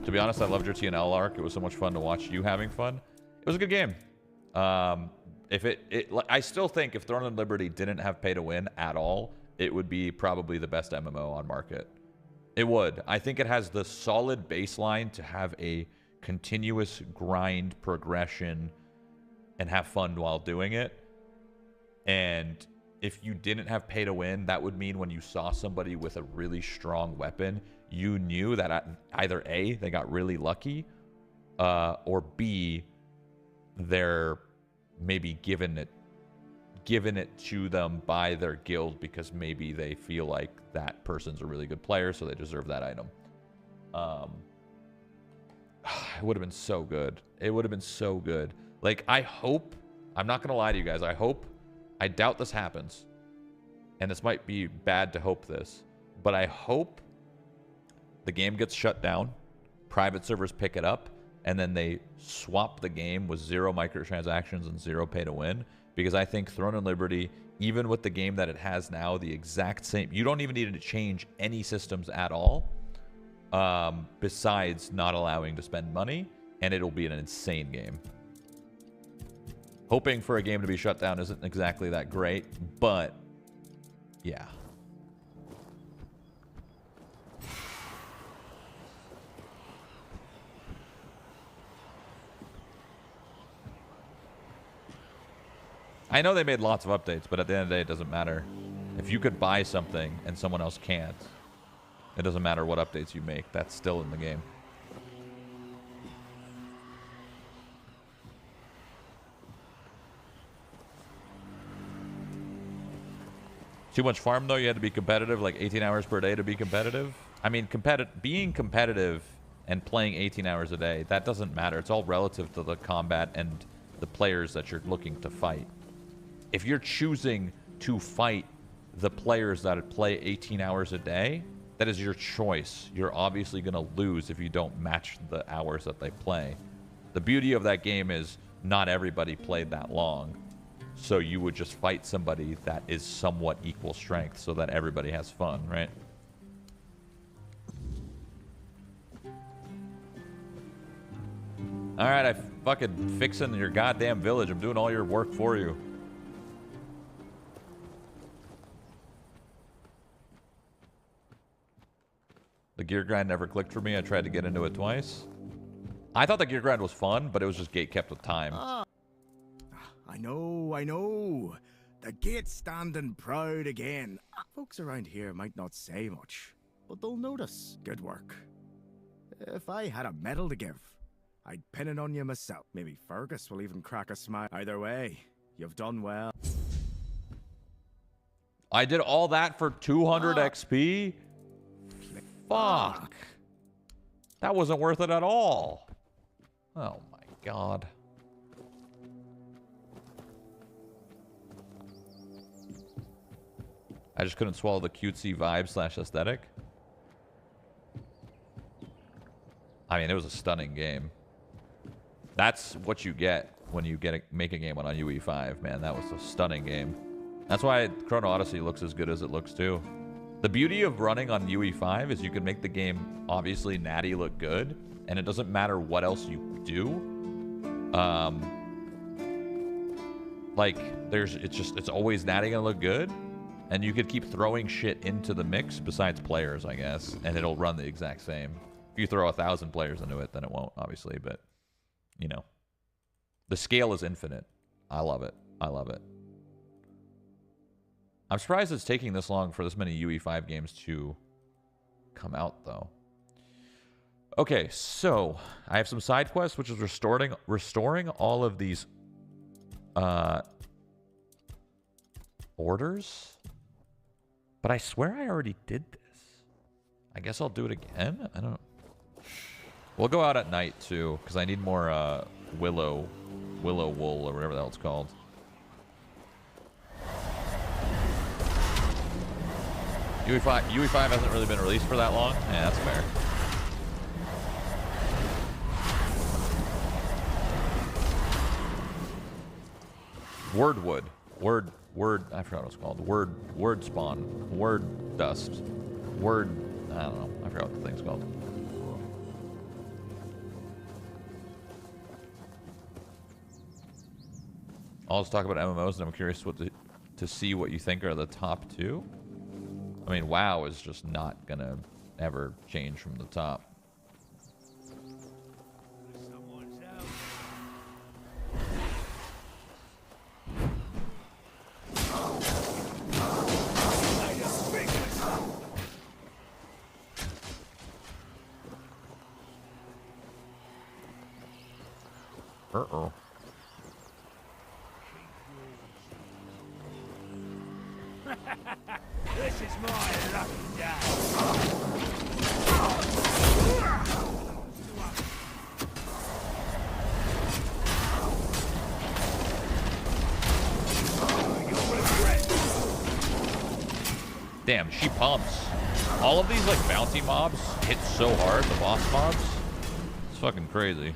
Speaker 1: To be honest, I loved your TNL arc. It was so much fun to watch you having fun. It was a good game. I still think if Throne and Liberty didn't have pay to win at all, it would be probably the best MMO on market. It would. I think it has the solid baseline to have a continuous grind progression and have fun while doing it. And if you didn't have pay to win, that would mean when you saw somebody with a really strong weapon, you knew that either A, they got really lucky, or B, they're maybe given it to them by their guild because maybe they feel like that person's a really good player, so they deserve that item. It would have been so good. It would have been so good. Like, I hope, I'm not going to lie to you guys, I doubt this happens, and this might be bad to hope this, but I hope the game gets shut down, private servers pick it up, and then they swap the game with 0 microtransactions and 0 pay to win, because I think Throne and Liberty, even with the game that it has now, the exact same, you don't even need to change any systems at all, besides not allowing to spend money, and it'll be an insane game. Hoping for a game to be shut down isn't exactly that great, but yeah. I know they made lots of updates, but at the end of the day, it doesn't matter. If you could buy something and someone else can't, it doesn't matter what updates you make. That's still in the game. Too much farm, though? You had to be competitive, like 18 hours per day to be competitive? I mean, being competitive and playing 18 hours a day, that doesn't matter. It's all relative to the combat and the players that you're looking to fight. If you're choosing to fight the players that play 18 hours a day, that is your choice. You're obviously going to lose if you don't match the hours that they play. The beauty of that game is not everybody played that long. So you would just fight somebody that is somewhat equal strength so that everybody has fun, right? Alright, I fucking fixing your goddamn village. I'm doing all your work for you. The gear grind never clicked for me. I tried to get into it twice. I thought the gear grind was fun, but it was just gate kept with time.
Speaker 9: I know. The gate's standing proud again. Folks around here might not say much, but they'll notice. Good work. If I had a medal to give, I'd pin it on you myself. Maybe Fergus will even crack a smile. Either way, you've done well.
Speaker 1: I did all that for 200 XP? Fuck. That wasn't worth it at all. Oh my god. I just couldn't swallow the cutesy vibe / aesthetic. I mean, it was a stunning game. That's what you get when you make a game on UE5, man. That was a stunning game. That's why Chrono Odyssey looks as good as it looks too. The beauty of running on UE5 is you can make the game obviously natty look good, and it doesn't matter what else you do. It's always natty gonna look good, and you could keep throwing shit into the mix besides players, I guess, and it'll run the exact same. If you throw 1,000 players into it, then it won't, obviously, but you know, the scale is infinite. I love it. I love it. I'm surprised it's taking this long for this many UE5 games to come out, though. Okay, so I have some side quests, which is restoring all of these orders. But I swear I already did this. I guess I'll do it again. I don't. We'll go out at night too, because I need more willow wool or whatever the hell it's called. UE5 hasn't really been released for that long. Yeah, that's fair. Wordwood. I forgot what it's called. Word spawn. Word dust. I don't know. I forgot what the thing's called. I'll just talk about MMOs, and I'm curious to see what you think are the top two. I mean, WoW is just not gonna ever change from the top. Uh-oh.
Speaker 13: This is my lucky day.
Speaker 1: Damn, she pumps. All of these like bounty mobs hit so hard, the boss mobs. It's fucking crazy.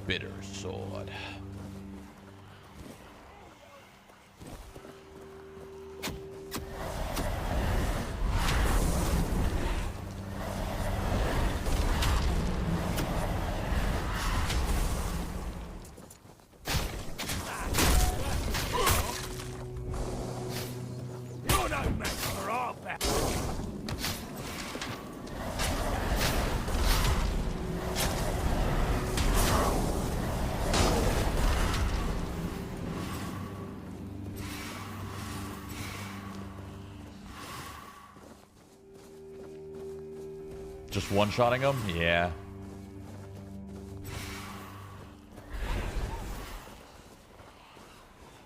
Speaker 1: Bitter sword.
Speaker 13: You're no match for our back.
Speaker 1: Just one-shotting them? Yeah.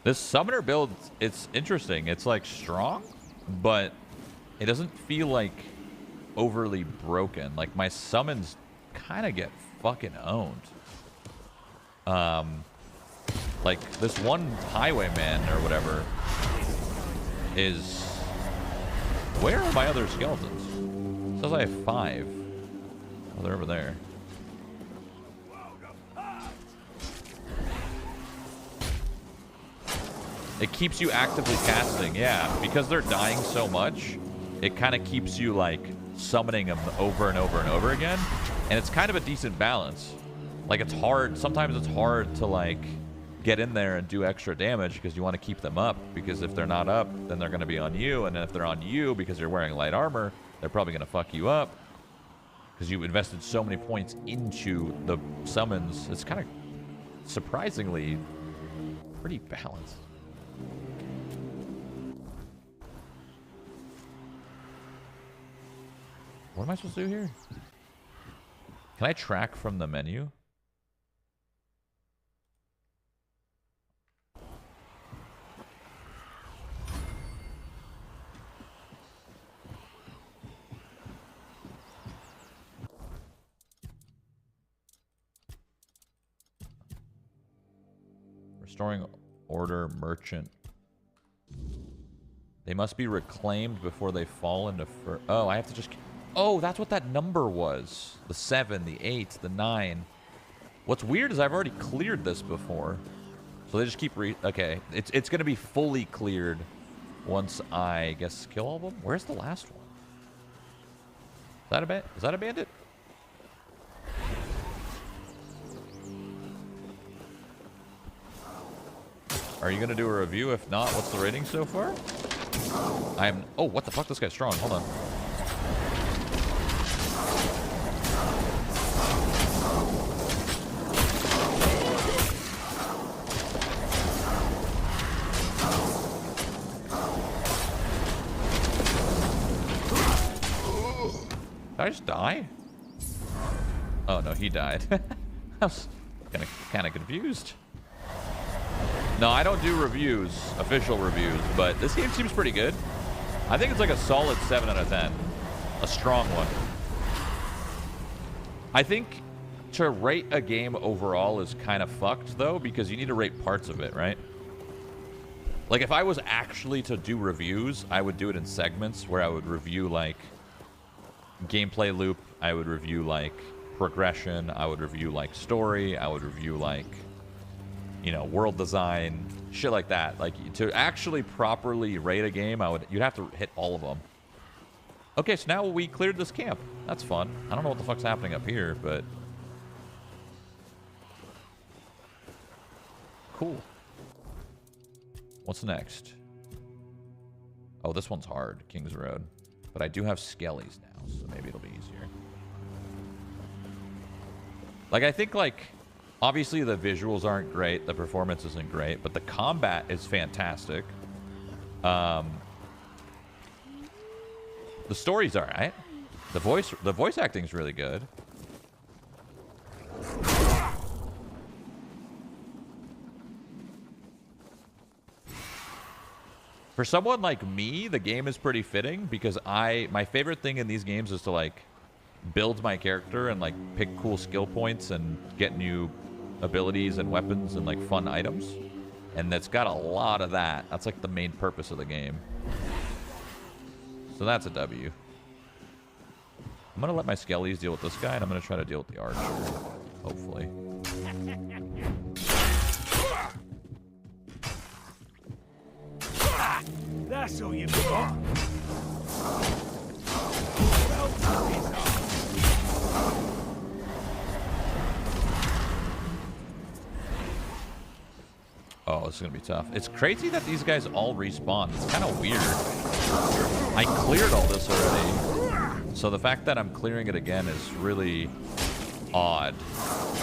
Speaker 1: This summoner build, it's interesting. It's like strong, but it doesn't feel like overly broken. Like my summons kind of get fucking owned. Like this one highwayman or whatever is... Where are my other skeletons? It says I have 5. Oh, they're over there. It keeps you actively casting, yeah. Because they're dying so much, it kind of keeps you, like, summoning them over and over and over again. And it's kind of a decent balance. Like, it's hard. Sometimes it's hard to, like, get in there and do extra damage because you want to keep them up. Because if they're not up, then they're going to be on you. And then if they're on you because you're wearing light armor, they're probably going to fuck you up. Because you invested so many points into the summons. It's kind of surprisingly pretty balanced. What am I supposed to do here? Can I track from the menu? Restoring order merchant. They must be reclaimed before they fall into oh, I have to just... Oh, that's what that number was. The 7, the 8, the 9. What's weird is I've already cleared this before. So they just keep okay, it's going to be fully cleared once I guess kill all of them. Where's the last one? Is that a bandit? Are you going to do a review? If not, what's the rating so far? Oh, what the fuck? This guy's strong. Hold on. Did I just die? Oh no, he died. I was kind of confused. No, I don't do reviews, official reviews, but this game seems pretty good. I think it's like a solid 7 out of 10. A strong one. I think to rate a game overall is kind of fucked, though, because you need to rate parts of it, right? Like, if I was actually to do reviews, I would do it in segments where I would review, like, gameplay loop. I would review, like, progression. I would review, like, story. I would review, like... you know, world design, shit like that. Like, to actually properly rate a game, you'd have to hit all of them. Okay, so now we cleared this camp. That's fun. I don't know what the fuck's happening up here, but... Cool. What's next? Oh, this one's hard, King's Road. But I do have skellies now, so maybe it'll be easier. Like, I think, like... Obviously, the visuals aren't great, the performance isn't great, but the combat is fantastic. The story's alright. The voice acting's really good. For someone like me, the game is pretty fitting because my favorite thing in these games is to like build my character and like pick cool skill points and get new abilities and weapons and like fun items, and that's got a lot of that. That's like the main purpose of the game. So that's a W. I'm gonna let my skellies deal with this guy, and I'm gonna try to deal with the archer, hopefully.
Speaker 13: That's all you've got.
Speaker 1: Oh, this is gonna be tough. It's crazy that these guys all respawn. It's kind of weird. I cleared all this already, so the fact that I'm clearing it again is really odd.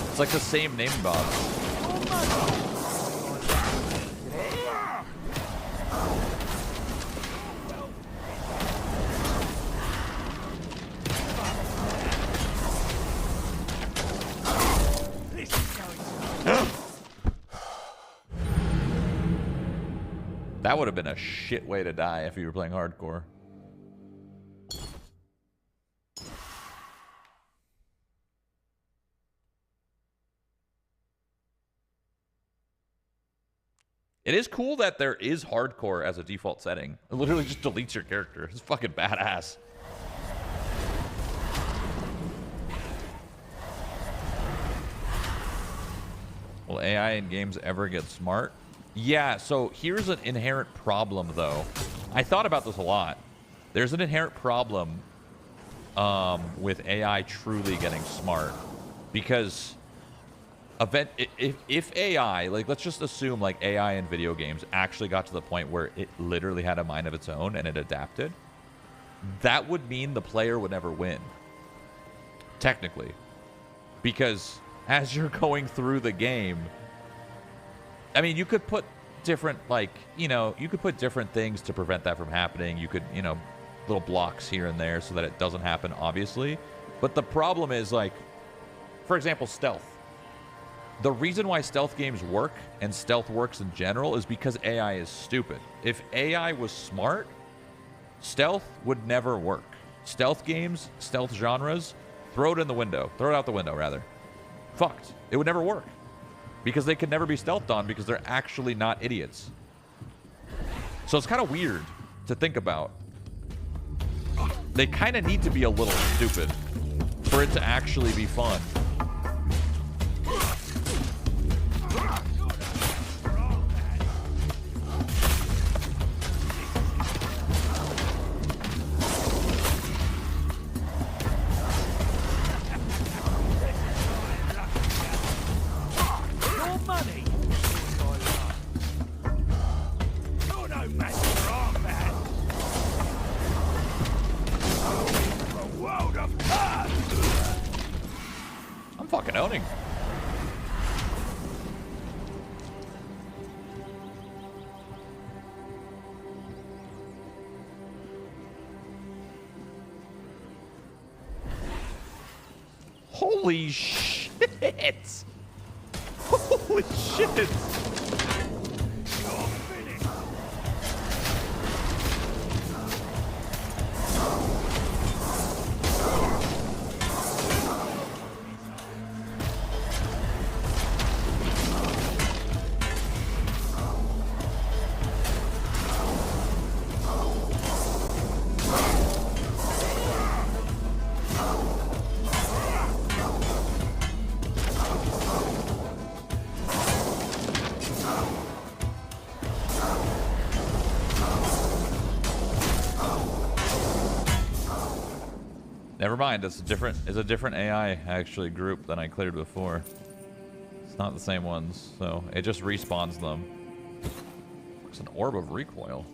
Speaker 1: It's like the same name boss. That would have been a shit way to die if you were playing hardcore. It is cool that there is hardcore as a default setting. It literally just deletes your character. It's fucking badass. Will AI in games ever get smart? Yeah, so here's an inherent problem, though. I thought about this a lot. There's an inherent problem with AI truly getting smart. Because if AI, like, let's just assume, like, AI in video games actually got to the point where it literally had a mind of its own and it adapted, that would mean the player would never win. Technically. Because as you're going through the game, I mean, you could put different, like, you know, you could put different things to prevent that from happening. You could, you know, little blocks here and there so that it doesn't happen, obviously. But the problem is, like, for example, stealth. The reason why stealth games work and stealth works in general is because AI is stupid. If AI was smart, stealth would never work. Stealth games, stealth genres, throw it in the window. Throw it out the window, rather. Fucked. It would never work. Because they could never be stealthed on because they're actually not idiots. So it's kind of weird to think about. They kind of need to be a little stupid for it to actually be fun. Fucking owning. Holy shit! Holy shit! Never mind, it's a different AI actually group than I cleared before. It's not the same ones, so it just respawns them. It's an orb of recoil.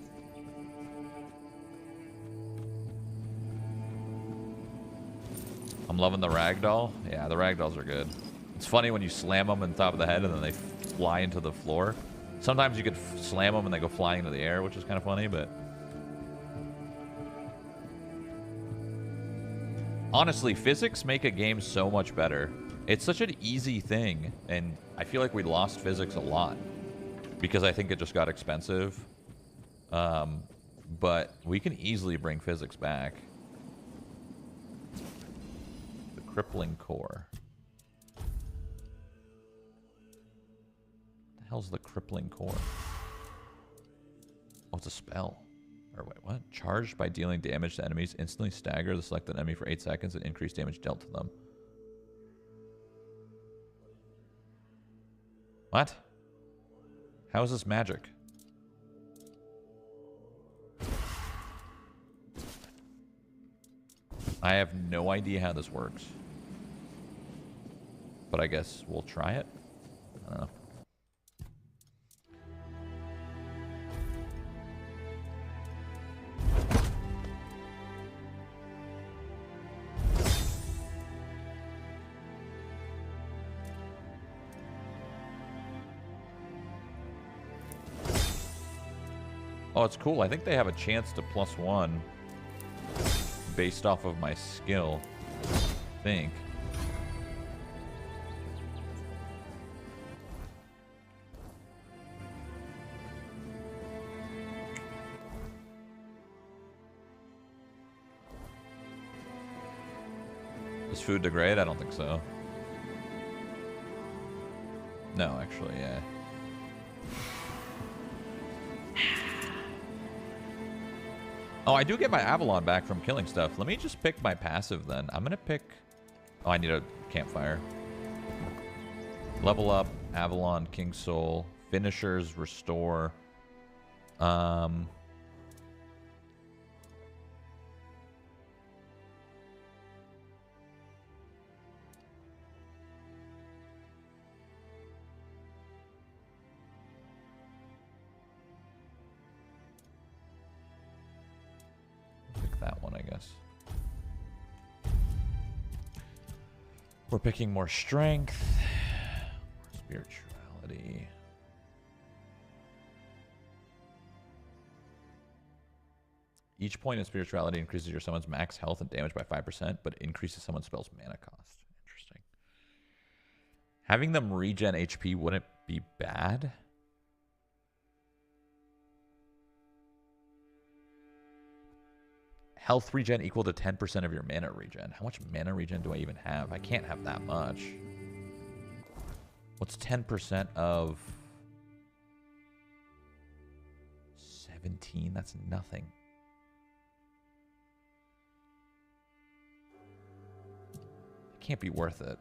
Speaker 1: I'm loving the ragdoll. Yeah, the ragdolls are good. It's funny when you slam them on top of the head and then they fly into the floor. Sometimes you could slam them and they go flying into the air, which is kind of funny, but honestly, physics make a game so much better. It's such an easy thing, and I feel like we lost physics a lot because I think it just got expensive. But we can easily bring physics back. The crippling core. What the hell's the crippling core? Oh, it's a spell. Or wait, what? Charged by dealing damage to enemies, instantly stagger the selected enemy for 8 seconds and increase damage dealt to them. What? How is this magic? I have no idea how this works. But I guess we'll try it. I don't know. Oh, it's cool. I think they have a chance to +1 based off of my skill. I think. Does food degrade? I don't think so. No, actually, yeah. Oh, I do get my Avalon back from killing stuff. Let me just pick my passive then. I'm gonna pick... Oh, I need a campfire. Level up, Avalon, King Soul, finishers, restore. Pick that one, I guess. We're picking more strength, more spirituality. Each point in spirituality increases your summon's max health and damage by 5%, but increases someone's spell's mana cost. Interesting. Having them regen HP wouldn't be bad. Health regen equal to 10% of your mana regen. How much mana regen do I even have? I can't have that much. What's 10% of 17? That's nothing. It can't be worth it.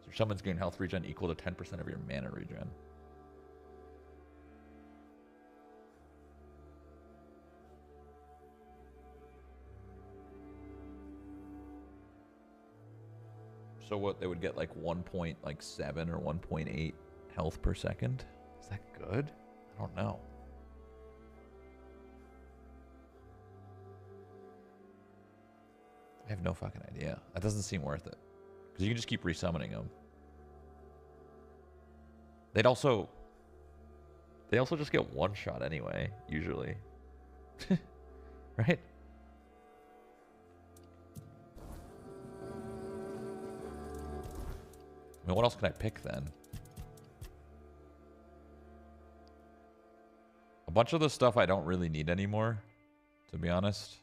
Speaker 1: So someone's gain health regen equal to 10% of your mana regen. So what, they would get like 1.7 or 1.8 health per second? Is that good? I don't know. I have no fucking idea. That doesn't seem worth it. Because you can just keep resummoning them. They also just get one shot anyway, usually. Right? I mean, what else can I pick then? A bunch of the stuff I don't really need anymore, to be honest.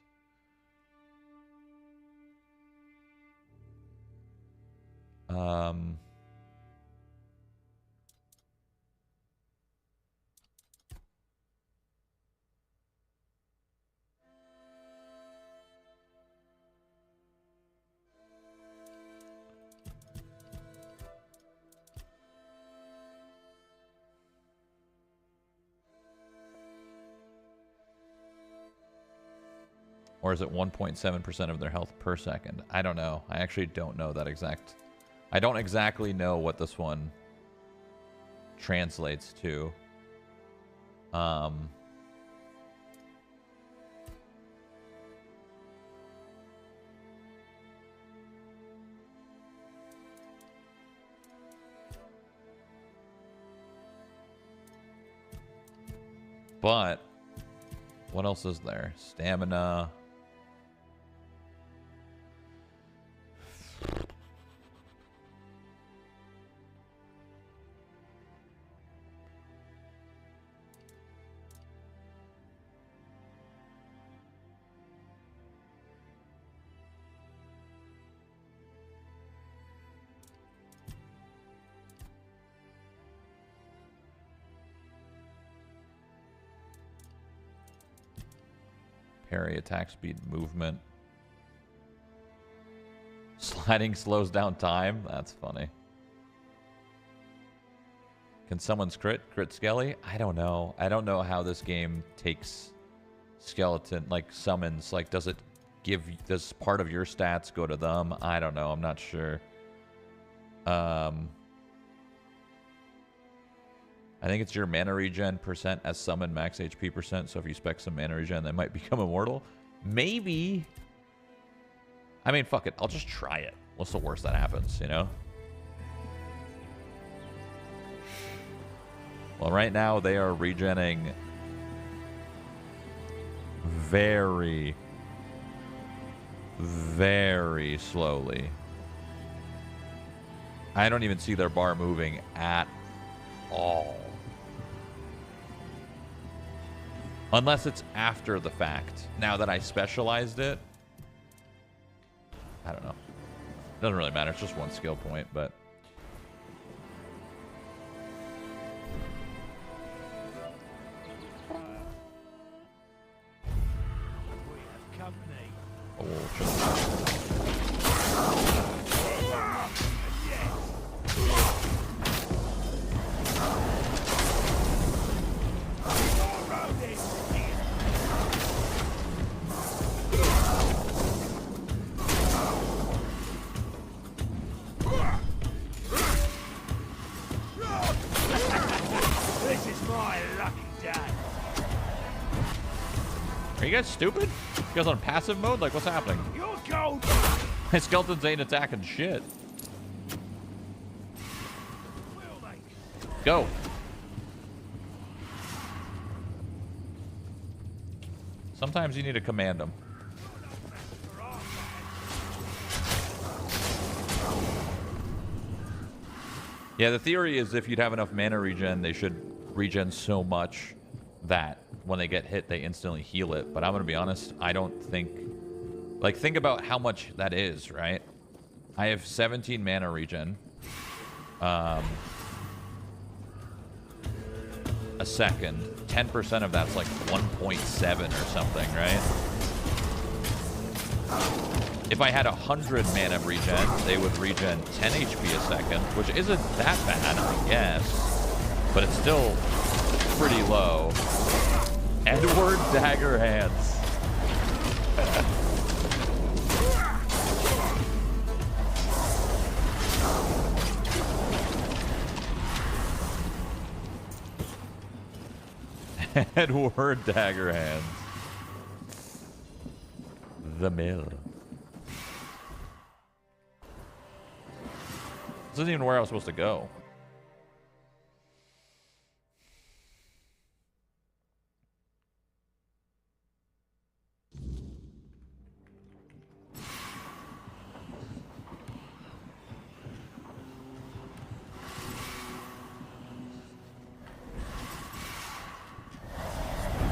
Speaker 1: Or is it 1.7% of their health per second? I don't know. I actually don't know that exact. I don't exactly know what this one translates to. But what else is there? Stamina. Parry, attack speed, movement. Sliding slows down time? That's funny. Can someone's crit Skelly? I don't know. I don't know how this game takes skeleton, like summons. Like, does part of your stats go to them? I don't know. I'm not sure. I think it's your mana regen percent as summon max HP percent. So if you spec some mana regen, they might become immortal. Maybe. I mean, fuck it. I'll just try it. What's the worst that happens, you know? Well, right now they are regenning very, very slowly. I don't even see their bar moving at all. Unless it's after the fact. Now that I specialized it, I don't know. Doesn't really matter. It's just one skill point, but...
Speaker 13: This is my lucky day.
Speaker 1: Are you guys stupid? You guys on passive mode? Like, what's happening?
Speaker 13: You're gold.
Speaker 1: My skeletons ain't attacking shit. Go. Sometimes you need to command them. Yeah, the theory is if you'd have enough mana regen, they should regen so much that when they get hit, they instantly heal it. But I'm going to be honest, I don't think... Like, think about how much that is, right? I have 17 mana regen. A second. 10% of that's like 1.7 or something, right? If I had 100 mana regen, they would regen 10 HP a second, which isn't that bad, I guess. But it's still pretty low. Edward Dagger Hands. Edward Dagger Hands. The mill. This isn't even where I was supposed to go.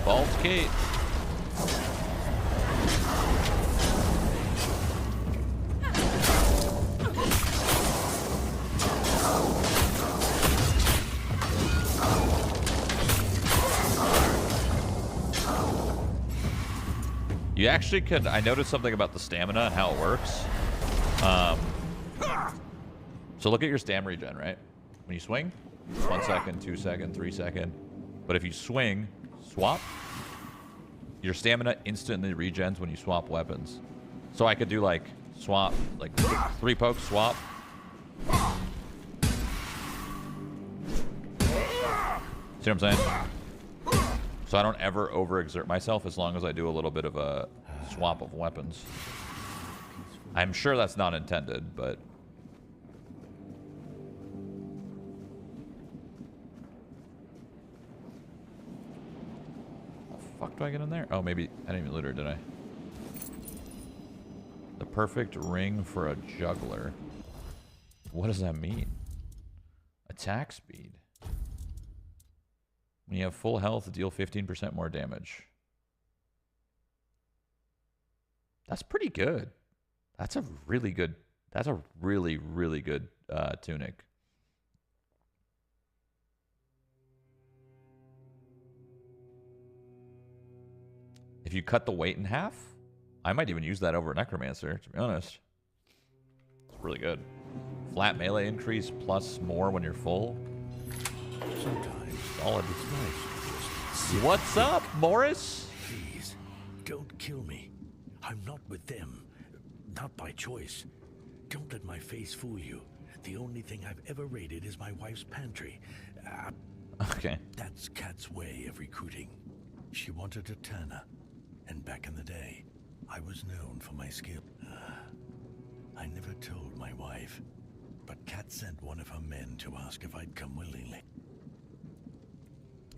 Speaker 1: Bald's Gate. You actually could... I noticed something about the stamina and how it works. So look at your stam regen, right? When you swing, 1 second, 2 second, 3 second. But if you swing, swap, your stamina instantly regens when you swap weapons. So I could do like swap, like 3 pokes, swap. See what I'm saying? So I don't ever overexert myself as long as I do a little bit of a swap of weapons. I'm sure that's not intended, but... How the fuck do I get in there? Oh, maybe... I didn't even loot her, did I? The perfect ring for a juggler. What does that mean? Attack speed. When you have full health, deal 15% more damage. That's pretty good. That's a really good... That's a really, really good tunic. If you cut the weight in half, I might even use that over Necromancer, to be honest. It's really good. Flat melee increase plus more when you're full.
Speaker 2: Sometimes
Speaker 1: solid.
Speaker 2: It's nice.
Speaker 1: What's up, Morris?
Speaker 2: Please, don't kill me. I'm not with them. Not by choice. Don't let my face fool you. The only thing I've ever raided is my wife's pantry.
Speaker 1: Okay.
Speaker 2: That's Kat's way of recruiting. She wanted a tanner. And back in the day, I was known for my skill. I never told my wife, but Kat sent one of her men to ask if I'd come willingly.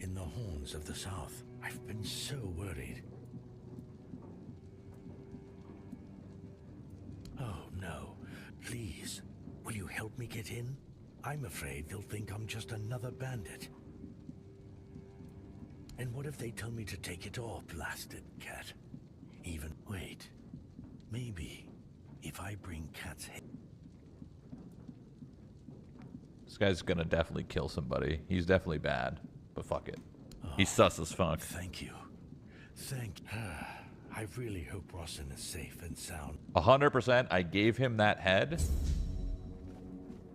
Speaker 2: In the horns of the south, I've been so worried. Oh, no. Please, will you help me get in? I'm afraid they'll think I'm just another bandit. And what if they tell me to take it off, blasted cat? Even... Wait. Maybe,
Speaker 13: If I bring Cat's head...
Speaker 1: This guy's gonna definitely kill somebody. He's definitely bad, but fuck it. He's sus as fuck.
Speaker 13: Thank you. Thank you. I really hope Rossin is safe and sound.
Speaker 1: 100%. I gave him that head,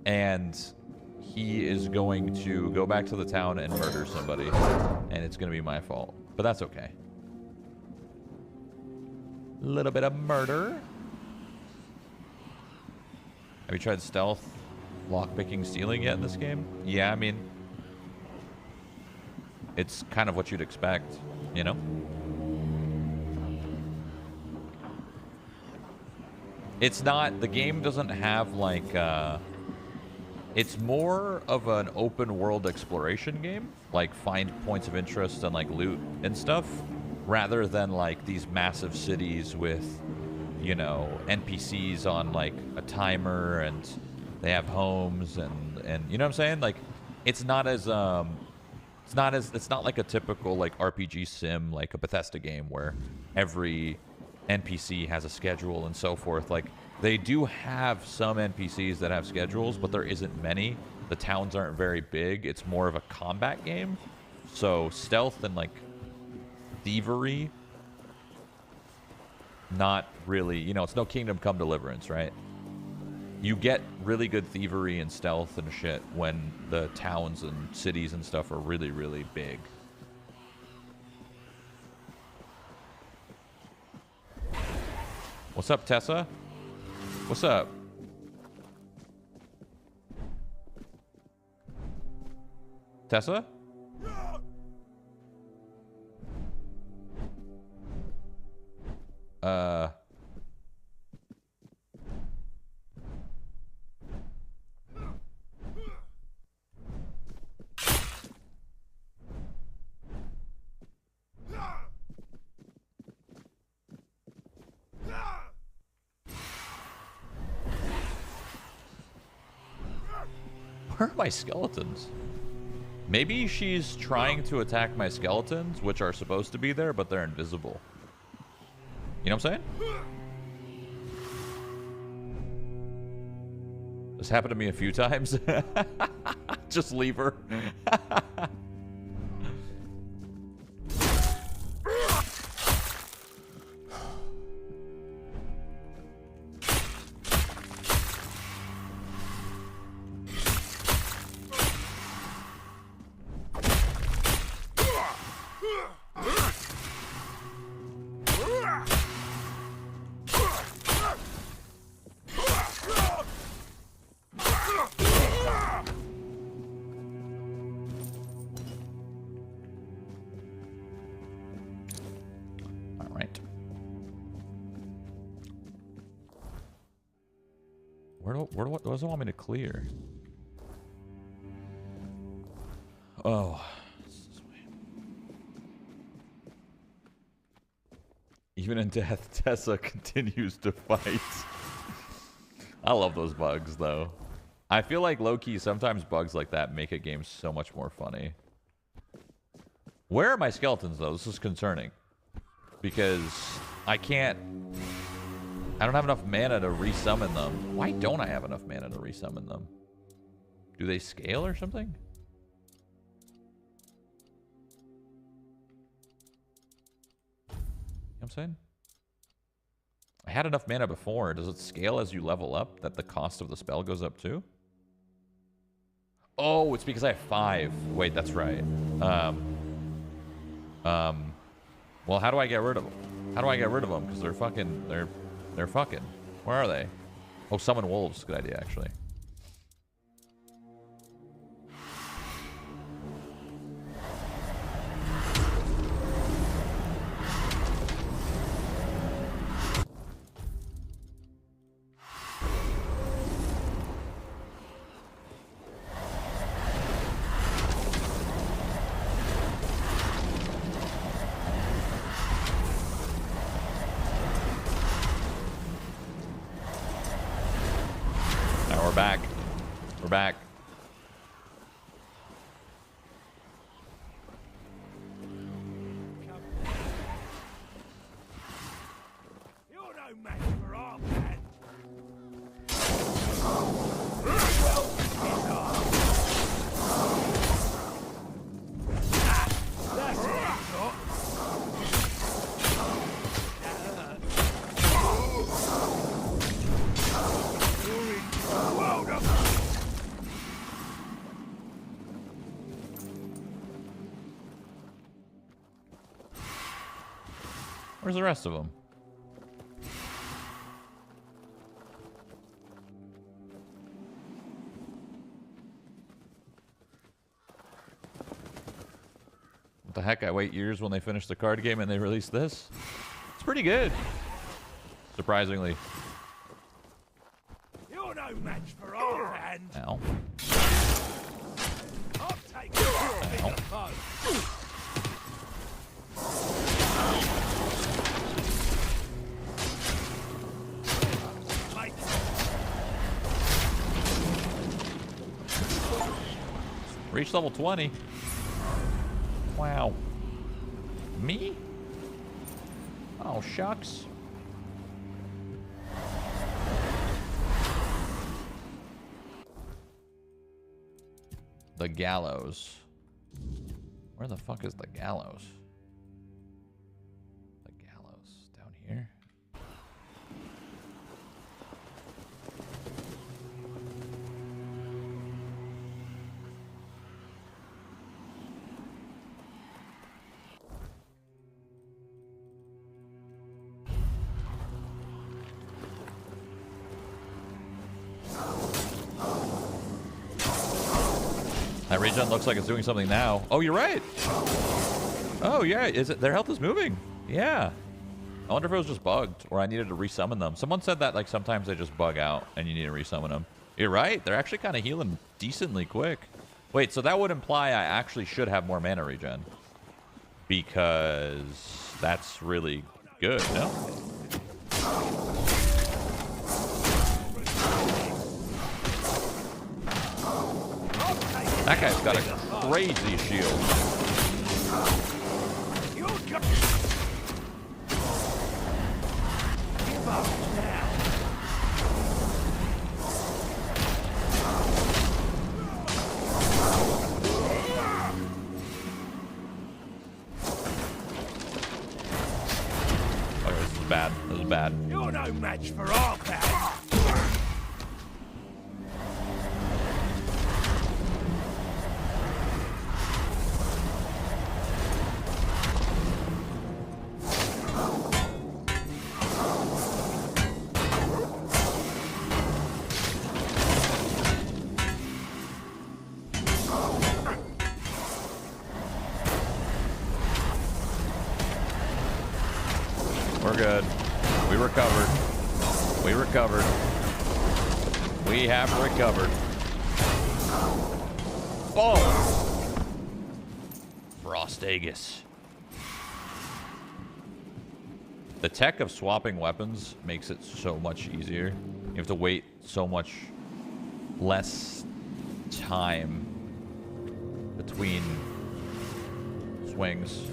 Speaker 1: and he is going to go back to the town and murder somebody, and it's gonna be my fault. But that's okay. A little bit of murder. Have you tried stealth, lockpicking, stealing yet in this game? Yeah, I mean, it's kind of what you'd expect, you know? It's not, the game doesn't have like, it's more of an open world exploration game, like find points of interest and like loot and stuff, rather than like these massive cities with, you know, NPCs on like a timer and they have homes and you know what I'm saying? Like, it's not as, it's not like a typical like RPG sim, like a Bethesda game where every NPC has a schedule and so forth. Like, they do have some NPCs that have schedules, but there isn't many. The towns aren't very big. It's more of a combat game. So stealth and like thievery, not really, you know, it's no Kingdom Come Deliverance, right? You get really good thievery and stealth and shit when the towns and cities and stuff are really, really big. What's up, Tessa? What's up? Tessa? Where are my skeletons? Maybe she's trying to attack my skeletons, which are supposed to be there, but they're invisible. You know what I'm saying? This happened to me a few times. Just leave her. What does it want me to clear? Oh. Even in death, Tessa continues to fight. I love those bugs, though. I feel like low-key, sometimes bugs like that make a game so much more funny. Where are my skeletons, though? This is concerning. Because I don't have enough mana to resummon them. Why don't I have enough mana to resummon them? Do they scale or something? You know what I'm saying? I had enough mana before. Does it scale as you level up, that the cost of the spell goes up too? Oh, it's because I have 5. Wait, that's right. Well, how do I get rid of them? How do I get rid of them? Because they're fucking, they're fucking. Where are they? Oh, summon wolves. Good idea, actually. Back.
Speaker 13: You're no match for our man.
Speaker 1: Where's the rest of them? What the heck? I wait years when they finish the card game and they release this? It's pretty good. Surprisingly.
Speaker 13: You're no match for our hand.
Speaker 1: Ow.
Speaker 13: I'll take you.
Speaker 1: Ow. Reach level 20. Wow. Me? Oh, shucks. The gallows. Where the fuck is the gallows? The gallows down here. That regen looks like it's doing something now. Oh, you're right. Oh, yeah. Is it? Their health is moving. Yeah. I wonder if it was just bugged or I needed to resummon them. Someone said that like sometimes they just bug out and you need to resummon them. You're right. They're actually kind of healing decently quick. Wait, so that would imply I actually should have more mana regen. Because that's really good, no? That guy's got a crazy shield.
Speaker 13: Give up now.
Speaker 1: Okay, this is bad. This is bad.
Speaker 13: You're no match for our band.
Speaker 1: We're good. We recovered. We recovered. We have recovered. Oh! Frostagus. The tech of swapping weapons makes it so much easier. You have to wait so much less time between swings.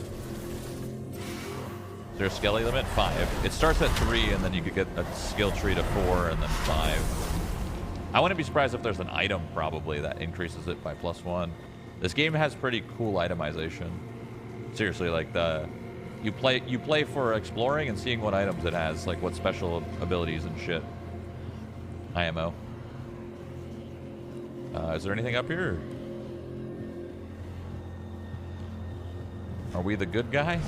Speaker 1: Is there a skelly limit? 5. It starts at 3 and then you could get a skill tree to 4 and then 5. I wouldn't be surprised if there's an item probably that increases it by +1. This game has pretty cool itemization. Seriously, like you play for exploring and seeing what items it has, like what special abilities and shit. IMO. Is there anything up here? Are we the good guy?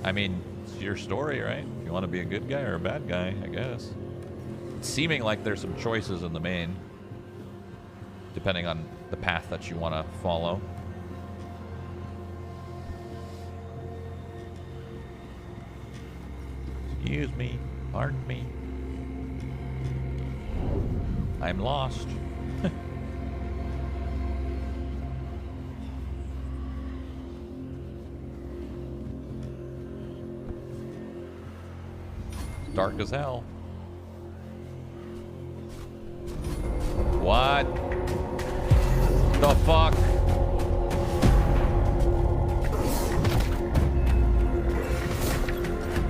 Speaker 1: I mean, it's your story, right? If you want to be a good guy or a bad guy, I guess. It's seeming like there's some choices in the main, depending on the path that you want to follow. Excuse me, pardon me. I'm lost. Dark as hell. What the fuck?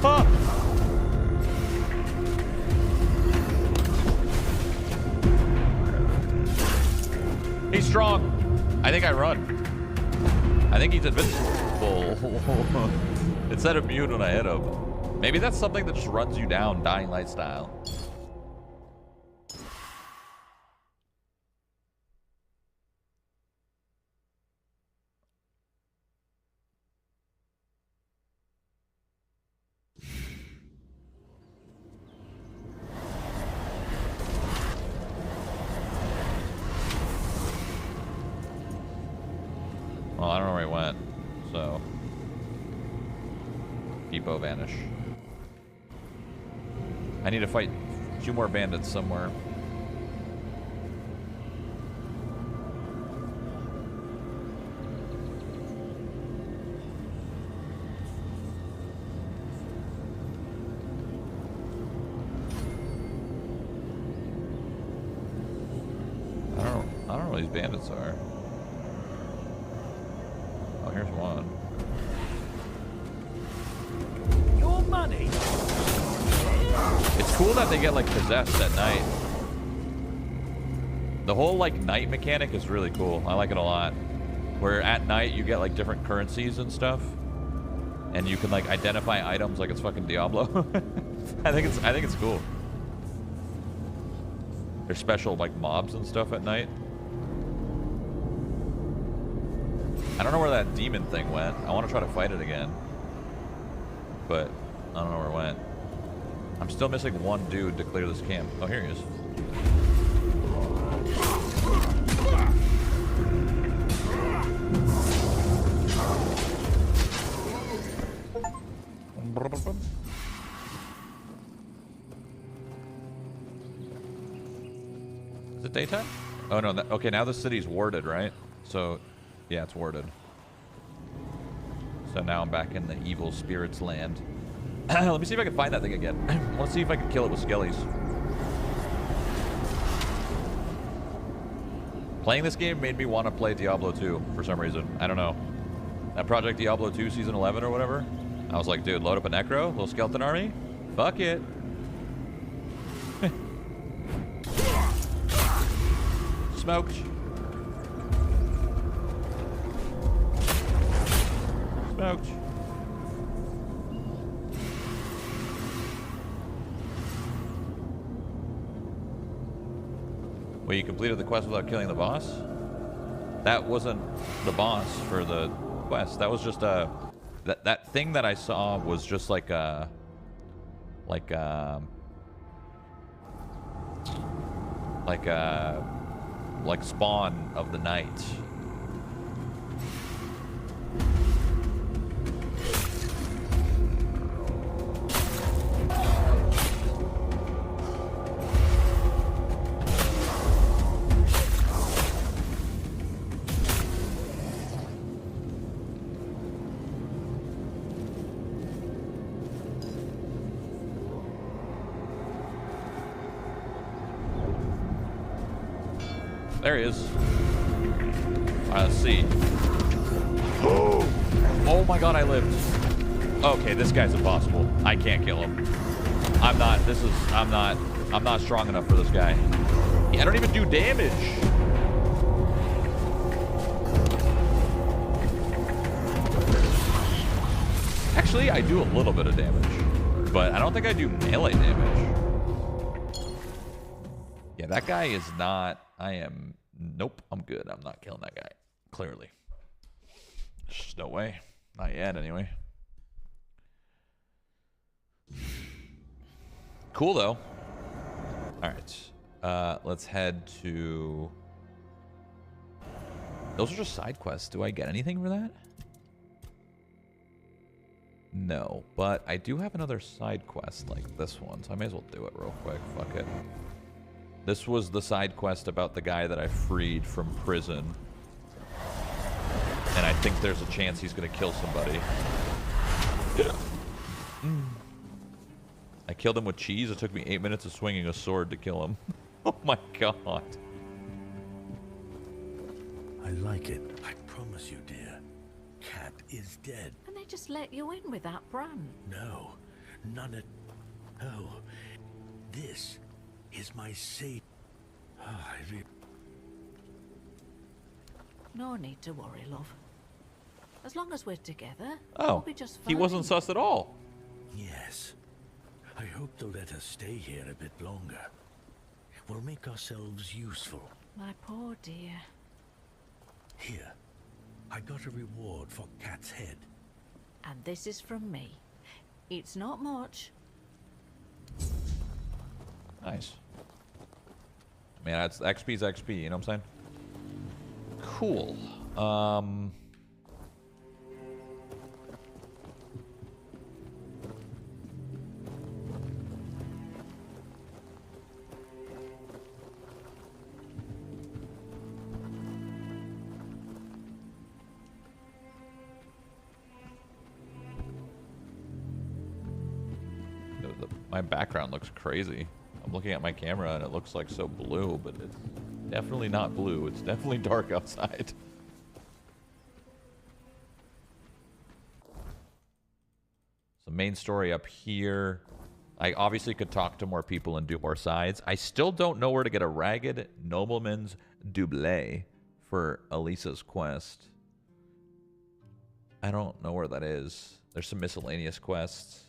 Speaker 1: Huh. He's strong. I think I run. I think he's invincible. It said immune when I hit him. Maybe that's something that just runs you down, Dying Light style. depot vanish. I need to fight 2 more bandits somewhere. I don't know where these bandits are. Oh, here's one.
Speaker 11: Your money.
Speaker 1: It's cool that they get like possessed at night. The whole like night mechanic is really cool. I like it a lot. Where at night you get like different currencies and stuff, and you can like identify items like it's fucking Diablo. I think it's cool. There's special like mobs and stuff at night. I don't know where that demon thing went. I want to try to fight it again, but I don't know where it went. I'm still missing one dude to clear this camp. Oh, here he is. Is it daytime? Oh no, okay, now the city's warded, right? So, yeah, it's warded. So now I'm back in the evil spirits land. Let me see if I can find that thing again. I want to see if I can kill it with skellies. Playing this game made me want to play Diablo 2 for some reason. I don't know. That Project Diablo 2 Season 11 or whatever. I was like, dude, load up a Necro, little skeleton army. Fuck it. Smoked. Smoked. Well, you completed the quest without killing the boss? That wasn't the boss for the quest. That was just a... That thing that I saw was just like a... Like spawn of the night. There he is. Alright, let's see. Oh my god, I lived. Okay, this guy's impossible. I can't kill him. I'm not strong enough for this guy. I don't even do damage. Actually, I do a little bit of damage, but I don't think I do melee damage. Yeah, that guy is not... Nope, I'm good. I'm not killing that guy. Clearly. There's just no way. Not yet, anyway. Cool, though. Alright. Let's head to... Those are just side quests. Do I get anything for that? No, but I do have another side quest like this one, so I may as well do it real quick. Fuck it. This was the side quest about the guy that I freed from prison. And I think there's a chance he's going to kill somebody. I killed him with cheese. It took me 8 minutes of swinging a sword to kill him. Oh my god.
Speaker 13: I like it. I promise you, dear. Cat is dead.
Speaker 7: And they just let you in with that brand?
Speaker 13: No. None of... Oh. This... is my safe.
Speaker 7: No need to worry, love. As long as we're together,
Speaker 1: oh,
Speaker 7: we'll be just fine.
Speaker 1: He wasn't sus at all.
Speaker 13: Yes. I hope they'll let us stay here a bit longer. We'll make ourselves useful.
Speaker 7: My poor dear.
Speaker 13: Here. I got a reward for Cat's head.
Speaker 7: And this is from me. It's not much.
Speaker 1: Nice. I mean, that's XP's XP, you know what I'm saying? Cool. My background looks crazy. I'm looking at my camera and it looks like so blue, but it's definitely not blue. It's definitely dark outside. So main story up here. I obviously could talk to more people and do more sides. I still don't know where to get a ragged nobleman's doublet for Elisa's quest. I don't know where that is. There's some miscellaneous quests.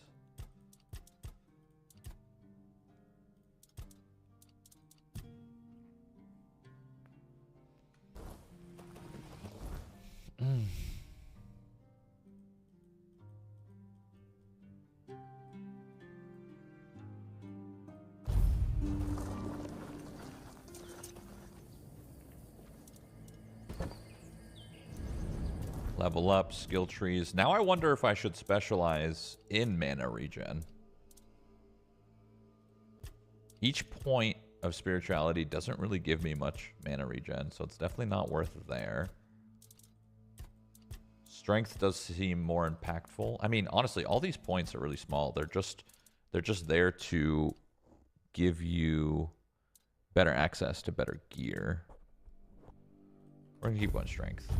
Speaker 1: Level up, skill trees. Now I wonder if I should specialize in mana regen. Each point of spirituality doesn't really give me much mana regen, so it's definitely not worth it there. Strength does seem more impactful. I mean, honestly, all these points are really small. They're just there to give you better access to better gear. We're gonna keep going strength.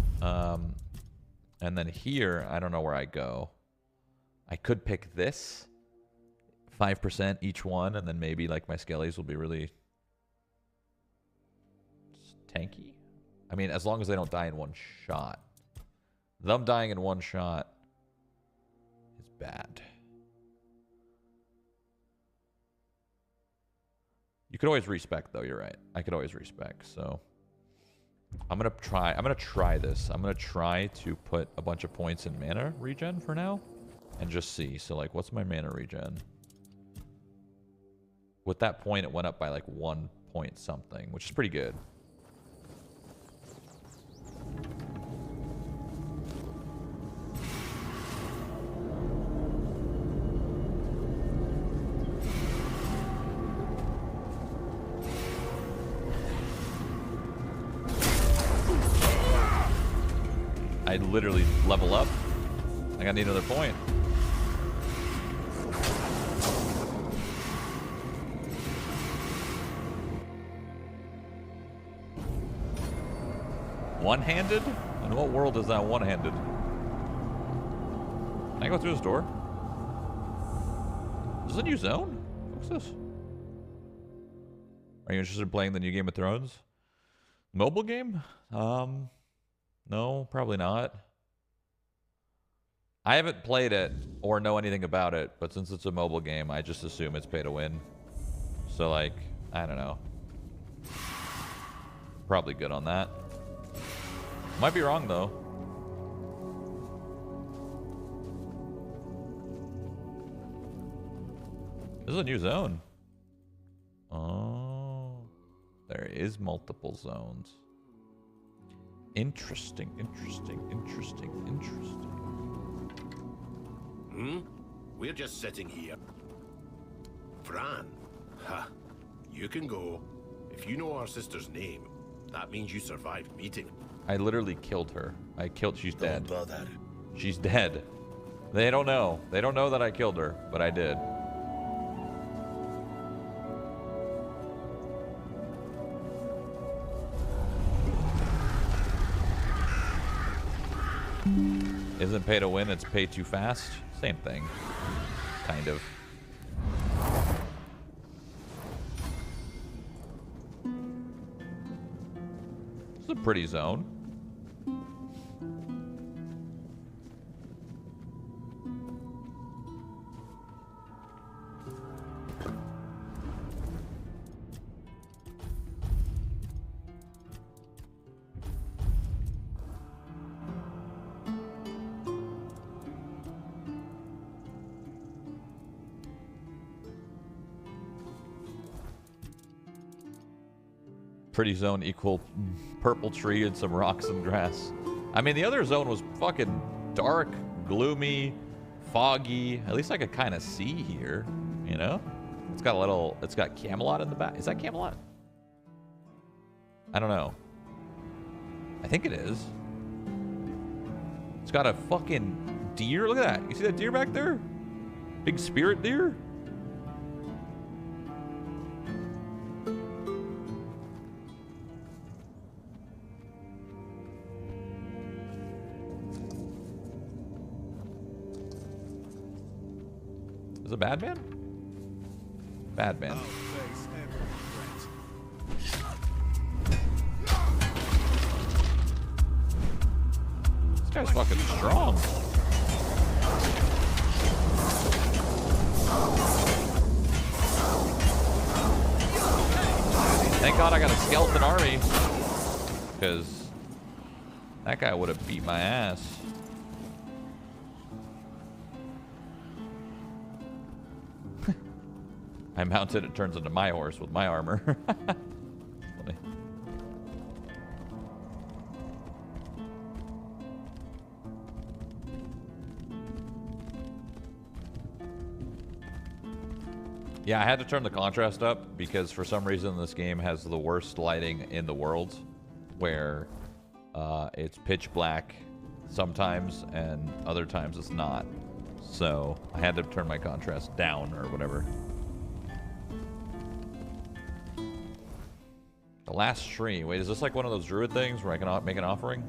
Speaker 1: And then here, I don't know where I go. I could pick this. 5% each one, and then maybe like my skellies will be really tanky. I mean, as long as they don't die in one shot. Them dying in one shot is bad. You could always respec though, you're right. I could always respec, so I'm gonna try this. I'm gonna try to put a bunch of points in mana regen for now and just see. So like, what's my mana regen? With that point, it went up by like 1 point something, which is pretty good. I literally level up. I gotta need another point. One-handed? In what world is that one-handed? Can I go through this door? Is this a new zone? What's this? Are you interested in playing the new Game of Thrones? Mobile game? No, probably not. I haven't played it or know anything about it, but since it's a mobile game, I just assume it's pay to win. So, like, I don't know. Probably good on that. Might be wrong, though. This is a new zone. Oh. There is multiple zones. Interesting, interesting, interesting, interesting.
Speaker 16: We're just sitting here. Fran. Ha. You can go. If you know our sister's name, that means you survived meeting.
Speaker 1: I literally killed her. She's dead.
Speaker 16: Don't bother.
Speaker 1: She's dead. They don't know. They don't know that I killed her, but I did. Isn't pay to win, it's pay too fast. Same thing. Kind of. This is a pretty zone. Pretty zone equal purple tree and some rocks and grass. I mean, the other zone was fucking dark, gloomy, foggy. At least I could kind of see here, you know? It's got Camelot in the back. Is that Camelot? I don't know. I think it is. It's got a fucking deer. Look at that. You see that deer back there? Big spirit deer? it Bad Man? Bad Man. This guy's fucking strong. Thank God I got a skeleton army, because that guy would have beat my ass. I mount it, it turns into my horse with my armor. Funny. Yeah, I had to turn the contrast up because for some reason this game has the worst lighting in the world, where it's pitch black sometimes and other times it's not. So I had to turn my contrast down or whatever. The last tree. Wait, is this like one of those druid things where I can make an offering?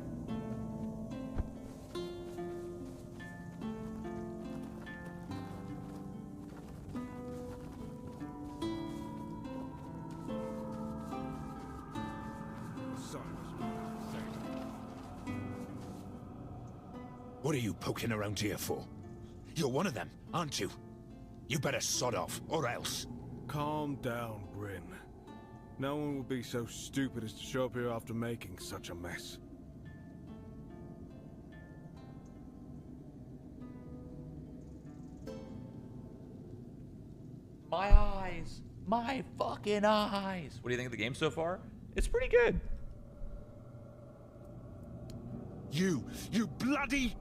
Speaker 18: What are you poking around here for? You're one of them, aren't you? You better sod off, or else.
Speaker 2: Calm down, Bryn. No one would be so stupid as to show up here after making such a mess.
Speaker 1: My eyes! My fucking eyes! What do you think of the game so far? It's pretty good.
Speaker 2: You bloody...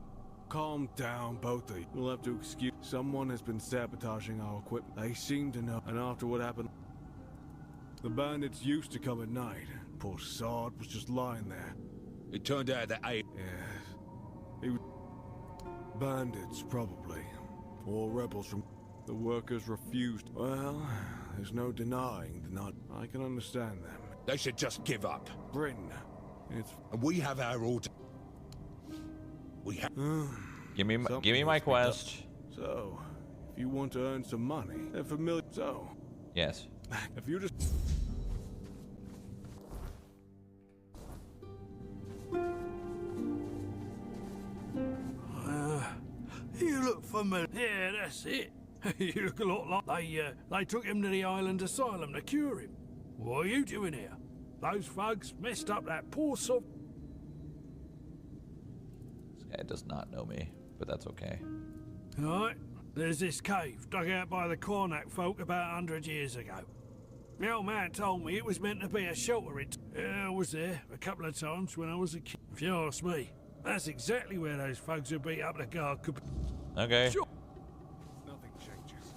Speaker 2: Calm down, both of you. You'll have to excuse... Someone has been sabotaging our equipment. They seem to know. And after what happened... The bandits used to come at night. Poor sod was just lying there.
Speaker 18: It turned out that I...
Speaker 2: Yes. He was... Bandits, probably. Or rebels from... The workers refused. Well, there's no denying the not... I can understand them.
Speaker 18: They should just give up.
Speaker 2: Bryn, it's...
Speaker 18: And we have our order. We have...
Speaker 1: Give me my quest.
Speaker 2: So, if you want to earn some money, they're familiar... So...
Speaker 1: Yes.
Speaker 2: If you just...
Speaker 13: You look familiar. Yeah, that's it. You look a lot like... They took him to the island asylum to cure him. What are you doing here? Those thugs messed up that poor soul.
Speaker 1: This guy does not know me, but that's okay.
Speaker 13: Alright, there's this cave dug out by the Cornac folk about 100 years ago. The old man told me it was meant to be a shelter. I was there a couple of times when I was a kid. If you ask me, that's exactly where those thugs who beat up the guard could be.
Speaker 1: Okay.
Speaker 13: Sure.
Speaker 2: Nothing changes.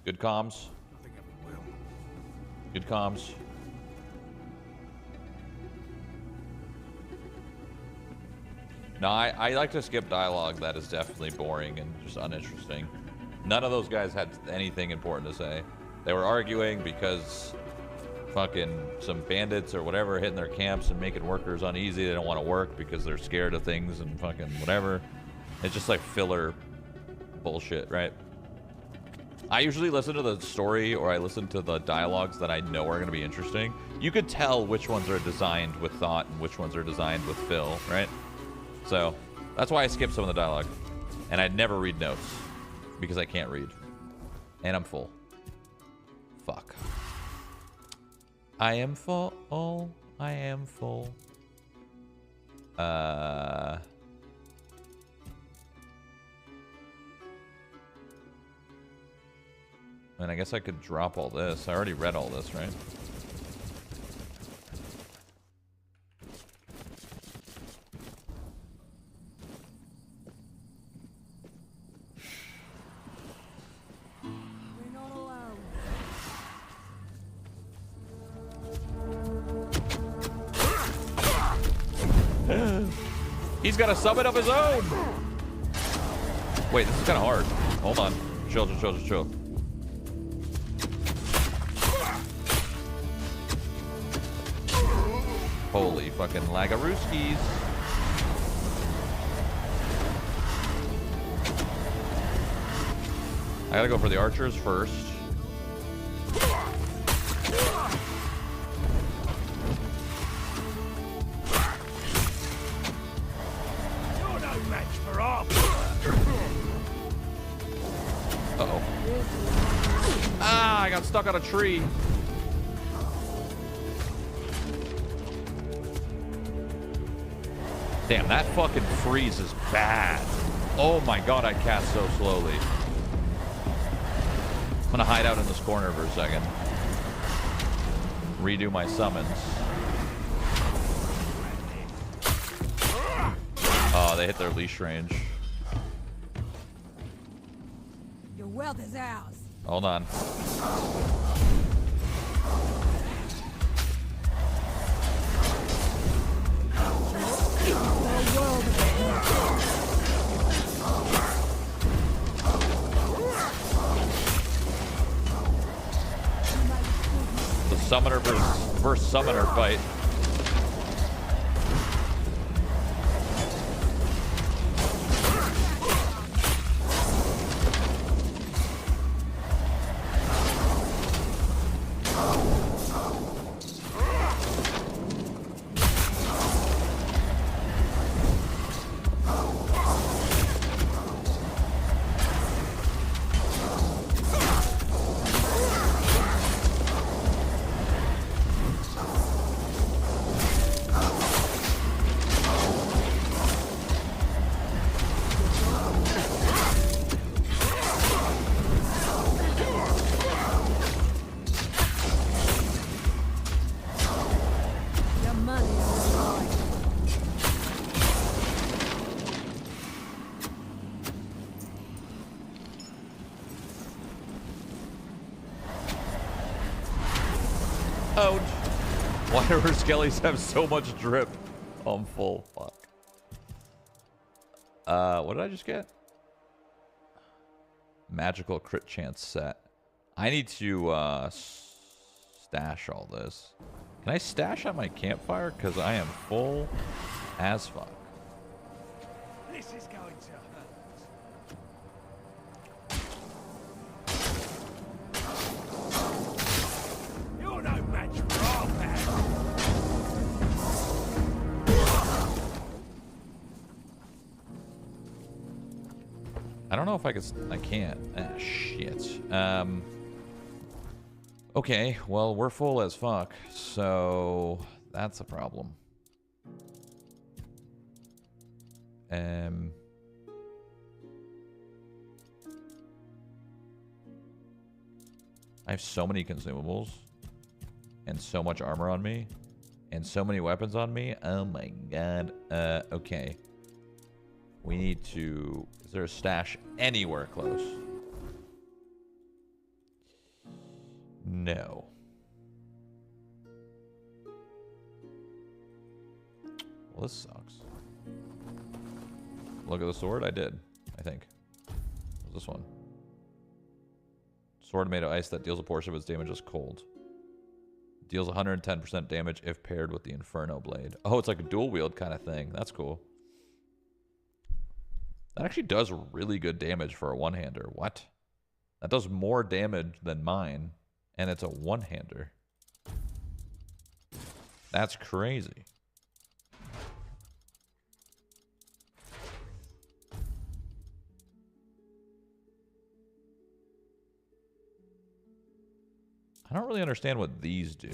Speaker 1: Good comms.
Speaker 2: Nothing ever will.
Speaker 1: Good comms. No, I like to skip dialogue that is definitely boring and just uninteresting. None of those guys had anything important to say. They were arguing because fucking some bandits or whatever hitting their camps and making workers uneasy. They don't want to work because they're scared of things and fucking whatever. It's just like filler bullshit, right? I usually listen to the story or I listen to the dialogues that I know are going to be interesting. You could tell which ones are designed with thought and which ones are designed with fill, right? So that's why I skip some of the dialogue. And I'd never read notes because I can't read. And I'm full. Fuck. I am full. I am full. And I guess I could drop all this. I already read all this, right? He's got a summon of his own. Wait, this is kind of hard. Hold on. Chill. Holy fucking lagarooskies. I gotta go for the archers first.
Speaker 11: You're no match for our...
Speaker 1: Uh-oh. Ah, I got stuck on a tree. Damn, that fucking freeze is bad. Oh my god, I cast so slowly. I'm gonna hide out in this corner for a second. Redo my summons. Oh, they hit their leash range.
Speaker 19: Your wealth is ours.
Speaker 1: Hold on. The summoner versus summoner fight. Ouch. Why do her skellies have so much drip? Oh, I'm full. Fuck. What did I just get? Magical crit chance set. I need to stash all this. Can I stash at my campfire? Because I am full as fuck.
Speaker 11: This is going to hurt. You're no match for our man.
Speaker 1: I don't know if I can. I can't. Ah, shit. Okay, well, we're full as fuck, so that's a problem. I have so many consumables and so much armor on me and so many weapons on me. Oh my god. Okay. We need to... Is there a stash anywhere close? No. Well, this sucks. Look at the sword. I did, I think. What's this one? Sword made of ice that deals a portion of its damage as cold. Deals 110% damage if paired with the Inferno Blade. Oh, it's like a dual wield kind of thing. That's cool. That actually does really good damage for a one-hander. What? That does more damage than mine, and it's a one-hander. That's crazy. I don't really understand what these do.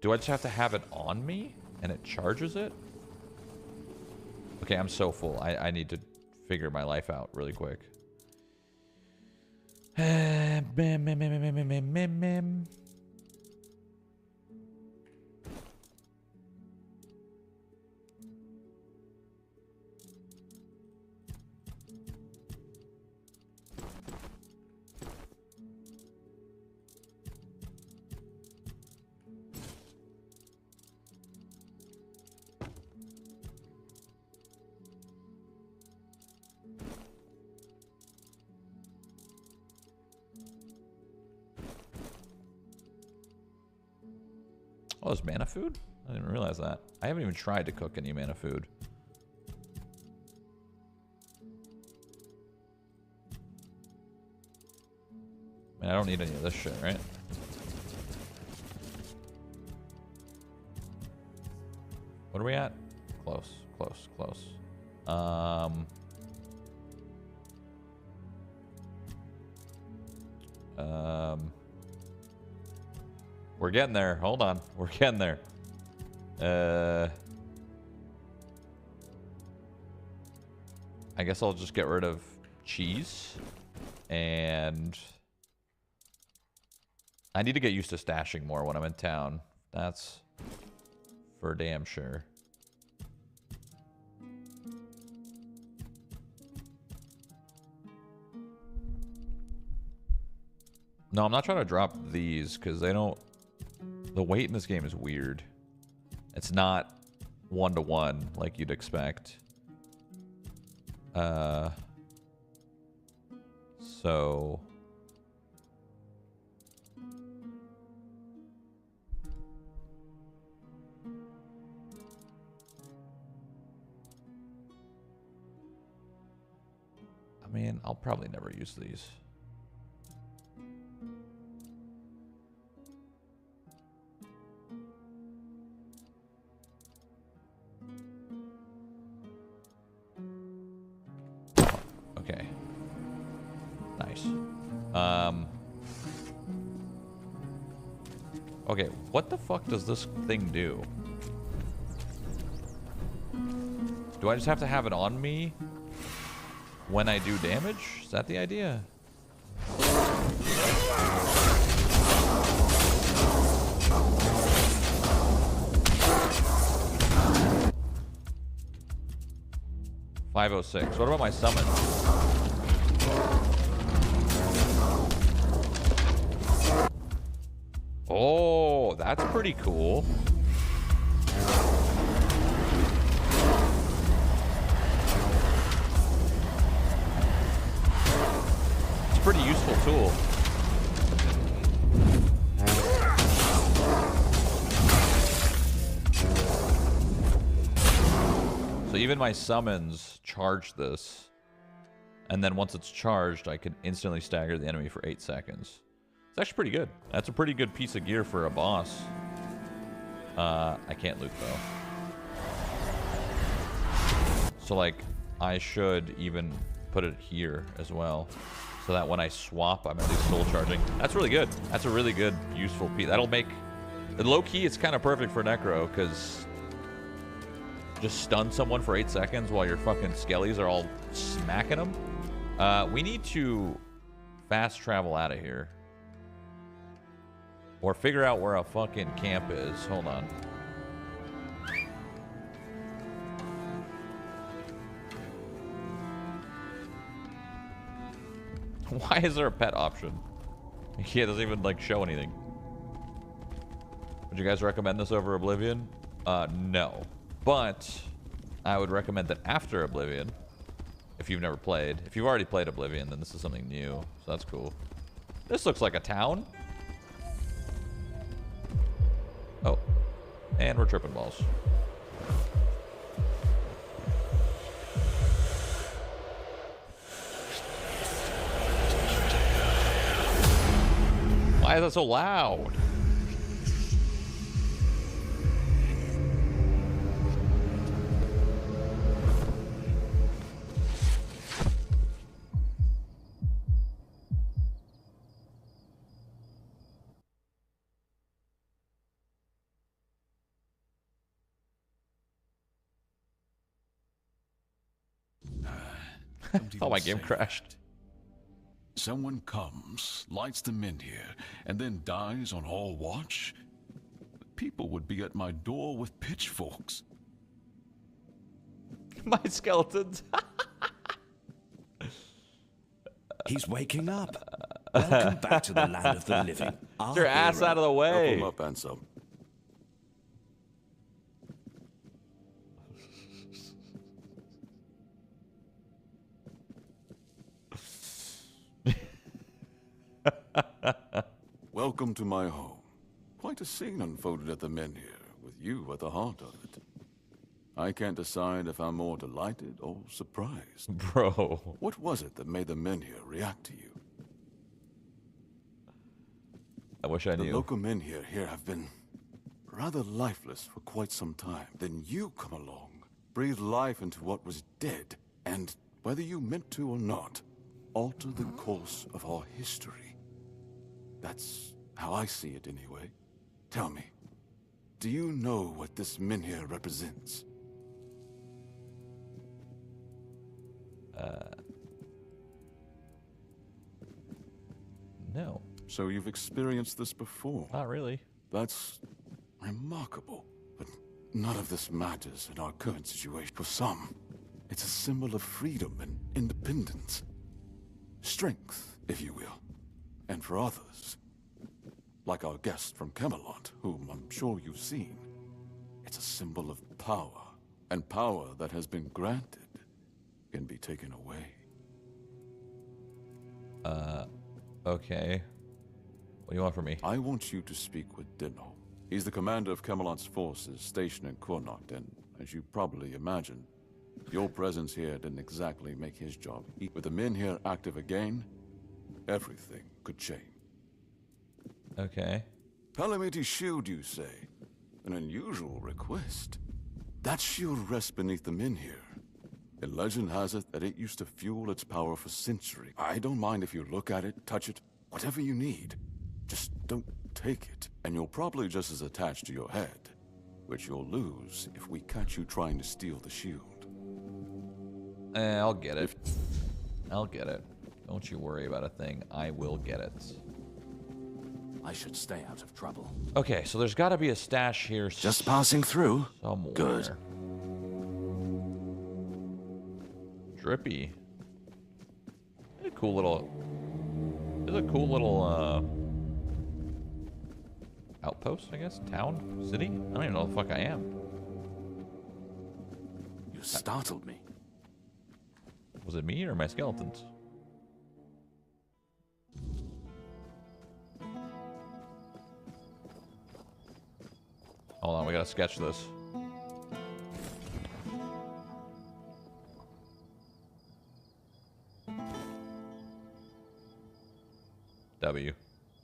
Speaker 1: Do I just have to have it on me and it charges it? Okay, I'm so full. I need to figure my life out really quick. Oh, there's mana food? I didn't realize that. I haven't even tried to cook any mana food. I mean, I don't need any of this shit, right? What are we at? Close, close, close. We're getting there. Hold on. We're getting there. I guess I'll just get rid of cheese. And I need to get used to stashing more when I'm in town. That's for damn sure. No, I'm not trying to drop these because they don't... The weight in this game is weird. It's not 1-to-1 like you'd expect. So... I mean, I'll probably never use these. Okay. Nice. Okay, what the fuck does this thing do? Do I just have to have it on me when I do damage? Is that the idea? $506. What about my summon? Oh, that's pretty cool. It's a pretty useful tool. So even my summons charge this. And then once it's charged, I can instantly stagger the enemy for 8 seconds. It's actually pretty good. That's a pretty good piece of gear for a boss. I can't loot though. So like, I should even put it here as well. So that when I swap, I'm at least soul charging. That's really good. That's a really good, useful piece. That'll make... Low key, it's kind of perfect for Necro, because... Just stun someone for 8 seconds while your fucking skellies are all smacking them. We need to fast travel out of here. Or figure out where a fucking camp is. Hold on. Why is there a pet option? Yeah, it doesn't even like show anything. Would you guys recommend this over Oblivion? No. But I would recommend that after Oblivion, if you've never played. If you've already played Oblivion, then this is something new. So that's cool. This looks like a town. Oh. And we're tripping balls. Why is that so loud? Oh, my game crashed.
Speaker 22: Someone comes, lights them in here, and then dies on all watch? People would be at my door with pitchforks.
Speaker 1: My skeletons.
Speaker 18: He's waking up. Welcome back to the land of the living.
Speaker 1: Get your ass out of the way.
Speaker 15: Help him up, and some. Welcome to my home. Quite a scene unfolded at the Menhir, with you at the heart of it. I can't decide if I'm more delighted or surprised.
Speaker 1: Bro.
Speaker 15: What was it that made the Menhir react to you?
Speaker 1: wish I knew.
Speaker 3: The local men here have been rather lifeless for quite some time. Then you come along, breathe life into what was dead, and whether you meant to or not, alter the course of our history. That's how I see it anyway. Tell me, do you know what this Menhir represents?
Speaker 1: No.
Speaker 3: So you've experienced this before?
Speaker 1: Not really.
Speaker 3: That's remarkable. But none of this matters in our current situation. For some, it's a symbol of freedom and independence. Strength, if you will. And for others, like our guest from Camelot, whom I'm sure you've seen, it's a symbol of power. And power that has been granted can be taken away.
Speaker 1: Okay. What do you want from me?
Speaker 3: I want you to speak with Dinno. He's the commander of Camelot's forces stationed in Connacht, and as you probably imagine, your presence here didn't exactly make his job. With the men here active again, everything could change.
Speaker 1: Okay.
Speaker 3: Palamiti's shield, you say? An unusual request. That shield rests beneath the men here. And legend has it that it used to fuel its power for centuries. I don't mind if you look at it, touch it, whatever you need. Just don't take it, and you'll probably just as attached to your head, which you'll lose if we catch you trying to steal the shield.
Speaker 1: I'll get it. I'll get it. Don't you worry about a thing. I will get it.
Speaker 18: I should stay out of trouble.
Speaker 1: Okay, so there's got to be a stash here.
Speaker 18: Just passing through.
Speaker 1: Somewhere.
Speaker 18: Good.
Speaker 1: Drippy. A cool little. There's a cool little outpost, I guess. Town, city. I don't even know what the fuck I am.
Speaker 18: You startled me.
Speaker 1: Was it me or my skeletons? Hold on, we gotta sketch this.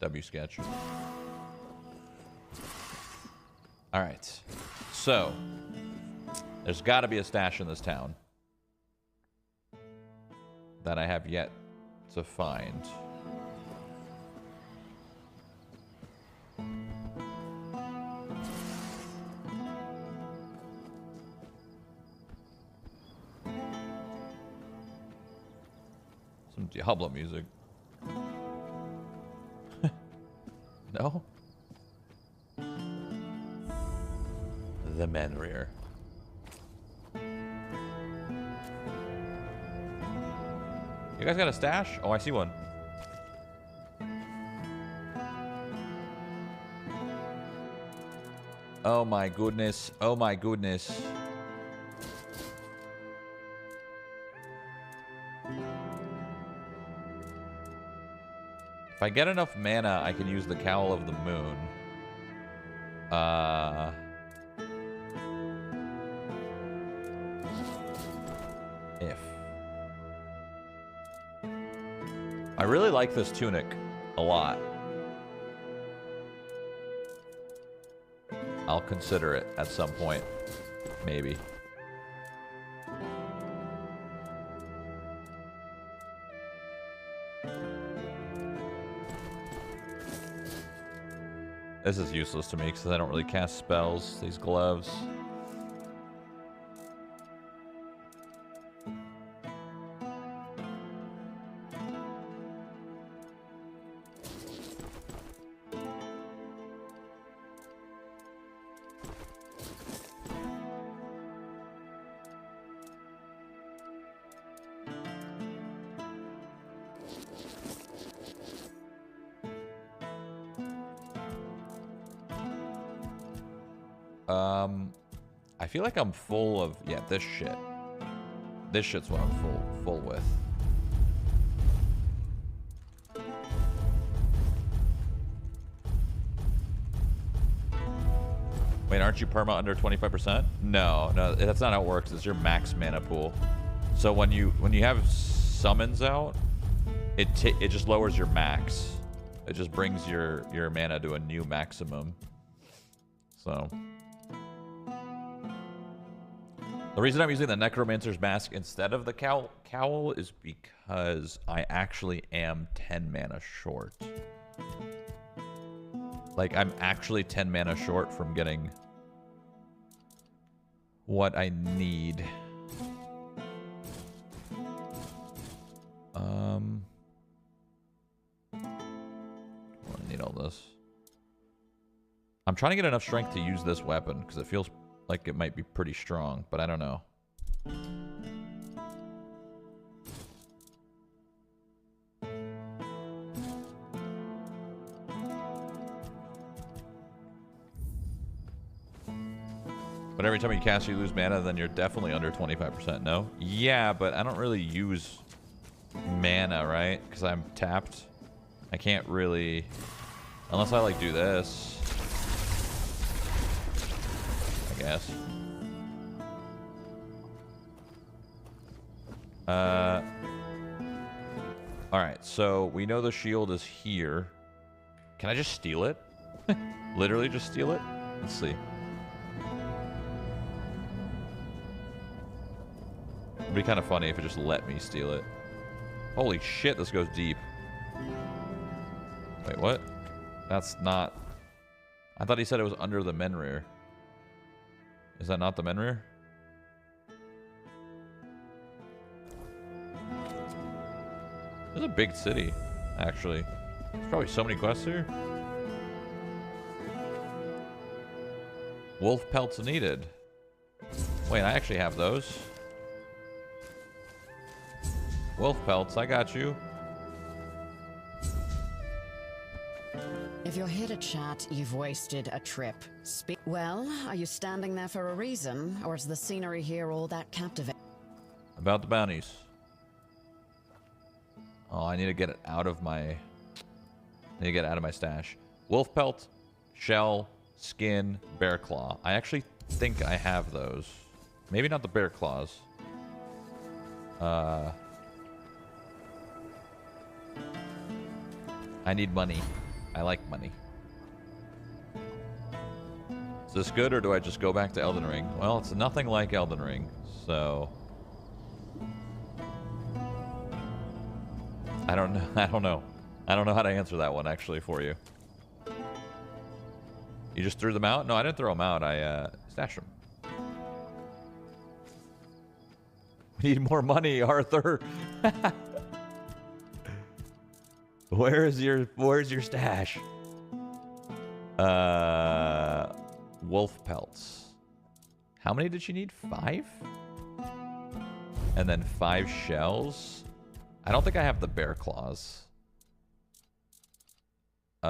Speaker 1: W sketch. All right. So, there's got to be a stash in this town that I have yet to find. Some Diablo music. No? The manor. You guys got a stash? Oh, I see one. Oh my goodness. Oh my goodness. If I get enough mana, I can use the Cowl of the Moon. If. I really like this tunic a lot. I'll consider it at some point. Maybe. This is useless to me because I don't really cast spells. These gloves. I feel like I'm full of, yeah, this shit. This shit's what I'm full with. Wait, aren't you perma under 25%? No, that's not how it works. It's your max mana pool. So when you have summons out, it just lowers your max. It just brings your mana to a new maximum. So the reason I'm using the Necromancer's Mask instead of the cowl is because I actually am 10 mana short. Like, I'm actually 10 mana short from getting what I need. I need all this. I'm trying to get enough strength to use this weapon because it feels like it might be pretty strong, but I don't know. But every time you cast, you lose mana, then you're definitely under 25%. No? Yeah, but I don't really use mana, right? Because I'm tapped. I can't really... Unless I, like, do this. I guess. Alright, so we know the shield is here. Can I just steal it? Literally just steal it? Let's see. It'd be kind of funny if it just let me steal it. Holy shit, this goes deep. Wait, what? That's not... I thought he said it was under the Menrir. Is that not the Menrir? This is a big city, actually. There's probably so many quests here. Wolf pelts needed. Wait, I actually have those. Wolf pelts, I got you.
Speaker 10: If you're here to chat, you've wasted a trip. Well, are you standing there for a reason, or is the scenery here all that captivating?
Speaker 1: About the bounties. Oh, I need to get it out of my... I need to get it out of my stash. Wolf pelt, shell, skin, bear claw. I actually think I have those. Maybe not the bear claws. I need money. I like money. Is this good, or do I just go back to Elden Ring? Well, it's nothing like Elden Ring, so... I don't know. I don't know. I don't know how to answer that one, actually, for you. You just threw them out? No, I didn't throw them out. I stashed them. We need more money, Arthur. Where's your stash? Wolf pelts. How many did she need? 5? And then 5 shells. I don't think I have the bear claws. Do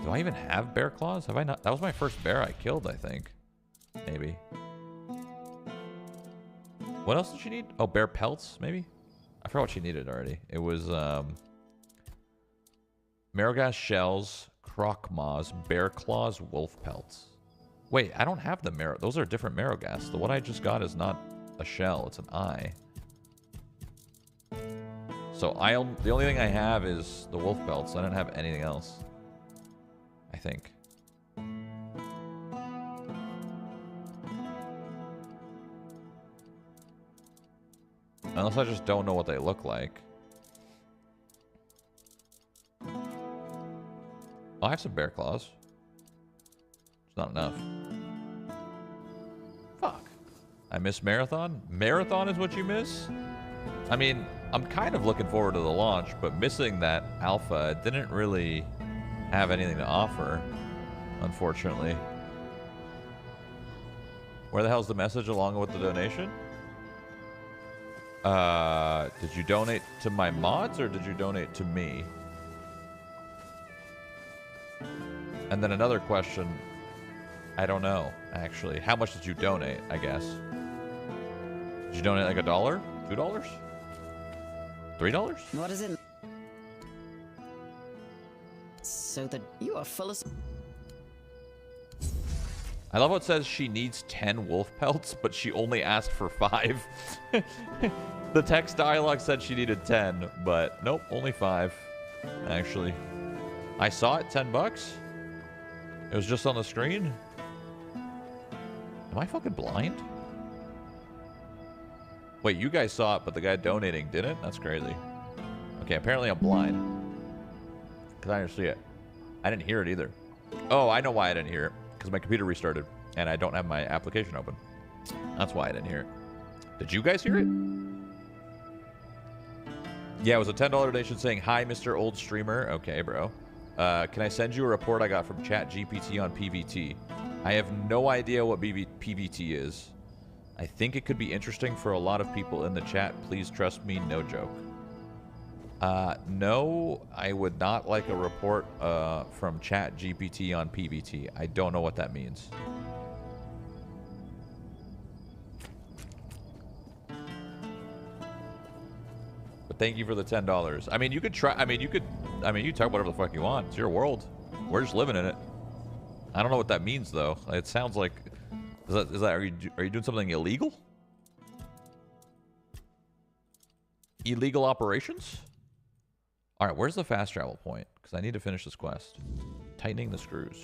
Speaker 1: I even have bear claws? Have I not? That was my first bear I killed, I think. Maybe. What else did she need? Oh, bear pelts, maybe? I forgot what she needed already. It was, Marrowghast shells, croc maws, bear claws, wolf pelts. Wait, I don't have the marrow. Those are different Marrowghast. The one I just got is not a shell, it's an eye. So the only thing I have is the wolf pelts. I don't have anything else. I think. Unless I just don't know what they look like. Oh, I have some bear claws. It's not enough. Fuck. I miss Marathon? Marathon is what you miss? I mean, I'm kind of looking forward to the launch, but missing that alpha didn't really have anything to offer, unfortunately. Where the hell's the message along with the donation? Did you donate to my mods or did you donate to me? And then another question, I don't know, actually. How much did you donate, I guess? Did you donate like $1? $2? $3?
Speaker 10: What is it? So that you are full of...
Speaker 1: I love how it says she needs 10 wolf pelts, but she only asked for 5. The text dialogue said she needed 10, but nope, only 5. Actually, I saw it, $10. It was just on the screen. Am I fucking blind? Wait, you guys saw it, but the guy donating didn't? That's crazy. Okay, apparently I'm blind. Because I didn't see it. I didn't hear it either. Oh, I know why I didn't hear it. Because my computer restarted, and I don't have my application open. That's why I didn't hear it. Did you guys hear it? Yeah, it was a $10 donation saying, "Hi, Mr. Old Streamer." Okay, bro. Can I send you a report I got from ChatGPT on PvT? I have no idea what PvT is. I think it could be interesting for a lot of people in the chat. Please trust me, no joke. No, I would not like a report from ChatGPT on PvT. I don't know what that means. But thank you for the $10. I mean, you could try. You talk whatever the fuck you want. It's your world. We're just living in it. I don't know what that means though. It sounds like, are you doing something illegal? Illegal operations? All right, where's the fast travel point? Because I need to finish this quest. Tightening the screws.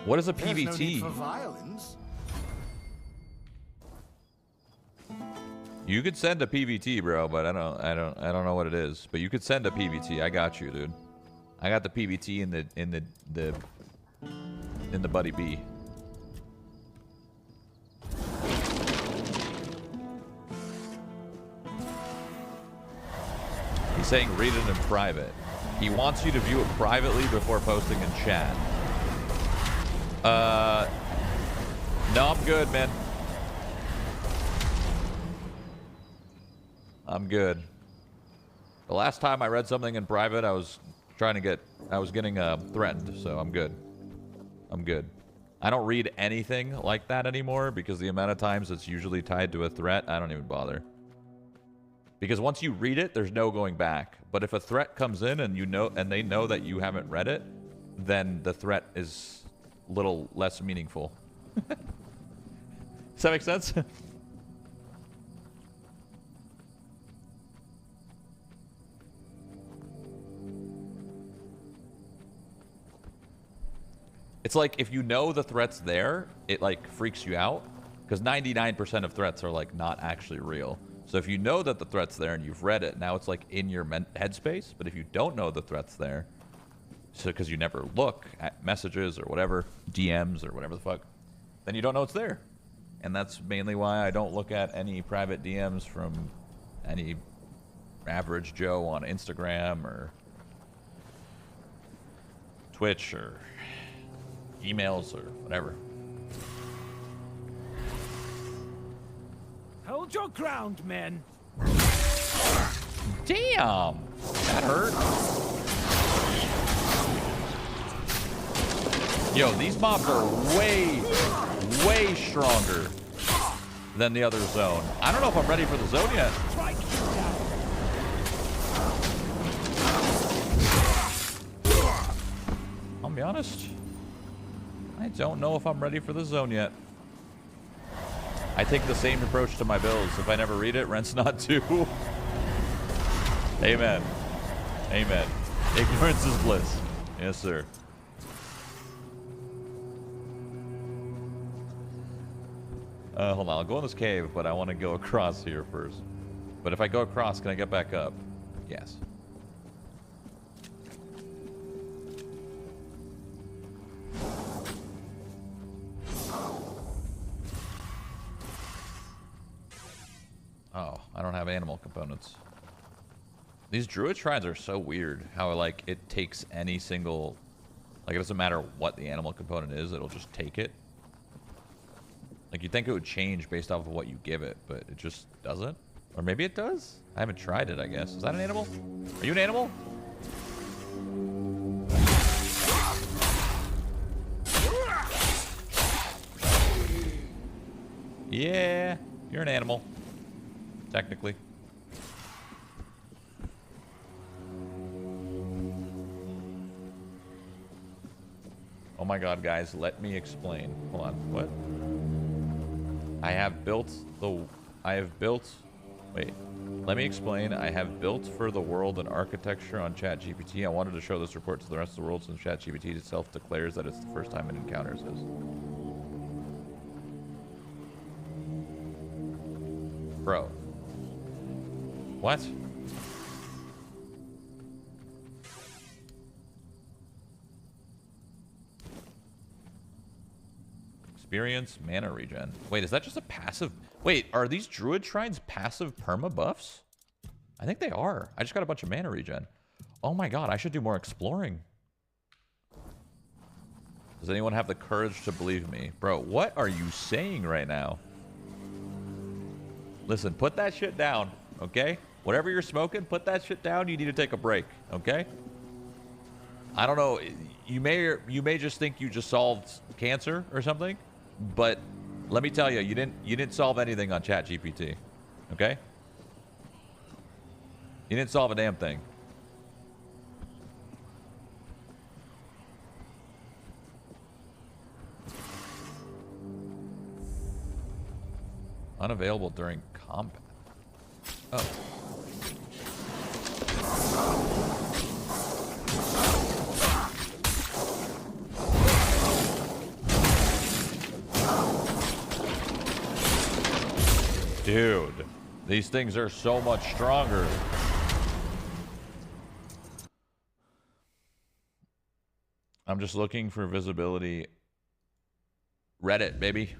Speaker 1: What is a PvT?
Speaker 6: There's no need for violence.
Speaker 1: You could send a PvT, bro, but I don't know what it is. But you could send a PvT. I got you, dude. I got the PvT in the Buddy B. He's saying read it in private. He wants you to view it privately before posting in chat. No, I'm good, man. I'm good. The last time I read something in private, I was getting threatened, so I'm good. I'm good. I don't read anything like that anymore because the amount of times it's usually tied to a threat, I don't even bother. Because once you read it, there's no going back. But if a threat comes in and they know that you haven't read it, then the threat is a little less meaningful. Does that make sense? It's like if you know the threat's there, it like freaks you out because 99% of threats are like not actually real. So if you know that the threat's there and you've read it, now it's like in your headspace. But if you don't know the threat's there, so because you never look at messages or whatever, DMs or whatever the fuck, then you don't know it's there. And that's mainly why I don't look at any private DMs from any average Joe on Instagram or Twitch or emails or whatever.
Speaker 11: Hold your ground, men.
Speaker 1: Damn! That hurt. Yo, these mobs are way stronger than the other zone. I don't know if I'm ready for the zone yet. I'll be honest. I don't know if I'm ready for the zone yet. I take the same approach to my builds. If I never read it, rent's not due. Amen. Amen. Ignorance is bliss. Yes, sir. Hold on. I'll go in this cave, but I want to go across here first. But if I go across, can I get back up? Yes. Oh, I don't have animal components. These druid shrines are so weird. How, like, it takes any single... Like, it doesn't matter what the animal component is, it'll just take it. Like, you'd think it would change based off of what you give it, but it just doesn't. Or maybe it does? I haven't tried it, I guess. Is that an animal? Are you an animal? Yeah, you're an animal. Technically. my god, guys, let me explain. Hold on, what? I have built... Wait, let me explain. I have built for the world an architecture on ChatGPT. I wanted to show this report to the rest of the world since ChatGPT itself declares that it's the first time it encounters this. Bro. What? Experience mana regen. Wait, is that just a passive? Wait, are these druid shrines passive perma buffs? I think they are. I just got a bunch of mana regen. Oh my god, I should do more exploring. Does anyone have the courage to believe me? Bro, what are you saying right now? Listen, put that shit down, okay? Whatever you're smoking, put that shit down. You need to take a break, okay? I don't know. You may just think you just solved cancer or something, but let me tell you, you didn't solve anything on ChatGPT, okay? You didn't solve a damn thing. Unavailable during combat. Oh. Dude, these things are so much stronger. I'm just looking for visibility. Reddit, baby.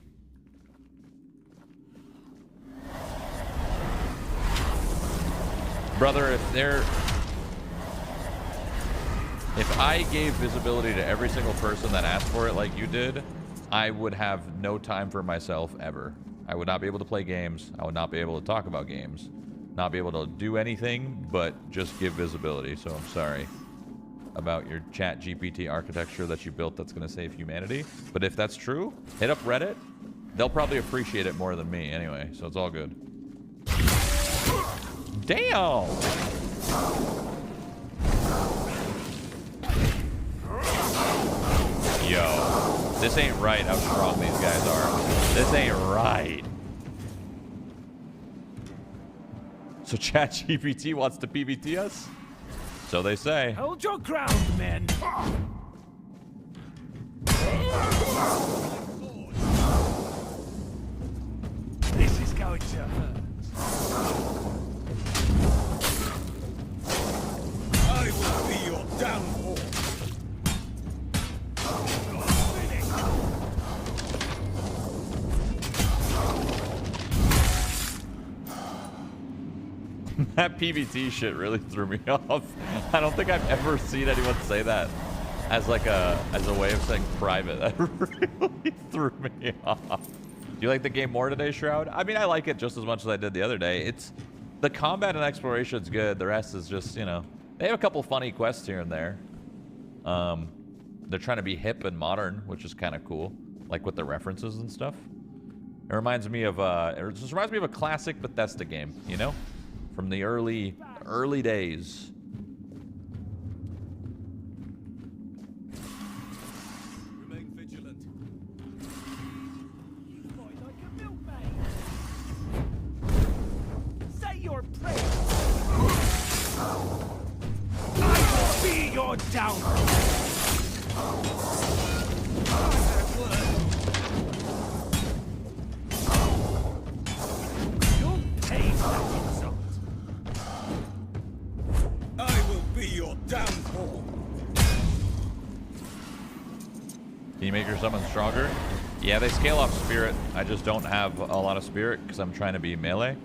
Speaker 1: Brother, if I gave visibility to every single person that asked for it like you did, I would have no time for myself ever. I would not be able to play games. I would not be able to talk about games. Not be able to do anything but just give visibility. So I'm sorry about your ChatGPT architecture that you built that's going to save humanity. But if that's true, hit up Reddit. They'll probably appreciate it more than me anyway, so it's all good. Damn! Yo, this ain't right how strong these guys are. This ain't right. So ChatGPT wants to PvT us? So they say.
Speaker 11: Hold your ground, men. This is going to hurt.
Speaker 18: I will be your downfall.
Speaker 1: That PvT shit really threw me off. I don't think I've ever seen anyone say that as like a way of saying private. That really threw me off. Do you like the game more today, Shroud? I mean, I like it just as much as I did the other day. It's the combat and exploration's good. The rest is just, you know, they have a couple funny quests here and there. They're trying to be hip and modern, which is kind of cool, like with the references and stuff. It reminds me of it just reminds me of a classic Bethesda game, you know, from the early days.
Speaker 11: Remain vigilant. You fight like a milkmaid. Say your prayers. I will be your downfall. You'll pay that insult.
Speaker 18: I will be your downfall.
Speaker 1: Can you make your summon stronger? Yeah, they scale off spirit. I just don't have a lot of spirit because I'm trying to be melee.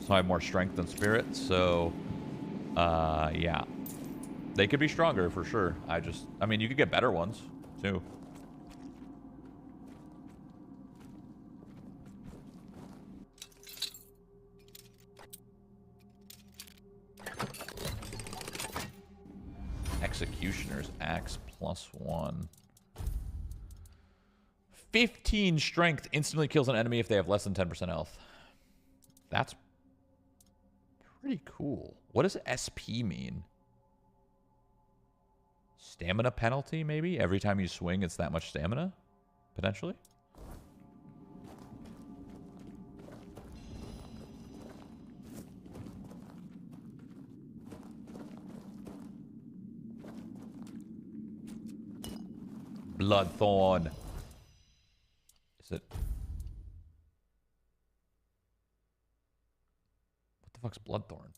Speaker 1: So I have more strength than spirit. So, yeah. They could be stronger for sure. I mean, you could get better ones too. Executioner's Axe +1. 15 strength instantly kills an enemy if they have less than 10% health. That's pretty cool. What does SP mean? Stamina penalty, maybe? Every time you swing, it's that much stamina? Potentially? Bloodthorn. Is it? What the fuck's Bloodthorn?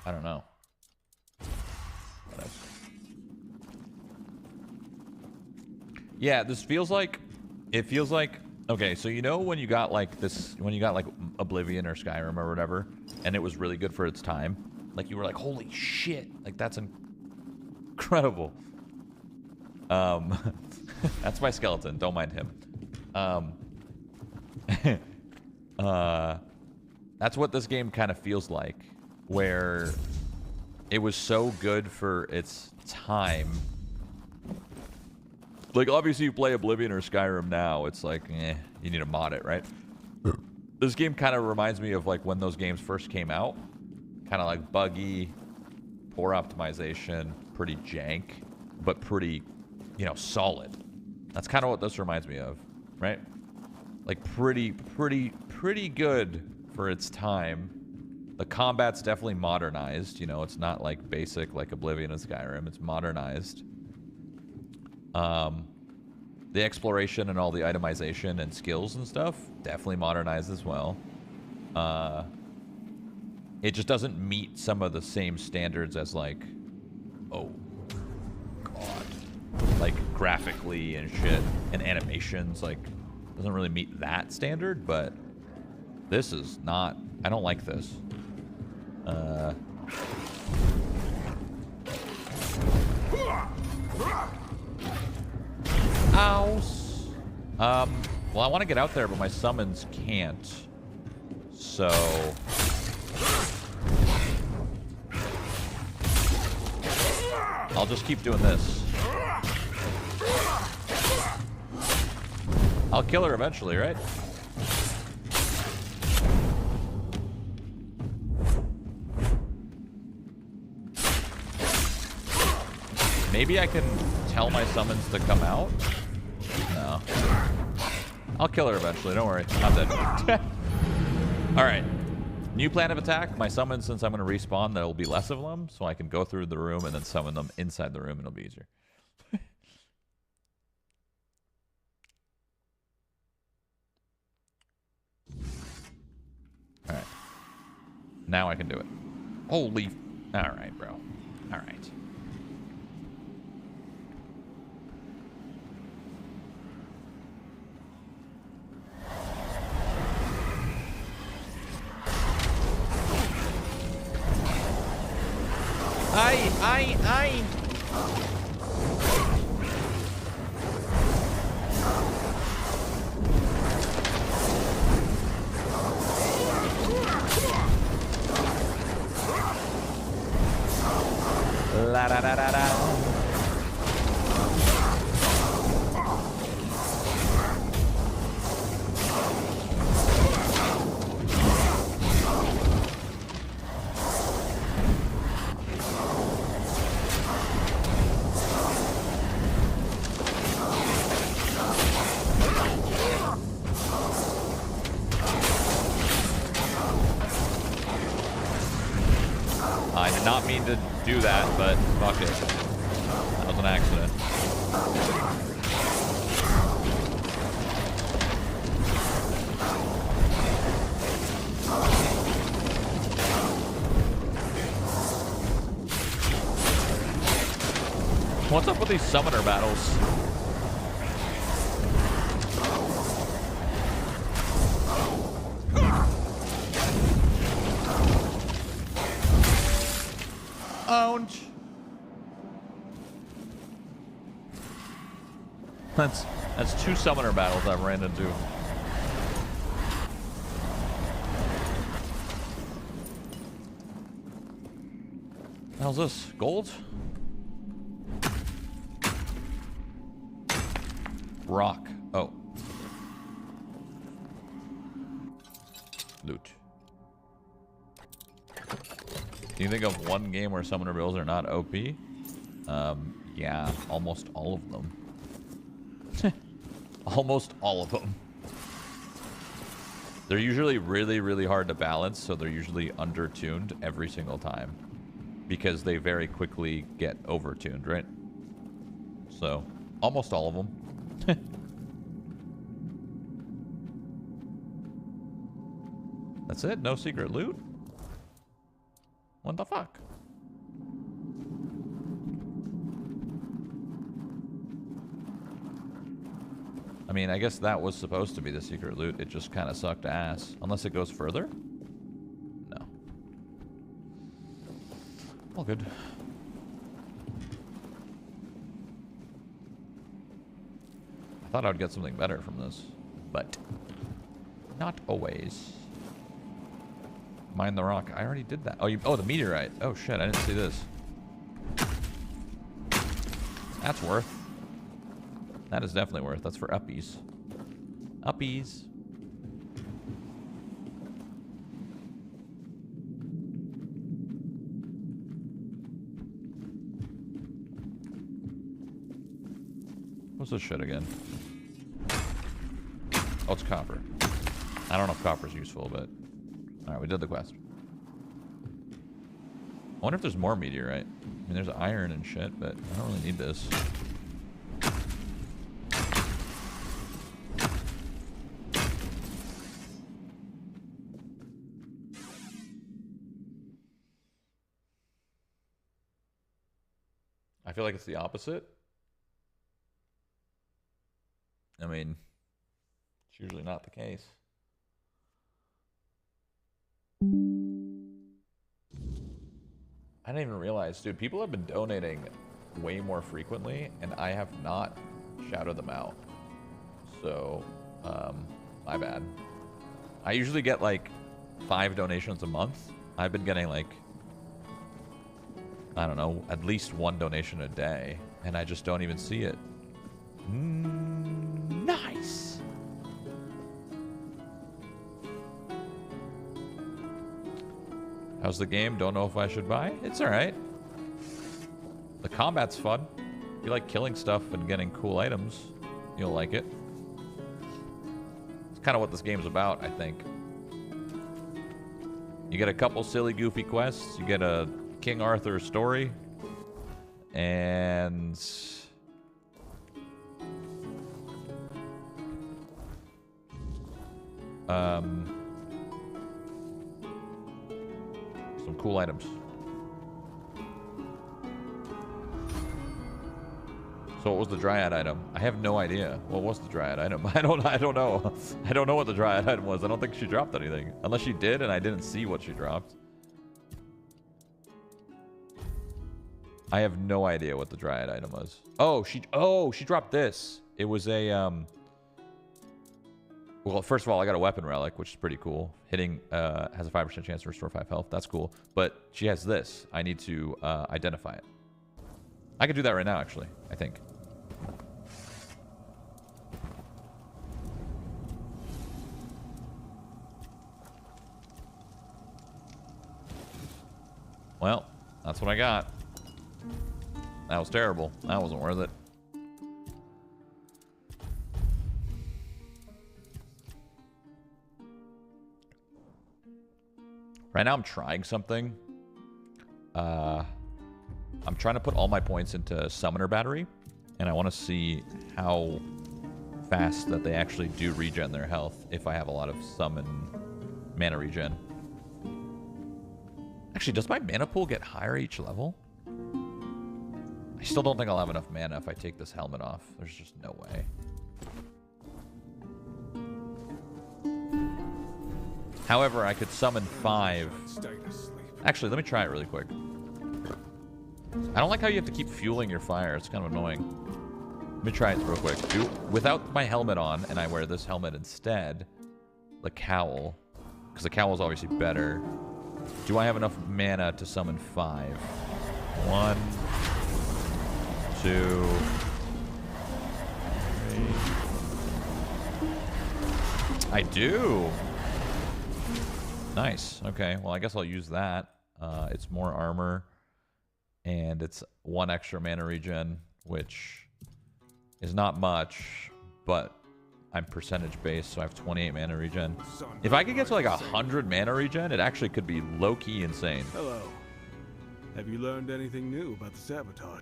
Speaker 1: I don't know. Whatever. Yeah, this feels like... It feels like... Okay, so you know when you got like this... When you got like Oblivion or Skyrim or whatever, and it was really good for its time? Like you were like, holy shit! Like that's incredible. That's my skeleton. Don't mind him. That's what this game kind of feels like. Where it was so good for its time. Like, obviously you play Oblivion or Skyrim now, it's like, you need to mod it, right? This game kind of reminds me of, like, when those games first came out. Kind of, like, buggy, poor optimization, pretty jank, but pretty, you know, solid. That's kind of what this reminds me of, right? Like, pretty good for its time. The combat's definitely modernized, you know, it's not like basic like Oblivion and Skyrim, it's modernized. The exploration and all the itemization and skills and stuff, definitely modernized as well. It just doesn't meet some of the same standards as like, oh god, like graphically and shit, and animations, like, doesn't really meet that standard, but this is not, I don't like this. Ows. Well, I want to get out there, but my summons can't. So... I'll just keep doing this. I'll kill her eventually, right? Maybe I can tell my summons to come out? No. I'll kill her eventually, don't worry. I'm dead. Alright. New plan of attack. My summons, since I'm going to respawn, there will be less of them, so I can go through the room and then summon them inside the room, and it'll be easier. Alright. Now I can do it. Holy... Alright, bro. Alright. Ai! La da da da da. I did not mean to do that, but fuck it. That was an accident. What's up with these summoner battles? Ouch. That's two summoner battles I've ran into. How's this? Gold? Rock. Oh. loot. Can you think of one game where summoner builds are not OP? Yeah, almost all of them. Almost all of them. They're usually really, really hard to balance, so they're usually under-tuned every single time. Because they very quickly get over-tuned, right? So, almost all of them. That's it? No secret loot? What the fuck? I mean, I guess that was supposed to be the secret loot. It just kind of sucked ass. Unless it goes further? No. All good. I thought I would get something better from this, but not always. Mine the rock. I already did that. Oh, the meteorite. Oh shit, I didn't see this. That's worth. That is definitely worth. That's for uppies. Uppies. What's this shit again? Oh, it's copper. I don't know if copper's useful, but... Alright, we did the quest. I wonder if there's more meteorite. I mean, there's iron and shit, but I don't really need this. I feel like it's the opposite. I mean, it's usually not the case. I didn't even realize, dude, people have been donating way more frequently, and I have not shouted them out. So, my bad. I usually get like 5 donations a month. I've been getting like, I don't know, at least 1 donation a day, and I just don't even see it. Nice! How's the game? Don't know if I should buy. It's alright. The combat's fun. If you like killing stuff and getting cool items, you'll like it. It's kind of what this game's about, I think. You get a couple silly, goofy quests. You get a King Arthur story. And... some cool items. So what was the dryad item? I have no idea. What was the dryad item? I don't know. I don't know what the dryad item was. I don't think she dropped anything. Unless she did and I didn't see what she dropped. I have no idea what the dryad item was. Oh, she dropped this. It was a well, first of all, I got a weapon relic, which is pretty cool. Hitting has a 5% chance to restore 5 health. That's cool. But she has this. I need to identify it. I could do that right now, actually, I think. Well, that's what I got. That was terrible. That wasn't worth it. Right now I'm trying something. I'm trying to put all my points into Summoner Battery, and I want to see how fast that they actually do regen their health if I have a lot of summon mana regen. Actually, does my mana pool get higher each level? I still don't think I'll have enough mana if I take this helmet off. There's just no way. However, I could summon 5. Actually, let me try it really quick. I don't like how you have to keep fueling your fire. It's kind of annoying. Let me try it real quick. Without my helmet on, and I wear this helmet instead, the cowl, because the cowl is obviously better. Do I have enough mana to summon 5? 1, 2, 3. I do. Nice. Okay, well, I guess I'll use that. It's more armor, and it's 1 extra mana regen, which is not much, but I'm percentage based, so I have 28 mana regen. If I could get to like 100 mana regen, it actually could be low-key insane.
Speaker 2: Hello. Have you learned anything new about the sabotage?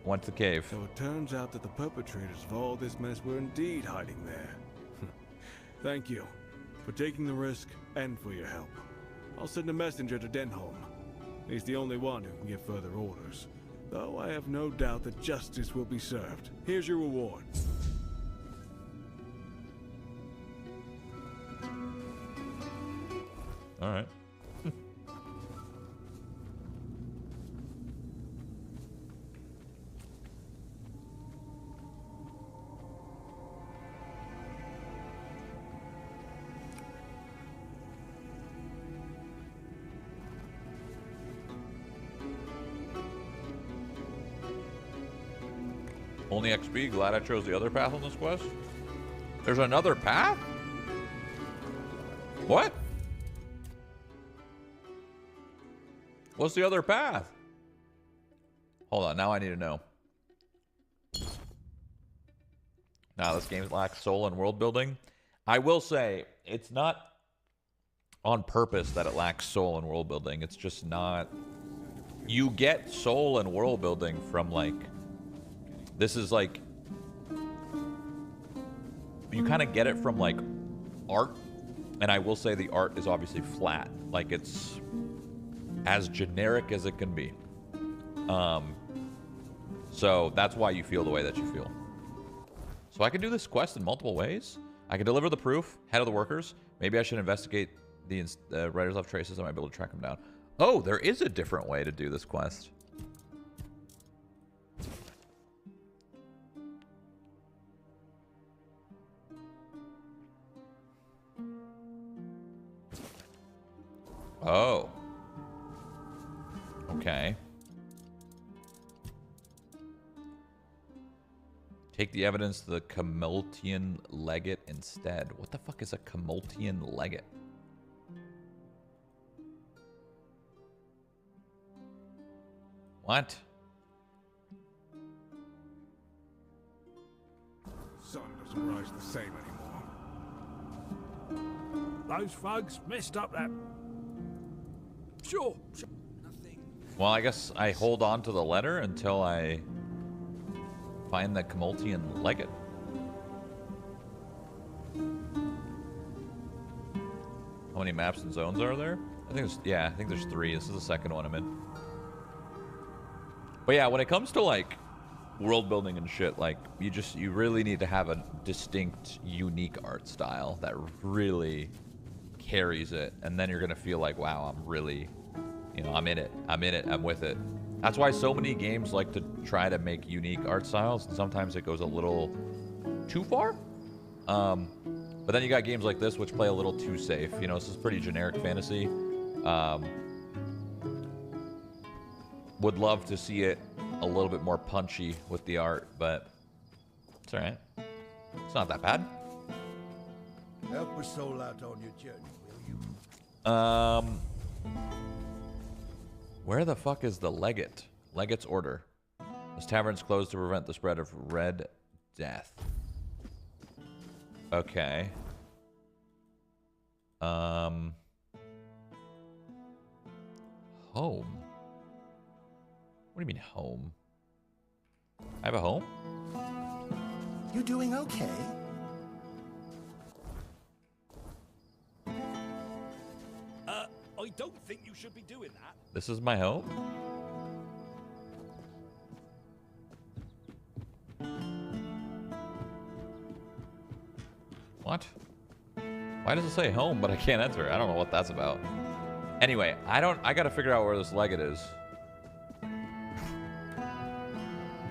Speaker 1: Went to the cave.
Speaker 2: So it turns out that the perpetrators of all this mess were indeed hiding there. Thank you for taking the risk and for your help. I'll send a messenger to Denholm. He's the only one who can give further orders. Though I have no doubt that justice will be served. Here's your reward.
Speaker 1: All right. Only XP. Glad I chose the other path on this quest. There's another path? What? What's the other path? Hold on, now I need to know. Now this game lacks soul and world building. I will say, it's not on purpose that it lacks soul and world building. It's just not... You get soul and world building from, like... This is, like... You kind of get it from, like, art. And I will say the art is obviously flat. Like, it's... as generic as it can be. So that's why you feel the way that you feel. So I can do this quest in multiple ways. I can deliver the proof, head of the workers. Maybe I should investigate the writers of traces. I might be able to track them down. Oh, there is a different way to do this quest. Oh. Okay. Take the evidence to the Camultian Legate instead. What the fuck is a Camultian Legate? What?
Speaker 2: Sun doesn't rise the same anymore.
Speaker 13: Those thugs messed up that... Sure.
Speaker 1: Well, I guess I hold on to the letter until I find the Camultian Legate. How many maps and zones are there? I think there's, yeah, I think there's 3. This is the second one I'm in. But yeah, when it comes to like world building and shit, like you really need to have a distinct, unique art style that really carries it, and then you're gonna feel like, wow, I'm really, you know, I'm in it, I'm with it. That's why so many games like to try to make unique art styles, and sometimes it goes a little too far. But then you got games like this which play a little too safe. You know, this is pretty generic fantasy. Would love to see it a little bit more punchy with the art, but it's all right. It's not that bad.
Speaker 11: Help a soul out on your journey, will you?
Speaker 1: Where the fuck is the Legate? Legate's order. This tavern's closed to prevent the spread of Red Death. Okay. Home. What do you mean home? I have a home?
Speaker 11: You doing okay?
Speaker 18: I don't think you should be doing that.
Speaker 1: This is my home? What? Why does it say home, but I can't enter? I don't know what that's about. Anyway, I gotta figure out where this Legate is.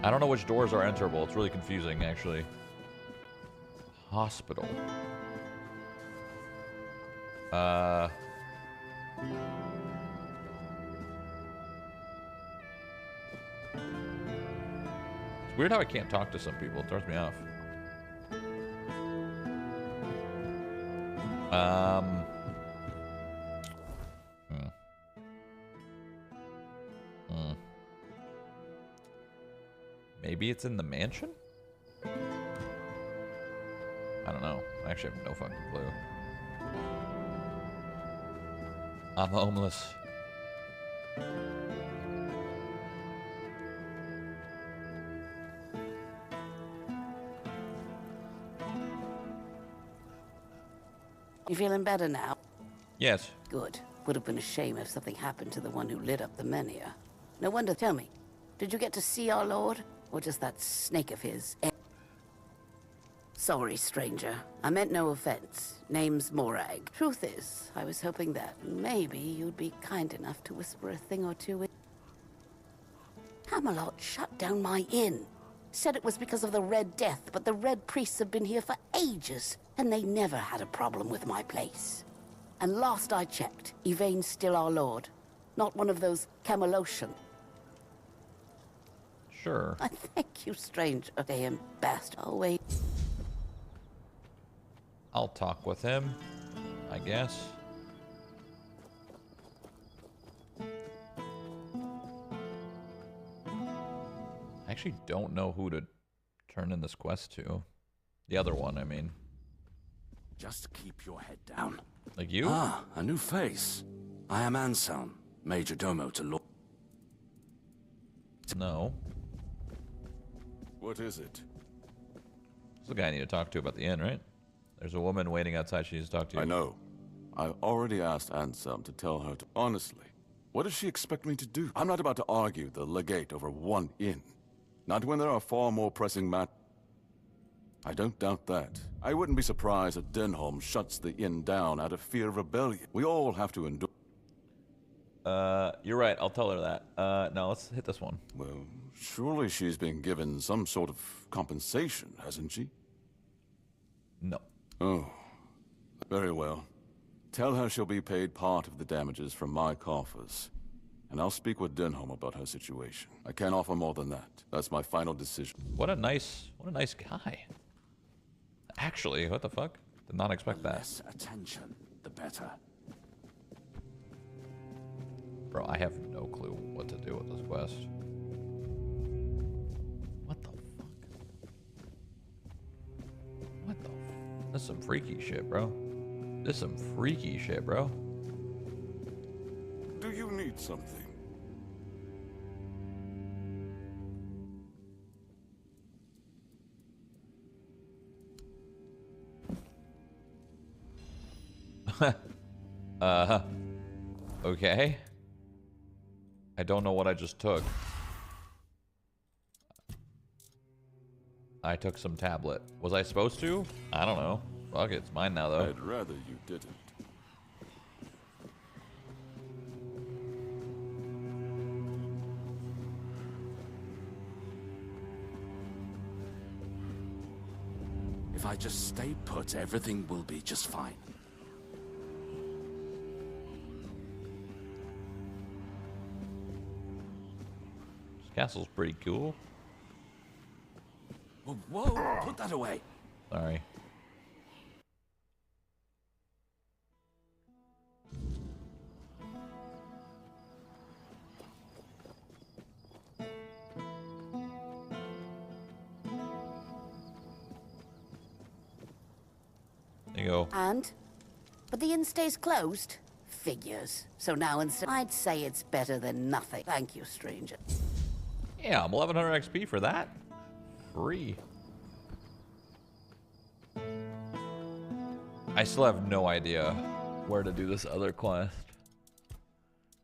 Speaker 1: I don't know which doors are enterable. It's really confusing, actually. Hospital. It's weird how I can't talk to some people. It throws me off. Maybe it's in the mansion? I don't know. I actually have no fucking clue. I'm homeless.
Speaker 4: You feeling better now?
Speaker 1: Yes.
Speaker 4: Good. Would have been a shame if something happened to the one who lit up the menhir. No wonder. Tell me, did you get to see our lord? Or just that snake of his? Sorry, stranger. I meant no offense. Name's Morag. Truth is, I was hoping that maybe you'd be kind enough to whisper a thing or two in. Camelot shut down my inn. Said it was because of the Red Death, but the Red Priests have been here for ages, and they never had a problem with my place. And last I checked, Yvain's still our lord. Not one of those Camelotian.
Speaker 1: Sure.
Speaker 4: I thank you, stranger. Damn bastard. I'll wait.
Speaker 1: I'll talk with him, I guess. I actually don't know who to turn in this quest to. The other one, I mean.
Speaker 20: Just keep your head down.
Speaker 1: Like you?
Speaker 20: Ah, a new face. I am Anselm, Major Domo to Lord.
Speaker 1: No.
Speaker 22: What is it?
Speaker 1: This is the guy I need to talk to about the inn, right? There's a woman waiting outside she needs to talk to you.
Speaker 22: I know. I already asked Anselm to tell her to... Honestly, what does she expect me to do? I'm not about to argue the legate over one inn. Not when there are far more pressing matters. I don't doubt that. I wouldn't be surprised if Denholm shuts the inn down out of fear of rebellion. We all have to endure...
Speaker 1: You're right. I'll tell her that. No, let's hit this one.
Speaker 22: Well, surely she's been given some sort of compensation, hasn't she?
Speaker 1: No.
Speaker 22: Oh, very well. Tell her she'll be paid part of the damages from my coffers. And I'll speak with Denholm about her situation. I can't offer more than that. That's my final decision.
Speaker 1: What a nice guy. Actually, what the fuck? Did not expect that.
Speaker 20: Less attention, the better.
Speaker 1: Bro, I have no clue what to do with this quest. What the fuck? What the f... That's some freaky shit, bro. This is some freaky shit, bro.
Speaker 22: Do you need something?
Speaker 1: Okay. I don't know what I just took. I took some tablet. Was I supposed to? I don't know. Fuck it, it's mine now though.
Speaker 22: I'd rather you didn't.
Speaker 20: If I just stay put, everything will be just fine.
Speaker 1: This castle's pretty cool.
Speaker 20: Whoa, put that away.
Speaker 1: Sorry. There you go.
Speaker 4: And? But the inn stays closed? Figures. So now instead, I'd say it's better than nothing. Thank you, stranger.
Speaker 1: Yeah, I'm 1100 XP for that. Free. I still have no idea where to do this other quest.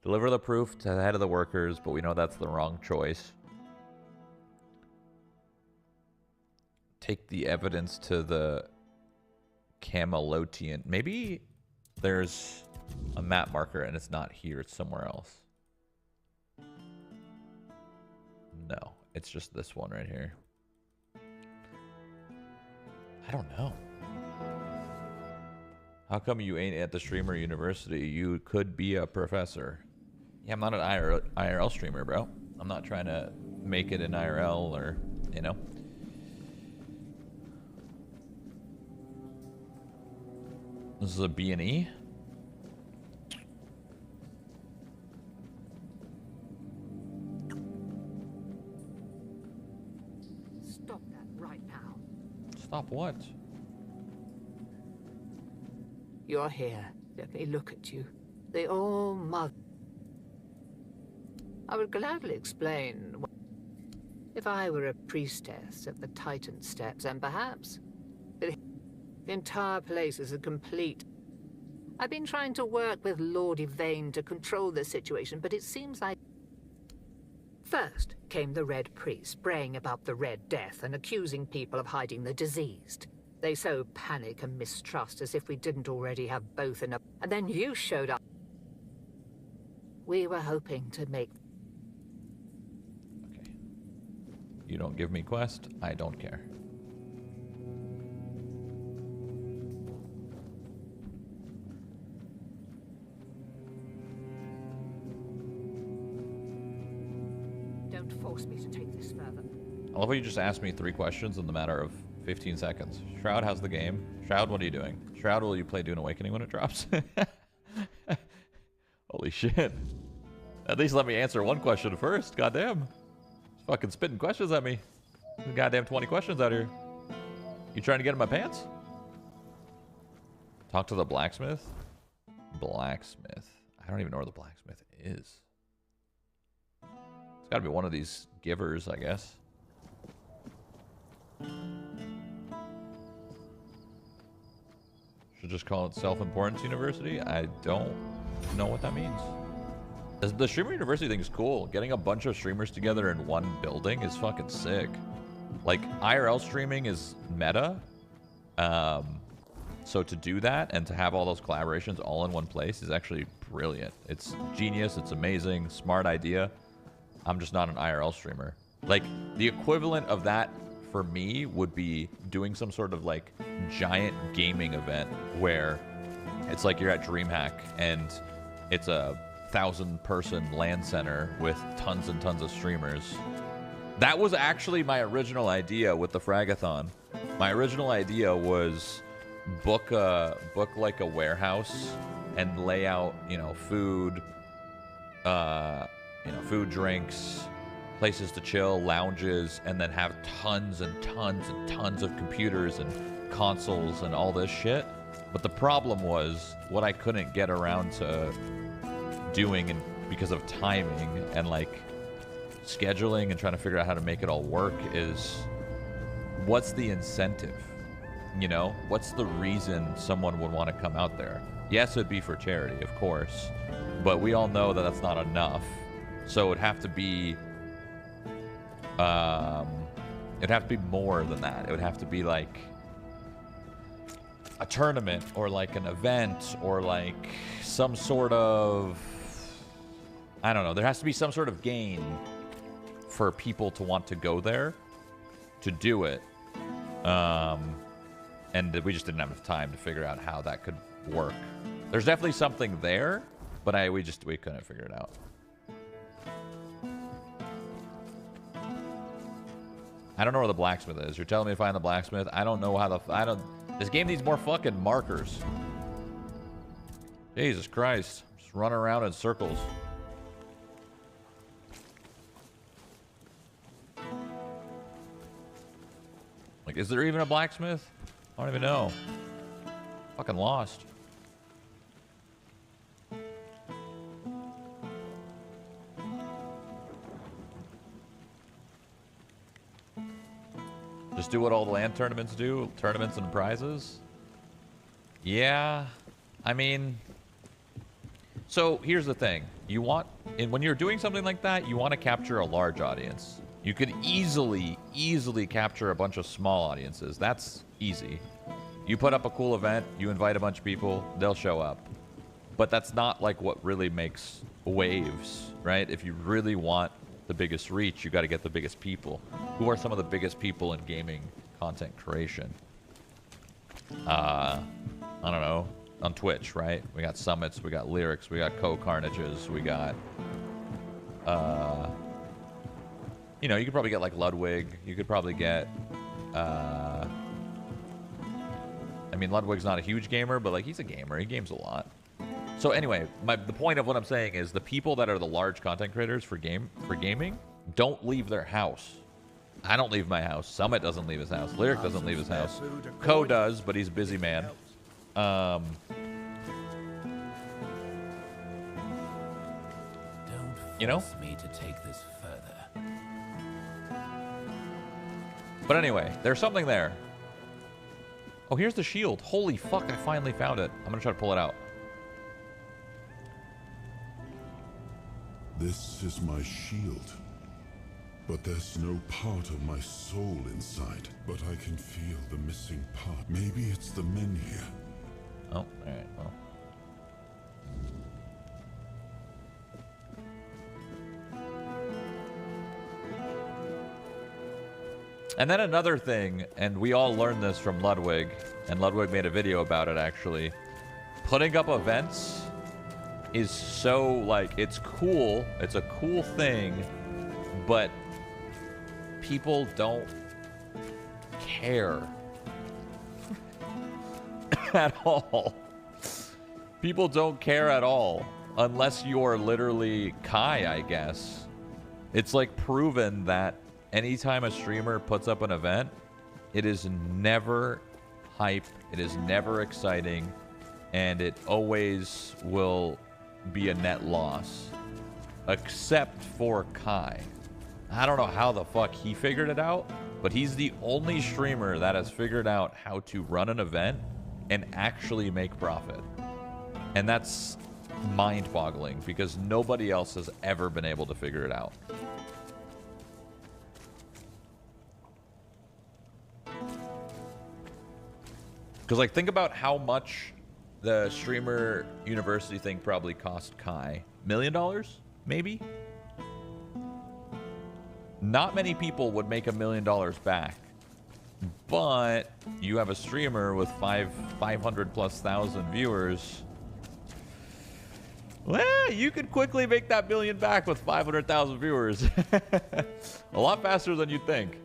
Speaker 1: Deliver the proof to the head of the workers, but we know that's the wrong choice. Take the evidence to the Camelotian. Maybe there's a map marker and it's not here, it's somewhere else. No, it's just this one right here. I don't know. How come you ain't at the streamer university? You could be a professor. Yeah, I'm not an IRL streamer, bro. I'm not trying to make it in IRL or, you know. This is a B&E. Stop what?
Speaker 5: You're here. Let me look at you. The All-Mother. I would gladly explain. If I were a priestess at the Titan Steps, and perhaps the entire place is a complete... I've been trying to work with Lord Yvain to control the situation, but it seems like... First came the Red Priest, braying about the Red Death and accusing people of hiding the diseased. They sow panic and mistrust as if we didn't already have both enough. And then you showed up. We were hoping to make...
Speaker 1: Okay. You don't give me quest, I don't care.
Speaker 5: Don't force me to take this further.
Speaker 1: I love how you just asked me 3 questions in the matter of 15 seconds. Shroud, how's the game? Shroud, what are you doing? Shroud, will you play Dune Awakening when it drops? Holy shit. At least let me answer 1 question first. Goddamn. He's fucking spitting questions at me. Goddamn 20 questions out here. You trying to get in my pants? Talk to the blacksmith? Blacksmith. I don't even know where the blacksmith is. It's gotta be one of these givers, I guess. Should just call it Self-Importance University? I don't know what that means. The streamer university thing is cool. Getting a bunch of streamers together in one building is fucking sick. Like, IRL streaming is meta. So to do that and to have all those collaborations all in one place is actually brilliant. It's genius. It's amazing. Smart idea. I'm just not an IRL streamer. Like, the equivalent of that for me would be doing some sort of like giant gaming event where it's like you're at DreamHack and it's a 1,000-person LAN center with tons and tons of streamers. That was actually my original idea with the Fragathon. My original idea was book like a warehouse and lay out, you know, food, food, drinks, places to chill, lounges, and then have tons and tons and tons of computers and consoles and all this shit. But the problem was what I couldn't get around to doing, and because of timing and like scheduling and trying to figure out how to make it all work, is what's the incentive? You know, what's the reason someone would want to come out there? Yes, it'd be for charity, of course, but we all know that that's not enough. So it'd have to be more than that. It would have to be like a tournament or like an event or like some sort of, I don't know, there has to be some sort of gain for people to want to go there to do it. And we just didn't have enough time to figure out how that could work. There's definitely something there, but we couldn't figure it out. I don't know where the blacksmith is. You're telling me to find the blacksmith? I don't know how this game needs more fucking markers. Jesus Christ. Just running around in circles. Like, is there even a blacksmith? I don't even know. Fucking lost. Just do what all the land tournaments do? Tournaments and prizes? Yeah. I mean... So, here's the thing. When you're doing something like that, you want to capture a large audience. You could easily capture a bunch of small audiences. That's easy. You put up a cool event, you invite a bunch of people, they'll show up. But that's not like what really makes waves, right? If you really want the biggest reach, you got to get the biggest people. Who are some of the biggest people in gaming content creation? I don't know. On Twitch, right? We got Summits, we got Lyrics, we got Co-Carnages, we got... you know, you could probably get like Ludwig. You could probably get... I mean, Ludwig's not a huge gamer, but like he's a gamer. He games a lot. So anyway, the point of what I'm saying is the people that are the large content creators for gaming don't leave their house. I don't leave my house. Summit doesn't leave his house. Lyric doesn't leave his house. Ko does, but he's a busy man. You know?
Speaker 20: Me to take this further.
Speaker 1: But anyway, there's something there. Oh, here's the shield. Holy fuck, I finally found it. I'm gonna try to pull it out.
Speaker 3: This is my shield. But there's no part of my soul inside. But I can feel the missing part. Maybe it's the men here.
Speaker 1: Oh, alright, well. And then another thing, and we all learned this from Ludwig, and Ludwig made a video about it actually. Putting up events is so, like, it's cool. It's a cool thing, but people don't care at all. People don't care at all unless you're literally Kai, I guess. It's like proven that anytime a streamer puts up an event, it is never hype, it is never exciting, and it always will be a net loss. Except for Kai. I don't know how the fuck he figured it out, but he's the only streamer that has figured out how to run an event and actually make profit. And that's mind-boggling because nobody else has ever been able to figure it out. Because, like, think about how much the streamer university thing probably cost Kai. $1 million? Maybe? Not many people would make $1 million back. But you have a streamer with 500,000+ viewers. Well, you could quickly make that $1 million back with 500,000 viewers. A lot faster than you'd think.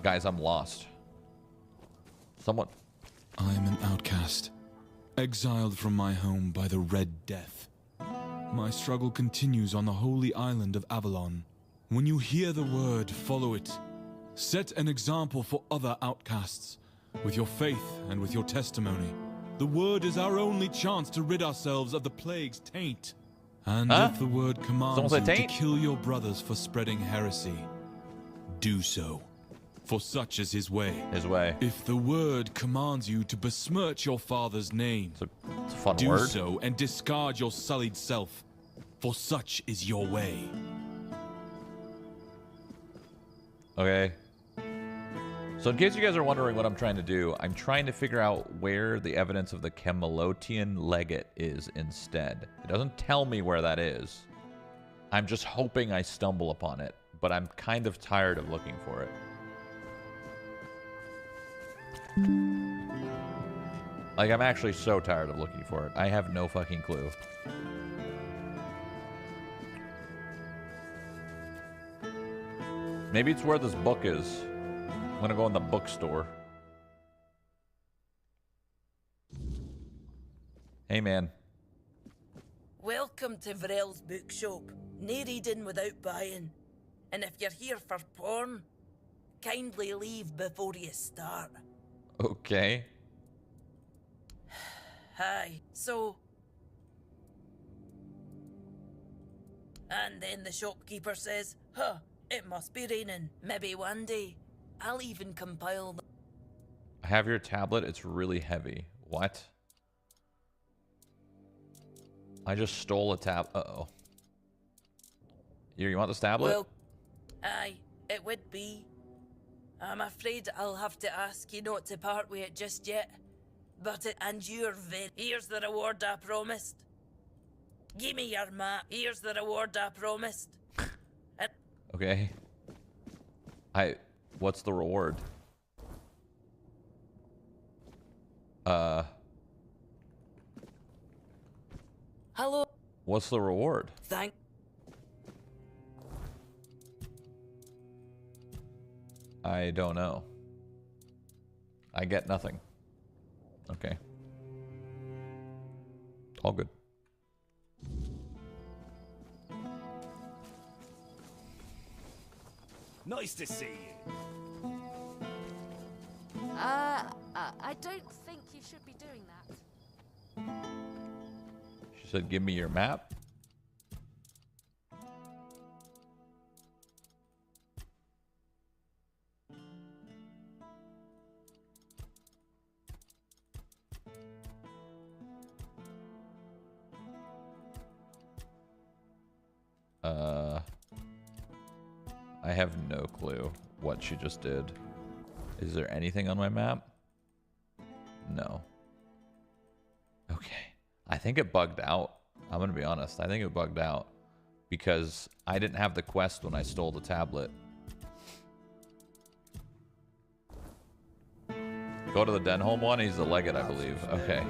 Speaker 1: Guys, I'm lost. Someone...
Speaker 8: I am an outcast, exiled from my home by the Red Death. My struggle continues on the holy island of Avalon. When you hear the word, follow it. Set an example for other outcasts, with your faith and with your testimony. The word is our only chance to rid ourselves of the plague's taint. And if the word commands you to kill your brothers for spreading heresy, do so. For such is his way.
Speaker 1: His way.
Speaker 8: If the word commands you to besmirch your father's name,
Speaker 1: it's a fun
Speaker 8: do
Speaker 1: word.
Speaker 8: so and discard your sullied self. For such is your way.
Speaker 1: Okay. So in case you guys are wondering what I'm trying to do, I'm trying to figure out where the evidence of the Camelotian legate is instead. It doesn't tell me where that is. I'm just hoping I stumble upon it, but I'm kind of tired of looking for it. Like, I'm actually so tired of looking for it. I have no fucking clue. Maybe it's where this book is. I'm gonna go in the bookstore. Hey, man.
Speaker 17: Welcome to Vrel's bookshop. No reading without buying. And if you're here for porn, kindly leave before you start.
Speaker 1: Okay.
Speaker 17: Hi, so... And then the shopkeeper says, huh, it must be raining. Maybe one day, I'll even compile them.
Speaker 1: I have your tablet. It's really heavy. What? I just stole a tab. Uh-oh. You want this tablet?
Speaker 17: Well, aye, it would be. I'm afraid I'll have to ask you not to part with it just yet. But and you're here's the reward I promised. Give me your map. Here's the reward I promised.
Speaker 1: Okay. What's the reward?
Speaker 17: Hello.
Speaker 1: What's the reward?
Speaker 17: Thank.
Speaker 1: I don't know. I get nothing. Okay. All good.
Speaker 9: Nice to see you.
Speaker 12: I don't think you should be doing that.
Speaker 1: She said, give me your map. I have no clue what she just did. Is there anything on my map? No. Okay. I think it bugged out. I'm going to be honest. I think it bugged out because I didn't have the quest when I stole the tablet. Go to the Denholm one. He's the Legate, I believe. Okay.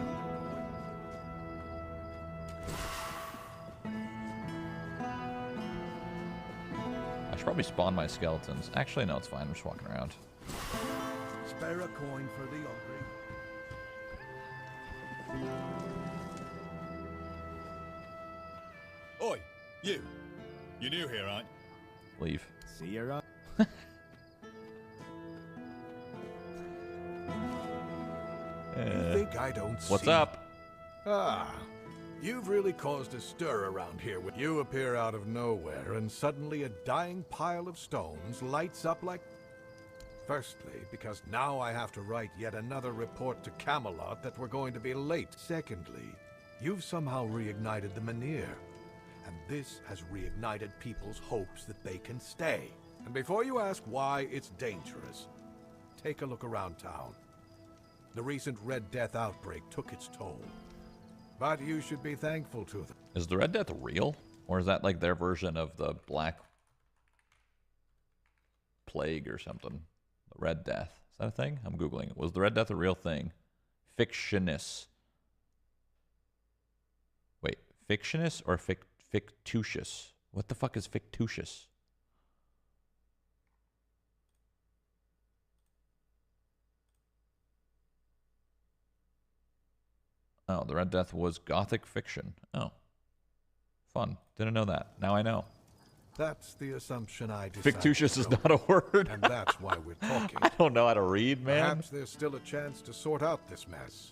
Speaker 1: I should probably spawn my skeletons. Actually, no, it's fine. I'm just walking around.
Speaker 11: Spare a coin for the hungry.
Speaker 14: Oi, you. You're new here, aren't
Speaker 1: you? Leave.
Speaker 9: See you around.
Speaker 11: You think I don't see?
Speaker 1: What's up?
Speaker 11: Ah, you've really caused a stir around here. You appear out of nowhere, and suddenly a dying pile of stones lights up like... Firstly, because now I have to write yet another report to Camelot that we're going to be late. Secondly, you've somehow reignited the manor, and this has reignited people's hopes that they can stay. And before you ask why it's dangerous, take a look around town. The recent Red Death outbreak took its toll, but you should be thankful to them.
Speaker 1: Is the Red Death real? Or is that like their version of the Black Plague or something? The Red Death. Is that a thing? I'm Googling it. Was the Red Death a real thing? Fictionist. Wait, fictionist or fictitious? What the fuck is fictitious? Oh, the Red Death was Gothic fiction. Oh. Fun. Didn't know that. Now I know.
Speaker 11: That's the assumption I decided.
Speaker 1: Fictitious is not a word.
Speaker 11: And that's why we're talking.
Speaker 1: I don't know how to read, man.
Speaker 11: Perhaps there's still a chance to sort out this mess.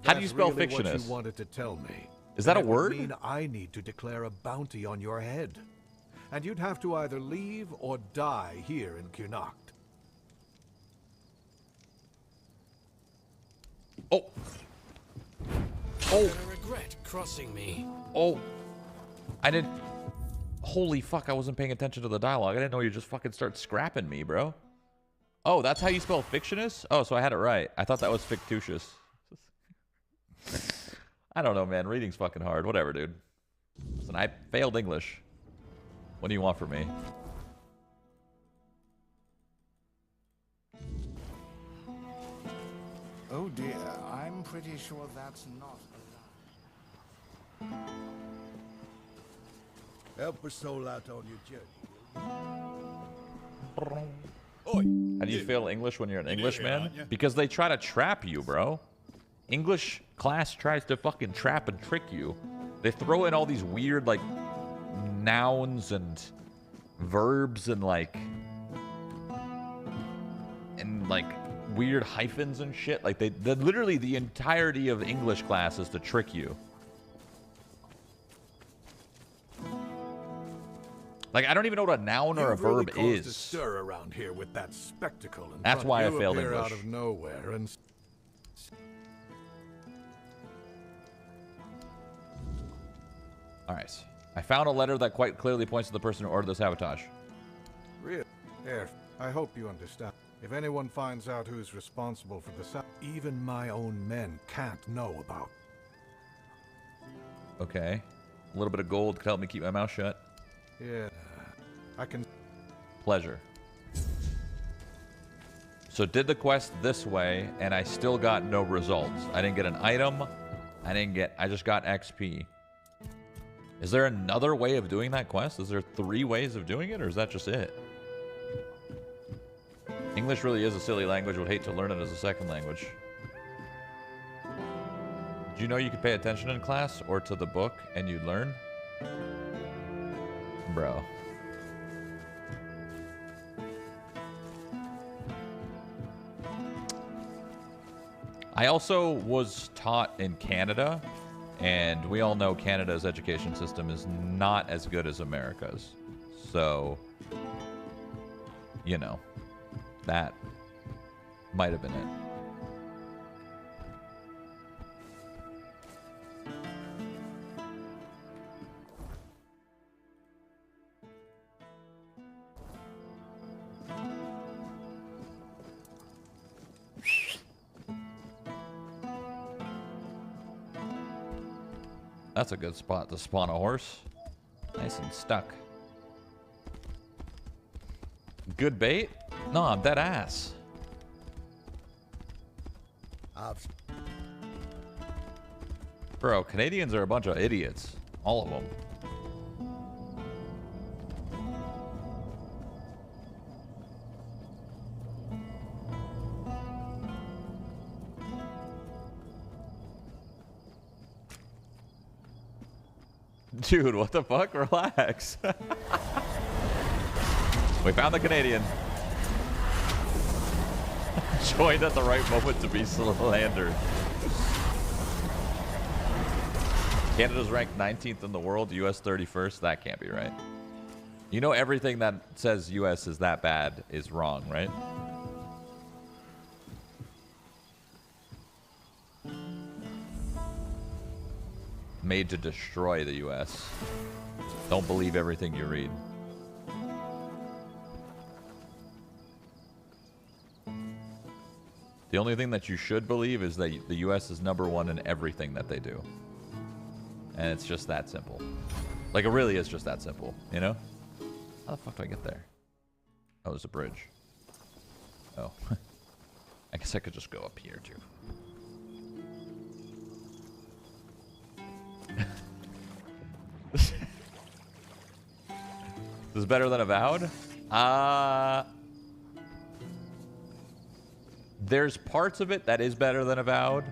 Speaker 1: How do you spell
Speaker 11: really
Speaker 1: fictionist?
Speaker 11: What you wanted to tell me.
Speaker 1: Is that a
Speaker 11: It would
Speaker 1: word?
Speaker 11: mean I need to declare a bounty on your head. And you'd have to either leave or die here in Connacht.
Speaker 1: Oh.
Speaker 21: Oh. I regret crossing me.
Speaker 1: Oh. I didn't... Holy fuck, I wasn't paying attention to the dialogue. I didn't know you just fucking start scrapping me, bro. Oh, that's how you spell fictionist? Oh, so I had it right. I thought that was fictitious. I don't know, man. Reading's fucking hard. Whatever, dude. Listen, I failed English. What do you want from me?
Speaker 24: Oh dear, I'm pretty sure that's not allowed.
Speaker 11: Help a soul out on your journey.
Speaker 1: Oi. How do you feel English when you're an Englishman? Because they try to trap you, bro. English class tries to fucking trap and trick you. They throw in all these weird, like, nouns and verbs and, like, weird hyphens and shit. Like, literally the entirety of English class is to trick you. Like, I don't even know what a noun or a verb is.
Speaker 11: To stir around here with that spectacle.
Speaker 1: That's why I failed English.
Speaker 11: Out of nowhere and...
Speaker 1: All right. I found a letter that quite clearly points to the person who ordered the sabotage.
Speaker 11: Really? Here, I hope you understand. If anyone finds out who's responsible for the even my own men can't know about.
Speaker 1: Okay. A little bit of gold could help me keep my mouth shut.
Speaker 11: Yeah, I can...
Speaker 1: Pleasure. So did the quest this way, and I still got no results. I didn't get an item. I just got XP. Is there another way of doing that quest? Is there 3 ways of doing it, or is that just it? English really is a silly language. Would hate to learn it as a second language. Do you know you could pay attention in class or to the book and you'd learn? Bro. I also was taught in Canada, and we all know Canada's education system is not as good as America's. So, you know, that might have been it. That's a good spot to spawn a horse. Nice and stuck. Good bait? No, I'm dead ass. Bro, Canadians are a bunch of idiots. All of them. Dude, what the fuck? Relax. We found the Canadian. Joined at the right moment to be slandered. Canada's ranked 19th in the world, US 31st. That can't be right. You know everything that says US is that bad is wrong, right? Made to destroy the US. Don't believe everything you read. The only thing that you should believe is that the US is #1 in everything that they do. And it's just that simple. Like, it really is just that simple, you know? How the fuck do I get there? Oh, there's a bridge. Oh. I guess I could just go up here, too. This is better than Avowed? There's parts of it that is better than Avowed.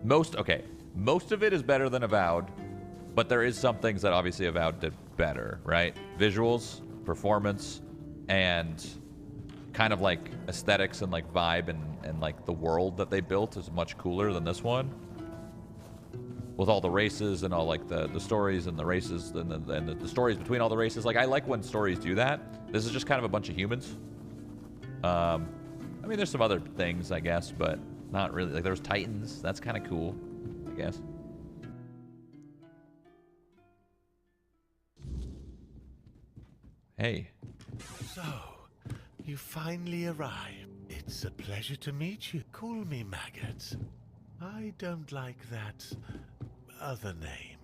Speaker 1: Most of it is better than Avowed, but there is some things that obviously Avowed did better, right? Visuals, performance, and kind of like aesthetics and like vibe and like the world that they built is much cooler than this one. With all the races and all like the stories and the races and the stories between all the races. Like, I like when stories do that. This is just kind of a bunch of humans. I mean, there's some other things, I guess, but not really. Like, there's Titans. That's kind of cool, I guess. Hey.
Speaker 7: So, you finally arrived. It's a pleasure to meet you. Call me Maggot. I don't like that other name.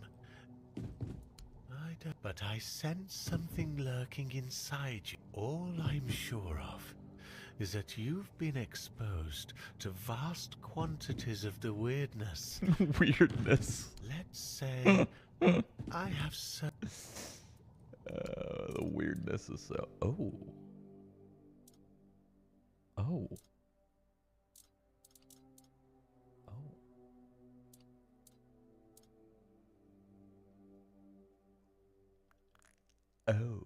Speaker 7: But I sense something lurking inside you. All I'm sure of is that you've been exposed to vast quantities of the weirdness.
Speaker 1: Weirdness.
Speaker 7: Let's say I have so...
Speaker 1: The weirdness is so... Oh. Oh. Oh.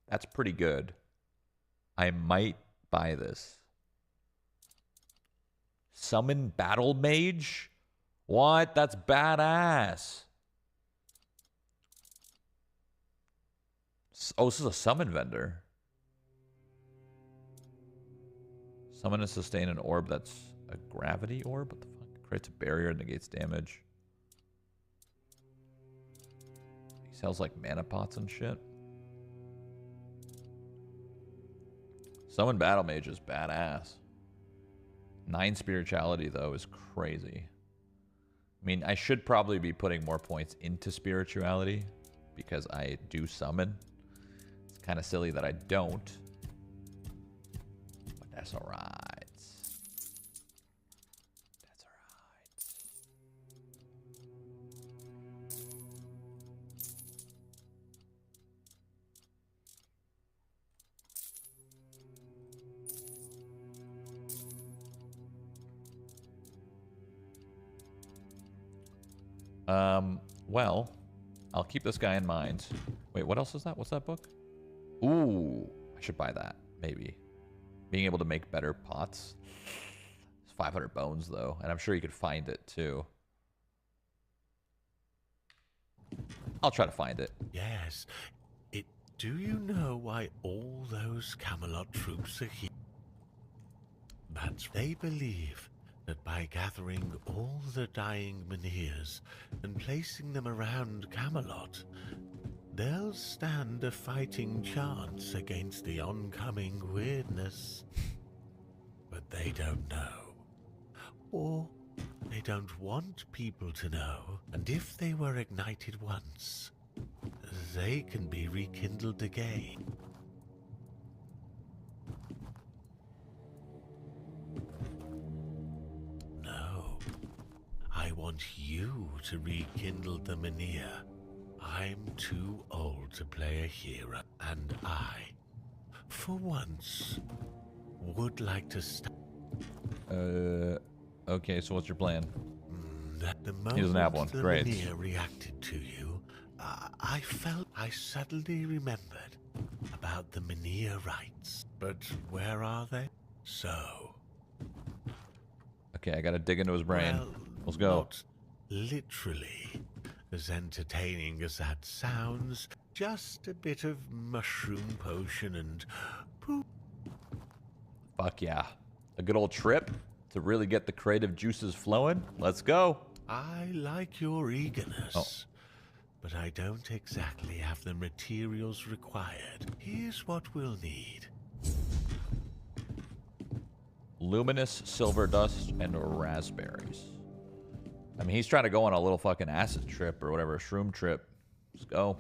Speaker 1: That's pretty good. I might buy this. Summon Battle Mage? What? That's badass. Oh, this is a summon vendor. Summon and sustain an orb that's a gravity orb? What the fuck? Creates a barrier and negates damage. He sells like mana pots and shit. Summon Battle Mage is badass. 9 spirituality, though, is crazy. I mean, I should probably be putting more points into spirituality because I do summon. It's kind of silly that I don't. But that's alright. That's alright. Well, I'll keep this guy in mind. Wait, what else is that? What's that book? Ooh, I should buy that, maybe. Being able to make better pots. It's 500 bones, though, and I'm sure you could find it, too. I'll try to find it.
Speaker 7: Yes. Do you know why all those Camelot troops are here? They believe that by gathering all the dying Menhirs and placing them around Camelot, they'll stand a fighting chance against the oncoming weirdness. But they don't know. Or they don't want people to know. And if they were ignited once, they can be rekindled again. No. I want you to rekindle the Menhir. I'm too old to play a hero, and I, for once, would like to
Speaker 1: okay, so what's your plan?
Speaker 7: The
Speaker 1: He doesn't have one.
Speaker 7: moment the
Speaker 1: Great.
Speaker 7: Menhir reacted to you, I felt I suddenly remembered about the Menhir rites. But where are they? So.
Speaker 1: Okay, I gotta dig into his brain.
Speaker 7: Well,
Speaker 1: Let's go.
Speaker 7: Not literally. As entertaining as that sounds, just a bit of mushroom potion and poop.
Speaker 1: Fuck yeah. A good old trip to really get the creative juices flowing. Let's go.
Speaker 7: I like your eagerness, but I don't exactly have the materials required. Here's what we'll need.
Speaker 1: Luminous silver dust and raspberries. I mean, he's trying to go on a little fucking acid trip or whatever, a shroom trip. Let's go.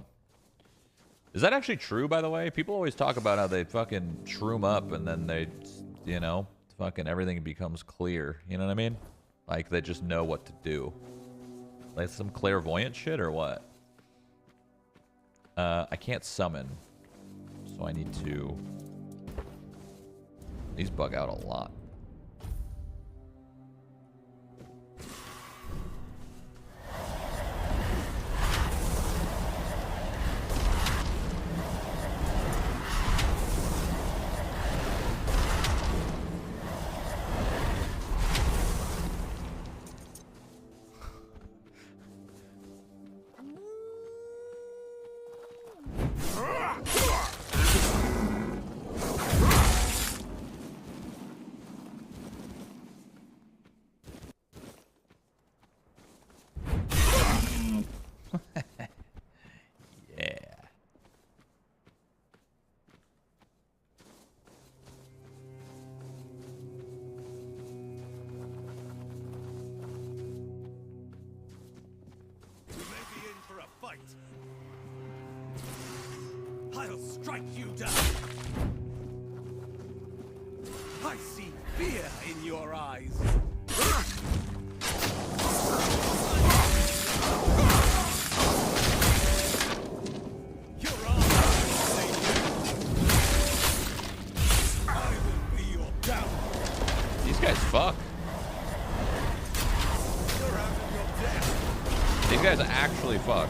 Speaker 1: Is that actually true, by the way? People always talk about how they fucking shroom up and then they, you know, fucking everything becomes clear. You know what I mean? Like, they just know what to do. Like some clairvoyant shit or what? I can't summon. So I need to... These bug out a lot.
Speaker 15: I'll strike you down. I see fear in your eyes. Your arm will save you. I will be your downfall.
Speaker 1: These guys fuck.
Speaker 15: You're out of your depth.
Speaker 1: These guys actually fuck.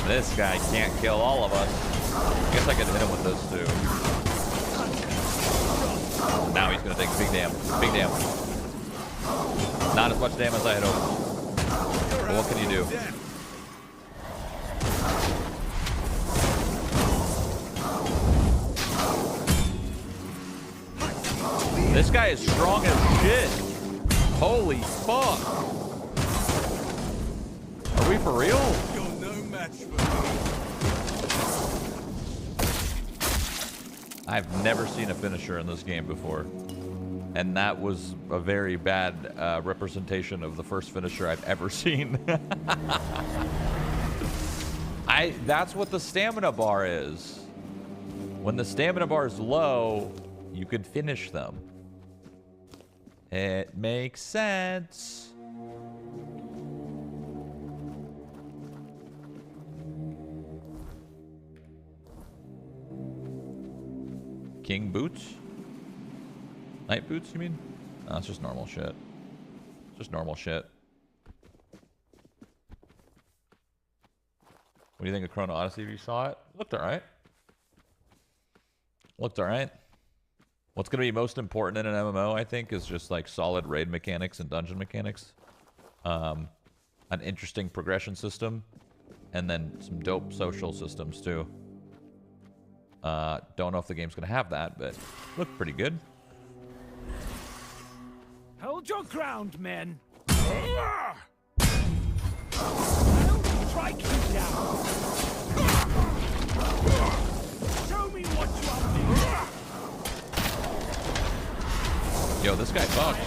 Speaker 1: This guy can't kill all of us. I guess I could hit him with this too. Now he's gonna take big damage. Big damage. Not as much damage as I had hoped. But what can you do? This guy is strong as shit. Holy fuck. Are we for real? I've never seen a finisher in this game before. And that was a very bad representation of the first finisher I've ever seen. I That's what the stamina bar is. When the stamina bar is low, you can finish them. It makes sense. King boots? Night boots, you mean? No, it's just normal shit. Just normal shit. What do you think of Chrono Odyssey if you saw it? Looked alright. Looked alright. What's going to be most important in an MMO, I think, is just like solid raid mechanics and dungeon mechanics. An interesting progression system. And then some dope social systems, too. Don't know if the game's going to have that, but looked pretty good.
Speaker 15: Hold your ground, men. I'll strike you down. Show me what you are made.
Speaker 1: Yo, this guy fucks.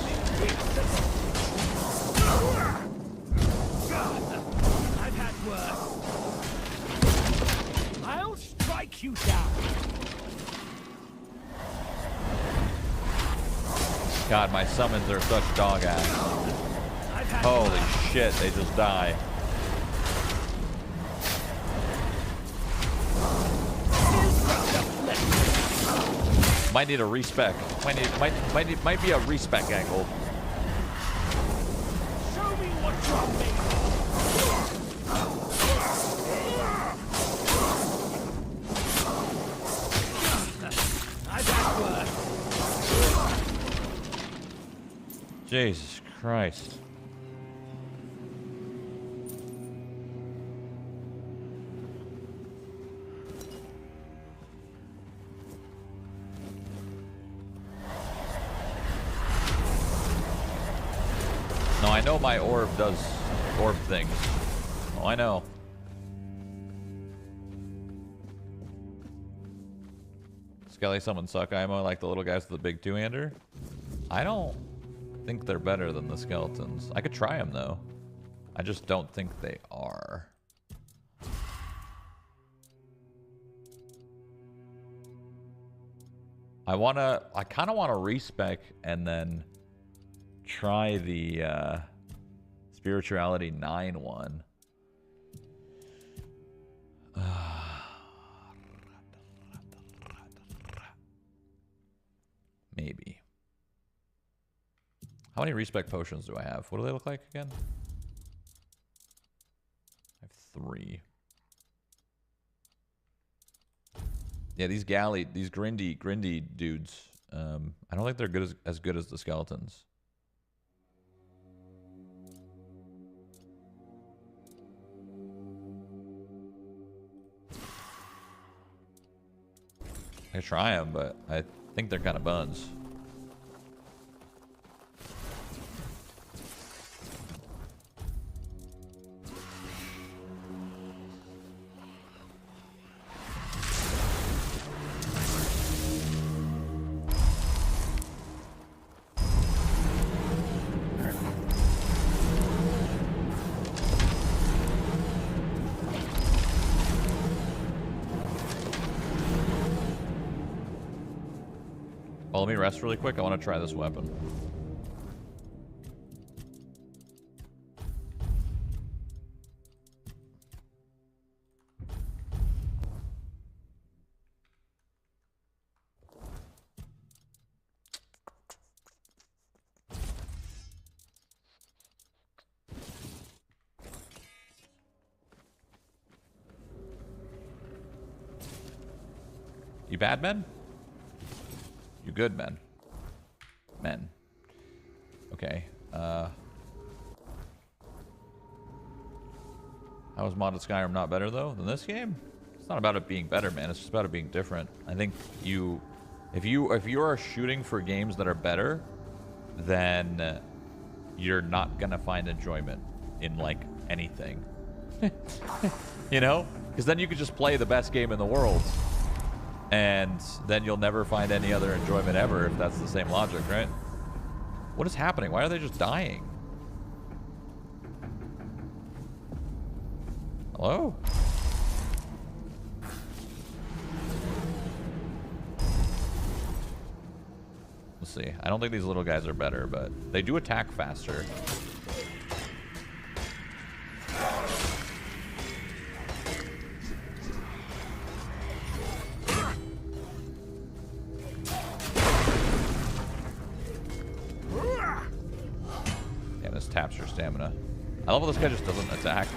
Speaker 15: I've had worse. I'll strike you down.
Speaker 1: God, my summons are such dog ass. Holy shit, they just die. Might need a respec. Might be a respec angle.
Speaker 15: Show me what you're made of. I've had worse.
Speaker 1: Jesus Christ. No, I know my orb does orb things. Oh, I know. Skelly summon suck IMO like the little guys with the big two-hander. I don't think they're better than the skeletons. I could try them though. I just don't think they are. I kind of want to respec and then try the Spirituality 9 one. Maybe. How many respec potions do I have? What do they look like again? I have 3. Yeah, these grindy dudes. I don't think they're as good as the skeletons. I try them, but I think they're kind of buns. Well, let me rest really quick. I want to try this weapon. You bad, men? You good, men? Men. Okay. How is modded Skyrim not better, though, than this game? It's not about it being better, man. It's just about it being different. I think if you are shooting for games that are better, then you're not gonna find enjoyment in, like, anything. You know? Because then you could just play the best game in the world. And then you'll never find any other enjoyment ever if that's the same logic, right? What is happening? Why are they just dying? Hello? Let's see. I don't think these little guys are better, but they do attack faster. Yeah, this taps your stamina. I love how this guy just doesn't attack.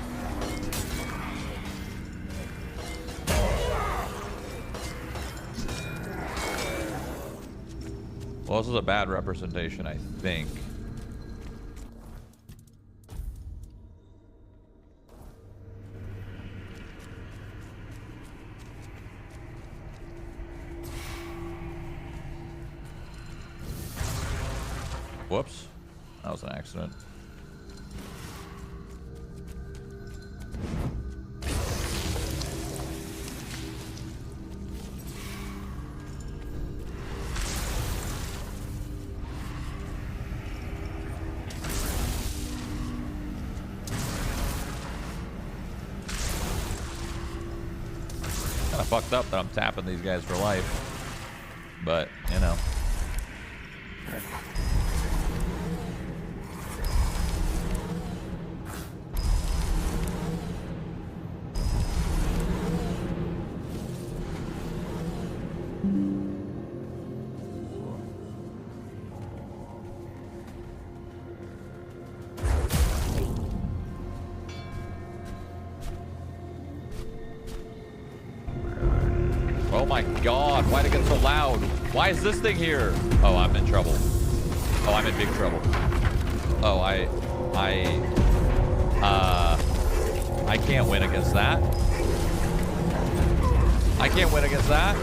Speaker 1: Well, this is a bad representation, I think. Whoops. That was an accident. Fucked up that I'm tapping these guys for life, but you know. Oh my god, why'd it get so loud? Why is this thing here? Oh, I'm in trouble. Oh, I'm in big trouble. Oh, I can't win against that. I can't win against that.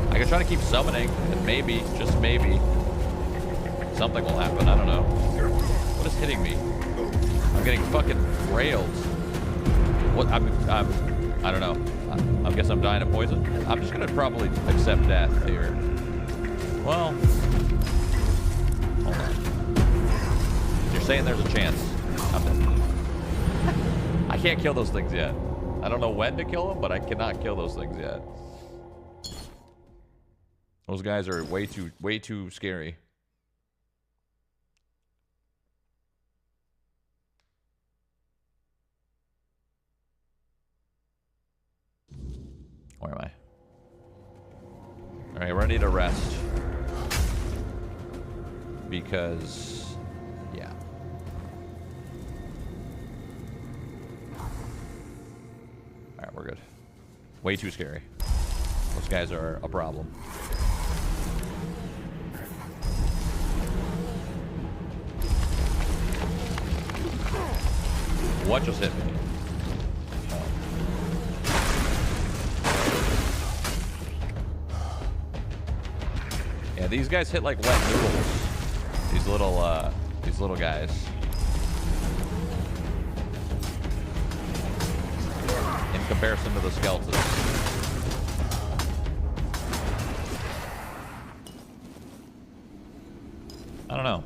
Speaker 1: I can try to keep summoning, and maybe, just maybe, something will happen. I don't know. What is hitting me? I'm getting fucking railed. What? I don't know. I guess I'm dying of poison. I'm just gonna probably accept death here. Well, hold on. You're saying there's a chance. I can't kill those things yet. I don't know when to kill them, but I cannot kill those things yet. Those guys are way too scary. Where am I? Alright, we're gonna need a rest. Because, yeah. Alright, we're good. Way too scary. Those guys are a problem. What just hit me? Yeah, these guys hit like wet noodles. These little guys. In comparison to the skeletons. I don't know.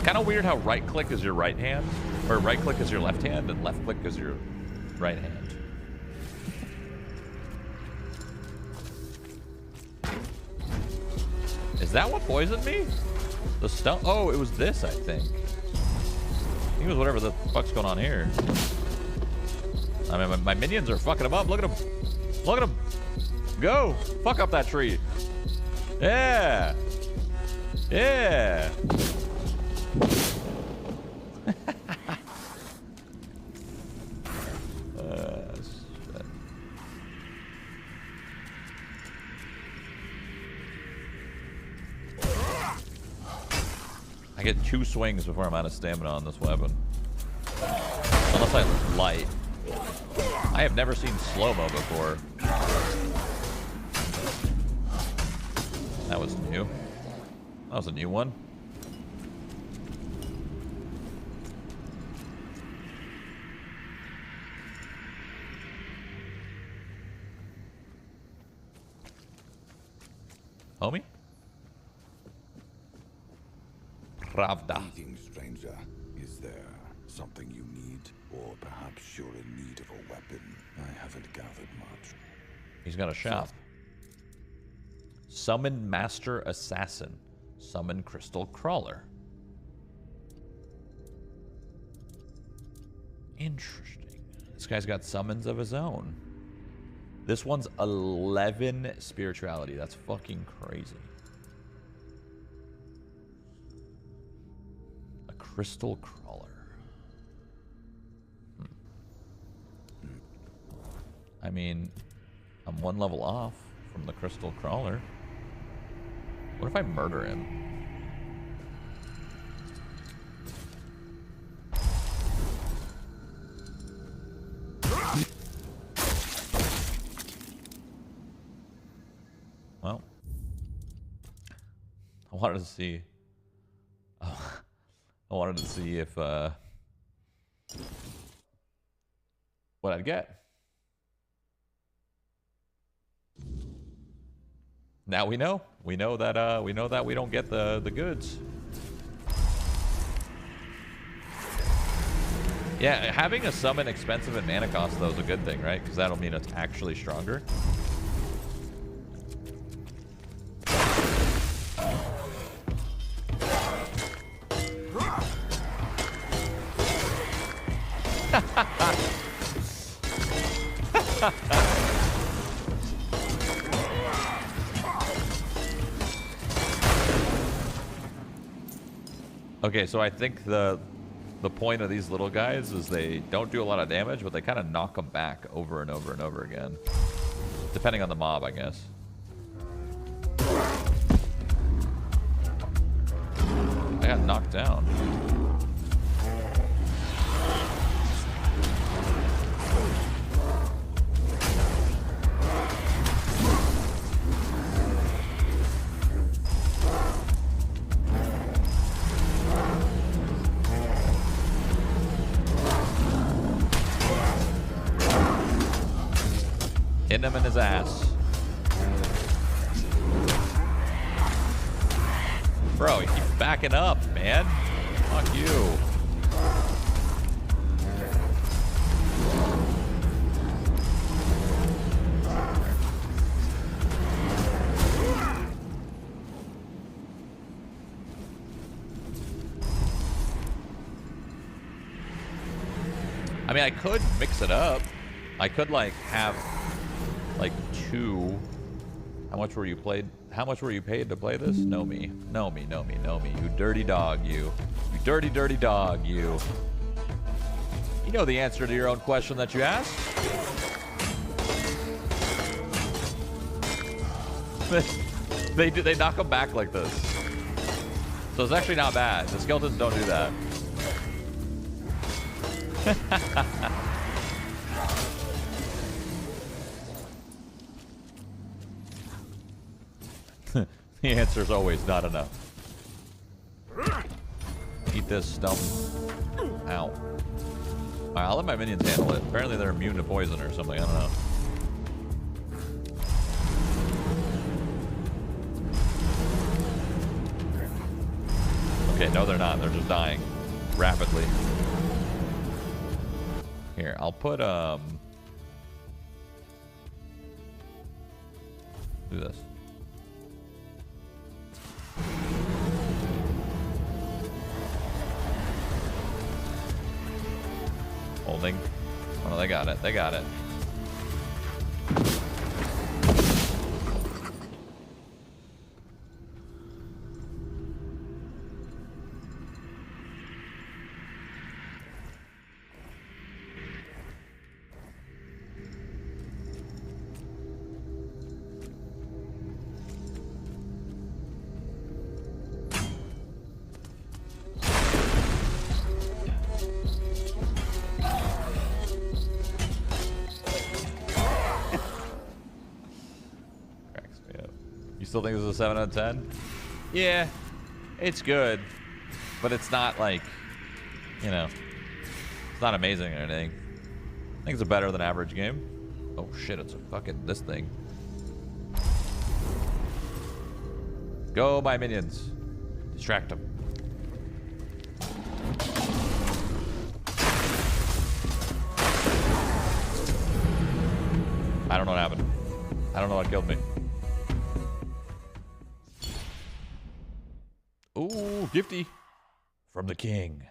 Speaker 1: Kind of weird how right click is your right hand, or right click is your left hand, and left click is your right hand. Is that what poisoned me? The stone? Oh, it was this, I think. I think it was whatever the fuck's going on here. I mean, my minions are fucking them up. Look at them. Look at them. Go. Fuck up that tree. Yeah. Yeah. Shit. I get 2 swings before I'm out of stamina on this weapon. Unless I light. I have never seen slow-mo before. That was new. That was a new one. homie. Pravda.
Speaker 24: Speaking, stranger, is there something you need? Or perhaps you're in need of a weapon? I haven't gathered much.
Speaker 1: He's got a shop. Summon Master Assassin. Summon Crystal Crawler. Interesting. This guy's got summons of his own. This one's 11 spirituality. That's fucking crazy. A Crystal Crawler. I mean, I'm 1 level off from the Crystal Crawler. What if I murder him? Well, I wanted to see. I wanted to see if what I'd get. Now we know. We know that we don't get the goods. Yeah, having a summon expensive at mana cost though is a good thing, right? Because that'll mean it's actually stronger. Okay, so I think the point of these little guys is they don't do a lot of damage, but they kind of knock them back over and over and over again. Depending on the mob, I guess. I got knocked down. Hitting him in his ass. Bro, he keeps backing up, man. Fuck you. I mean, I could mix it up. I could like have like 2. How much were you paid to play this? Know me. Know me, know me, know me. You dirty dog, you. You dirty, dirty dog, you. You know the answer to your own question that you asked. They knock them back like this. So it's actually not bad. The skeletons don't do that. The answer is always not enough. Eat this stump. Ow. Alright, I'll let my minions handle it. Apparently they're immune to poison or something. I don't know. Okay, no they're not. They're just dying rapidly. Here, I'll put do this. Holding. Oh no, they got it. They got it. Still think this is a 7 out of 10? Yeah, it's good, but it's not like, you know, it's not amazing or anything. I think it's a better than average game. Oh shit, it's a fucking this thing. Go, my minions. Distract them. I don't know what happened. I don't know what killed me. Ooh, gifty. From the king.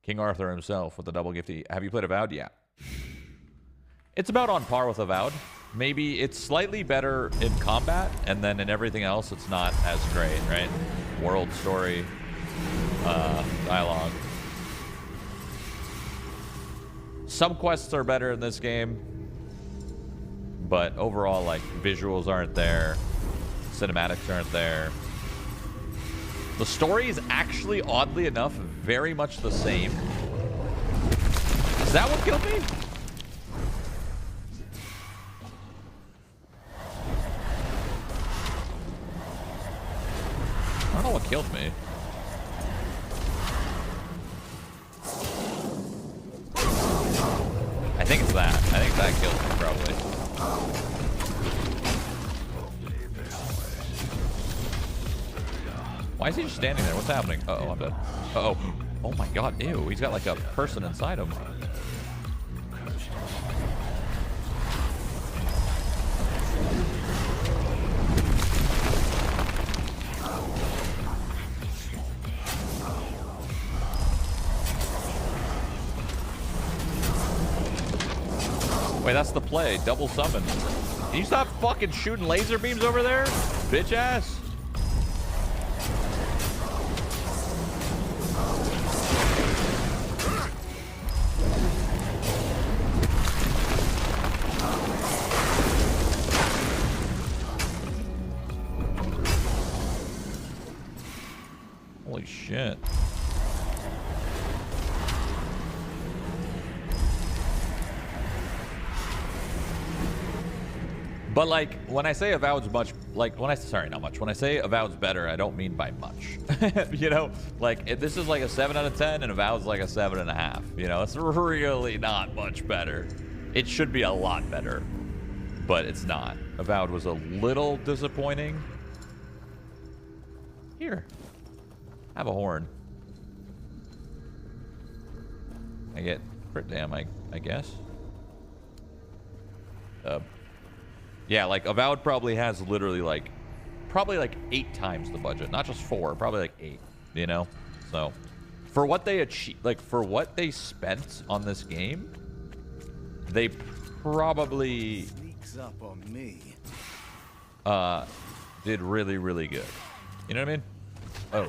Speaker 1: King Arthur himself with the double gifty. Have you played Avowed? Yeah. It's about on par with Avowed. Maybe it's slightly better in combat, and then in everything else, it's not as great, right? World story, dialogue. Some quests are better in this game, but overall, like, visuals aren't there. Cinematics aren't there. The story is actually, oddly enough, very much the same. Is that what killed me? I don't know what killed me. I think it's that. I think that killed me, probably. Why is he just standing there? What's happening? Uh-oh, I'm dead. Uh-oh. Oh my god, ew. He's got like a person inside him. Wait, that's the play. Double summon. Can you stop fucking shooting laser beams over there? Bitch ass. Holy shit. But like, when I say Avowed's much, like, sorry, not much. When I say Avowed's better, I don't mean by much. You know, like, this is like a 7 out of 10, and Avowed's like a 7.5. You know, it's really not much better. It should be a lot better, but it's not. Avowed was a little disappointing. Here, have a horn. I get crit damn, I guess. Yeah, like Avowed probably has literally like, probably like 8 times the budget, not just 4, probably like 8. You know, so for what they achieved, like for what they spent on this game, they probably
Speaker 15: sneaks up on me.
Speaker 1: Did really, really good. You know what I mean? Oh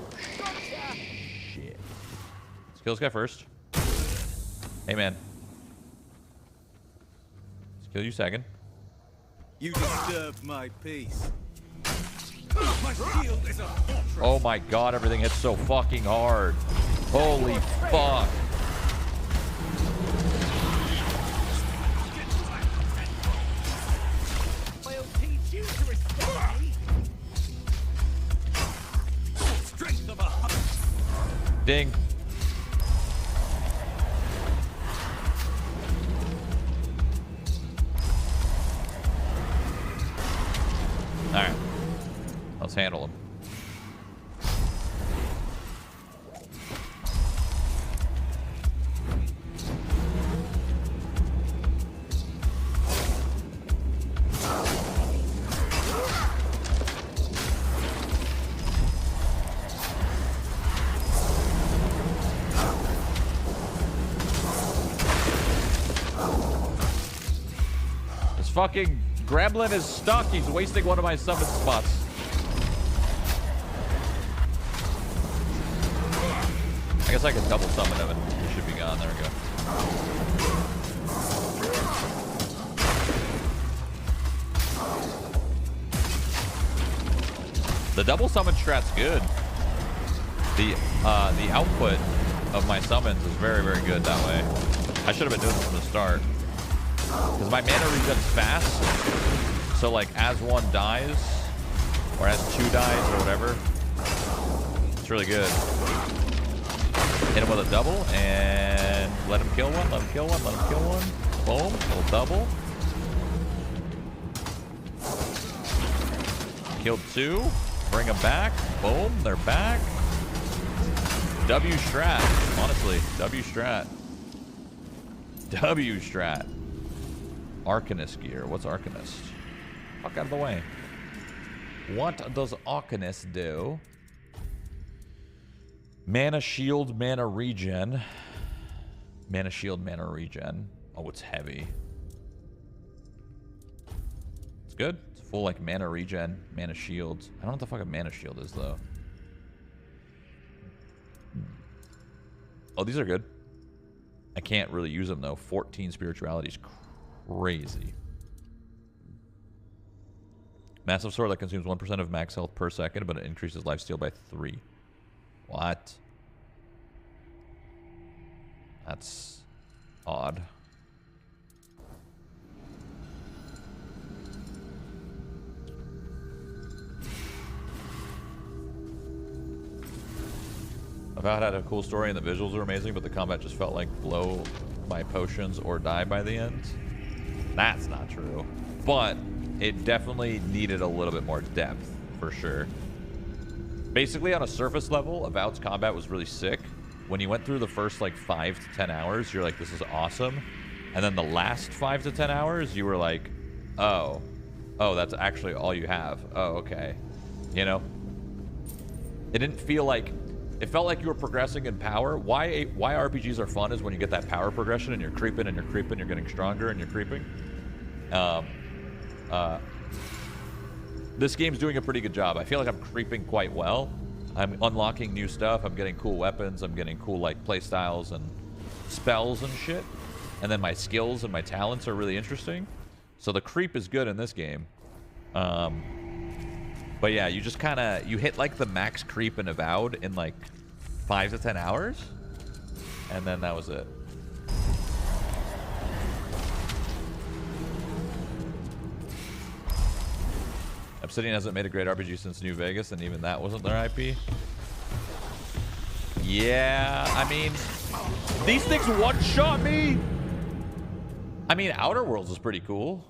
Speaker 1: shit! Let's kill this guy first. Hey man, let's kill you second.
Speaker 15: You disturbed my peace. My shield is a fortress.
Speaker 1: Oh my god, everything hits so fucking hard. Holy fuck.
Speaker 15: I'll teach you to respect me. Strength of a hunter.
Speaker 1: Ding. Alright. Let's handle him. This fucking Gremlin is stuck. He's wasting one of my summon spots. I guess I could double summon him and he should be gone. There we go. The double summon strat's good. The output of my summons is very, very good that way. I should have been doing it from the start. Because my mana resets fast. So like as one dies, or as 2 dies, or whatever, it's really good. Hit him with a double, and let him kill one, let him kill one, let him kill one. Boom, little double. Killed 2. Bring them back. Boom, they're back. W strat. Honestly, W strat. W strat. Arcanist gear. What's Arcanist? Fuck out of the way. What does Arcanist do? Mana shield, mana regen. Mana shield, mana regen. Oh, it's heavy. It's good. It's full like mana regen, mana shields. I don't know what the fuck a mana shield is though. Oh, these are good. I can't really use them though. 14 spirituality is crazy. Massive sword that consumes 1% of max health per second, but it increases lifesteal by 3. What? That's odd. Avowed had a cool story and the visuals were amazing, but the combat just felt like blow my potions or die by the end. That's not true. But it definitely needed a little bit more depth, for sure. Basically, on a surface level, Avowed's combat was really sick. When you went through the first, like, 5 to 10 hours, you're like, this is awesome. And then the last 5 to 10 hours, you were like, oh, that's actually all you have. Oh, okay. You know? It didn't feel like... It felt like you were progressing in power. Why RPGs are fun is when you get that power progression and you're creeping and you're creeping, you're getting stronger and you're creeping. This game's doing a pretty good job. I feel like I'm creeping quite well. I'm unlocking new stuff. I'm getting cool weapons. I'm getting cool like play styles and spells and shit. And then my skills and my talents are really interesting. So the creep is good in this game. But yeah, you just kind of, you hit like the max creep in Avowed in like 5 to 10 hours. And then that was it. Obsidian hasn't made a great RPG since New Vegas, and even that wasn't their IP. Yeah, I mean, these things one-shot me. I mean, Outer Worlds is pretty cool.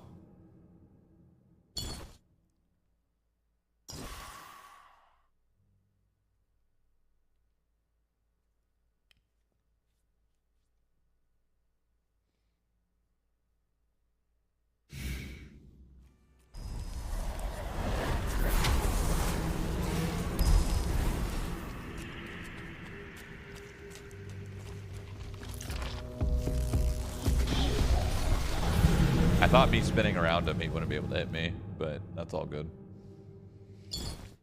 Speaker 1: I thought me spinning around him, he wouldn't be able to hit me, but that's all good.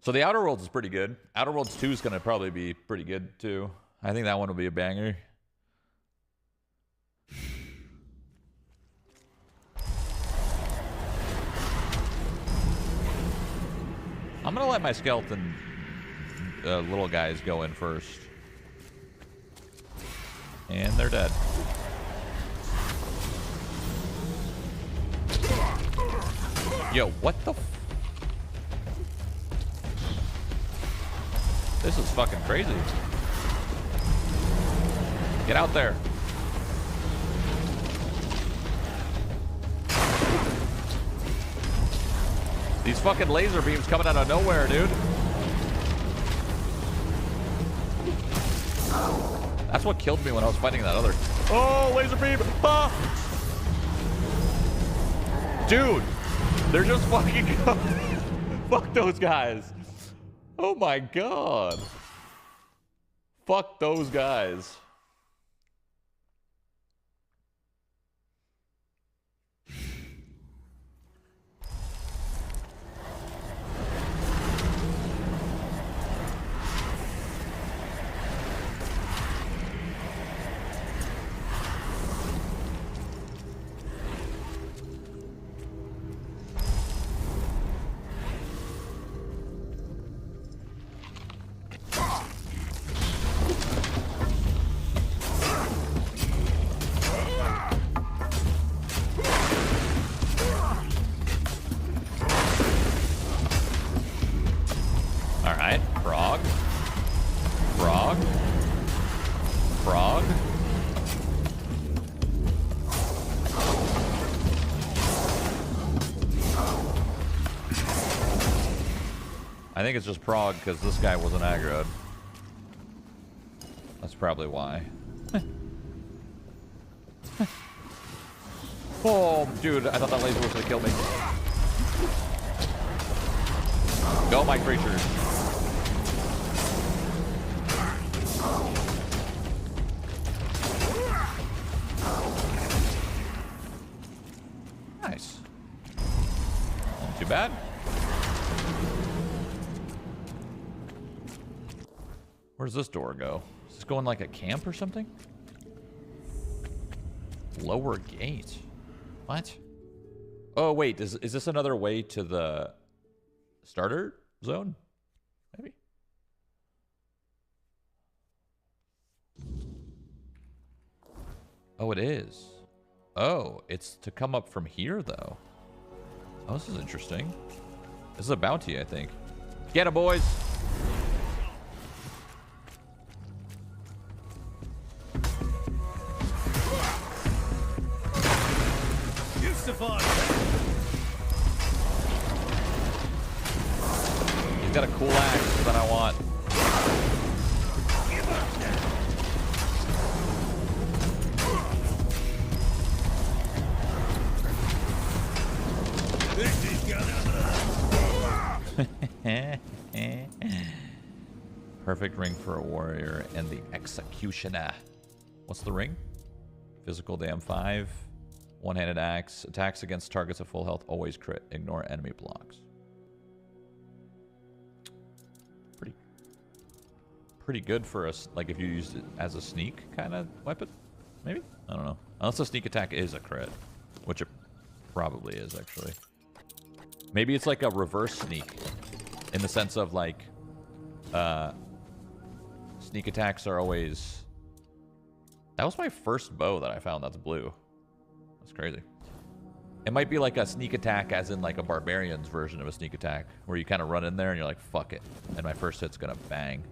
Speaker 1: So the Outer Worlds is pretty good. Outer Worlds 2 is going to probably be pretty good, too. I think that one will be a banger. I'm going to let my skeleton little guys go in first. And they're dead. Yo, what the f... This is fucking crazy. Get out there. These fucking laser beams coming out of nowhere, dude. That's what killed me when I was fighting that other... Oh, laser beam! Ah! Dude! They're just fucking... Fuck those guys. Oh my god. Fuck those guys. I think it's just Prague because this guy wasn't aggroed. That's probably why. Oh, dude, I thought that laser was gonna kill me. Go, my creatures. Nice. Not too bad. Where does this door go? Is this going like a camp or something? Lower gate. What? Oh, wait. Is this another way to the starter zone? Maybe. Oh, it is. Oh, it's to come up from here, though. Oh, this is interesting. This is a bounty, I think. Get him, boys!
Speaker 13: You survived.
Speaker 1: He's got a cool axe that I want.
Speaker 13: This is gonna
Speaker 1: Perfect ring for a warrior and the executioner. What's the ring? Physical dam 5. One-handed axe. Attacks against targets at full health. Always crit. Ignore enemy blocks. Pretty good for us. Like if you used it as a sneak kind of weapon. Maybe? I don't know. Unless the sneak attack is a crit. Which it probably is, actually. Maybe it's like a reverse sneak. In the sense of like... sneak attacks are always... That was my first bow that I found that's blue. That's crazy. It might be like a sneak attack as in like a barbarian's version of a sneak attack. Where you kind of run in there and you're like, fuck it. And my first hit's gonna bang.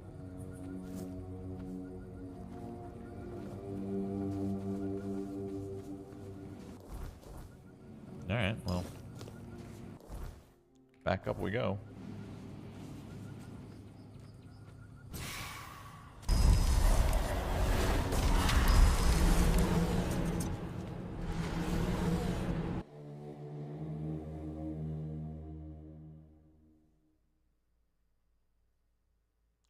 Speaker 1: Alright, well. Back up we go.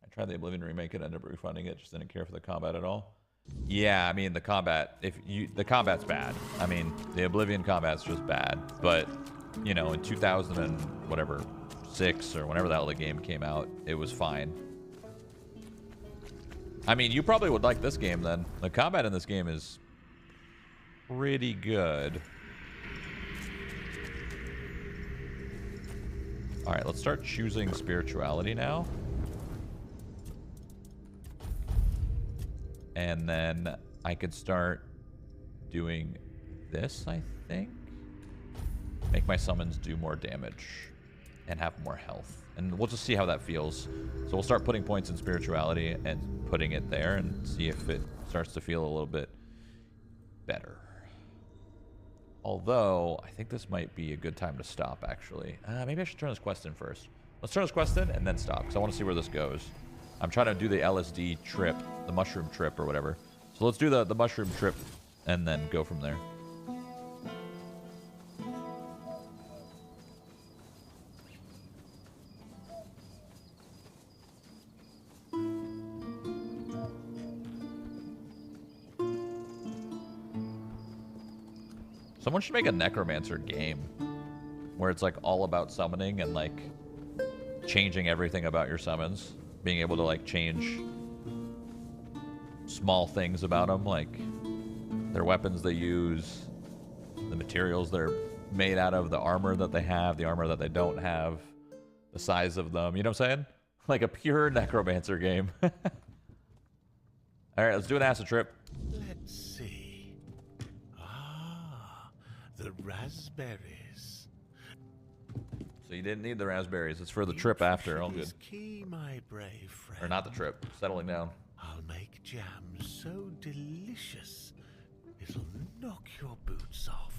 Speaker 1: I tried the Oblivion remake and ended up refunding it. Just didn't care for the combat at all. Yeah, I mean the combat. The combat's bad. I mean the Oblivion combat's just bad. But you know, in 2000 and whatever 6 or whenever that hell the game came out, it was fine. I mean, you probably would like this game then. The combat in this game is pretty good. All right, let's start choosing spirituality now. And then I could start doing this, I think. Make my summons do more damage and have more health. And we'll just see how that feels. So we'll start putting points in spirituality and putting it there and see if it starts to feel a little bit better. Although, I think this might be a good time to stop, actually. Maybe I should turn this quest in first. Let's turn this quest in and then stop, because I want to see where this goes. I'm trying to do the LSD trip, the mushroom trip or whatever. So let's do the mushroom trip and then go from there. Someone should make a Necromancer game where it's like all about summoning and like changing everything about your summons. Being able to like change small things about them, like their weapons they use, the materials they're made out of, the armor that they have, the armor that they don't have, the size of them. You know what I'm saying? Like a pure Necromancer game. All right, let's do an acid trip.
Speaker 7: Let's see. Ah, the raspberries.
Speaker 1: So you didn't need the raspberries. It's for the trip after. All good.
Speaker 7: Key, my brave friend.
Speaker 1: Or not the trip. Settling down.
Speaker 7: I'll make jam so delicious it'll knock your boots off.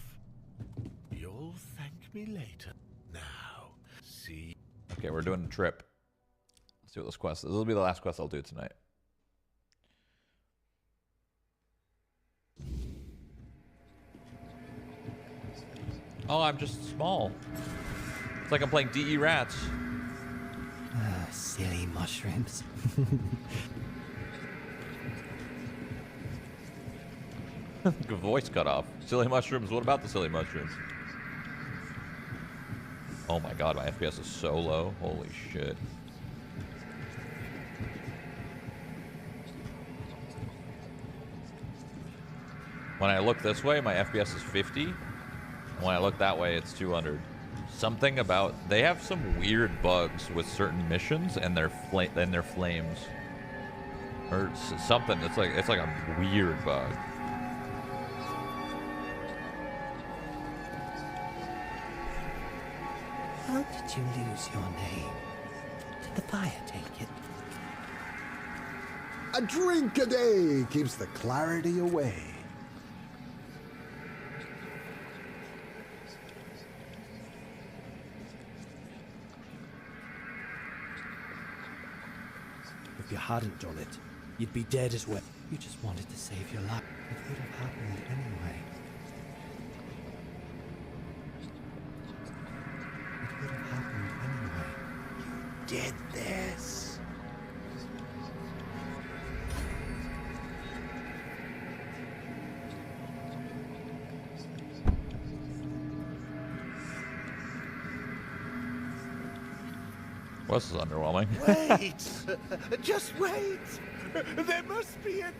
Speaker 7: You'll thank me later. Now, see.
Speaker 1: Okay, we're doing a trip. Let's see what this quest is. This will be the last quest I'll do tonight. Oh, I'm just small. It's like I'm playing DE Rats.
Speaker 10: Silly mushrooms.
Speaker 1: Good voice cut off. Silly mushrooms. What about the silly mushrooms? Oh my god, my FPS is so low. Holy shit. When I look this way, my FPS is 50. And when I look that way, it's 200. Something about... They have some weird bugs with certain missions and their flames. Or something. It's like a weird bug.
Speaker 10: How did you lose your name? Did the fire take it?
Speaker 16: A drink a day keeps the clarity away.
Speaker 10: If you hadn't done it, you'd be dead as well. You just wanted to save your life. It would have happened anyway. It would have happened anyway. You did this.
Speaker 1: Well, this is underwhelming.
Speaker 7: Wait! Just wait! There must be a...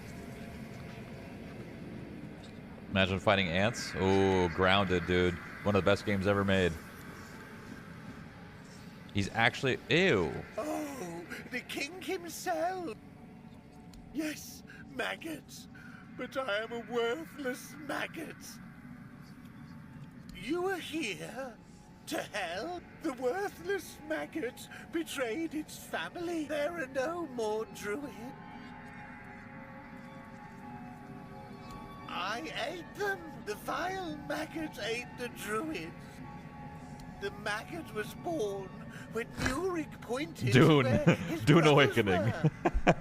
Speaker 1: Imagine fighting ants. Oh, Grounded, dude. One of the best games ever made. He's actually... Ew.
Speaker 7: Oh, the king himself! Yes, maggots. But I am a worthless maggot. You are here to hell? The worthless maggot betrayed its family. There are no more druids. I ate them. The vile maggot ate the druids. The maggot was born when Ulrich pointed
Speaker 1: Dune.
Speaker 7: to where his
Speaker 1: Dune
Speaker 7: brothers
Speaker 1: Awakening.
Speaker 7: were.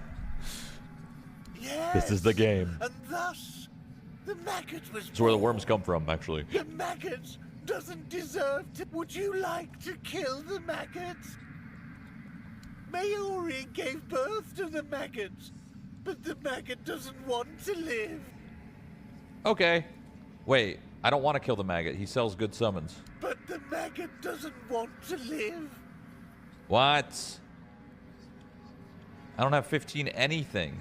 Speaker 7: Yes,
Speaker 1: This is the game.
Speaker 7: and thus the maggot was
Speaker 1: It's where the
Speaker 7: born.
Speaker 1: worms come from, actually.
Speaker 7: The maggot doesn't deserve to... Would you like to kill the maggot? Maori gave birth to the maggot, but the maggot doesn't want to live.
Speaker 1: Okay. Wait, I don't want to kill the maggot. He sells good summons.
Speaker 7: But the maggot doesn't want to live.
Speaker 1: What? I don't have 15 anything.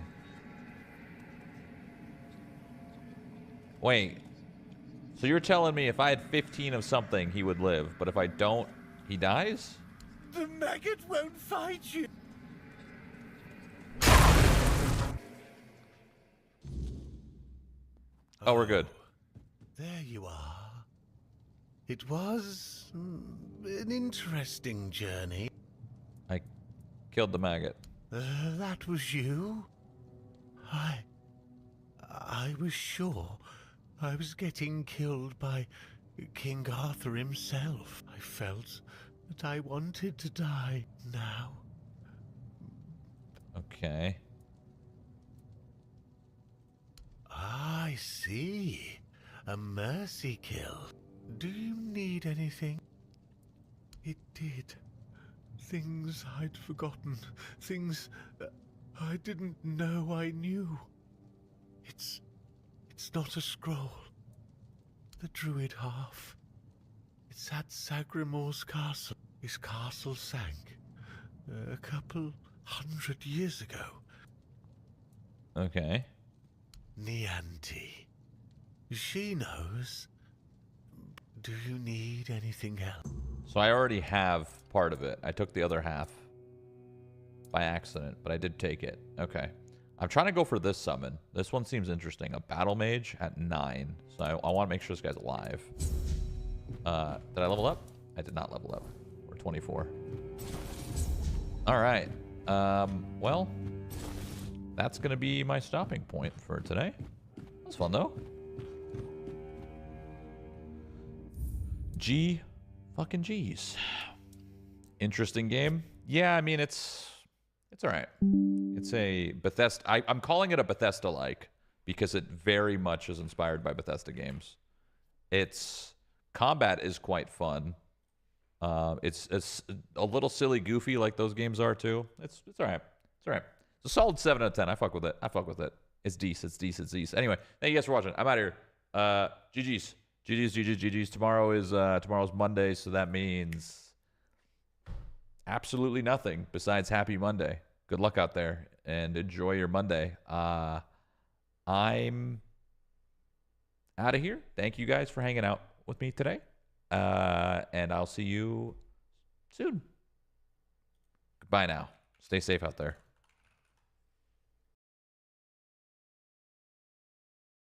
Speaker 1: Wait. So you're telling me if I had 15 of something, he would live, but if I don't, he dies?
Speaker 7: The maggot won't fight you.
Speaker 1: Oh, we're good.
Speaker 7: There you are. It was an interesting journey.
Speaker 1: I killed the maggot.
Speaker 7: That was you? I was sure I was getting killed by King Arthur himself. I felt that I wanted to die now.
Speaker 1: Okay.
Speaker 7: I see. A mercy kill. Do you need anything? It did. Things I'd forgotten. Things I didn't know I knew. It's not a scroll. The druid half. It's at Sagramor's castle. His castle sank a couple 100 years ago.
Speaker 1: Okay.
Speaker 7: Nianti. She knows. Do you need anything else?
Speaker 1: So I already have part of it. I took the other half by accident, but I did take it. Okay. I'm trying to go for this summon. This one seems interesting. A battle mage at 9. So I want to make sure this guy's alive. Did I level up? I did not level up. We're 24. All right. Well, that's going to be my stopping point for today. That's fun, though. Fucking G's. Interesting game. Yeah, I mean, it's It's all right. It's a Bethesda. I'm calling it a Bethesda-like because it very much is inspired by Bethesda games. Its combat is quite fun. It's a little silly, goofy like those games are too. It's all right. It's all right. It's a solid 7 out of 10. I fuck with it. It's decent. It's decent. It's decent. Anyway, thank you guys for watching. I'm out of here. GG's. Tomorrow's Monday, so that means absolutely nothing besides Happy Monday. Good luck out there and enjoy your Monday. I'm out of here. Thank you guys for hanging out with me today. And I'll see you soon. Goodbye now. Stay safe out there.